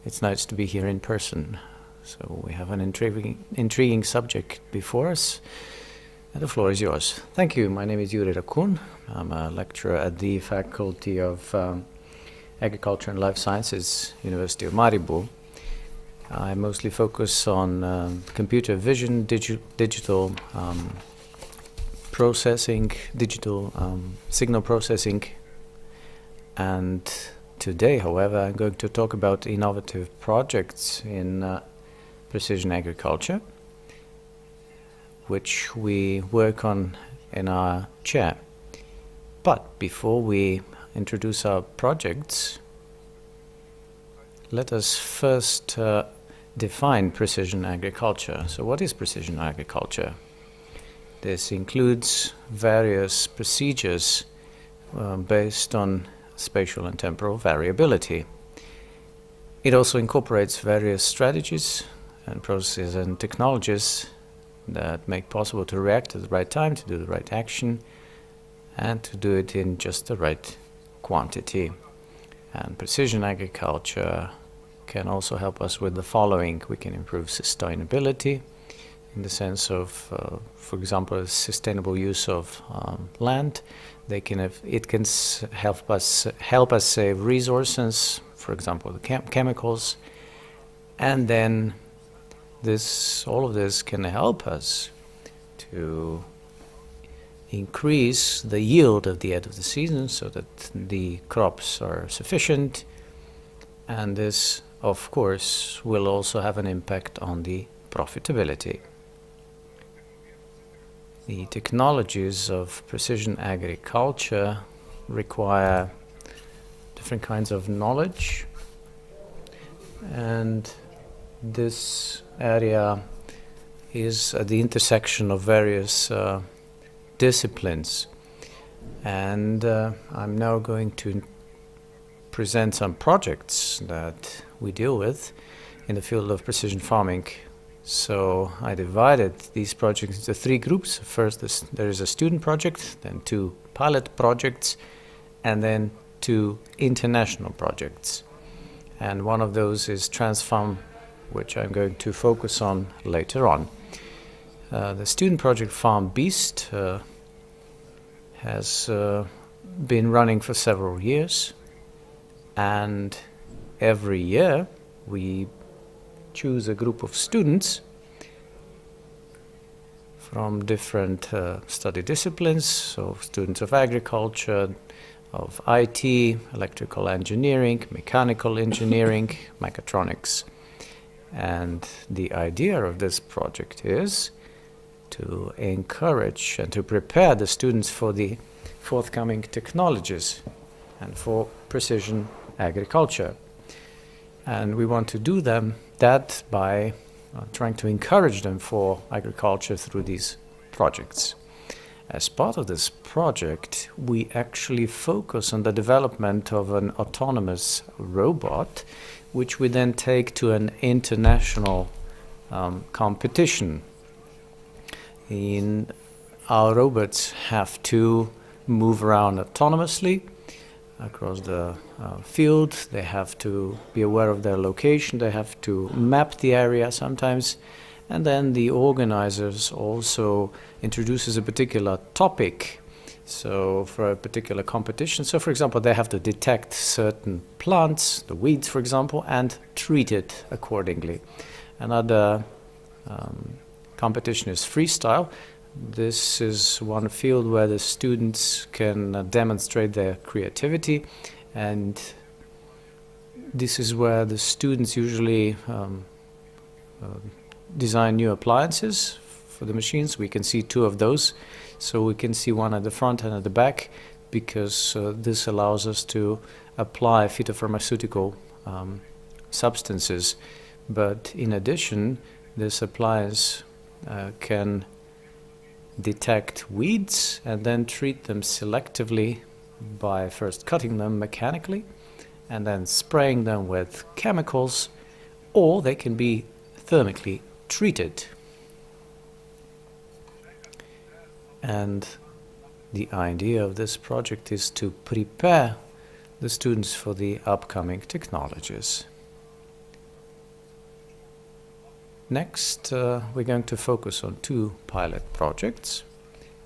S6: it's nice to be here in person. So we have an intriguing subject before us. And the floor is yours. Thank you. My name is Yuri Rakun. I'm a lecturer at the Faculty of Agriculture and Life Sciences, University of Maribor. I mostly focus on computer vision, digital processing, digital signal processing, and today, however, I'm going to talk about innovative projects in precision agriculture, which we work on in our chair. But before we introduce our projects, let us first define precision agriculture. So what is precision agriculture? This includes various procedures based on spatial and temporal variability. It also incorporates various strategies and processes and technologies that make possible to react at the right time, to do the right action, and to do it in just the right quantity. And precision agriculture can also help us with the following. We can improve sustainability in the sense of, for example, sustainable use of land. It can help us save resources, for example, the chemicals, and then all of this can help us to increase the yield at the end of the season so that the crops are sufficient, and this, of course, will also have an impact on the profitability. The technologies of precision agriculture require different kinds of knowledge, and this area is at the intersection of various disciplines. And I'm now going to present some projects that we deal with in the field of precision farming. So I divided these projects into 3 groups. First, there is a student project, then 2 pilot projects, and then 2 international projects. And one of those is Transfarm, which I'm going to focus on later on. The student project Farm Beast has been running for several years, and every year we choose a group of students from different study disciplines, so students of agriculture, of IT, electrical engineering, mechanical engineering, mechatronics. And the idea of this project is to encourage and to prepare the students for the forthcoming technologies and for precision agriculture. And we want to do that by trying to encourage them for agriculture through these projects. As part of this project, we actually focus on the development of an autonomous robot, which we then take to an international competition. Our robots have to move around autonomously across the field. They have to be aware of their location. They have to map the area sometimes. And then the organizers also introduces a particular topic. So for a particular competition, so for example, they have to detect certain plants, the weeds, for example, and treat it accordingly. Another competition is freestyle. This is one field where the students can demonstrate their creativity, and this is where the students usually design new appliances for the machines. We can see 2 of those, so we can see one at the front and at the back, because this allows us to apply phytopharmaceutical substances. But in addition, this appliance can detect weeds and then treat them selectively by first cutting them mechanically and then spraying them with chemicals, or they can be thermically treated. And the idea of this project is to prepare the students for the upcoming technologies. Next, we're going to focus on 2 pilot projects,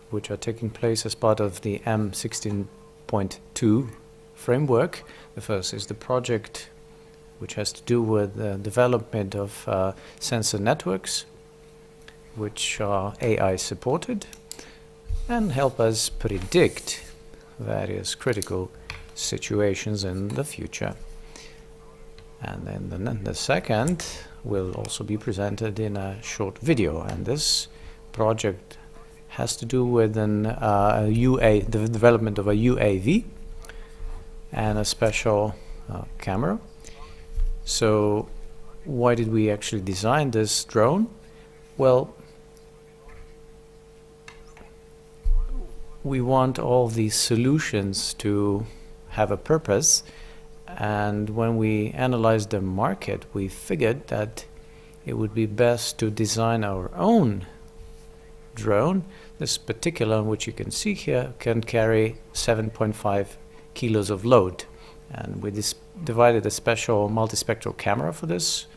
S6: which are taking place as part of the M16.2 framework. The first is the project which has to do with the development of sensor networks, which are AI supported and help us predict various critical situations in the future. And then the second will also be presented in a short video, and this project has to do with the development of a UAV and a special camera. So why did we actually design this drone? Well, we want all these solutions to have a purpose, and when we analyzed the market, we figured that it would be best to design our own drone. This particular one, which you can see here, can carry 7.5 kilos of load, and we divided a special multispectral camera for this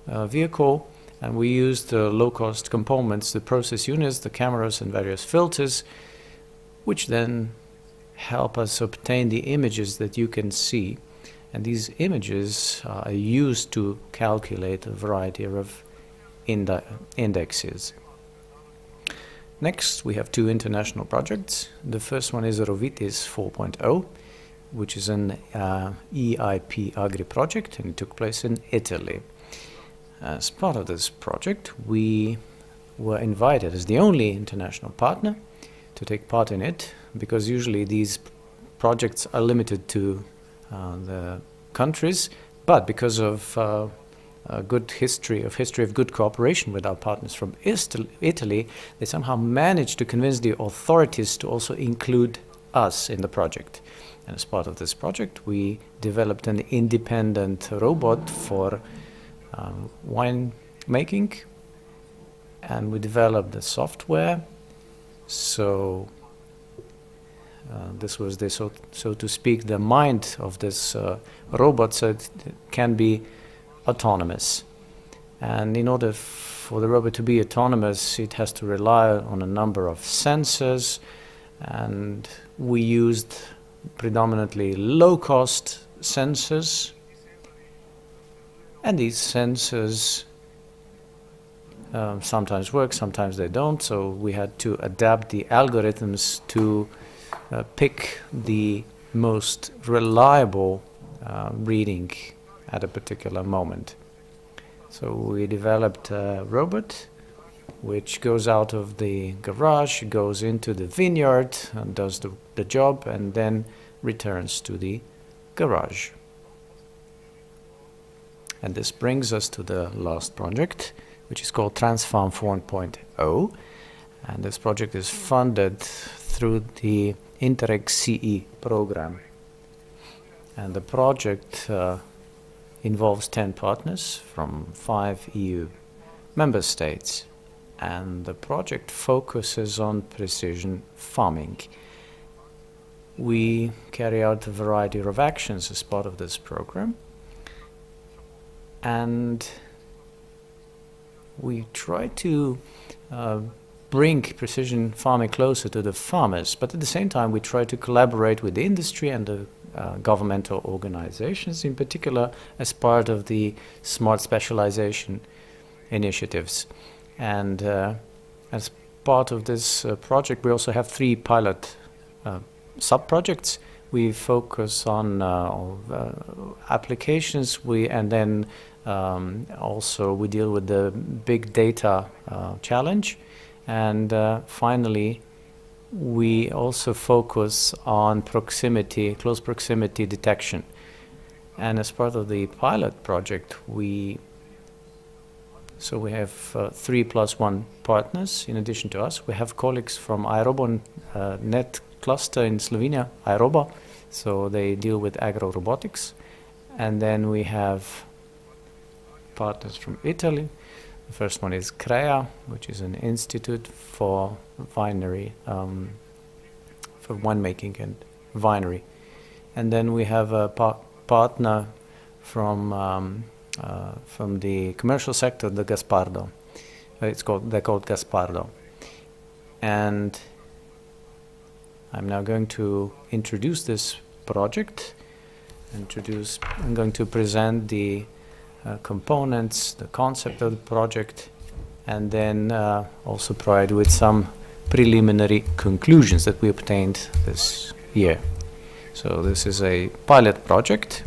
S6: vehicle, and we used the low-cost components, the process units, the cameras and various filters, which then help us obtain the images that you can see. And these images are used to calculate a variety of indexes. Next, we have 2 international projects. The first one is Rovitis 4.0, which is an EIP Agri project, and it took place in Italy. As part of this project, we were invited as the only international partner to take part in it, because usually these projects are limited to the countries, but because of a good history of good cooperation with our partners from Italy, they somehow managed to convince the authorities to also include us in the project. And as part of this project, we developed an independent robot for wine making, and we developed the software. So this was the so to speak the mind of this robot, so it can be autonomous. And in order for the robot to be autonomous, it has to rely on a number of sensors, and we used predominantly low-cost sensors, and these sensors sometimes work, sometimes they don't, so we had to adapt the algorithms to pick the most reliable reading at a particular moment. So we developed a robot which goes out of the garage, goes into the vineyard and does the job, and then returns to the garage. And this brings us to the last project, which is called Transfarm 4.0, and this project is funded through the Interreg CE program. And the project involves 10 partners from 5 EU member states, and the project focuses on precision farming. We carry out a variety of actions as part of this program, and we try to bring precision farming closer to the farmers, but at the same time we try to collaborate with the industry and the governmental organizations, in particular as part of the smart specialization initiatives. And as part of this project, we also have 3 pilot sub-projects. We focus on applications, and then also we deal with the big data challenge, and finally we also focus on close proximity detection. And as part of the pilot project, we have 3+1 partners in addition to us. We have colleagues from Aerobon net cluster in Slovenia, Aeroba, so they deal with agro-robotics. And then we have partners from Italy. The first one is CREA, which is an institute for winery, for winemaking and winery. And then we have a partner from the commercial sector, the Gaspardo. They're called Gaspardo. And I'm now going to introduce this project. I'm going to present the components, the concept of the project, and then also provide with some preliminary conclusions that we obtained this year. So this is a pilot project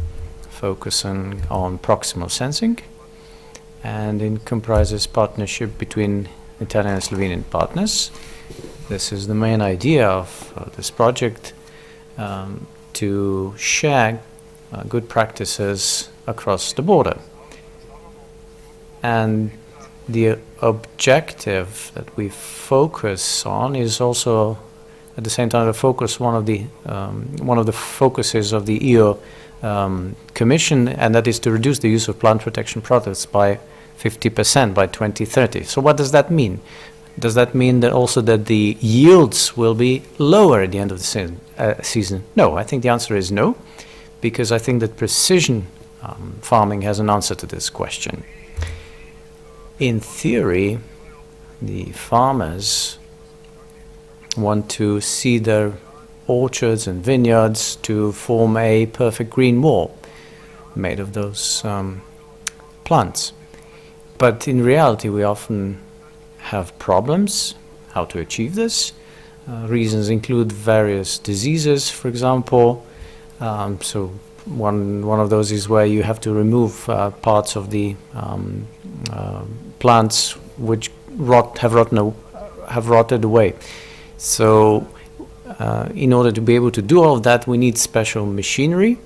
S6: focusing on proximal sensing, and it comprises partnership between Italian and Slovenian partners. This is the main idea of this project, to share good practices across the border. And the objective that we focus on is also at the same time one of the focuses of the EU Commission, and that is to reduce the use of plant protection products by 50% by 2030. So what does that mean? Does that mean that also that the yields will be lower at the end of the season? No, I think the answer is no, because I think that precision farming has an answer to this question. In theory, the farmers want to see their orchards and vineyards to form a perfect green wall made of those plants. But in reality, we often have problems how to achieve this. Reasons include various diseases, for example. So one of those is where you have to remove parts of the plants which have rotted away. So in order to be able to do all of that, we need special machinery,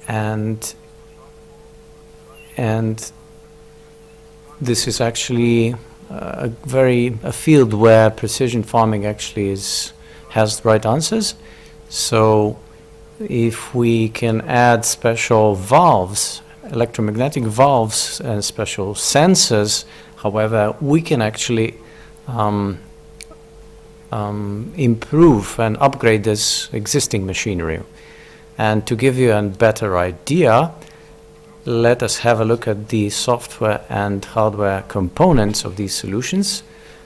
S6: and this is actually a field where precision farming actually has the right answers. So if we can add special valves, electromagnetic valves and special sensors, however, we can actually improve and upgrade this existing machinery. And to give you a better idea, let us have a look at the software and hardware components of these solutions.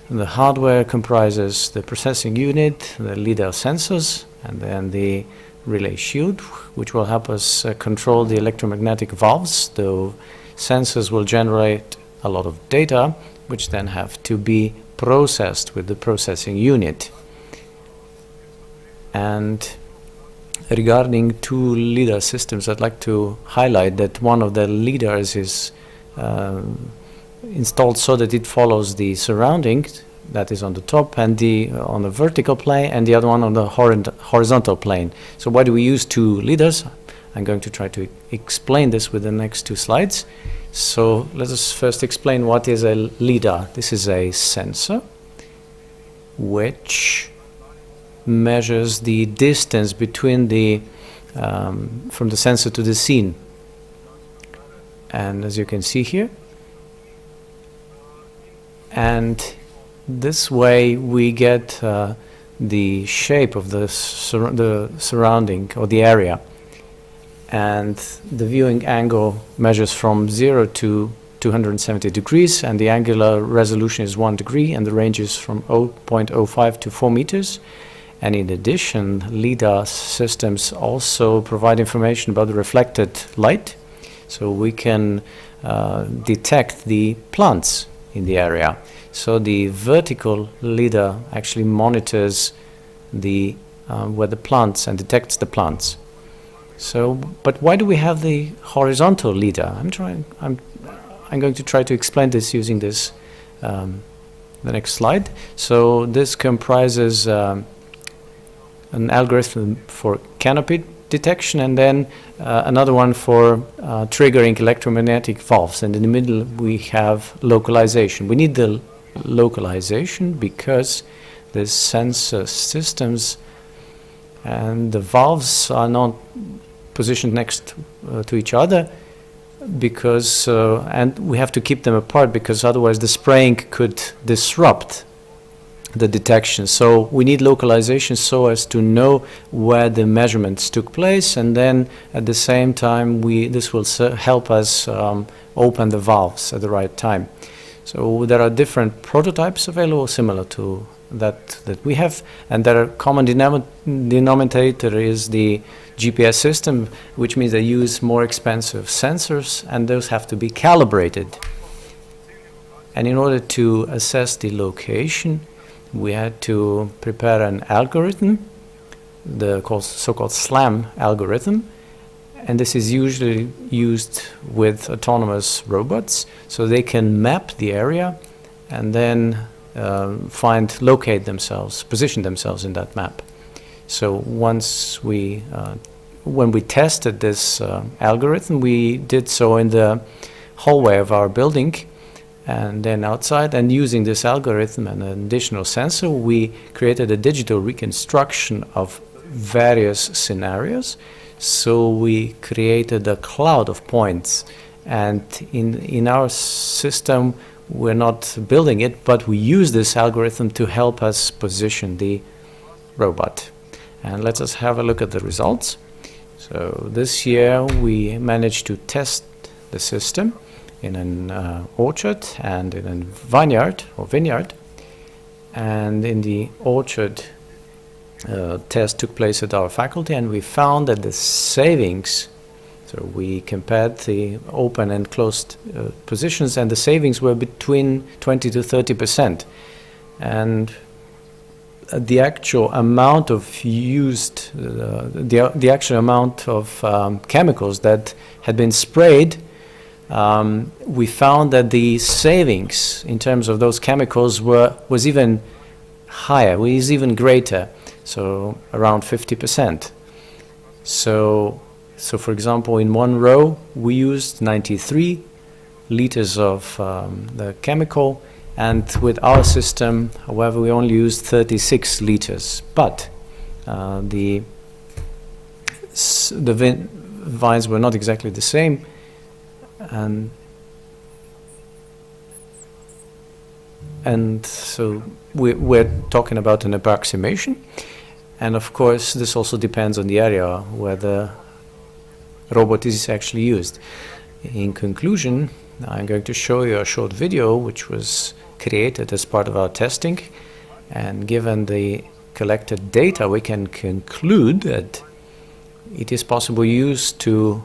S6: The hardware comprises the processing unit, the LiDAR sensors, and then the relay shield, which will help us control the electromagnetic valves. The sensors will generate a lot of data, which then have to be processed with the processing unit. And regarding two LiDAR systems, I'd like to highlight that one of the LiDARs is installed so that it follows the surrounding, that is on the top and on the vertical plane, and the other one on the horizontal plane. So why do we use two LiDARs? I'm going to try to explain this with the next two slides. So let us first explain what is a LiDAR. This is a sensor which measures the distance between from the sensor to the scene. And as you can see here, and this way we get the shape of the surrounding or the area, and the viewing angle measures from 0 to 270 degrees, and the angular resolution is 1 degree, and the range is from 0.05 to 4 meters. And in addition, LiDAR systems also provide information about the reflected light, so we can detect the plants in the area. So the vertical LiDAR actually monitors where the plants and detects the plants. So, but why do we have the horizontal LiDAR? I'm going to try to explain this using this the next slide. So this comprises an algorithm for canopy detection, and then another one for triggering electromagnetic valves. And in the middle we have localization. We need the localization because the sensor systems and the valves are not positioned next to each other, because and we have to keep them apart, because otherwise the spraying could disrupt the detection. So we need localization so as to know where the measurements took place, and then at the same time this will help us open the valves at the right time. So there are different prototypes available similar to that we have, and their common denominator is the GPS system, which means they use more expensive sensors, and those have to be calibrated. And in order to assess the location, we had to prepare an algorithm, the so-called SLAM algorithm, and this is usually used with autonomous robots, so they can map the area and then locate themselves, position themselves in that map. So once when we tested this algorithm, we did so in the hallway of our building, and then outside, and using this algorithm and an additional sensor, we created a digital reconstruction of various scenarios. So we created a cloud of points, and in our system we're not building it, but we use this algorithm to help us position the robot. And let us have a look at the results. So this year we managed to test the system in an orchard and in a vineyard. And in the orchard, test took place at our faculty, and we found that the savings, so we compared the open and closed positions, and the savings were between 20 to 30%. And the actual amount of used, the actual amount of chemicals that had been sprayed, we found that the savings in terms of those chemicals was even higher, was even greater, so around 50%. So for example, in one row we used 93 liters of the chemical, and with our system, however, we only used 36 liters. But the vines were not exactly the same, and so we're talking about an approximation. And of course, this also depends on the area where the robot is actually used. In conclusion, I'm going to show you a short video which was created as part of our testing, and given the collected data, we can conclude that it is possible to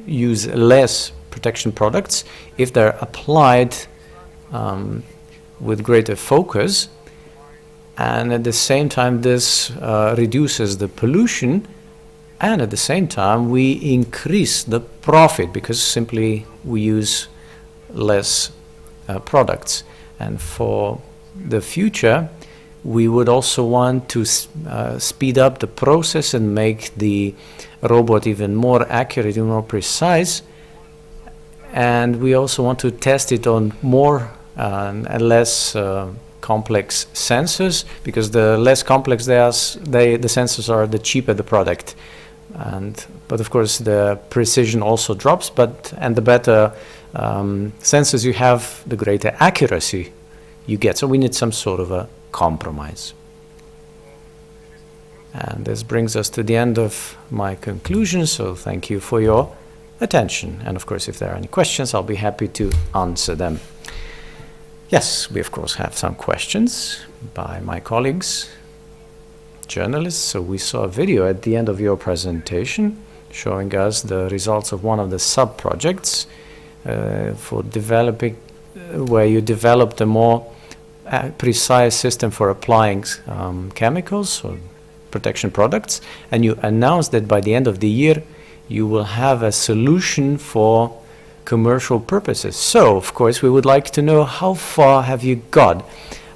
S6: use less protection products if they're applied with greater focus, and at the same time this reduces the pollution, and at the same time we increase the profit because simply we use less products. And for the future, we would also want to speed up the process and make the robot even more accurate and more precise. And we also want to test it on more and less complex sensors, because the less complex the sensors are, the cheaper the product. But of course the precision also drops, and the better sensors you have, the greater accuracy you get. So we need some sort of a compromise. And this brings us to the end of my conclusion, so thank you for your attention. And of course, if there are any questions, I'll be happy to answer them. Yes, we of course have some questions by my colleagues, journalists. So we saw a video at the end of your presentation showing us the results of one of the sub-projects for developing, where you developed a more precise system for applying chemicals or protection products, and you announced that by the end of the year you will have a solution for commercial purposes. So of course we would like to know, how far have you got?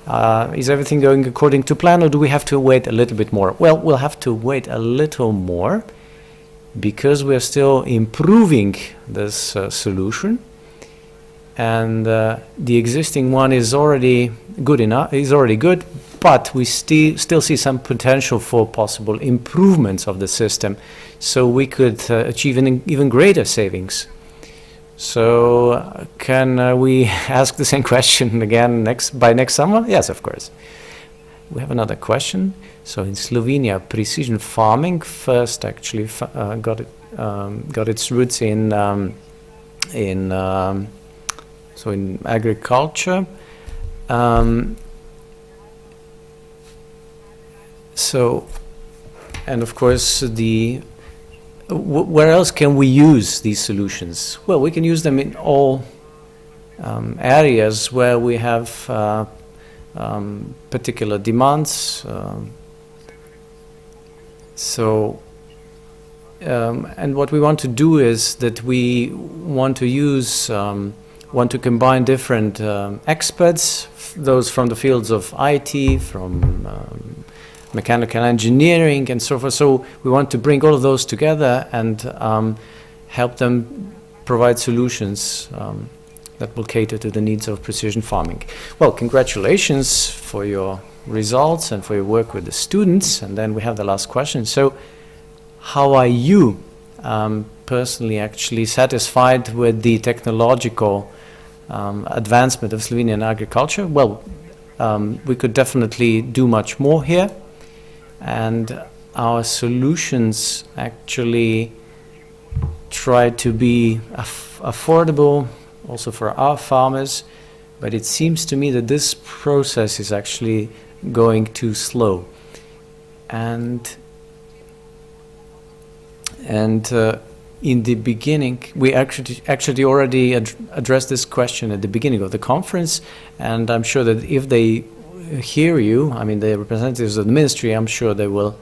S6: Is everything going according to plan, or do we have to wait a little bit more? Well, we'll have to wait a little more because we're still improving this solution, and the existing one is already good enough. Is already good, but we still see some potential for possible improvements of the system, so we could achieve an even greater savings. So can we ask the same question again by next summer? Yes, of course. We have another question. So in Slovenia, precision farming first actually got its roots in agriculture. And of course where else can we use these solutions? Well, we can use them in all areas where we have particular demands. And what we want to do is that we want to combine different experts, those from the fields of IT, from mechanical engineering and so forth. So we want to bring all of those together and help them provide solutions that will cater to the needs of precision farming. Well, congratulations for your results and for your work with the students. And then we have the last question. So how are you personally actually satisfied with the technological advancement of Slovenian agriculture? Well, we could definitely do much more here. And our solutions actually try to be affordable also for our farmers, but it seems to me that this process is actually going too slow. And in the beginning, we actually already addressed this question at the beginning of the conference, and I'm sure that if they hear you, I mean the representatives of the ministry, I'm sure they will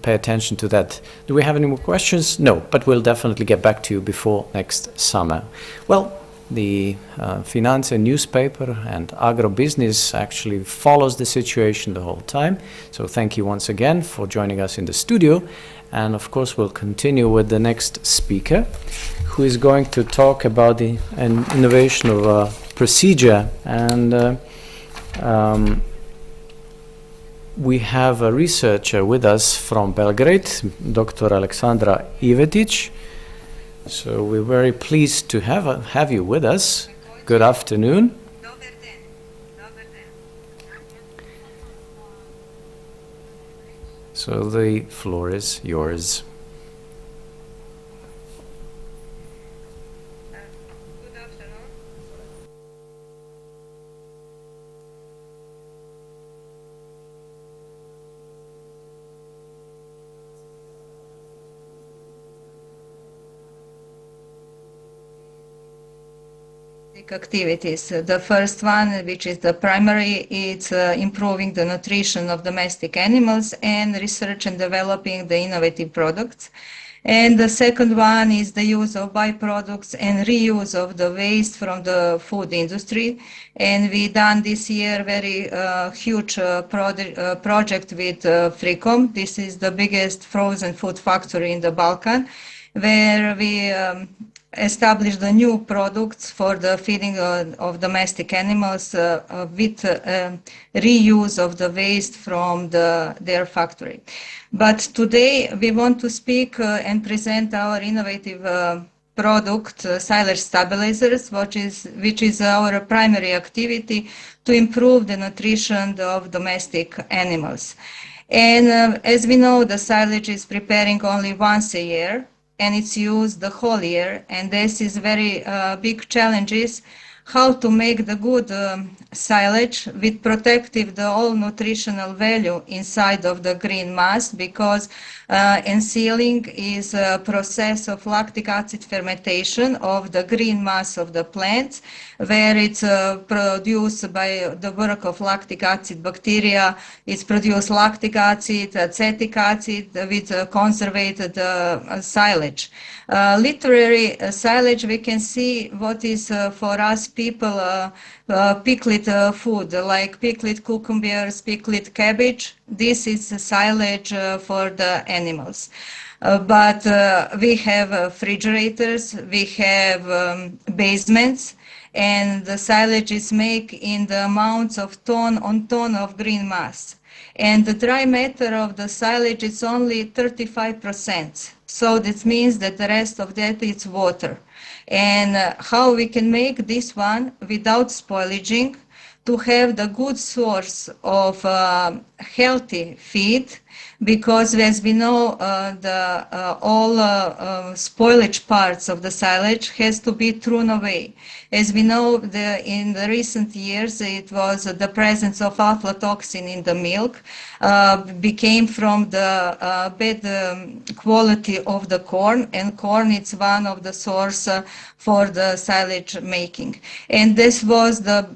S6: pay attention to that. Do we have any more questions? No, but we'll definitely get back to you before next summer. Well, the Finance newspaper and Agrobusiness actually follows the situation the whole time. So thank you once again for joining us in the studio. And of course, we'll continue with the next speaker, who is going to talk about an innovation of procedure. And we have a researcher with us from Belgrade, Dr. Aleksandra Ivetic. So we're very pleased to have you with us. Good afternoon. So the floor is yours.
S21: Activities. The first one, which is the primary, it's improving the nutrition of domestic animals and research and developing the innovative products. And the second one is the use of byproducts and reuse of the waste from the food industry. And we done this year very huge project with Fricom. This is the biggest frozen food factory in the Balkan, where we established the new products for the feeding of domestic animals with reuse of the waste from their factory. But today we want to speak and present our innovative product, silage stabilizers, which is our primary activity to improve the nutrition of domestic animals. And as we know, the silage is preparing only once a year, and it's used the whole year, and this is very big challenges how to make the good silage with protective the all nutritional value inside of the green mass, because ensealing is a process of lactic acid fermentation of the green mass of the plants, where it's produced by the work of lactic acid bacteria. It's produced lactic acid, acetic acid with conservated silage. Literary silage, we can see what is for us people pickled food, like pickled cucumbers, pickled cabbage. This is silage for the animals. But we have refrigerators, we have basements, and the silage is made in the amounts of ton on ton of green mass. And the dry matter of the silage is only 35%. So this means that the rest of that is water. And how we can make this one without spoilaging, to have the good source of healthy feed, because as we know, all spoilage parts of the silage has to be thrown away. As we know, in the recent years, it was the presence of aflatoxin in the milk became from the bad quality of the corn, and corn is one of the source for the silage making. And this was the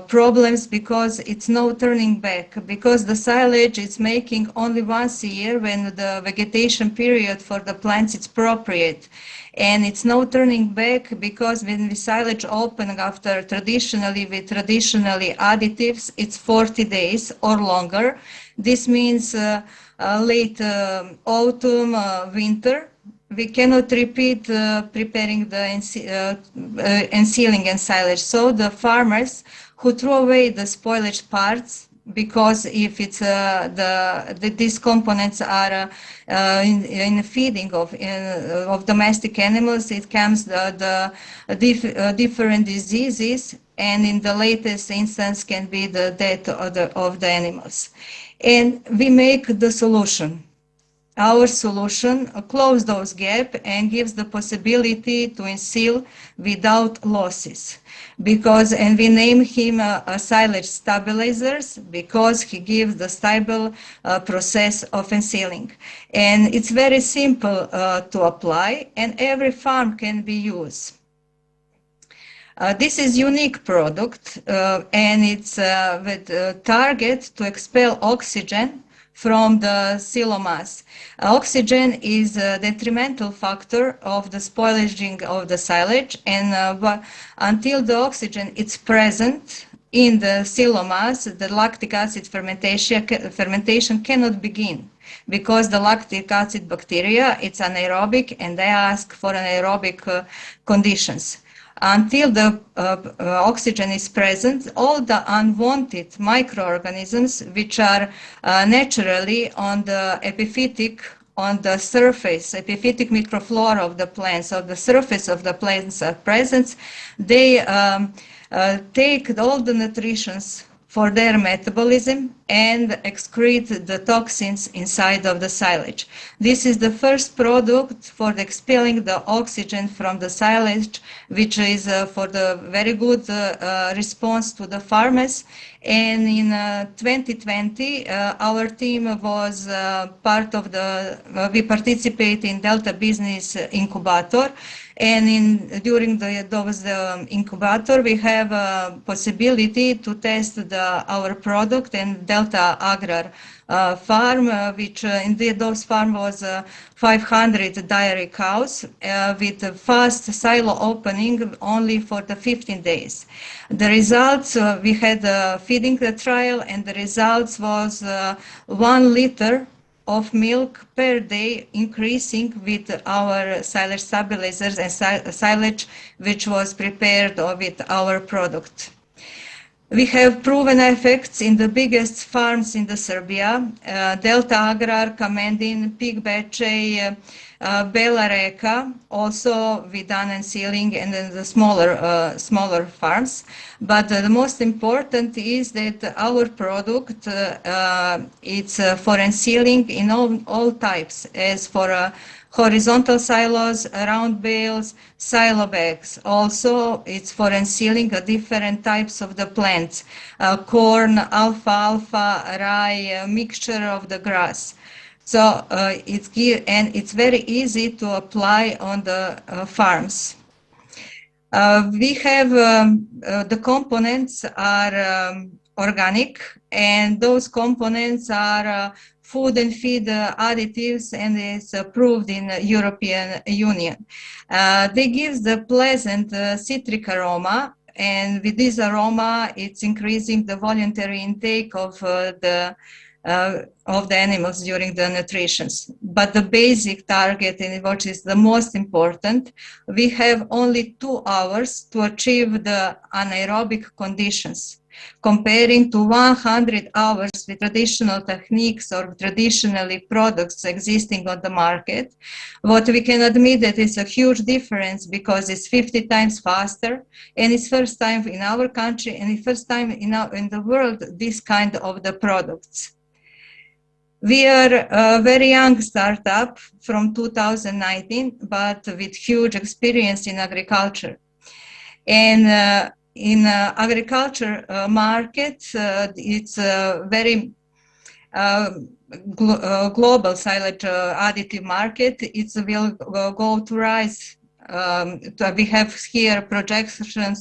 S21: problems, because it's no turning back, because the silage is making only once a year when the vegetation period for the plants is appropriate. And it's no turning back, because when the silage open after traditionally additives, it's 40 days or longer. This means late autumn, winter. We cannot repeat preparing the ensealing and silage. So the farmers who throw away the spoilage parts, because if it's these components are in feeding of domestic animals, it comes the different diseases, and in the latest instance can be the death of the animals. And we make the solution. Our solution closes those gaps and gives the possibility to enseal without losses. And we name him a silage stabilizers, because he gives the stable process of ensealing. And it's very simple to apply, and every farm can be used. This is unique product, and it's with target to expel oxygen from the silo mass. Oxygen is a detrimental factor of the spoilaging of the silage, and until the oxygen is present in the silo mass, the lactic acid fermentation cannot begin, because the lactic acid bacteria, it's anaerobic, and they ask for anaerobic conditions. Until the oxygen is present, all the unwanted microorganisms, which are naturally on the epiphytic, on the surface, epiphytic microflora of the plants, on the surface of the plants are present, they take all the nutrients for their metabolism and excrete the toxins inside of the silage. This is the first product for expelling the oxygen from the silage, which is for the very good response to the farmers. And in 2020, our team was part of we participate in Delta Business Incubator. And during those incubator, we have a possibility to test our product, and Delta Agrar farm, which indeed those farm was 500 dairy cows with a fast silo opening only for the 15 days. The results, we had feeding the trial, and the results was 1 liter of milk per day, increasing with our silage stabilizers and silage which was prepared with our product. We have proven effects in the biggest farms in the Serbia, Delta Agrar, Kamendin, Pig Bečej, Bela Reka, also we done ensealing, and then the smaller farms. But the most important is that our product, it's for ensealing in all types, as for horizontal silos, round bales, silo bags. Also, it's for ensealing different types of the plants, corn, alfalfa, rye, mixture of the grass. So it's very easy to apply on the farms. We have the components are organic, and those components are food and feed additives, and is approved in the European Union. They give the pleasant citric aroma, and with this aroma, it's increasing the voluntary intake of the animals during the nutritions. But the basic target, and what is the most important, we have only 2 hours to achieve the anaerobic conditions, comparing to 100 hours with traditional techniques or traditionally products existing on the market. What we can admit that is a huge difference, because it's 50 times faster, and it's first time in our country and it's first time in the world this kind of the products. We are a very young startup from 2019, but with huge experience in agriculture. And in agriculture market, it's a very global silage additive market. It will go to rise. We have here projections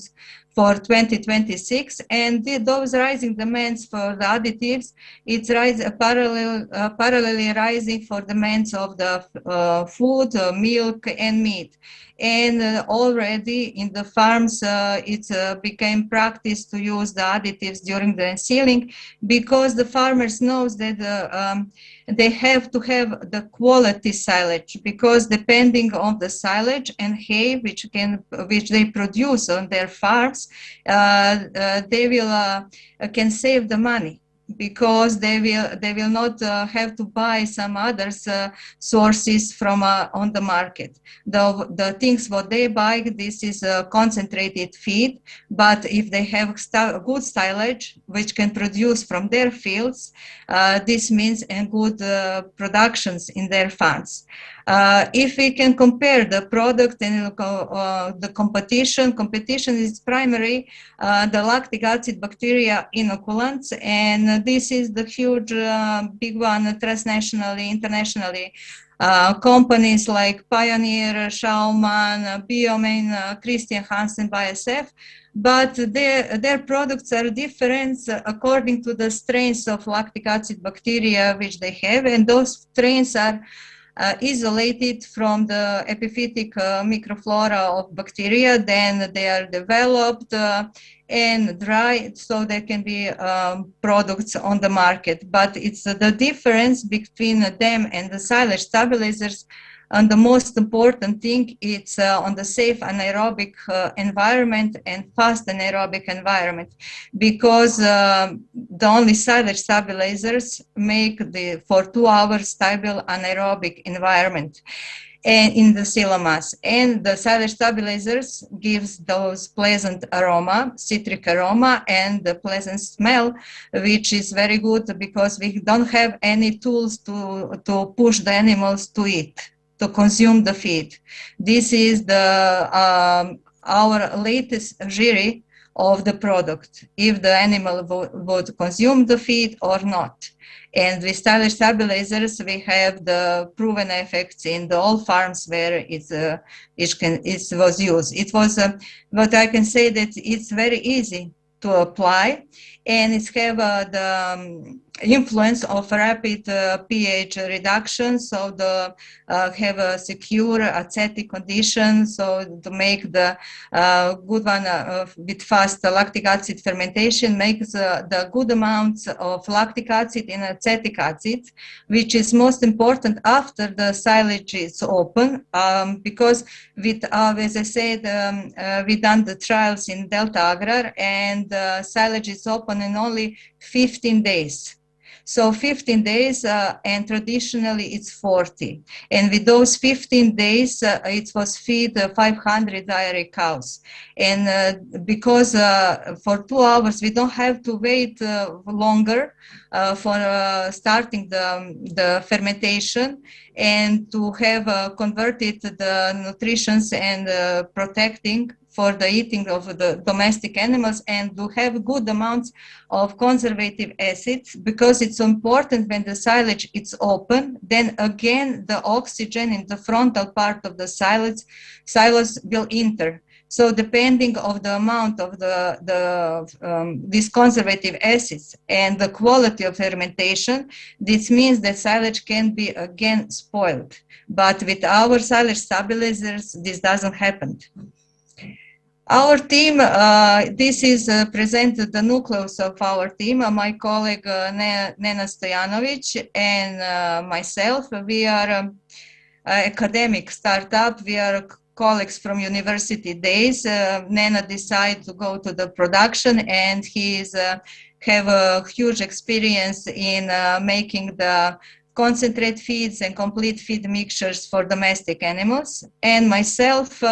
S21: for 2026, and those rising demands for the additives, it's parallelly rising for demands of the food, milk, and meat. And already in the farms, it became practice to use the additives during the sealing, because the farmers knows that they have to have the quality silage, because depending on the silage and hay which they produce on their farms, they will can save the money, because they will not have to buy some other sources from on the market. The things what they buy, this is concentrated feed, but if they have good silage which can produce from their fields, this means good productions in their farms. If we can compare the product and the competition is primarily the lactic acid bacteria inoculants, and this is the huge big one transnationally, internationally. Companies like Pioneer, Schaumann, Biomain, Christian Hansen, BASF, but their products are different according to the strains of lactic acid bacteria which they have, and those strains are isolated from the epiphytic microflora of bacteria. Then they are developed and dried, so there can be products on the market. But it's the difference between them and the silage stabilizers. And the most important thing, it's on the safe anaerobic environment and fast anaerobic environment, because the only silage stabilizers make for 2 hours stable anaerobic environment and in the silomass. And the silage stabilizers gives those pleasant aroma, citric aroma, and the pleasant smell, which is very good because we don't have any tools to push the animals to eat, to consume the feed. This is our latest jury of the product, if the animal would consume the feed or not. And with silage stabilizers, we have the proven effects in all farms where it was used. It was, but I can say that it's very easy to apply, and it's have the influence of rapid pH reduction, so the have a secure acetic condition, so to make the good one with fast lactic acid fermentation makes the good amounts of lactic acid and acetic acid, which is most important after the silage is open, because with as I said, we done the trials in Delta Agrar, and silage is open in only 15 days. So 15 days, and traditionally it's 40. And with those 15 days, it was feed 500 dairy cows. And because for 2 hours, we don't have to wait longer for starting the fermentation, and to have converted the nutritions and protecting for the eating of the domestic animals, and to have good amounts of conservative acids, because it's important when the silage is open, then again the oxygen in the frontal part of the silos will enter. So depending of the amount of these conservative acids and the quality of fermentation, this means that silage can be again spoiled. But with our silage stabilizers, this doesn't happen. Our team, this is presented the nucleus of our team. My colleague Nena Stojanovic and myself, we are academic startup. We are colleagues from university days. Nena decided to go to the production, and he's have a huge experience in making the concentrate feeds and complete feed mixtures for domestic animals. And myself,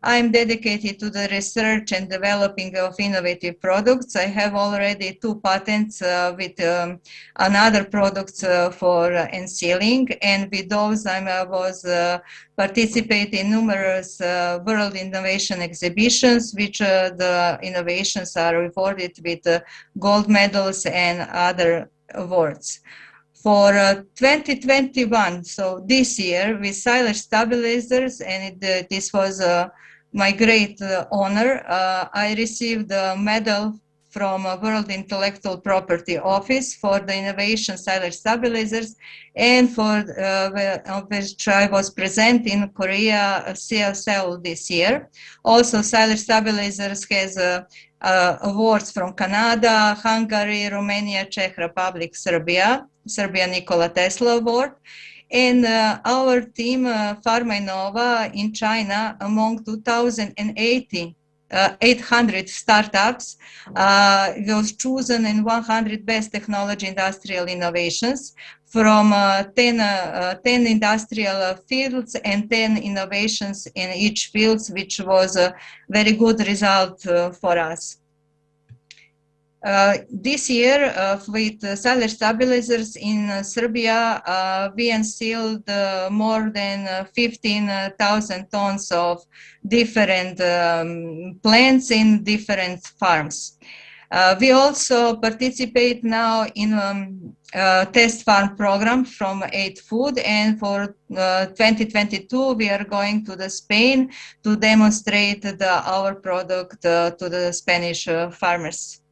S21: I'm dedicated to the research and developing of innovative products. I have already 2 patents with another products for ensealing, and with those I was participating in numerous world innovation exhibitions, which the innovations are rewarded with gold medals and other awards. For 2021, so this year, with silage stabilizers, and this was my great honor. I received a medal from World Intellectual Property Office for the innovation silage stabilizers, and for which I was present in Korea CSL this year. Also, silage stabilizers has awards from Canada, Hungary, Romania, Czech Republic, Serbia Nikola Tesla Award. And our team, Pharma in China, among 800 startups, was chosen in 100 best technology industrial innovations from 10 industrial fields and 10 innovations in each field, which was a very good result for us. This year, with silage stabilizers in Serbia, we unsealed more than 15,000 tons of different plants in different farms. We also participate now in a test farm program from agri-food, and for 2022 we are going to the Spain to demonstrate our product to the Spanish farmers.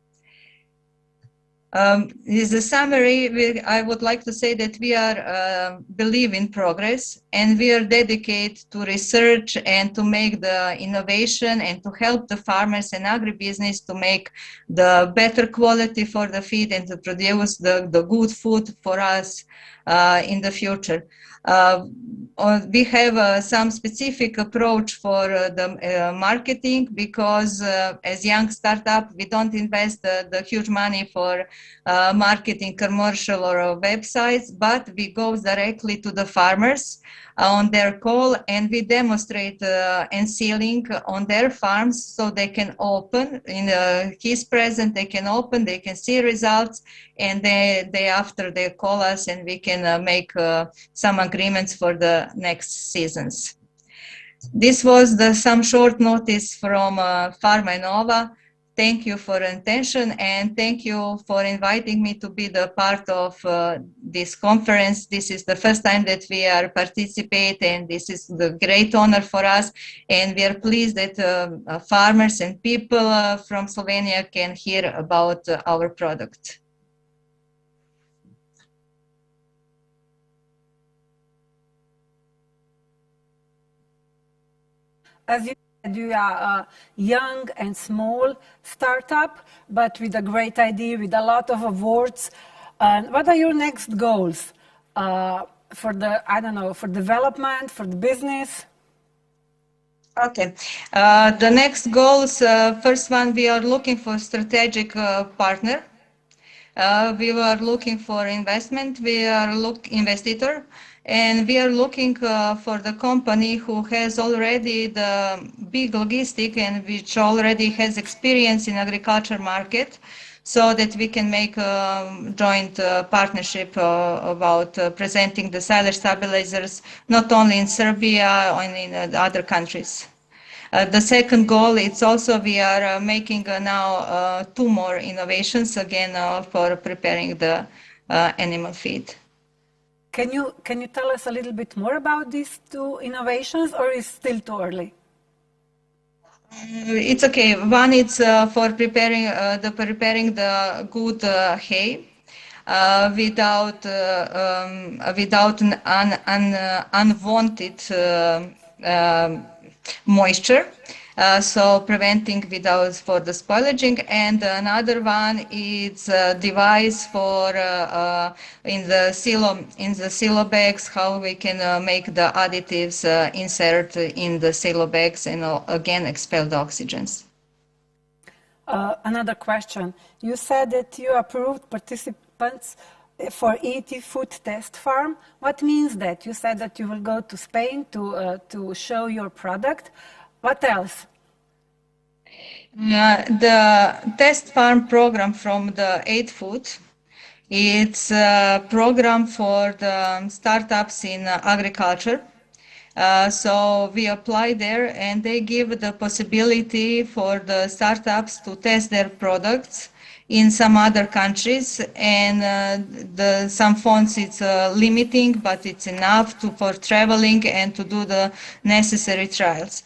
S21: As a summary, I would like to say that we are believe in progress, and we are dedicated to research and to make the innovation and to help the farmers and agribusiness to make the better quality for the feed and to produce the good food for us in the future. We have some specific approach for the marketing, because as young startup, we don't invest the huge money for marketing, commercial or websites, but we go directly to the farmers on their call, and we demonstrate ensealing on their farms, so they can open in his present, they can open, they can see results, and they after they call us, and we can make some agreements for the next seasons. This was some short notice from Pharma. Thank you for your attention, and thank you for inviting me to be the part of this conference. This is the first time that we are participating, and this is the great honor for us, and we are pleased that farmers and people from Slovenia can hear about our product.
S9: As you said, you are a young and small startup, but with a great idea, with a lot of awards. What are your next goals for the, I don't know, for development, for the business?
S21: Okay. The next goals, first one, we are looking for strategic partner. We are looking for investment. We are investitor. And we are looking for the company who has already the big logistic and which already has experience in agriculture market, so that we can make a joint partnership about presenting the silage stabilizers, not only in Serbia and in other countries. The second goal, it's also we are making now 2 more innovations again for preparing the animal feed.
S9: Can you tell us a little bit more about these 2 innovations, or is it still too early?
S21: It's okay. One is for preparing the good hay without unwanted moisture. So preventing without for the spoilaging, and another one is a device for in the silo bags, how we can make the additives insert in the silo bags and again expel the oxygens.
S9: Another question. You said that you approved participants for agri-food test farm. What means that? You said that you will go to Spain to show your product. What else?
S21: The test farm program from the agri-food, it's a program for the startups in agriculture. So we apply there, and they give the possibility for the startups to test their products in some other countries, and some funds it's limiting, but it's enough for traveling and to do the necessary trials.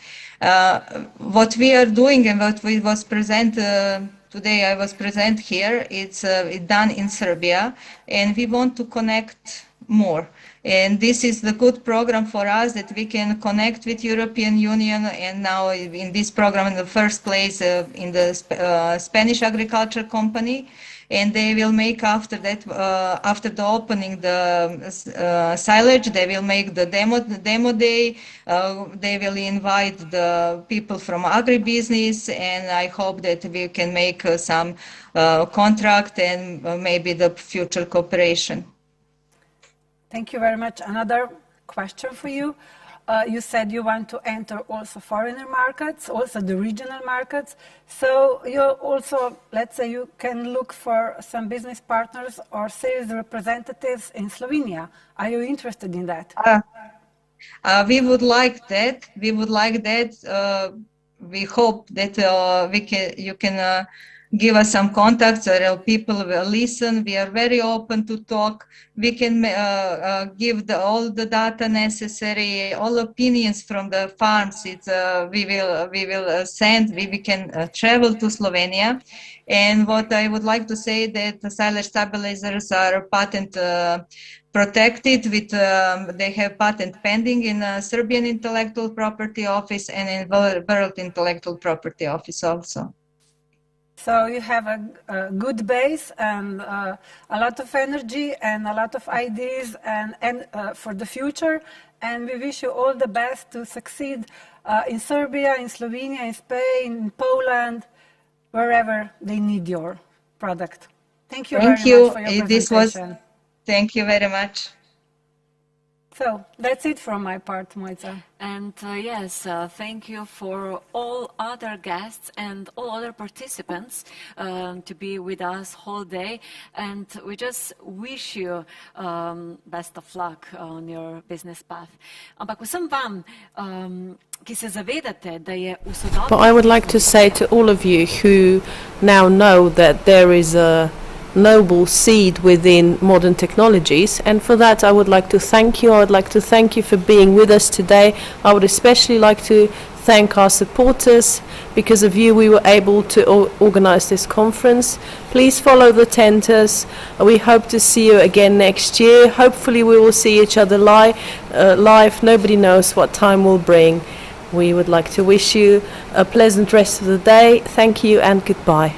S21: What we are doing and what we was present today, I was present here, it's done in Serbia, and we want to connect more. And this is the good program for us, that we can connect with European Union, and now in this program in the first place in the Spanish agriculture company, and they will make after that, after the opening the silage, they will make the demo day, they will invite the people from agribusiness, and I hope that we can make some contract and maybe the future cooperation.
S9: Thank you very much. Another question for you. You said you want to enter also foreigner markets, also the regional markets. So you also, let's say, you can look for some business partners or sales representatives in Slovenia. Are you interested in that?
S21: We would like that. We would like that. We hope that you can give us some contacts, or people will listen. We are very open to talk. We can give all the data necessary, all opinions from the farms. We will send. We can travel to Slovenia. And what I would like to say, that the silage stabilizers are patent protected with they have patent pending in Serbian Intellectual Property Office and in World Intellectual Property Office also.
S9: So you have a good base and a lot of energy and a lot of ideas and for the future. And we wish you all the best to succeed in Serbia, in Slovenia, in Spain, in Poland, wherever they need your product. Thank you very much for your presentation.
S21: Thank you very much.
S9: So that's it from my part, Mojca.
S5: And yes, thank you for all other guests and all other participants to be with us whole day. And we just wish you best of luck on your business path. Ampak vsem vam, ki se zavedate, da je v sodobnem...
S7: But I would like to say to all of you who now know that there is a noble seed within modern technologies, and for that I would like to thank you. I would like to thank you for being with us today. I would especially like to thank our supporters. Because of you we were able to organize this conference. Please follow the tenders. We hope to see you again next year. Hopefully we will see each other live. Nobody knows what time will bring. We would like to wish you a pleasant rest of the day. Thank you and goodbye.